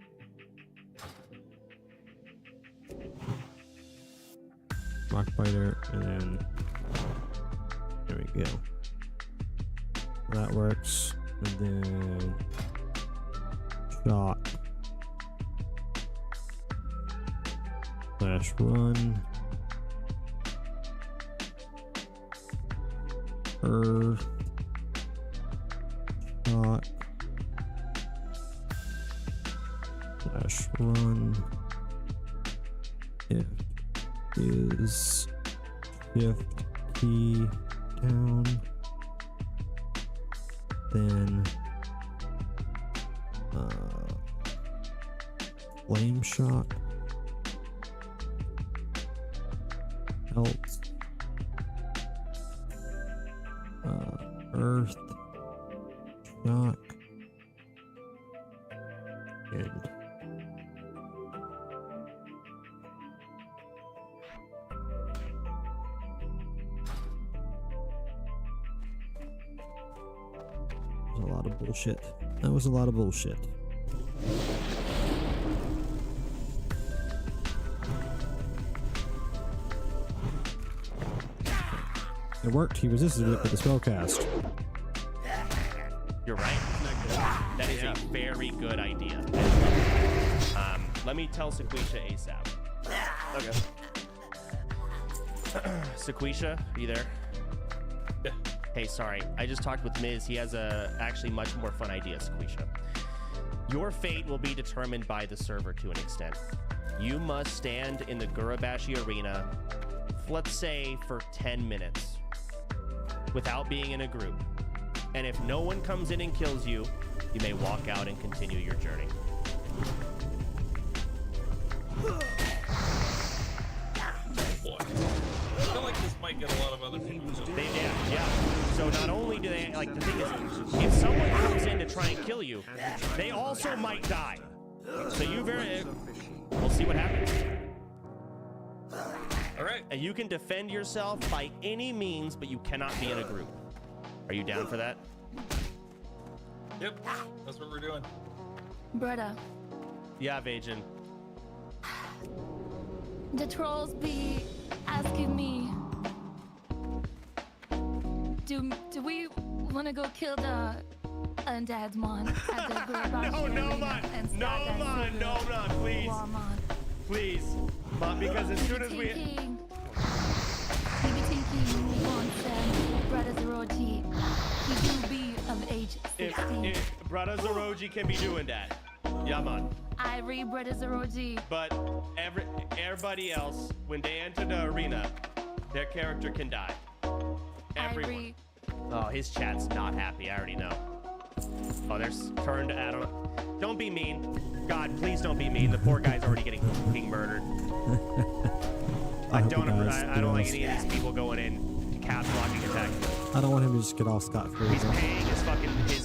Rock biter, and then there we go. That works. And then shot /run earth shot /run if is shift key down, then flame shot else earth shock and a lot of bullshit. That was a lot of bullshit. It worked. He resisted it with the spell cast. You're right. That is a very good idea. Let me tell Sequisha ASAP. Okay. Sequisha, are you there? Yeah. Hey, sorry. I just talked with Miz. He has a actually much more fun idea, Sequisha. Your fate will be determined by the server to an extent. You must stand in the Gurabashi arena, let's say for 10 minutes, without being in a group. And if no one comes in and kills you, you may walk out and continue your journey. Boy. I feel like this might get a lot of other people. Yeah. So not only do they, like, the thing is, if someone comes in to try and kill you, they also might die. So we'll see what happens. All right. And you can defend yourself by any means, but you cannot be in a group. Are you down for that? Yep, that's what we're doing. Brother, Yeah, Vajin. the trolls be asking me, do we want to go kill the undead mon at the Gurabashi No, man, please. Please. Because as soon as we... Maybe Brother Zeroji can be doing that. Yeah, man. I read Brother Zeroji. But everybody else, when they enter the arena, their character can die. Everyone. Oh, his chat's not happy. I already know. Oh, there's turned Adam. Don't be mean. God, please don't be mean. The poor guy's already getting fucking murdered. I don't like any of these people going in caps locking attack. I don't want him to just get off scot-free. He's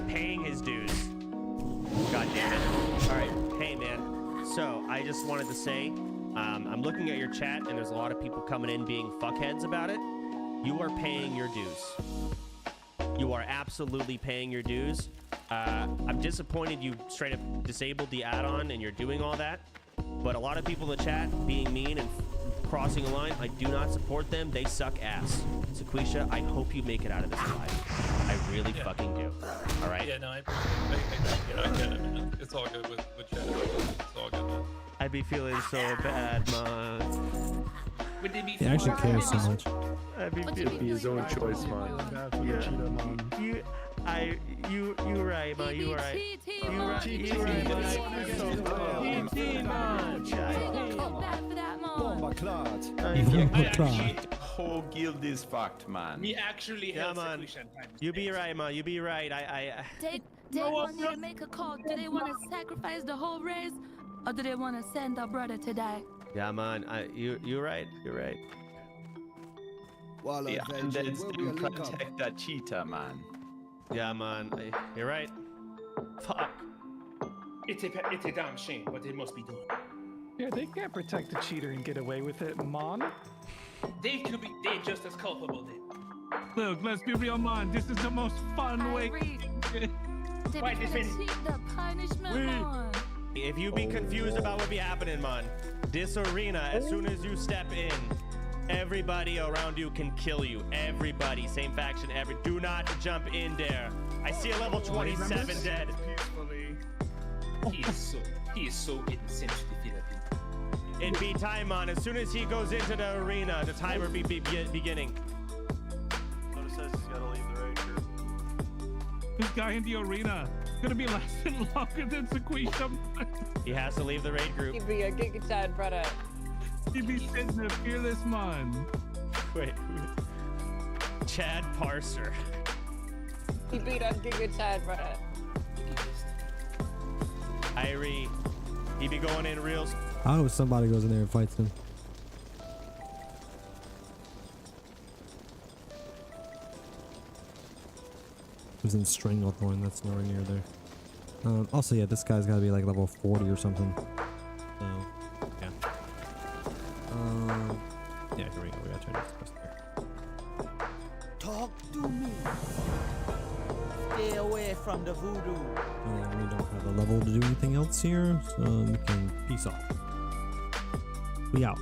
paying his dues. God damn it. All right, hey man. So I just wanted to say, I'm looking at your chat and there's a lot of people coming in being fuckheads about it. You are paying your dues. You are absolutely paying your dues. I'm disappointed you straight up disabled the add-on and you're doing all that. But a lot of people in the chat being mean and crossing a line, I do not support them. They suck ass. Sequisha, I hope you make it out of this alive. I really fucking do. All right? Yeah, no, I get it, man. It's all good with chat. It's all good, man. I'd be feeling so bad, man. He actually cares so much. I'd be It'd be his own choice, man. You right, man. You right. You Whole guild is fucked, man. We actually have sufficient time. You be right, man. You be right. They want me to make a call. Do they want to sacrifice the whole race, or do they want to send their brother to die? Yeah, man. You're right. You're right. Well, yeah, and then still protect that cheetah, man. Yeah, man. You're right. Fuck. It's a damn shame what they must be doing. Yeah, they can't protect the cheater and get away with it, man. They could be just as culpable then. Look, let's be real, man. This is the most fun way. They be the punishment, man. If you be confused about what be happening, man, this arena, as soon as you step in, everybody around you can kill you. Everybody, same faction, do not jump in there. I see a level 27 dead. He is so insensitive. It be time, man. As soon as he goes into the arena, the timer be beginning. Notice says he's gotta leave the raid group. This guy in the arena is gonna be lasting longer than Sequisha. He has to leave the raid group. He'd be a Giga Chad brother. He'd be sitting there, fearless man. Wait. Chad Parser. He beat up Giga Chad brother. Irie. He be going in real. I hope somebody goes in there and fights him. Who's in Stranglethorn? That's nowhere near there. Also, yeah, this guy's gotta be like level 40 or something. So, yeah. Yeah, here we go. We gotta turn this quest there. Talk to me. Stay away from the voodoo. We don't have a level to do anything else here, so we can peace off. We out.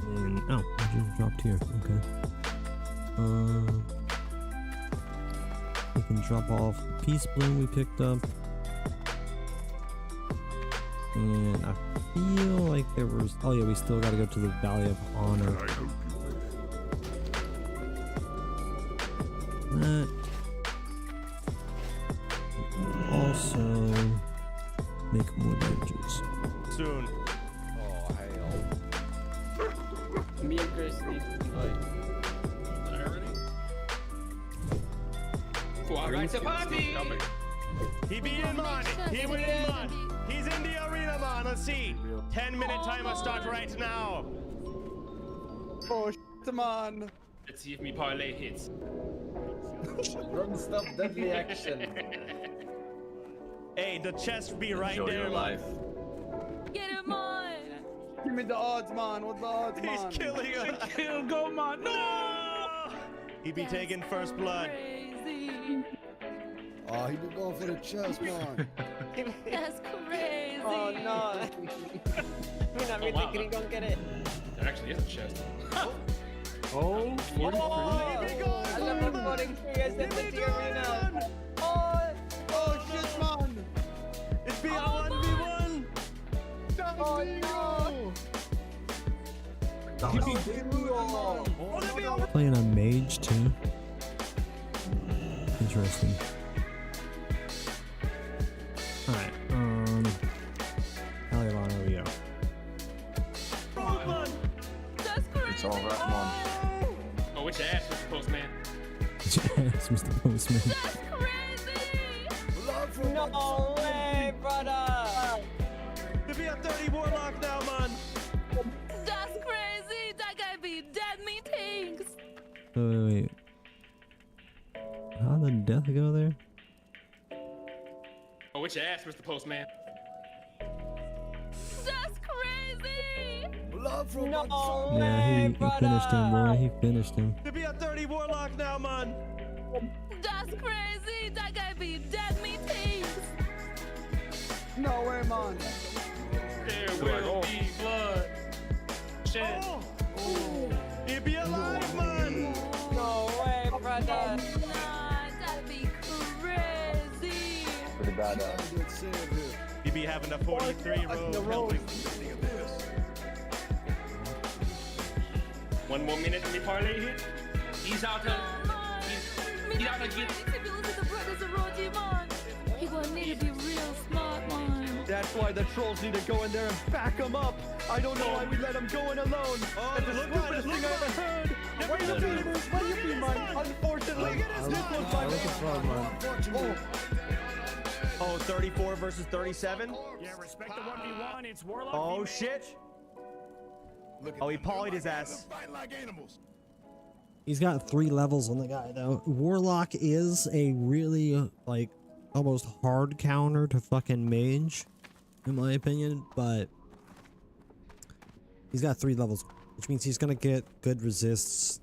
And, oh, it just dropped here. Okay. We can drop off the peace bloom we picked up. And I feel like there was. Oh, yeah, we still gotta go to the Valley of Honor. That. Also, make more damages. Soon. Oh, hell. Me and Chris need to fight. Alright, the party! He be in, man. He went in, man. He's in the arena, man. Let's see. 10-minute timer start right now. Oh, shit, man. Let's see if me parlay hits. Non-stop deadly action. Hey, the chest be right Enjoy there, your life. Get him on! Give me the odds, man. What the odds, man? He's killing us. Kill, go, man. No! He be taking first blood. Crazy. Oh, he be going for the chest, man. That's crazy. Oh no. We're not really thinking he's gonna get it. There actually is a chest. Oh, 43. I love 43 as the arena. Oh, shit, man. It's be a 1v1. Oh no. Playing a mage too. Interesting. Alright, Alibon, there we go. It's all right, Mom. Oh, it's your ass, Mr. Postman. Yes, Mr. Postman. No way, brother! To be a 30 warlock now, man. That's crazy. That guy be dead me things. Wait. How did death go there? Oh, it's your ass, Mr. Postman. That's crazy. No Yeah, he finished him, boy. He finished him. To be a 30 warlock now, man. That's crazy. That guy be dead me things. No way, man. There will be blood. Shit. He be alive, man. No way, brother. Nah, that'd be crazy. Pretty bad. He be having a 43 row. One more minute and we parlay here. He's out to. He's out to get. He gonna need to be real smart, man. That's why the trolls need to go in there and back him up. I don't know why we let him go in alone. That's the stupidest thing I ever heard. What do you mean, man? Unfortunately, this was my man. Oh, 34 versus 37? Yeah, respect the 1v1. It's Warlock. Oh, shit. Oh, he polyed his ass. He's got 3 levels on the guy, though. Warlock is a really, like, almost hard counter to fucking mage, in my opinion, but he's got 3 levels, which means he's gonna get good resists.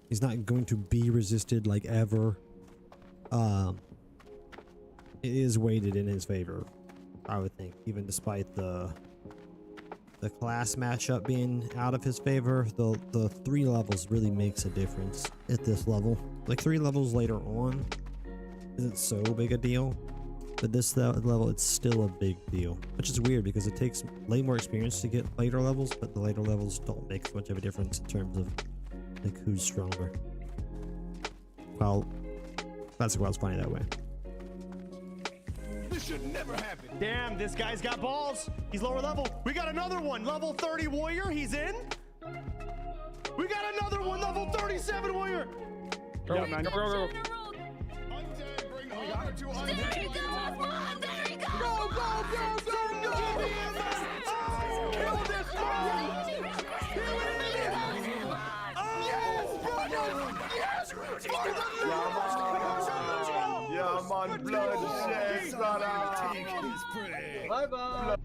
He's not going to be resisted, like, ever. It is weighted in his favor, I would think, even despite the class matchup being out of his favor. The 3 levels really makes a difference at this level. Like 3 levels later on isn't so big a deal, but this level it's still a big deal, which is weird because it takes way more experience to get later levels, but the later levels don't make much of a difference in terms of like who's stronger. Well, that's why it's funny that way. This should never happen. Damn, this guy's got balls. He's lower level. We got another one. Level 30 warrior. He's in. We got another one. Level 37 warrior. Go, man. Go.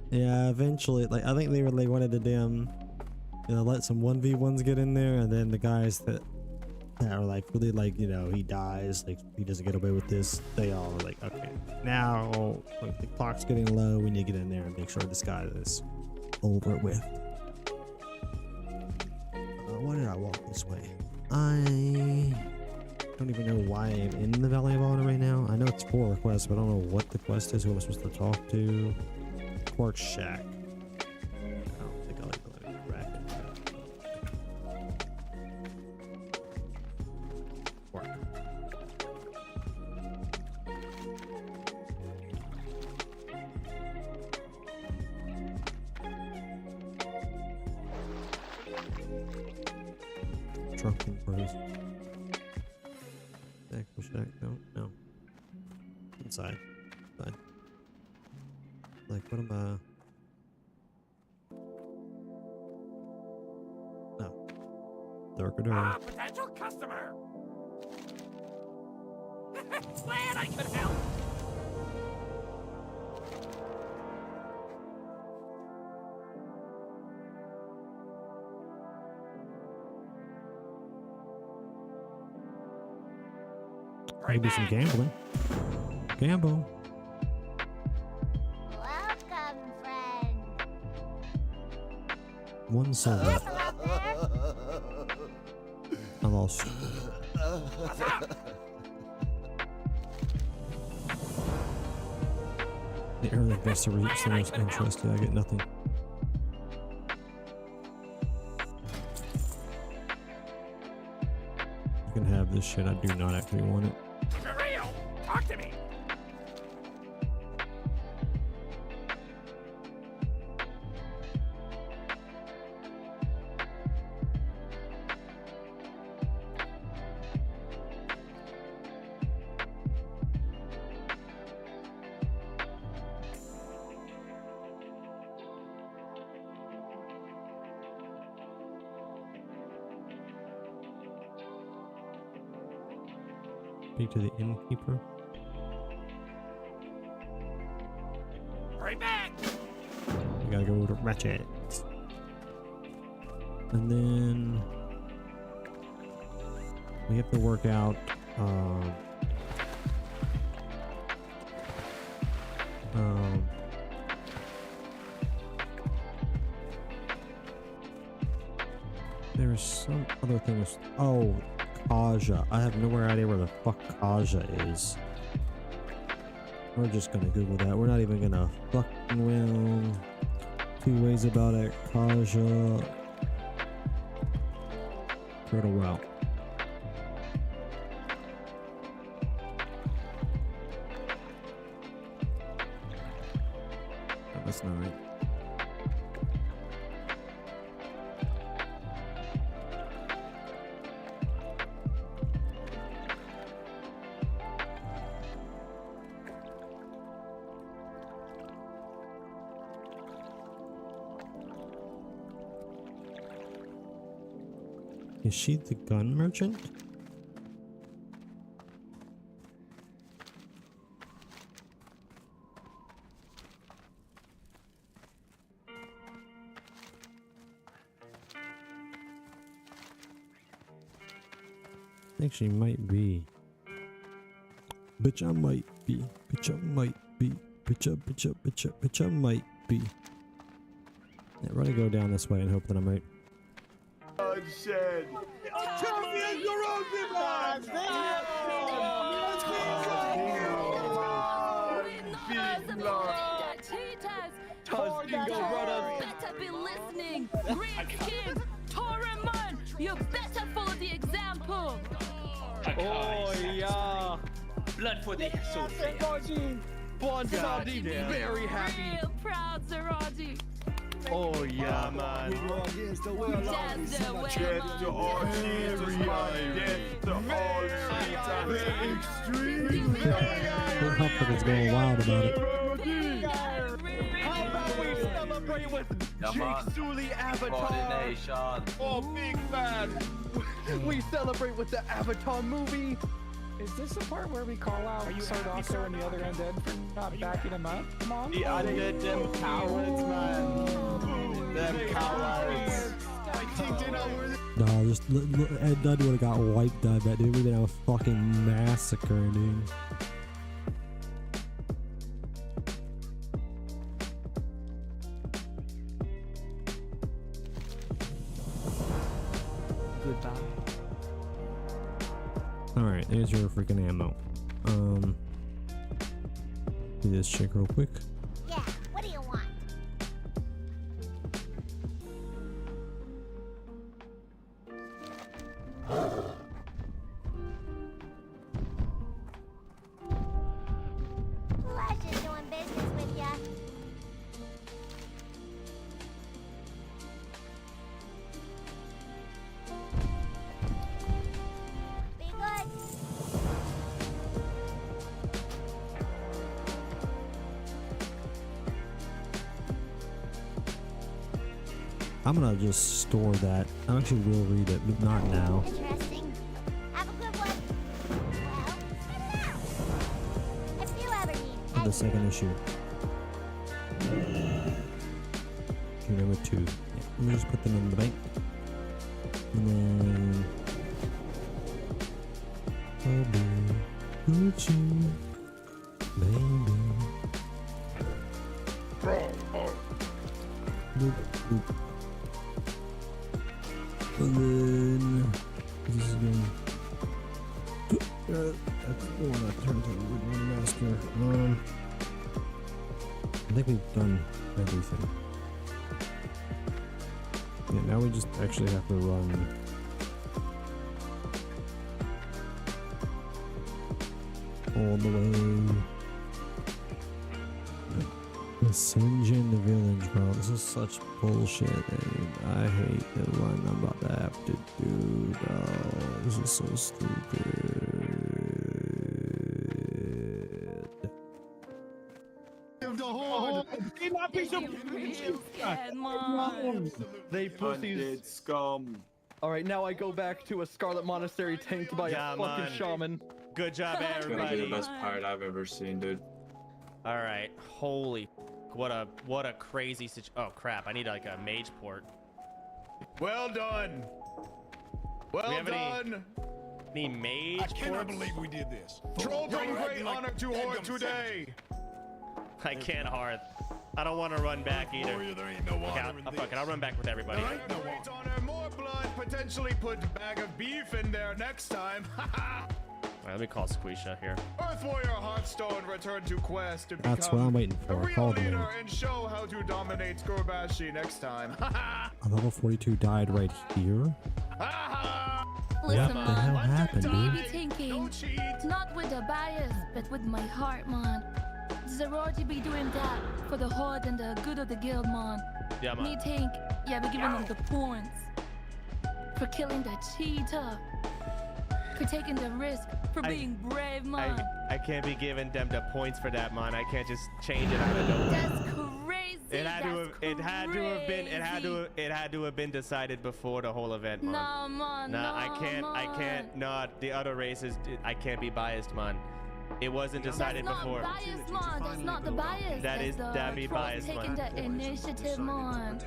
Yeah, eventually, like I think they really wanted to damn, let some 1v1s get in there, and then the guys that are like really like, he dies, like he doesn't get away with this. They all are like, okay, now like, the clock's getting low. We need to get in there and make sure this guy is over with. Why did I walk this way? I don't even know why I'm in the Valley of Honor right now. I know it's for a quest, but I don't know what the quest is. Who am I supposed to talk to? Quark Shack. I don't think I like the bracket. Quark. Drunken Bros. Shack, no. Inside. Like, what am I? No. Darker door. Potential customer. Glad I could help. Maybe some gambling. Gamble. Welcome, friend. One soul. I lost. The early investor reaps the most interest. I get nothing. this shit. I do not actually want it. For real? Talk to me. Speak to the innkeeper. Right back. We gotta go to Ratchet. And then we have to work out there's some other things. Oh, Kaja. I have no idea where the fuck Kaja is. We're just gonna Google that. We're not even gonna fucking around two ways about it. Kaja. Turtle route. Oh, that's not right. Is she the gun merchant? I think she might be. Bitch, I might be. Bitch, I might be. Bitch, I might be. Yeah, we're gonna go down this way and hope that I'm right. Bloodshed. Champion better be listening. Green skin, Toraman, you better follow the example. Oh yeah. Blood for the Sophia. Bon Sardi, very happy. Real proud, Zeradi. Oh yeah, man. That's the way, Get to all Jesus, man. Get to all Jesus. Extreme. Hufford is going wild about it. How about we celebrate with Jake Sully Avatar? Oh, big fan. We celebrate with the Avatar movie. Is this the part where we call out Sardaukar and the other undead for not backing him up? Come on. The undead, them cowards, man. Them cowards. Nah, just Ed Dud would have got wiped out, that dude. We'd have a fucking massacre, dude. Goodbye. Alright, there's your freaking ammo. Do this check real quick. Yeah, what do you want? Pleasure doing business with ya. Be good. I'm gonna just store that. I actually will read it, but not now. Interesting. Have a good one. Well, if you ever need The second issue. Issue number 2. Yeah, let me just put them in the bank. And then oh baby, Gucci, baby. Boop, boop. And then this is going. That's the one I turned to the Woodland Master. I think we've done everything. Yeah, now we just actually have to run all the way. The Singe in the village, bro. This is such bullshit, dude. I hate the one I'm about to have to do, bro. This is so stupid. They pussies. Scum. Alright, now I go back to a Scarlet Monastery tanked by a fucking shaman. Good job, It's gonna be everybody. the best part I've ever seen, dude. All right, holy, what a crazy situation. Oh crap, I need like a mage port. Well done. We Well have done. Any mage? I cannot ports? believe we did this. Troll bring great honor to Horde today. I can't hard. I don't want to run back either. There ain't no honor in Fuck it, I'll run back with everybody. There ain't no honor. More blood. Potentially put bag of beef in there next time. All right, let me call Squisha here. Earth Warrior Hearthstone return to quest to That's become what I'm waiting a for. real Call them in. leader and show how to dominate Skurbashi next time. A level 42 died right here. Listen, What the hell man. happened, dude? Be thinking, not with the bias, but with my heart, man. Zeroji be doing that for the horde and the good of the guild, man. Yeah, man. Me think, yeah, be giving them the points for killing the cheetah, for taking the risk, for being brave, man. I can't be giving them the points for that, man. I can't just change it out of nowhere. That's crazy. It had to have been decided before the whole event, man. No, man. No, no, I can't. No, the other races, I can't be biased, man. It wasn't decided That's before. not bias, man. That's not the bias. That'd be biased, taking man. the initiative, man.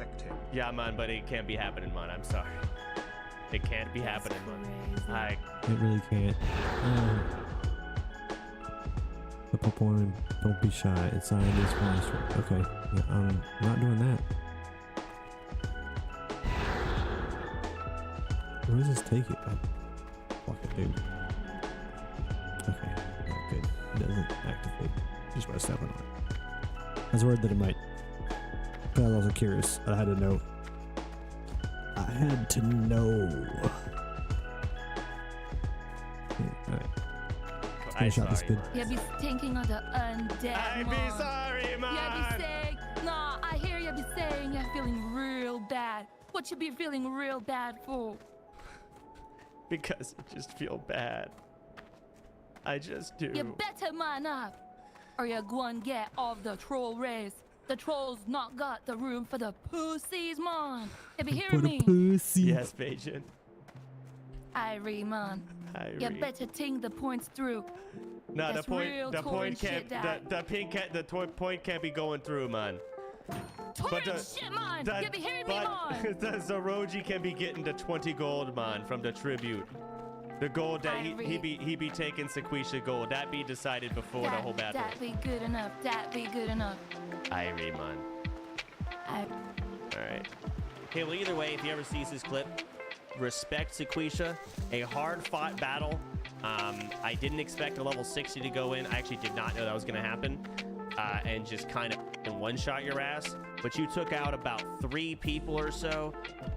Yeah, man, but it can't be happening, man. I'm sorry. It can't be happening, man. It really can't. The Pokemon, don't be shy. It's not in this one. Okay, yeah, I'm not doing that. Where does this take it? Fuck it, dude. Okay, not good. It doesn't activate. Just by stepping on it. I was worried that it might. But I was also curious. I had to know. I had to know. Alright. Finish out this bid. You be thinking of the undead, I be sorry, man. You be saying, nah, I hear you be saying you're feeling real bad. What you be feeling real bad for? Because I just feel bad. I just do. You better man up, or you're going to get off the troll race. The trolls not got the room for the pussies, man. You be hearing me? Yes, Bajan. Irie, man. You Irie. better think the points through. No, That's real the torn point can't, shit, Dad. the point can't be going through, man. Torn shit, man. You be hearing me, man? The Zoroji can be getting the 20 gold, man, from the tribute. The gold that he be taking Sequisha gold. That be decided before the whole battle. That be good enough. That be good enough. Irie, man. Alright. Okay, well, either way, if you ever sees this clip, respect Sequisha. A hard-fought battle. I didn't expect a level 60 to go in. I actually did not know that was going to happen. And just kind of one-shot your ass. But you took out about 3 people or so.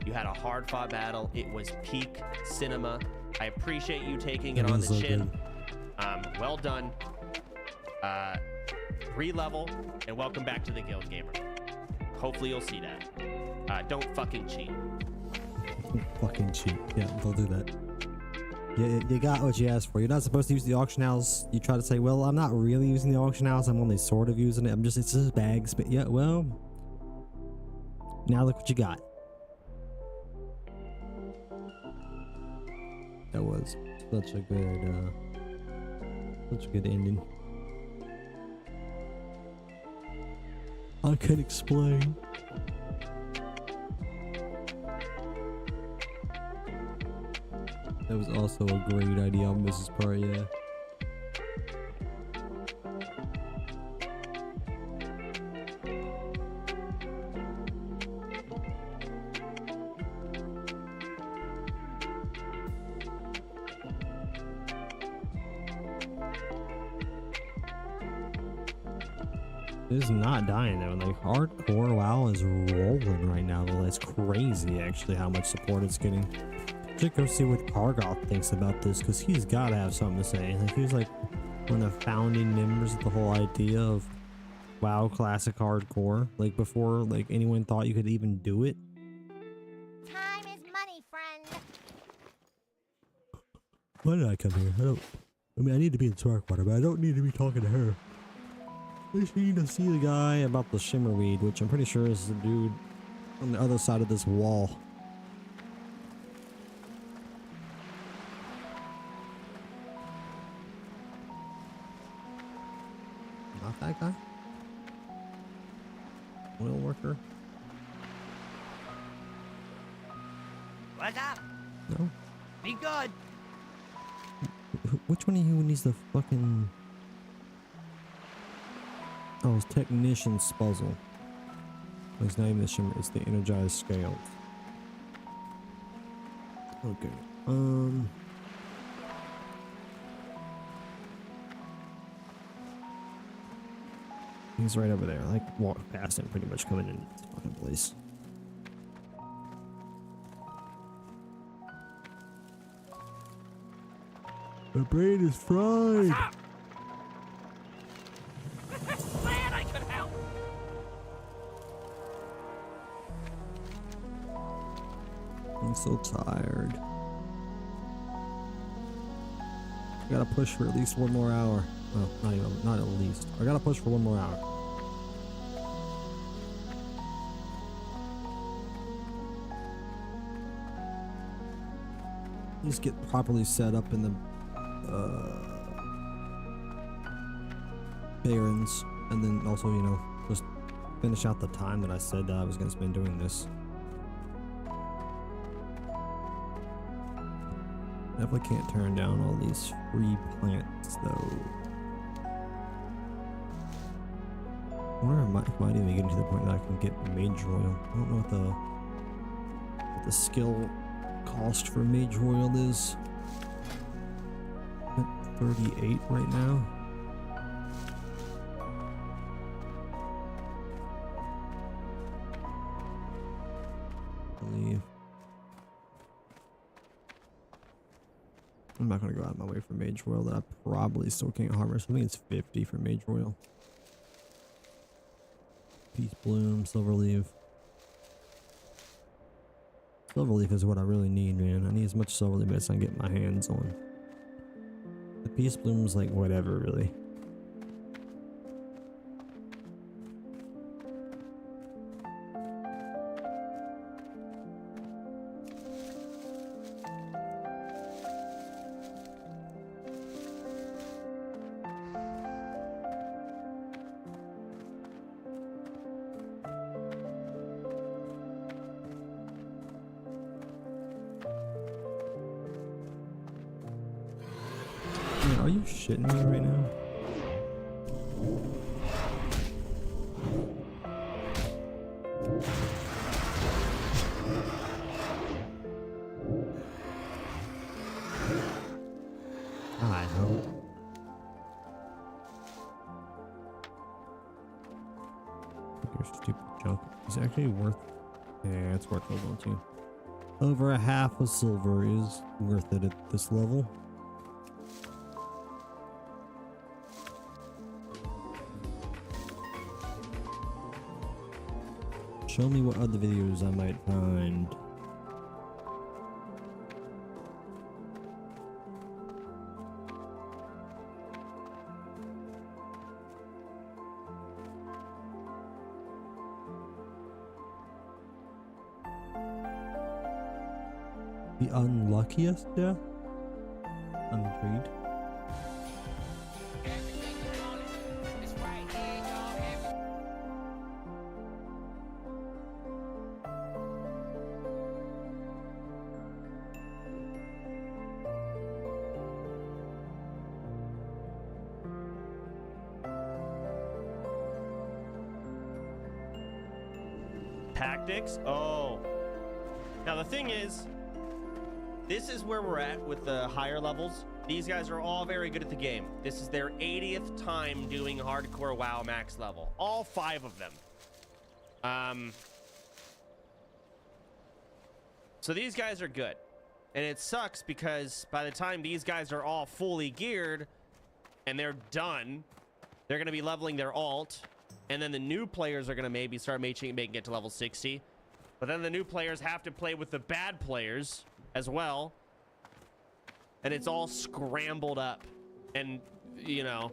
You had a hard-fought battle. It was peak cinema. I appreciate you taking it on the chin. Well done. Re-level, and welcome back to the Guild Gamer. Hopefully you'll see that. Don't fucking cheat. Fucking cheat. Yeah, they'll do that. You got what you asked for. You're not supposed to use the auction house. You try to say, well, I'm not really using the auction house. I'm only sort of using it. It's just bags. But yeah, well, now look what you got. That was such a good ending. I can't explain. That was also a great idea on Mrs. part, yeah. It is not dying though. Like hardcore WoW is rolling right now though. That's crazy actually how much support it's getting. Just go see what Kargoth thinks about this because he's got to have something to say. Like he was like, one of the founding members of the whole idea of WoW Classic Hardcore. Like before, like anyone thought you could even do it. Time is money, friend. Why did I come here? I mean, I need to be in Sparkwater, but I don't need to be talking to her. I just need to see the guy about the shimmerweed, which I'm pretty sure is the dude on the other side of this wall. Not that guy? Oil worker? What's up? No. Be good. Which one of you needs the fucking... Oh, it's Technician Spuzzle. It's not even the shimmer, it's the energized scales. Okay. He's right over there. I like walk past him pretty much coming in this fucking place. My brain is fried. Glad I could help. I'm so tired. I gotta push for at least one more hour. Well, not at least. I gotta push for one more hour. Just get properly set up in the Barrens, and then also, you know, just finish out the time that I said I was gonna spend doing this. Definitely can't turn down all these free plants, though. I wonder if I might even get to the point that I can get Mage Royal. I don't know what the skill cost for Mage Royal is. I'm at 38 right now. I believe. I'm not gonna go out of my way for Mage Royal that I probably still can't harvest. I think it's 50 for Mage Royal. Peace Bloom, Silverleaf. Silverleaf is what I really need, man. I need as much Silverleaf as I can get my hands on. The Peace Bloom's like whatever, really. Man, are you shitting me right now? I hope. Your stupid junk. Is it actually worth? Yeah, it's worth level 2. Over a half of silver is worth it at this level. Show me what other videos I might find. The unluckiest death? I'm intrigued. Tactics? Oh. Now the thing is, this is where we're at with the higher levels. These guys are all very good at the game. This is their 80th time doing hardcore WoW max level. All 5 of them. So these guys are good. And it sucks because by the time these guys are all fully geared, and they're done, they're gonna be leveling their alt, and then the new players are gonna maybe start making it to level 60. But then the new players have to play with the bad players as well. And it's all scrambled up. And, you know,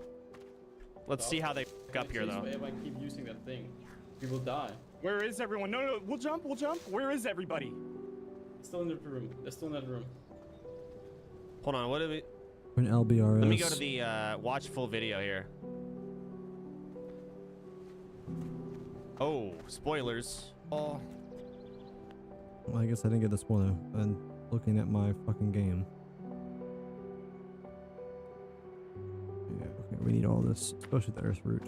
let's see how they f up here, though. If I keep using that thing, we will die. Where is everyone? No, no, we'll jump, we'll jump. Where is everybody? Still in the room. They're still in that room. Hold on, what do we... An LBRS. Let me go to the watch full video here. Oh, spoilers. Oh. Well, I guess I didn't get the spoiler. I'm looking at my fucking game. Yeah, okay, we need all this, especially the earth root.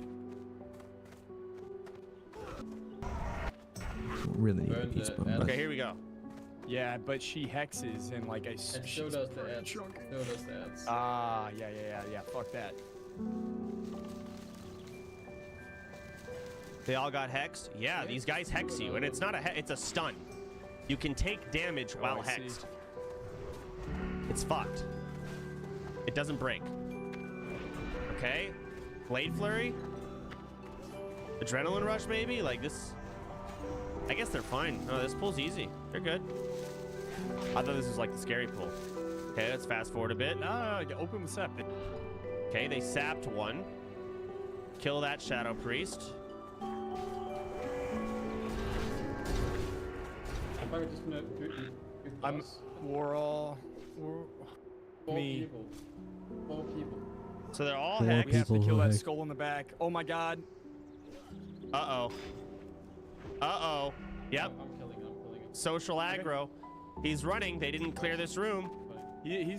Really need the peace bomb. Okay, here we go. Yeah, but she hexes and like I. And so does the ads. So does the ads. Ah, yeah. Fuck that. They all got hexed? Yeah, these guys hex you, and it's not a it's a stun. You can take damage while hexed. It's fucked. It doesn't break. Okay. Blade Flurry? Adrenaline Rush, maybe? Like this... I guess they're fine. No, this pool's easy. They're good. I thought this was like the scary pool. Okay, let's fast forward a bit. No, open with sap. Okay, they sapped one. Kill that Shadow Priest. We're all... Four me. people. 4 people. So they're all Four hexed. We have to people kill that hexed. skull in the back. Oh my god. Uh-oh. Uh-oh. Yep. I'm killing him. Social aggro. He's running. They didn't clear this room.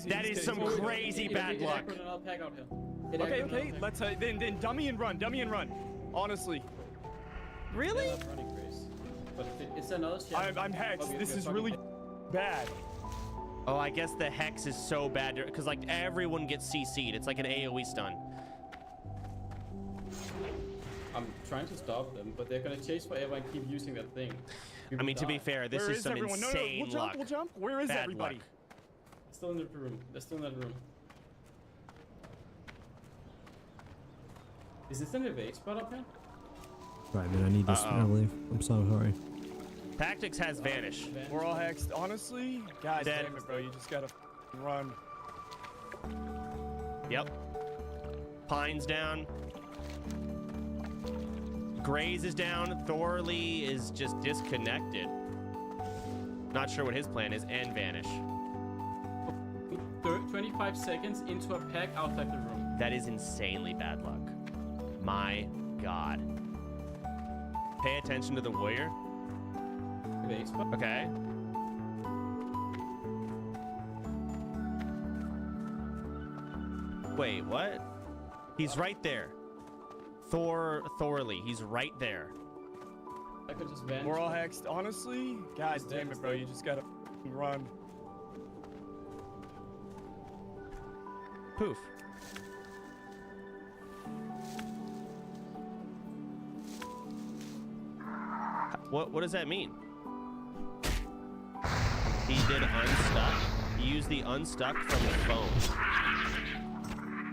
That is some crazy bad luck. I'll tag out him. Okay. Let's then dummy and run. Honestly. Really? Yeah, that's running, Chris. But it's another shot. I'm hexed. This is really bad. Oh, I guess the hex is so bad because like everyone gets CC'd. It's like an AoE stun. I'm trying to stop them, but they're gonna chase forever and keep using that thing. I mean, to be fair, this is some insane luck. We'll jump. Where is Bad everybody? luck. Still in the room. They're still in that room. Is this an evade spot up here? Right, man, I need this early. I'm so sorry. Tactics has vanish. We're all hexed. Honestly, god Dead. damn it, bro. You just gotta run. Yep. Pine's down. Graze is down. Thorley is just disconnected. Not sure what his plan is, and vanish. 25 seconds into a pack outside the room. That is insanely bad luck. My god. Pay attention to the warrior. Okay. Wait, what? He's right there. Thorley, he's right there. I could just vanish. We're all hexed. Honestly, god damn it, bro. You just gotta run. Poof. What does that mean? He did unstuck. He used the unstuck from the phone.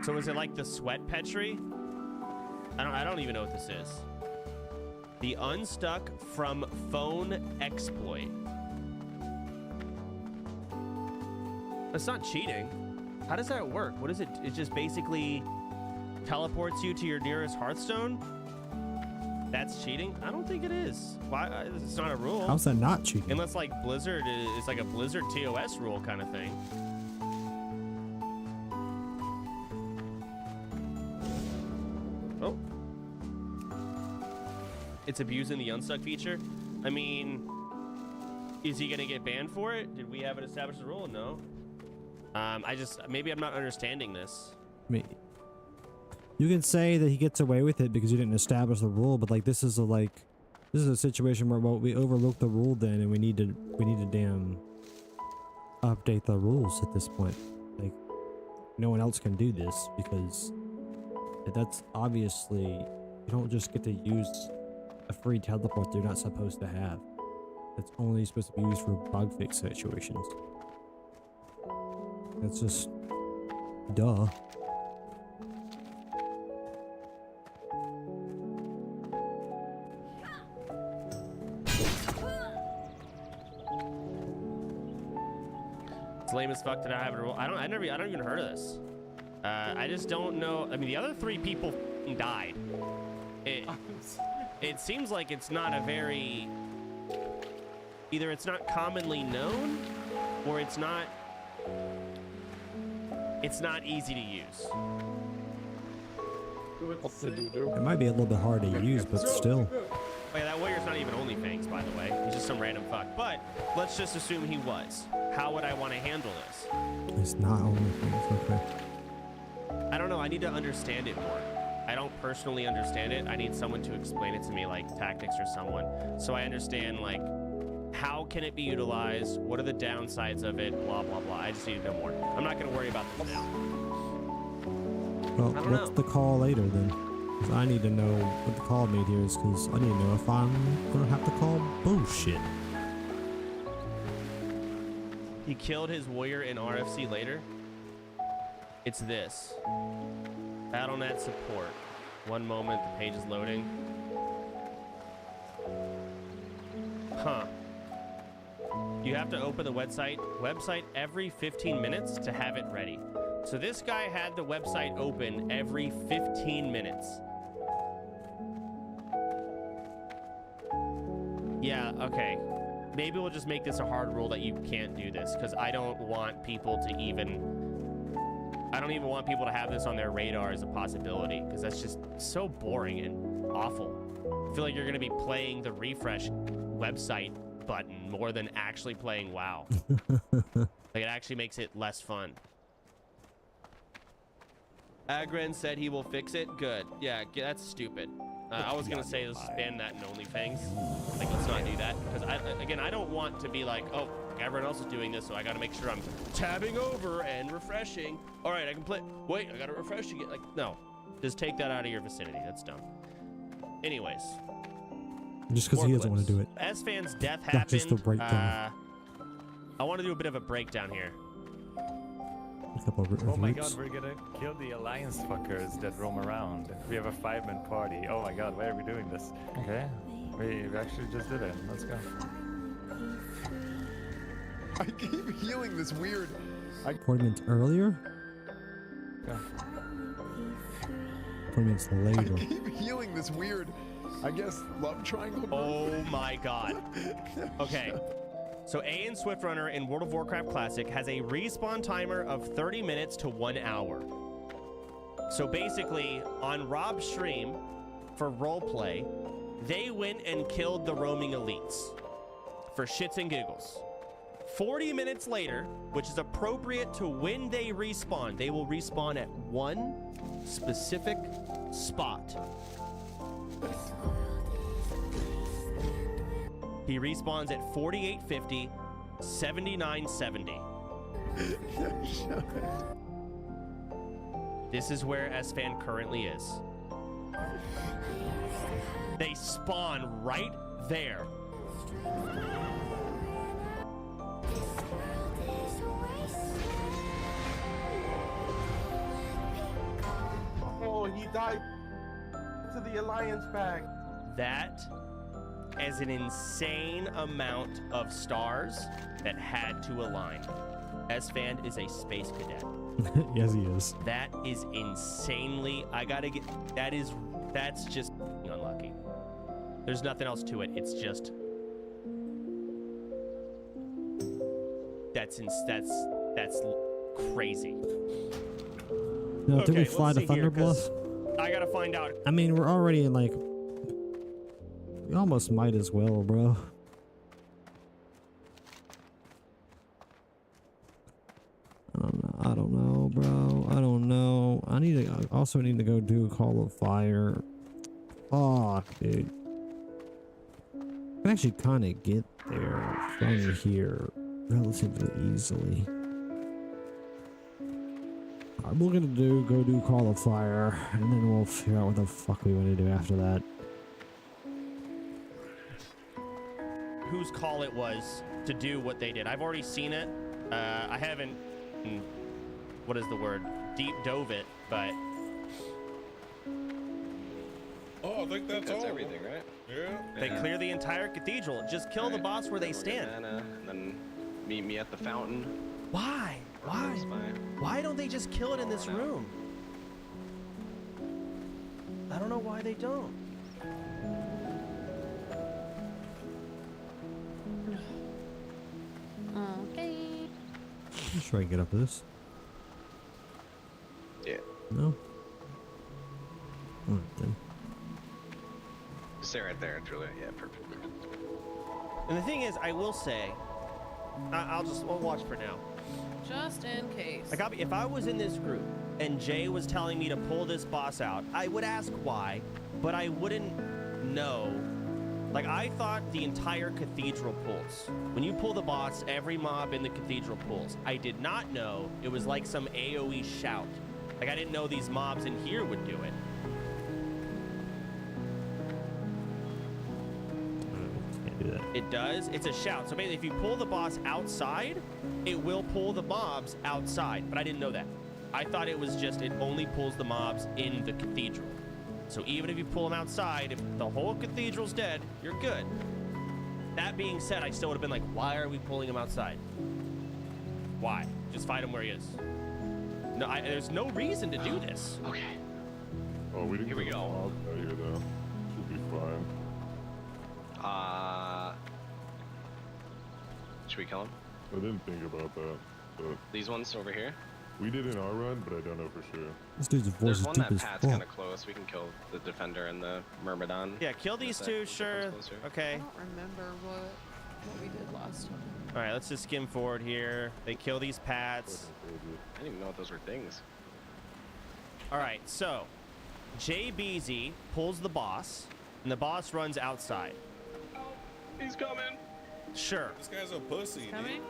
So is it like the sweat petri? I don't even know what this is. The unstuck from phone exploit. That's not cheating. How does that work? What is it? It just basically teleports you to your nearest Hearthstone? That's cheating? I don't think it is. Why? It's not a rule. How's that not cheating? Unless like Blizzard is like a Blizzard TOS rule kind of thing. Oh. It's abusing the unstuck feature? I mean, is he gonna get banned for it? Did we have it established a rule? No. Maybe I'm not understanding this. I mean, you can say that he gets away with it because you didn't establish the rule, but like this is a situation where we overlooked the rule then, and we need to damn update the rules at this point. Like, no one else can do this because that's obviously, you don't just get to use a free teleport they're not supposed to have. It's only supposed to be used for bug fix situations. That's just duh. lame as fuck to not have it. I don't even heard of this. I just don't know. I mean, the other 3 people died. It seems like it's not a very. Either it's not commonly known, or it's not easy to use. It might be a little bit hard to use, but still. Oh, yeah, that warrior's not even OnlyFans, by the way. He's just some random fuck. But let's just assume he was. How would I want to handle this? It's not OnlyFans, okay. I don't know. I need to understand it more. I don't personally understand it. I need someone to explain it to me, like tactics or someone, so I understand like how can it be utilized, what are the downsides of it, blah blah blah. I just need to know more. I'm not going to worry about this now. Well, what's the call later then? 'Cause I need to know what the call made here is, because I need to know if I'm gonna have to call bullshit. He killed his warrior in RFC later. It's this. BattleNet support. One moment, the page is loading. Huh. You have to open the website every 15 minutes to have it ready. So this guy had the website open every 15 minutes. Yeah, okay. Maybe we'll just make this a hard rule that you can't do this, because I don't want people to I don't even want people to have this on their radar as a possibility, because that's just so boring and awful. I feel like you're going to be playing the refresh website button more than actually playing WoW. Like, it actually makes it less fun. Agren said he will fix it. Good. Yeah, that's stupid. I was going to say let's just ban that in OnlyFans. Like, let's not do that. Because, again, I don't want to be like, oh, everyone else is doing this, so I got to make sure I'm tabbing over and refreshing. All right, I can play. Wait, I got to refresh again. Like, no. Just take that out of your vicinity. That's dumb. Anyways. Just because he doesn't want to do it. S-Fan's death Not happened. just a breakdown. I want to do a bit of a breakdown here. A couple of Oh my roots. god, we're gonna kill the alliance fuckers that roam around. We have a 5-man party. Oh my god, why are we doing this? Okay, we actually just did it. Let's go. I keep healing this weird. 40 minutes earlier? Yeah. 40 minutes later. I keep healing this weird, I guess, love triangle. Oh my god. Okay. So A in Swift Runner in World of Warcraft Classic has a respawn timer of 30 minutes to 1 hour. So basically, on Rob's stream for roleplay, they went and killed the roaming elites for shits and giggles. 40 minutes later, which is appropriate to when they respawn, they will respawn at one specific spot. He respawns at 4850, 7970. This is where S-Fan currently is. They spawn right there. Oh, he died to the Alliance pack. That is an insane amount of stars that had to align. S-Fan is a space cadet. Yes, he is. That is insanely. That's just unlucky. There's nothing else to it. It's just. That's crazy. No, did we Okay, fly let's to see here, Thunder Bluff? 'cause I gotta find out. I mean, we're already in like. We almost might as well, bro. I don't know, bro. I don't know. I also need to go do Call of Fire. Fuck, dude. I can actually kind of get there from here relatively easily. We're gonna go do Call of Fire, and then we'll figure out what the fuck we want to do after that. Whose call it was to do what they did. I've already seen it. I haven't, what is the word? Deep dove it, but. Oh, I think that's all. everything, right? Yeah. They clear the entire cathedral. Just kill the boss where they stand. And then meet me at the fountain. Why? Why? Why don't they just kill it in this room? I don't know why they don't. Okay. Let's try and get up to this. Yeah. No? Alright then. Stay right there, Julia. Yeah, perfect. And the thing is, I will say, we'll watch for now. Just in case. Like, if I was in this group and Jay was telling me to pull this boss out, I would ask why, but I wouldn't know. Like, I thought the entire cathedral pulls. When you pull the boss, every mob in the cathedral pulls. I did not know it was like some AoE shout. Like, I didn't know these mobs in here would do it. Can't do that. It does. It's a shout. So basically, if you pull the boss outside, it will pull the mobs outside. But I didn't know that. I thought it was just, it only pulls the mobs in the cathedral. So even if you pull them outside, if the whole cathedral's dead, you're good. That being said, I still would have been like, why are we pulling him outside? Why? Just fight him where he is. No, there's no reason to do this. Okay. Oh, we didn't Here we go. Out here though. Should be fine. Should we kill him? I didn't think about that, but These ones over here? we did in our run, but I don't know for sure. This dude's voice There's is one deep that as Pat's fuck. kind of close. We can kill the defender and the Myrmidon. Yeah, kill these two, sure. Okay. I don't remember what we did last time. All right, let's just skim forward here. They kill these Pats. I didn't even know what those were things. All right, so JBZ pulls the boss, and the boss runs outside. He's coming. Sure. This guy's a pussy. Coming?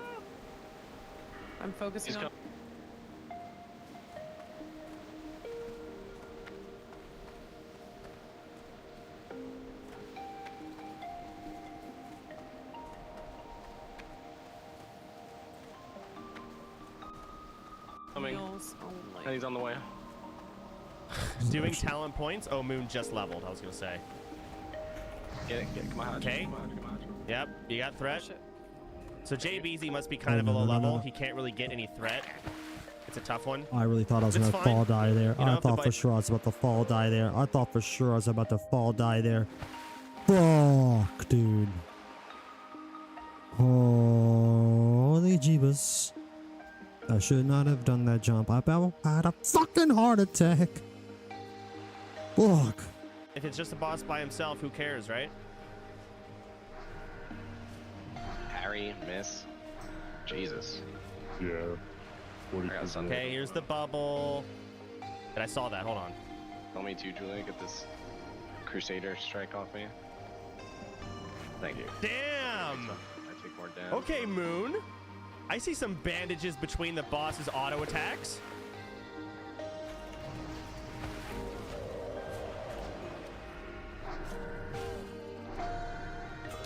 I'm focusing on. Coming. Meals only. And he's on the way. Doing talent points. Oh, Moon just leveled. I was gonna say. Get it. Come on. Okay. Come on. Yep. You got threat. Oh, shit. So JBZ must be kind of a low level. He can't really get any threat. It's a tough one. I really thought I was It's gonna fine. fall die there. You know, I if the thought for bite- sure I was about to fall die there. I thought for sure I was about to fall die there. Fuck, dude. Holy jeebus. I should not have done that jump. I about had a fucking heart attack. Fuck. If it's just a boss by himself, who cares, right? Harry, miss. Jesus. Yeah. I got something. Okay, here's the bubble. And I saw that. Hold on. Tell me too, Julia. Get this Crusader strike off me. Thank you. Damn. I take more damage. Okay, Moon. I see some bandages between the boss's auto attacks.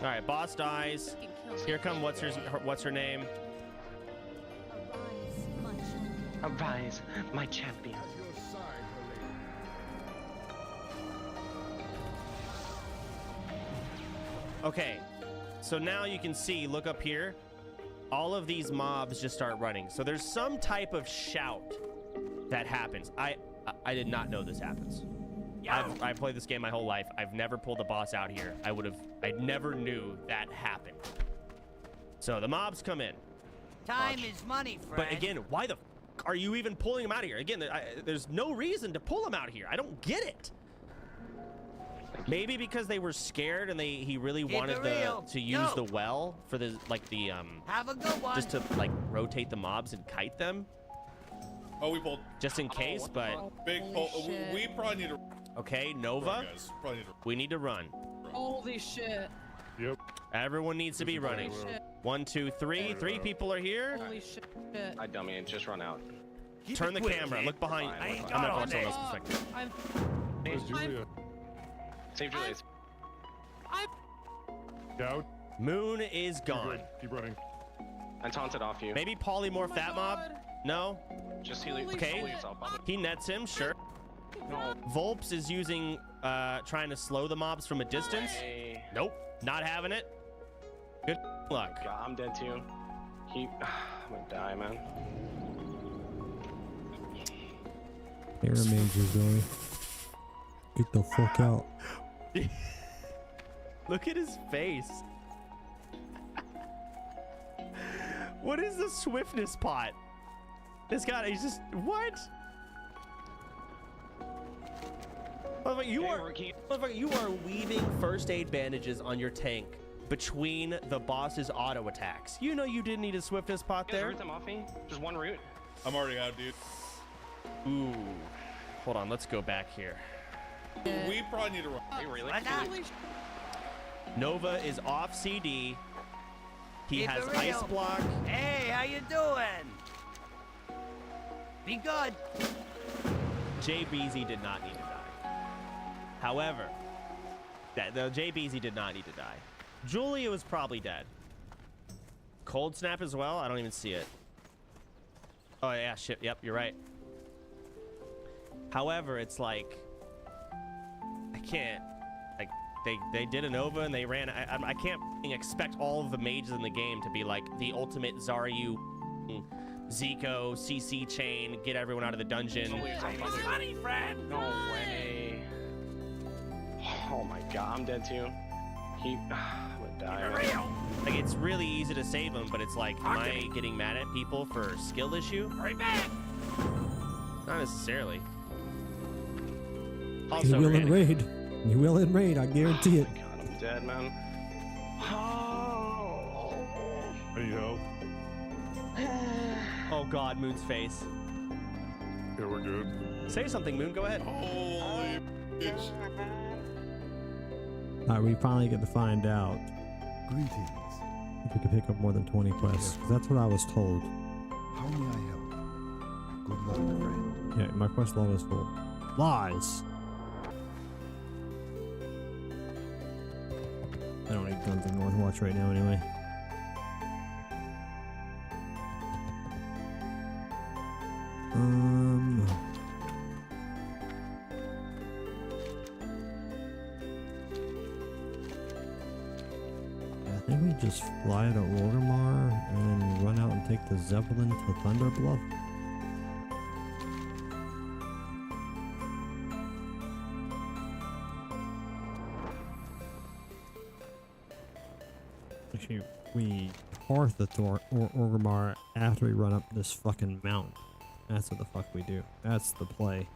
All right, boss dies. Here come what's her name? Arise, my champion. Okay, so now you can see, look up here, all of these mobs just start running. So there's some type of shout that happens. I did not know this happens. I've played this game my whole life. I've never pulled the boss out here. I never knew that happened. So the mobs come in. Time is money, friend. But again, why the are you even pulling them out of here? Again, there's no reason to pull them out here. I don't get it. Maybe because they were scared and he really wanted to use the well for the Have a good one. just to like rotate the mobs and kite them. Oh, we pulled. Just in case, but Big pull. We probably need to. okay, Nova, Run, guys. Probably need to. we need to run. Holy shit. Yep. Everyone needs to be running. Holy shit. 1, 2, 3. 3 people are here. Holy shit. I dummy, just run out. Turn the camera. Look behind. I'm not watching someone else's perspective. Where's Julia? Save Julia. Out. Moon is gone. Keep running. I taunted off you. Maybe polymorph that mob? No? Just heal Okay. yourself. He nets him, sure. No. Volps is using, trying to slow the mobs from a distance. Hey. Nope. Not having it. Good luck. God, I'm dead too. He. I'm gonna die, man. Air mages, Zoe. Get the fuck out. Look at his face. What is the swiftness pot? This guy, he's just, what? You are weaving first aid bandages on your tank between the boss's auto attacks. You know you didn't need a swiftness pot there. Root them off me. Just one root. I'm already out, dude. Ooh. Hold on, let's go back here. We probably need to run. Hey, really? Nova is off CD. He Keep has it real. ice block. Hey, how you doing? Be good. JBZ did not need to die. However, the JBZ did not need to die. Julia was probably dead. Cold snap as well? I don't even see it. Oh yeah, shit. Yep, you're right. However, it's like I can't. Like they did a Nova and they ran. I can't expect all of the mages in the game to be like the ultimate Zaryu, Zico, CC chain, get everyone out of the dungeon. Funny, friend. No way. Oh my god, I'm dead too. I'm gonna die. Like it's really easy to save him, but it's like, am I getting mad at people for skill issue? Right back. Not necessarily. You Also, will in raid. You will in raid, I guarantee it. God, I'm dead, man. There you go. Oh god, Moon's face. Yeah, we're good. Say something, Moon. Go ahead. Holy bitch. Alright, we finally get to find out Greetings. if we can pick up more than 20 quests. 'Cause that's what I was told. How may I help? Good luck, friend. Yeah, my quest log is full. Lies! I don't need guns in Northwatch right now anyway. I think we just fly to Orgrimmar and then run out and take the Zeppelin to Thunder Bluff. Actually, we park the Orgrimmar after we run up this fucking mountain. That's what the fuck we do. That's the play.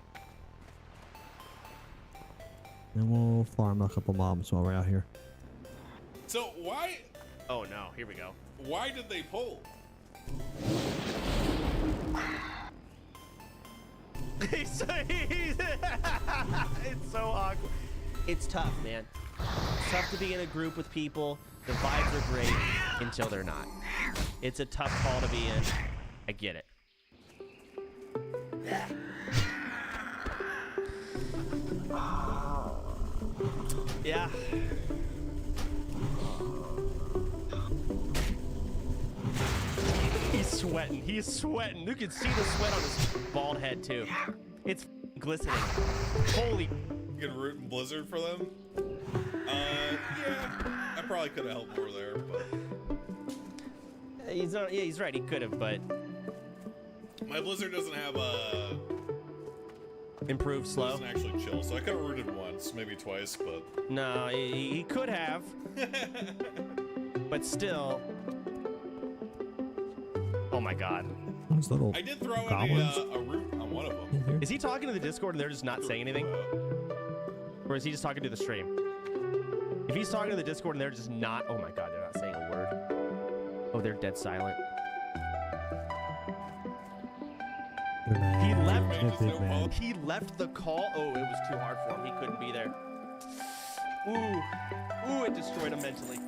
And we'll farm a couple mobs while we're out here. So why? Oh no, here we go. Why did they pull? It's so awkward. It's tough, man. It's tough to be in a group with people. The vibes are great until they're not. It's a tough call to be in. I get it. Yeah. He's sweating. He's sweating. You can see the sweat on his bald head too. It's glistening. Holy. You can root and blizzard for them. Yeah, I probably could have helped more there, but he's not. Yeah, he's right. He could have, but my blizzard doesn't have a improved slow. Doesn't actually chill, so I could have rooted once, maybe twice, but no, he could have. But still. Oh my god. Those little I did throw goblins. in a root on one of them. Is he talking to the Discord and they're just not saying anything? Or is he just talking to the stream? If he's talking to the Discord and they're just not, oh my god, they're not saying a word. Oh, they're dead silent. He left. He left the call. Oh, it was too hard for him. He couldn't be there. Ooh, it destroyed him mentally.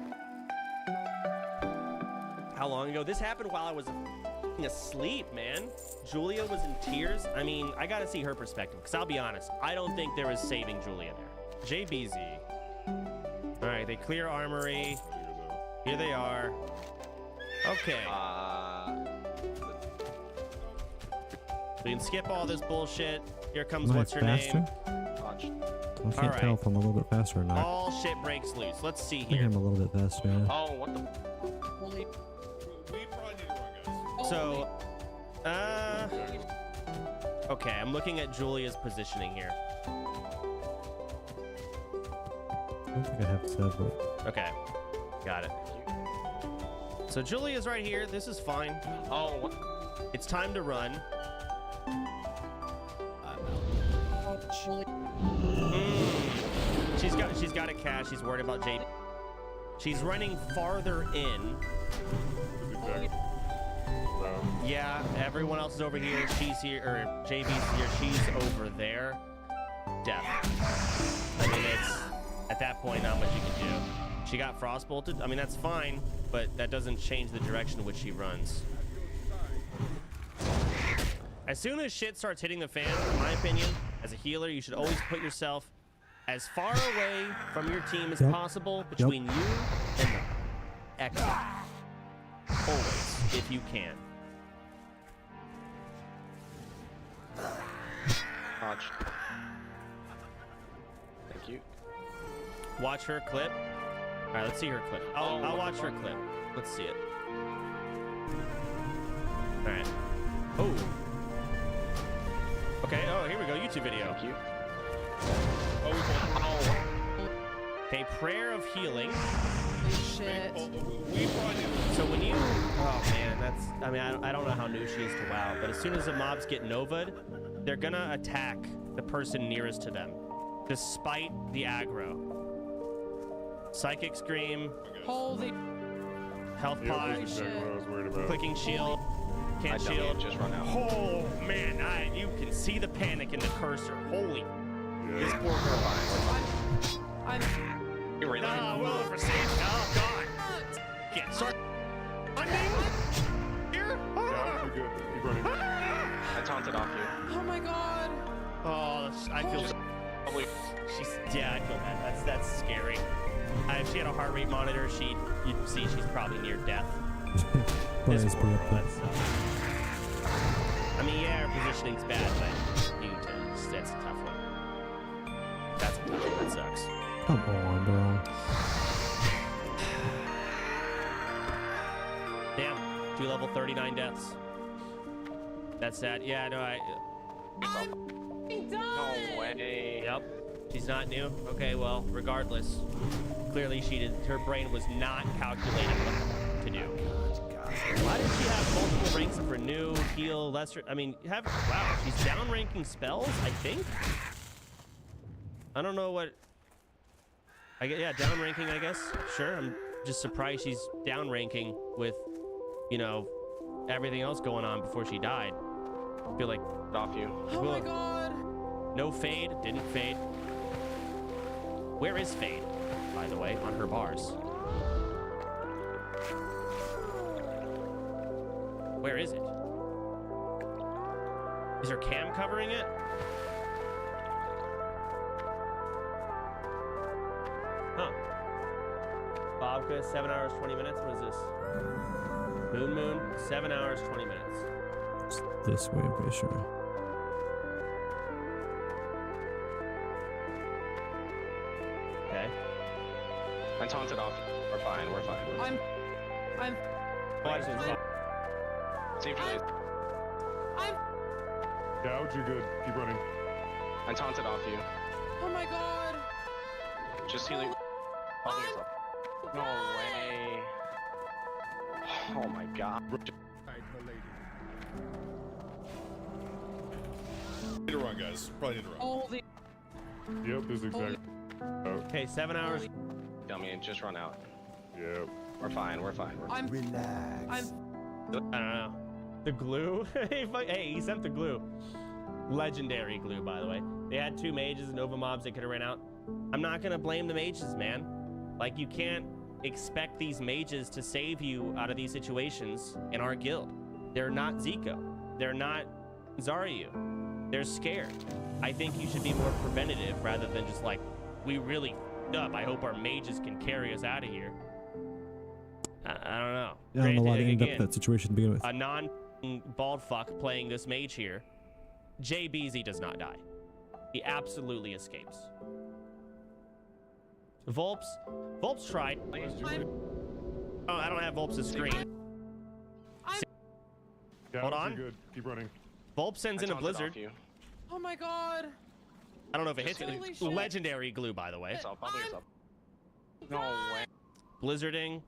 How long ago? This happened while I was asleep, man. Julia was in tears. I mean, I gotta see her perspective, because I'll be honest, I don't think there was saving Julia there. JBZ. All right, they clear armory. Here they are. Okay. We can skip all this bullshit. Here comes Am I what's her faster? name? I can't tell if I'm a little bit faster or not. All shit breaks loose. Let's see I think here. I'm a little bit faster. Yeah. Oh, what the? Holy. We probably need to run, guys. Oh So, okay, I'm looking at Julia's positioning here. I don't think I have several. Okay, got it. So Julia's right here. This is fine. Oh, what? It's time to run. She's got a cache. She's worried about JB. She's running farther in. Yeah, everyone else is over here. She's here, or JB's here. She's over there. Death. I mean, it's at that point not much you can do. She got frost bolted. I mean, that's fine, but that doesn't change the direction in which she runs. As soon as shit starts hitting the fan, in my opinion, as a healer, you should always put yourself as far away from your team as possible between you and the exit. Always, if you can. Watch. Thank you. Watch her clip. All right, let's see her clip. I'll watch her clip. Let's see it. All right. Oh. Okay. Oh, here we go. YouTube video. Thank you. Okay, prayer of healing. Shit. So when you, oh man, that's, I mean, I don't know how new she is to WoW, but as soon as the mobs get Nova'd, they're gonna attack the person nearest to them, despite the aggro. Psychic Scream. Holy. Health pot. Clicking shield. Can't I shield. just run out. Oh man, you can see the panic in the cursor. Holy. This poor girl. I'm. You're really. Will for safety. Oh god. Get start. Here. Yeah, you're good. Keep running. I taunted off you. Oh my god. Oh, I feel. She's. Yeah, I feel bad. That's scary. If she had a heart rate monitor, you'd see she's probably near death. This poor girl, that sucks. I mean, yeah, her positioning's bad, but you can tell that's a tough one. That's a tough one. That sucks. Come on, bro. Damn, 2 level 39 deaths. That's sad. Yeah, no, No way. Yep. She's not new. Okay, well, regardless, clearly her brain was not calculating what to do. Why did she have multiple ranks of renew, heal, lesser? I mean, wow, she's downranking spells, I think. I don't know what. Yeah, downranking, I guess. Sure, I'm just surprised she's downranking with, you know, everything else going on before she died. I feel like off you. Oh my god. No fade, didn't fade. Where is fade, by the way, on her bars? Where is it? Is her cam covering it? Huh. Bobka, 7 hours, 20 minutes. What is this? Moon, 7 hours, 20 minutes. It's this way, I'm pretty sure. Okay. I taunted off. We're fine. We're fine. I'm. Watch this. Save your Yeah, you're good. Keep running. I taunted off you. Oh my god. Just healing. No way. Oh my god. Need to run, guys. Probably need to run. Holy. Yep, this is exactly. Okay, 7 hours. Dummy, just run out. Yep. We're fine. We're fine. We're fine. Relax. I don't know. The glue? Hey, he sent the glue. Legendary glue, by the way. They had 2 mages and Nova mobs they could have ran out. I'm not gonna blame the mages, man. Like, you can't expect these mages to save you out of these situations in our guild. They're not Zico. They're not Zaryu. They're scared. I think you should be more preventative rather than just like, we really f***ed up. I hope our mages can carry us out of here. I don't know. Yeah, I don't know why they Granted, ended up in again, that situation to begin with. a non-bald fuck playing this mage here, JBZ does not die. He absolutely escapes. Volps tried. Oh, I don't have Volps' screen. Yeah, Hold you're on. good. Keep running. Volp sends in a blizzard. Oh my god. I don't know if it hits Holy it. shit. Legendary glue, by the way. No way. Blizzarding.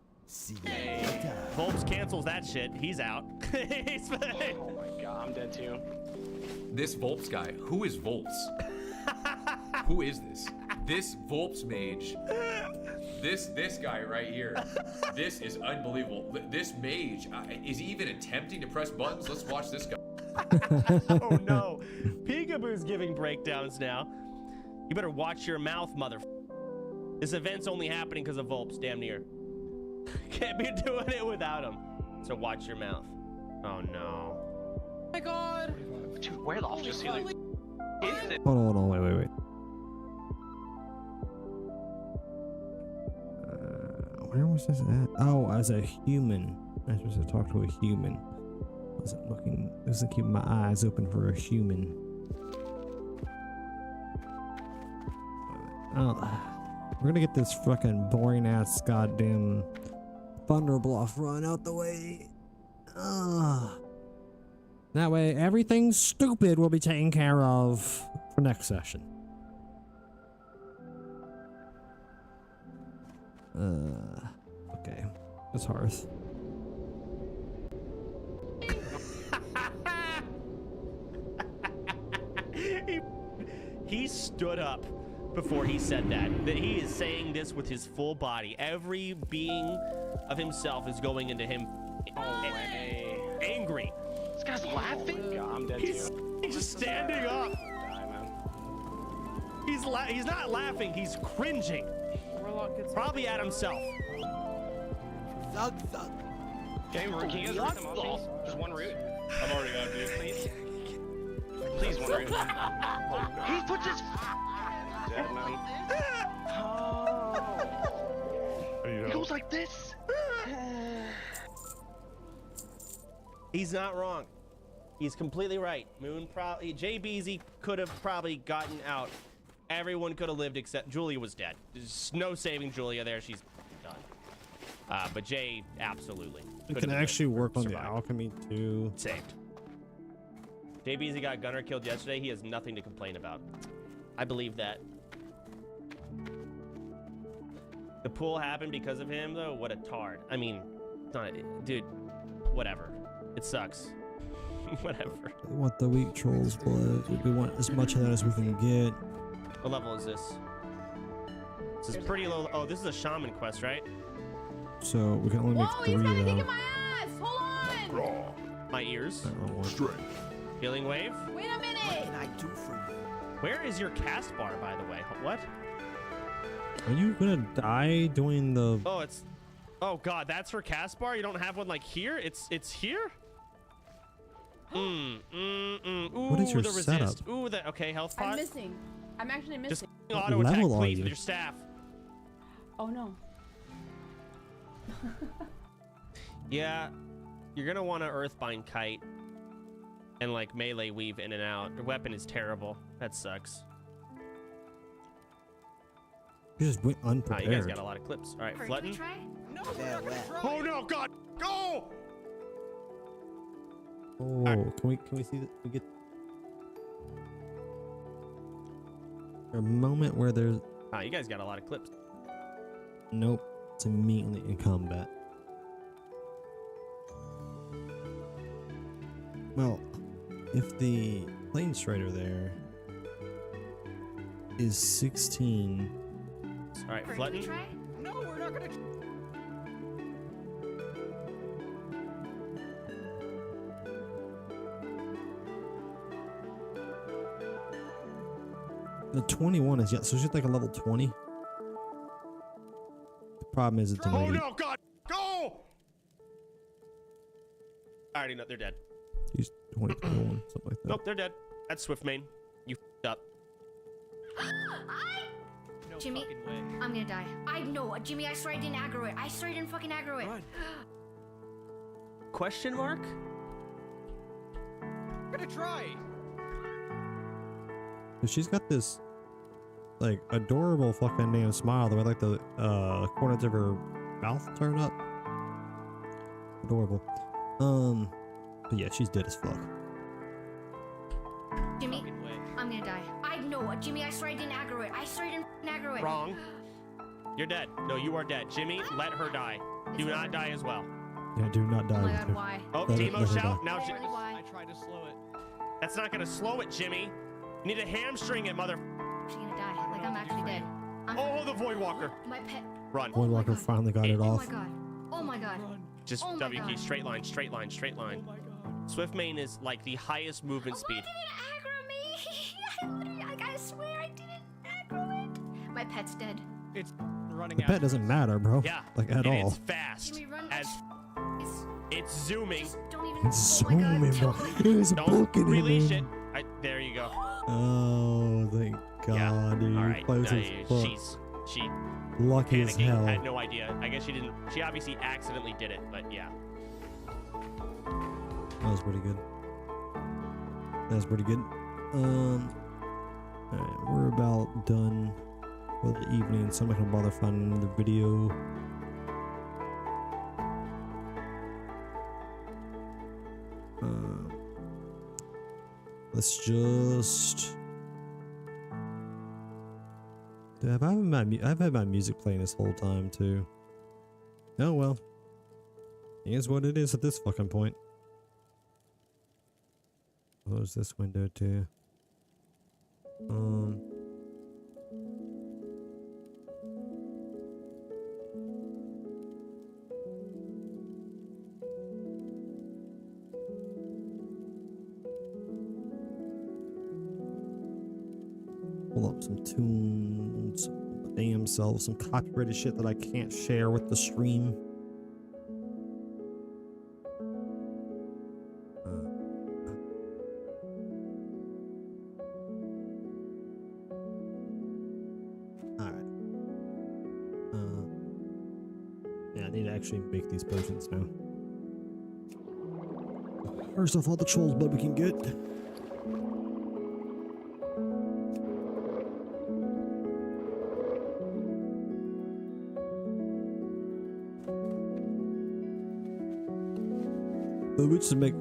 Volps cancels that shit. He's out. He's Oh my god, I'm dead too. This Volps guy. Who is Volps? Who is this? This Volps mage. This guy right here. This is unbelievable. This mage is he even attempting to press buttons? Let's watch this guy. Oh no. Peekaboo's giving breakdowns now. You better watch your mouth, mother. This event's only happening because of Volps, damn near. Can't be doing it without him. So watch your mouth. Oh no. Oh my god. Dude, where the just see like, is it? Hold on, wait. Where was this at? Oh, as a human. I was supposed to talk to a human. I wasn't keeping my eyes open for a human. Oh, we're gonna get this fucking boring ass goddamn thunder bluff run out the way. That way everything stupid will be taken care of for next session. Okay. That's Hearth. He stood up before he said that he is saying this with his full body. Every being of himself is going into him angry. This guy's laughing? Oh god, I'm dead too. He's just standing up. He's not laughing, he's cringing. Probably at himself. Thug. Can you guys root them off? Just one root. I'm already on, dude. Please. Please, one root. He puts his dead, man. He goes like this. He's not wrong. He's completely right. Moon probably, JBZ could have probably gotten out. Everyone could have lived except Julia was dead. There's no saving Julia there. She's done. But Jay, absolutely. We can actually work on the alchemy too. Saved. JBZ got Gunner killed yesterday. He has nothing to complain about. I believe that. The pool happened because of him, though. What a tard. I mean, dude, whatever. It sucks. Whatever. We want the weak troll's blood. We want as much of that as we can get. What level is this? This is pretty low. Oh, this is a shaman quest, right? So we can only make Whoa, 3 he's kind of though. kicking my ass. Hold on. My ears. Straight. Healing wave. Wait a minute. What can I do for you? Where is your cast bar, by the way? What? Are you gonna die doing the? Oh, it's. Oh God, that's her cast bar. You don't have one like here. It's here. Ooh, What is your the resist. setup? Ooh, the okay health I'm pot. missing. I'm actually missing. Just auto attack, level are please, you? with your staff. Oh no. Yeah, you're gonna want to Earthbind Kite and like melee weave in and out. Your weapon is terrible. That sucks. You just went You guys unprepared. got a lot of clips. All right, Flutton. Oh no, God, go! Oh, can we see that? We get a moment where there's. You guys got a lot of clips. Nope. It's immediately in combat. Well, if the plane strider there is 16. All right, Flutton. No, we're not gonna. The 21 is so she's like a level 20. The problem is it's Oh no, God, go! I already know they're dead. He's 20, 21, something like that. Nope, they're dead. That's Swiftmane. You f***ed up. Jimmy, I'm gonna die. I know, Jimmy. I swear I didn't aggro it. I swear I didn't fucking aggro it. Question mark? I'm gonna try. She's got this like adorable fucking damn smile the way like the corners of her mouth turn up. Adorable. But yeah, she's dead as fuck. Jimmy, I'm gonna die. I know, Jimmy. I swear I didn't aggro it. I swear I didn't aggro it. Wrong. You're dead. No, you are dead. Jimmy, let her die. Do not die as well. Yeah, do not die. Oh my god, why? Oh, Let Timo her shout. die. Now, Why? I tried to slow it. that's not gonna slow it, Jimmy. You need to hamstring it, mother. I'm actually gonna die. Like, I'm actually dead. Oh, the Void Walker. My pet. Run. Void Walker finally got it Oh off. my god. Oh my god. Just Oh my W key, God. straight line, straight line, straight line. Oh my god. Swift main is like the highest movement speed. I literally, like, I swear I didn't aggro it. My pet's dead. It's running The out. pet doesn't matter, bro. Yeah. Like at and all. It's fast. Jimmy, run. As it's zooming. Don't even. It's oh my god. zooming, bro. It's Don't booking release it. it. There you go. Oh, thank God, dude. All right. Close as fuck. She Lucky as panicking, hell. had no idea. I guess she didn't. She obviously accidentally did it, but yeah. That was pretty good. That was pretty good. Alright, we're about done for the evening, so I'm not gonna bother finding another video. Let's just. Dude, I've had my music playing this whole time too. Oh well. It is what it is at this fucking point. Close this window too. Pull up some tunes, damn self, some copyrighted shit that I can't share with the stream. Yeah, I need to actually make these potions now. First off, all the trolls blood we can get. But we just make.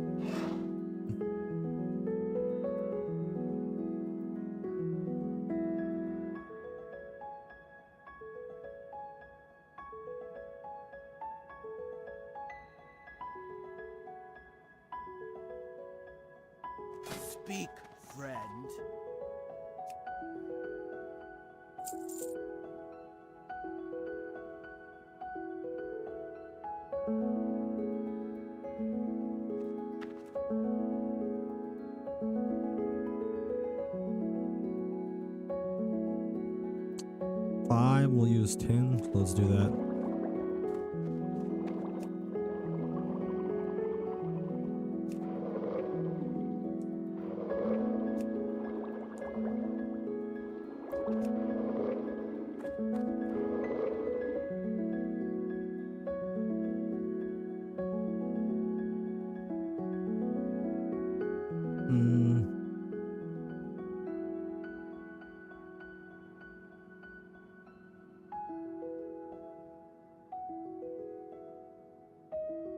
Speak, friend. Five, we'll use 10. So let's do that.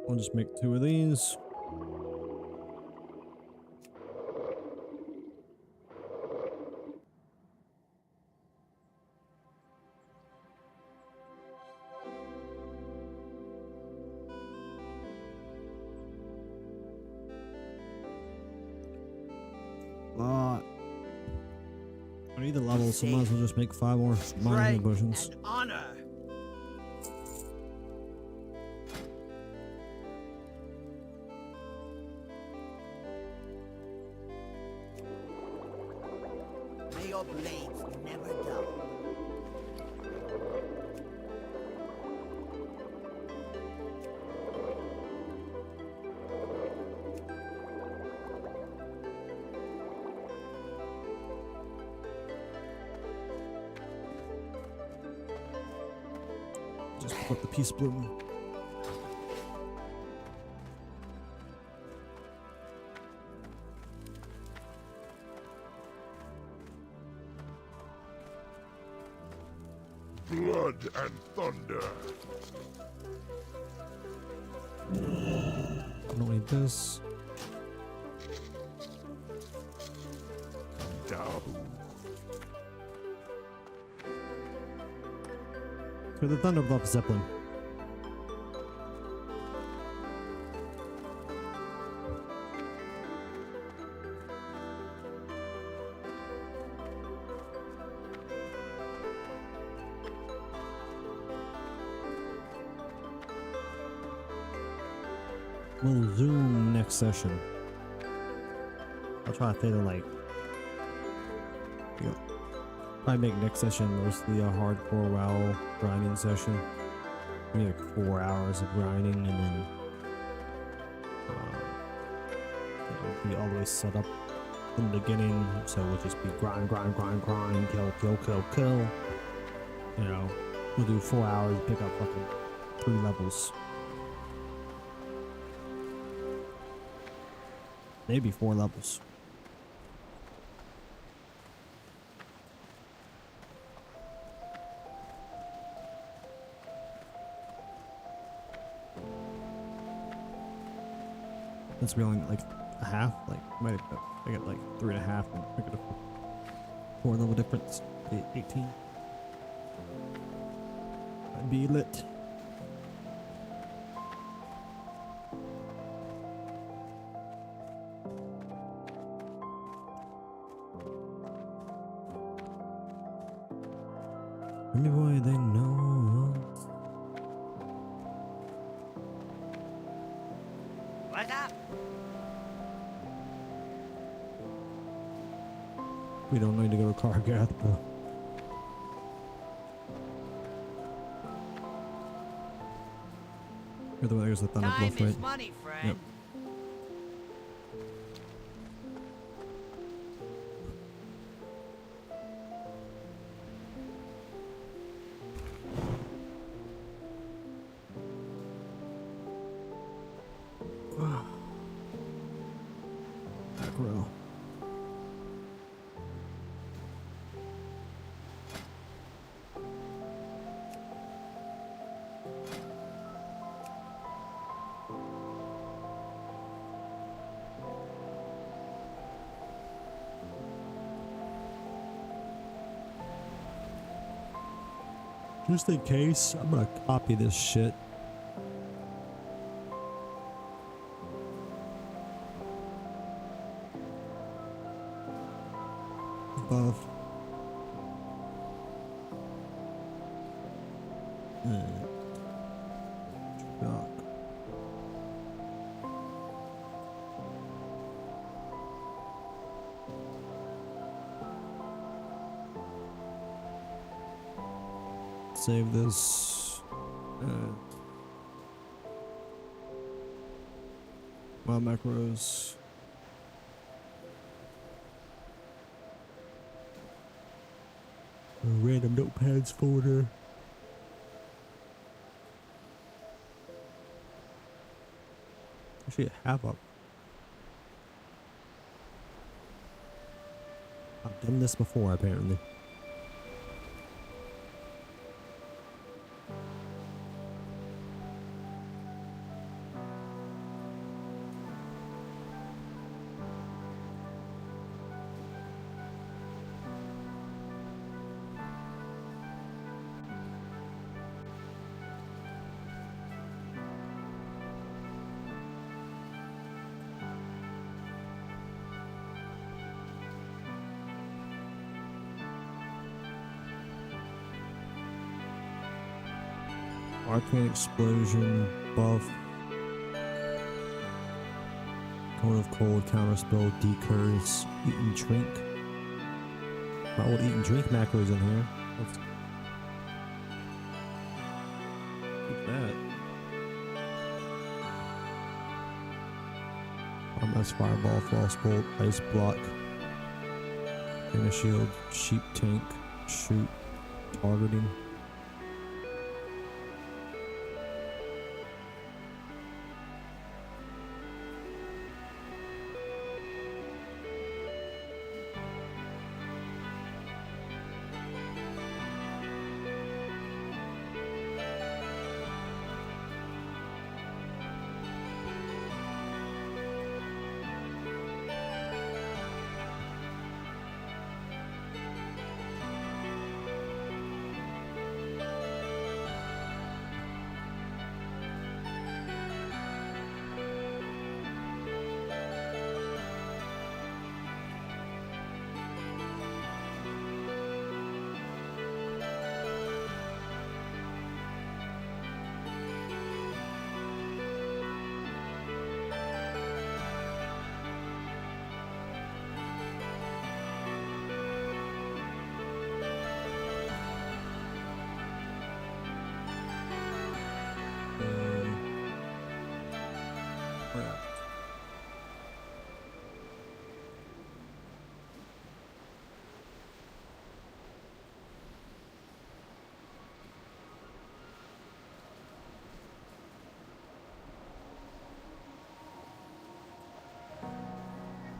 I'll just make 2 of these. I need the levels, so might as well just make 5 more mining potions. And honor. May your blades never dull. Just put the peace bloom. Blood and thunder. I don't need this. dope. For the Thunderbuff Zeppelin. We'll zoom next session. I'll try to fit in like, probably make next session mostly a hardcore WoW grinding session. Maybe like 4 hours of grinding, and then it'll be all the way set up in the beginning. So we'll just be grind, kill, kill, kill, kill. You know, we'll do 4 hours, pick up fucking 3 levels. Maybe 4 levels. That's really like a half, like might I get like 3.5 and I get a 4 level difference. 18. I'd be lit. Anyway, they know. What's up? We don't need to go to Kargath, bro. You're the one that goes to Thunder Time Bluff, is right? money, friend. Yep. Back row. Just in case, I'm gonna copy this shit. Above. Shock. Save this. My macros. A random notepads folder. Actually, I have up. I've done this before, apparently. Arcane Explosion, buff. Cone of Cold, Counterspell, Decurse, Eat and Drink. My old Eat and Drink macros in here. Let's keep that. Armor's Fireball, Frostbolt, Ice Block. Inner Shield, Sheep Tank, Shoot, Targeting.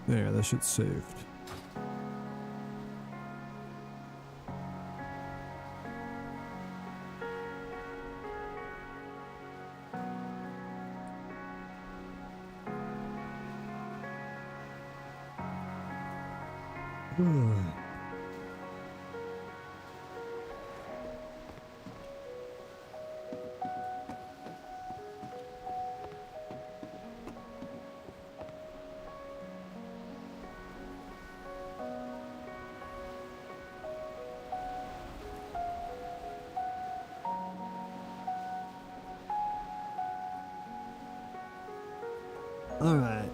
There, that shit's saved. Alright.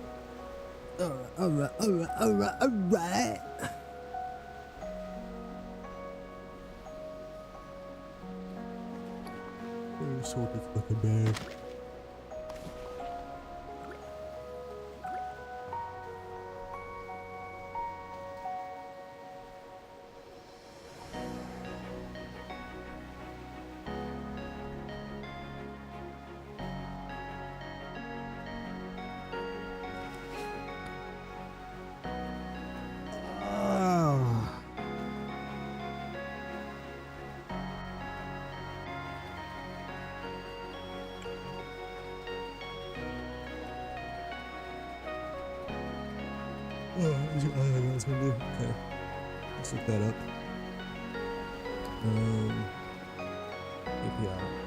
Alright. Sort of fucking bad. That's gonna do. Okay. Let's look that up. API.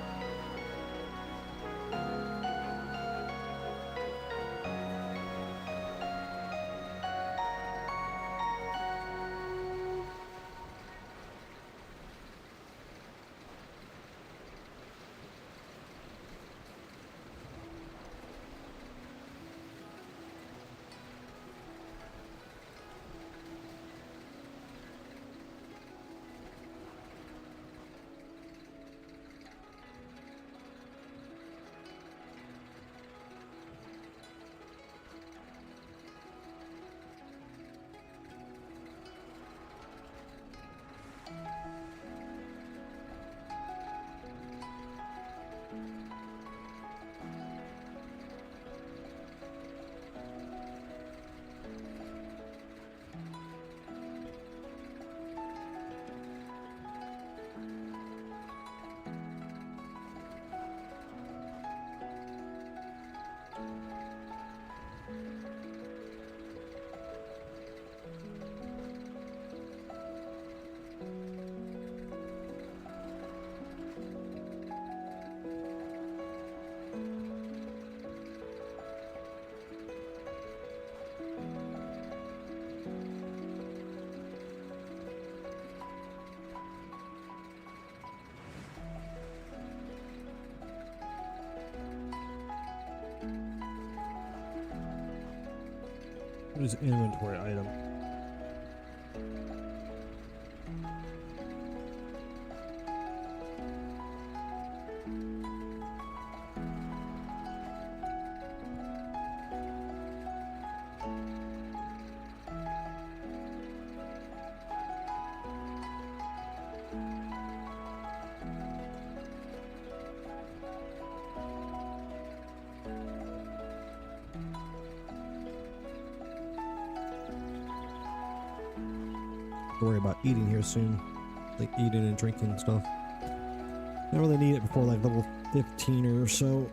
What is inventory item? Don't worry about eating here soon, like eating and drinking and stuff. I don't really need it before like level 15 or so,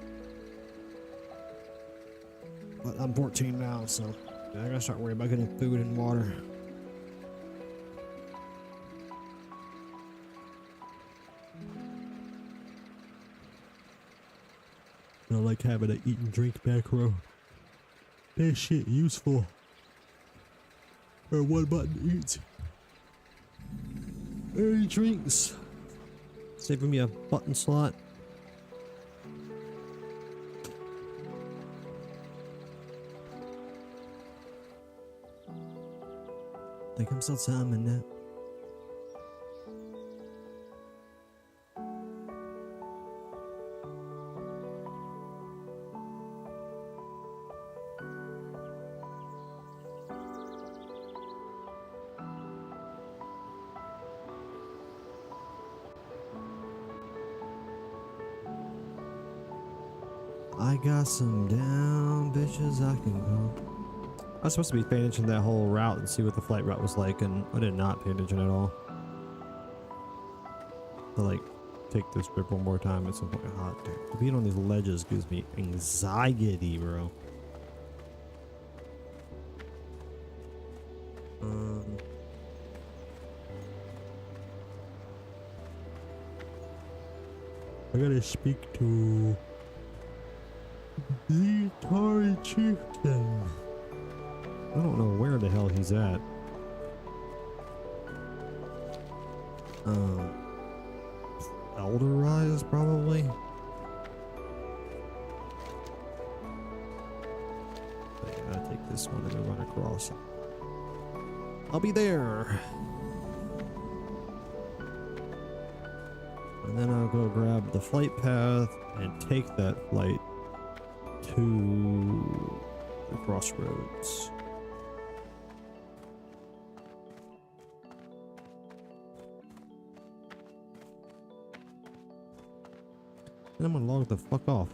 but I'm 14 now, so I gotta start worrying about getting food and water. I like having an eat and drink macro. That shit useful. Or one button eats. Any drinks. Saving me a button slot. Think I'm still timing that. I got some down bitches I can go. I was supposed to be paying attention to that whole route and see what the flight route was like, and I did not pay attention at all. To like take this trip one more time at some point. Hot, dude. Being on these ledges gives me anxiety, bro. I gotta speak to the Atari chieftain. I don't know where the hell he's at. Elder Rise, probably. But I gotta take this one and then run across. I'll be there. And then I'll go grab the flight path and take that flight to the crossroads. And I'm gonna log the fuck off.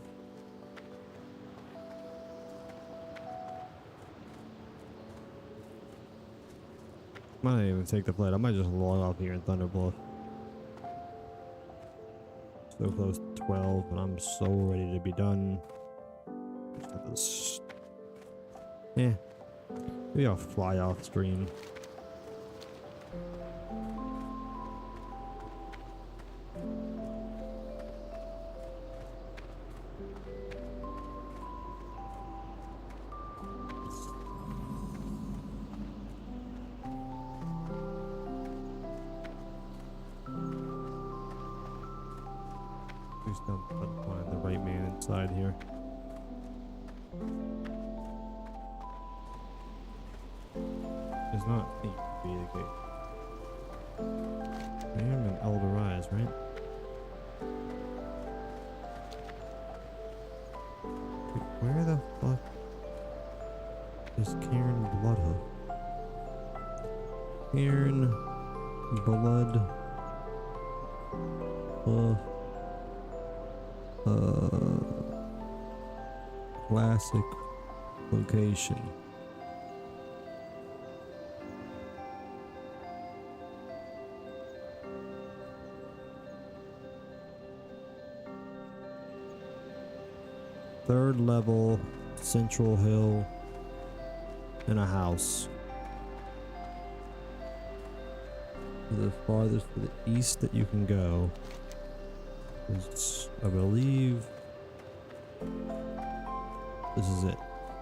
Might not even take the flight. I might just log off here in Thunderbluff. So close to 12, and I'm so ready to be done. Just have this. Yeah. Maybe I'll fly off stream. Please don't find the right man inside here. It's not eight to be the gate. I am an Elder Rise, right? Dude, where the fuck is Karen Bloodhoof? Karen Blood. Classic location. Third level, Central Hill, in a house. The farthest to the east that you can go is, I believe, this is it.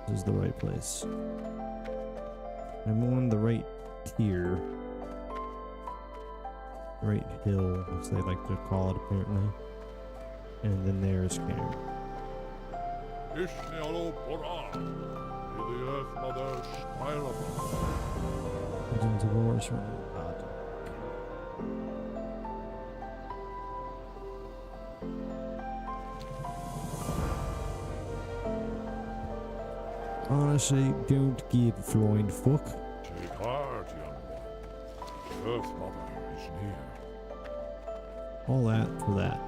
This is the right place. I'm on the right tier. Right hill, as they like to call it, apparently. And then there's Karen. Legends of Wars from God. Honestly, don't give a flying fuck. Take heart, young one. Earth Mother is near. All that for that.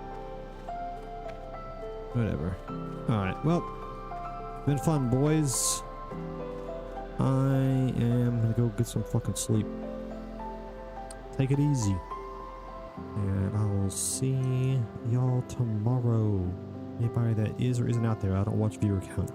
Whatever. Alright, well, been fun, boys. I am gonna go get some fucking sleep. Take it easy. And I will see y'all tomorrow. Anybody that is or isn't out there, I don't watch viewer count.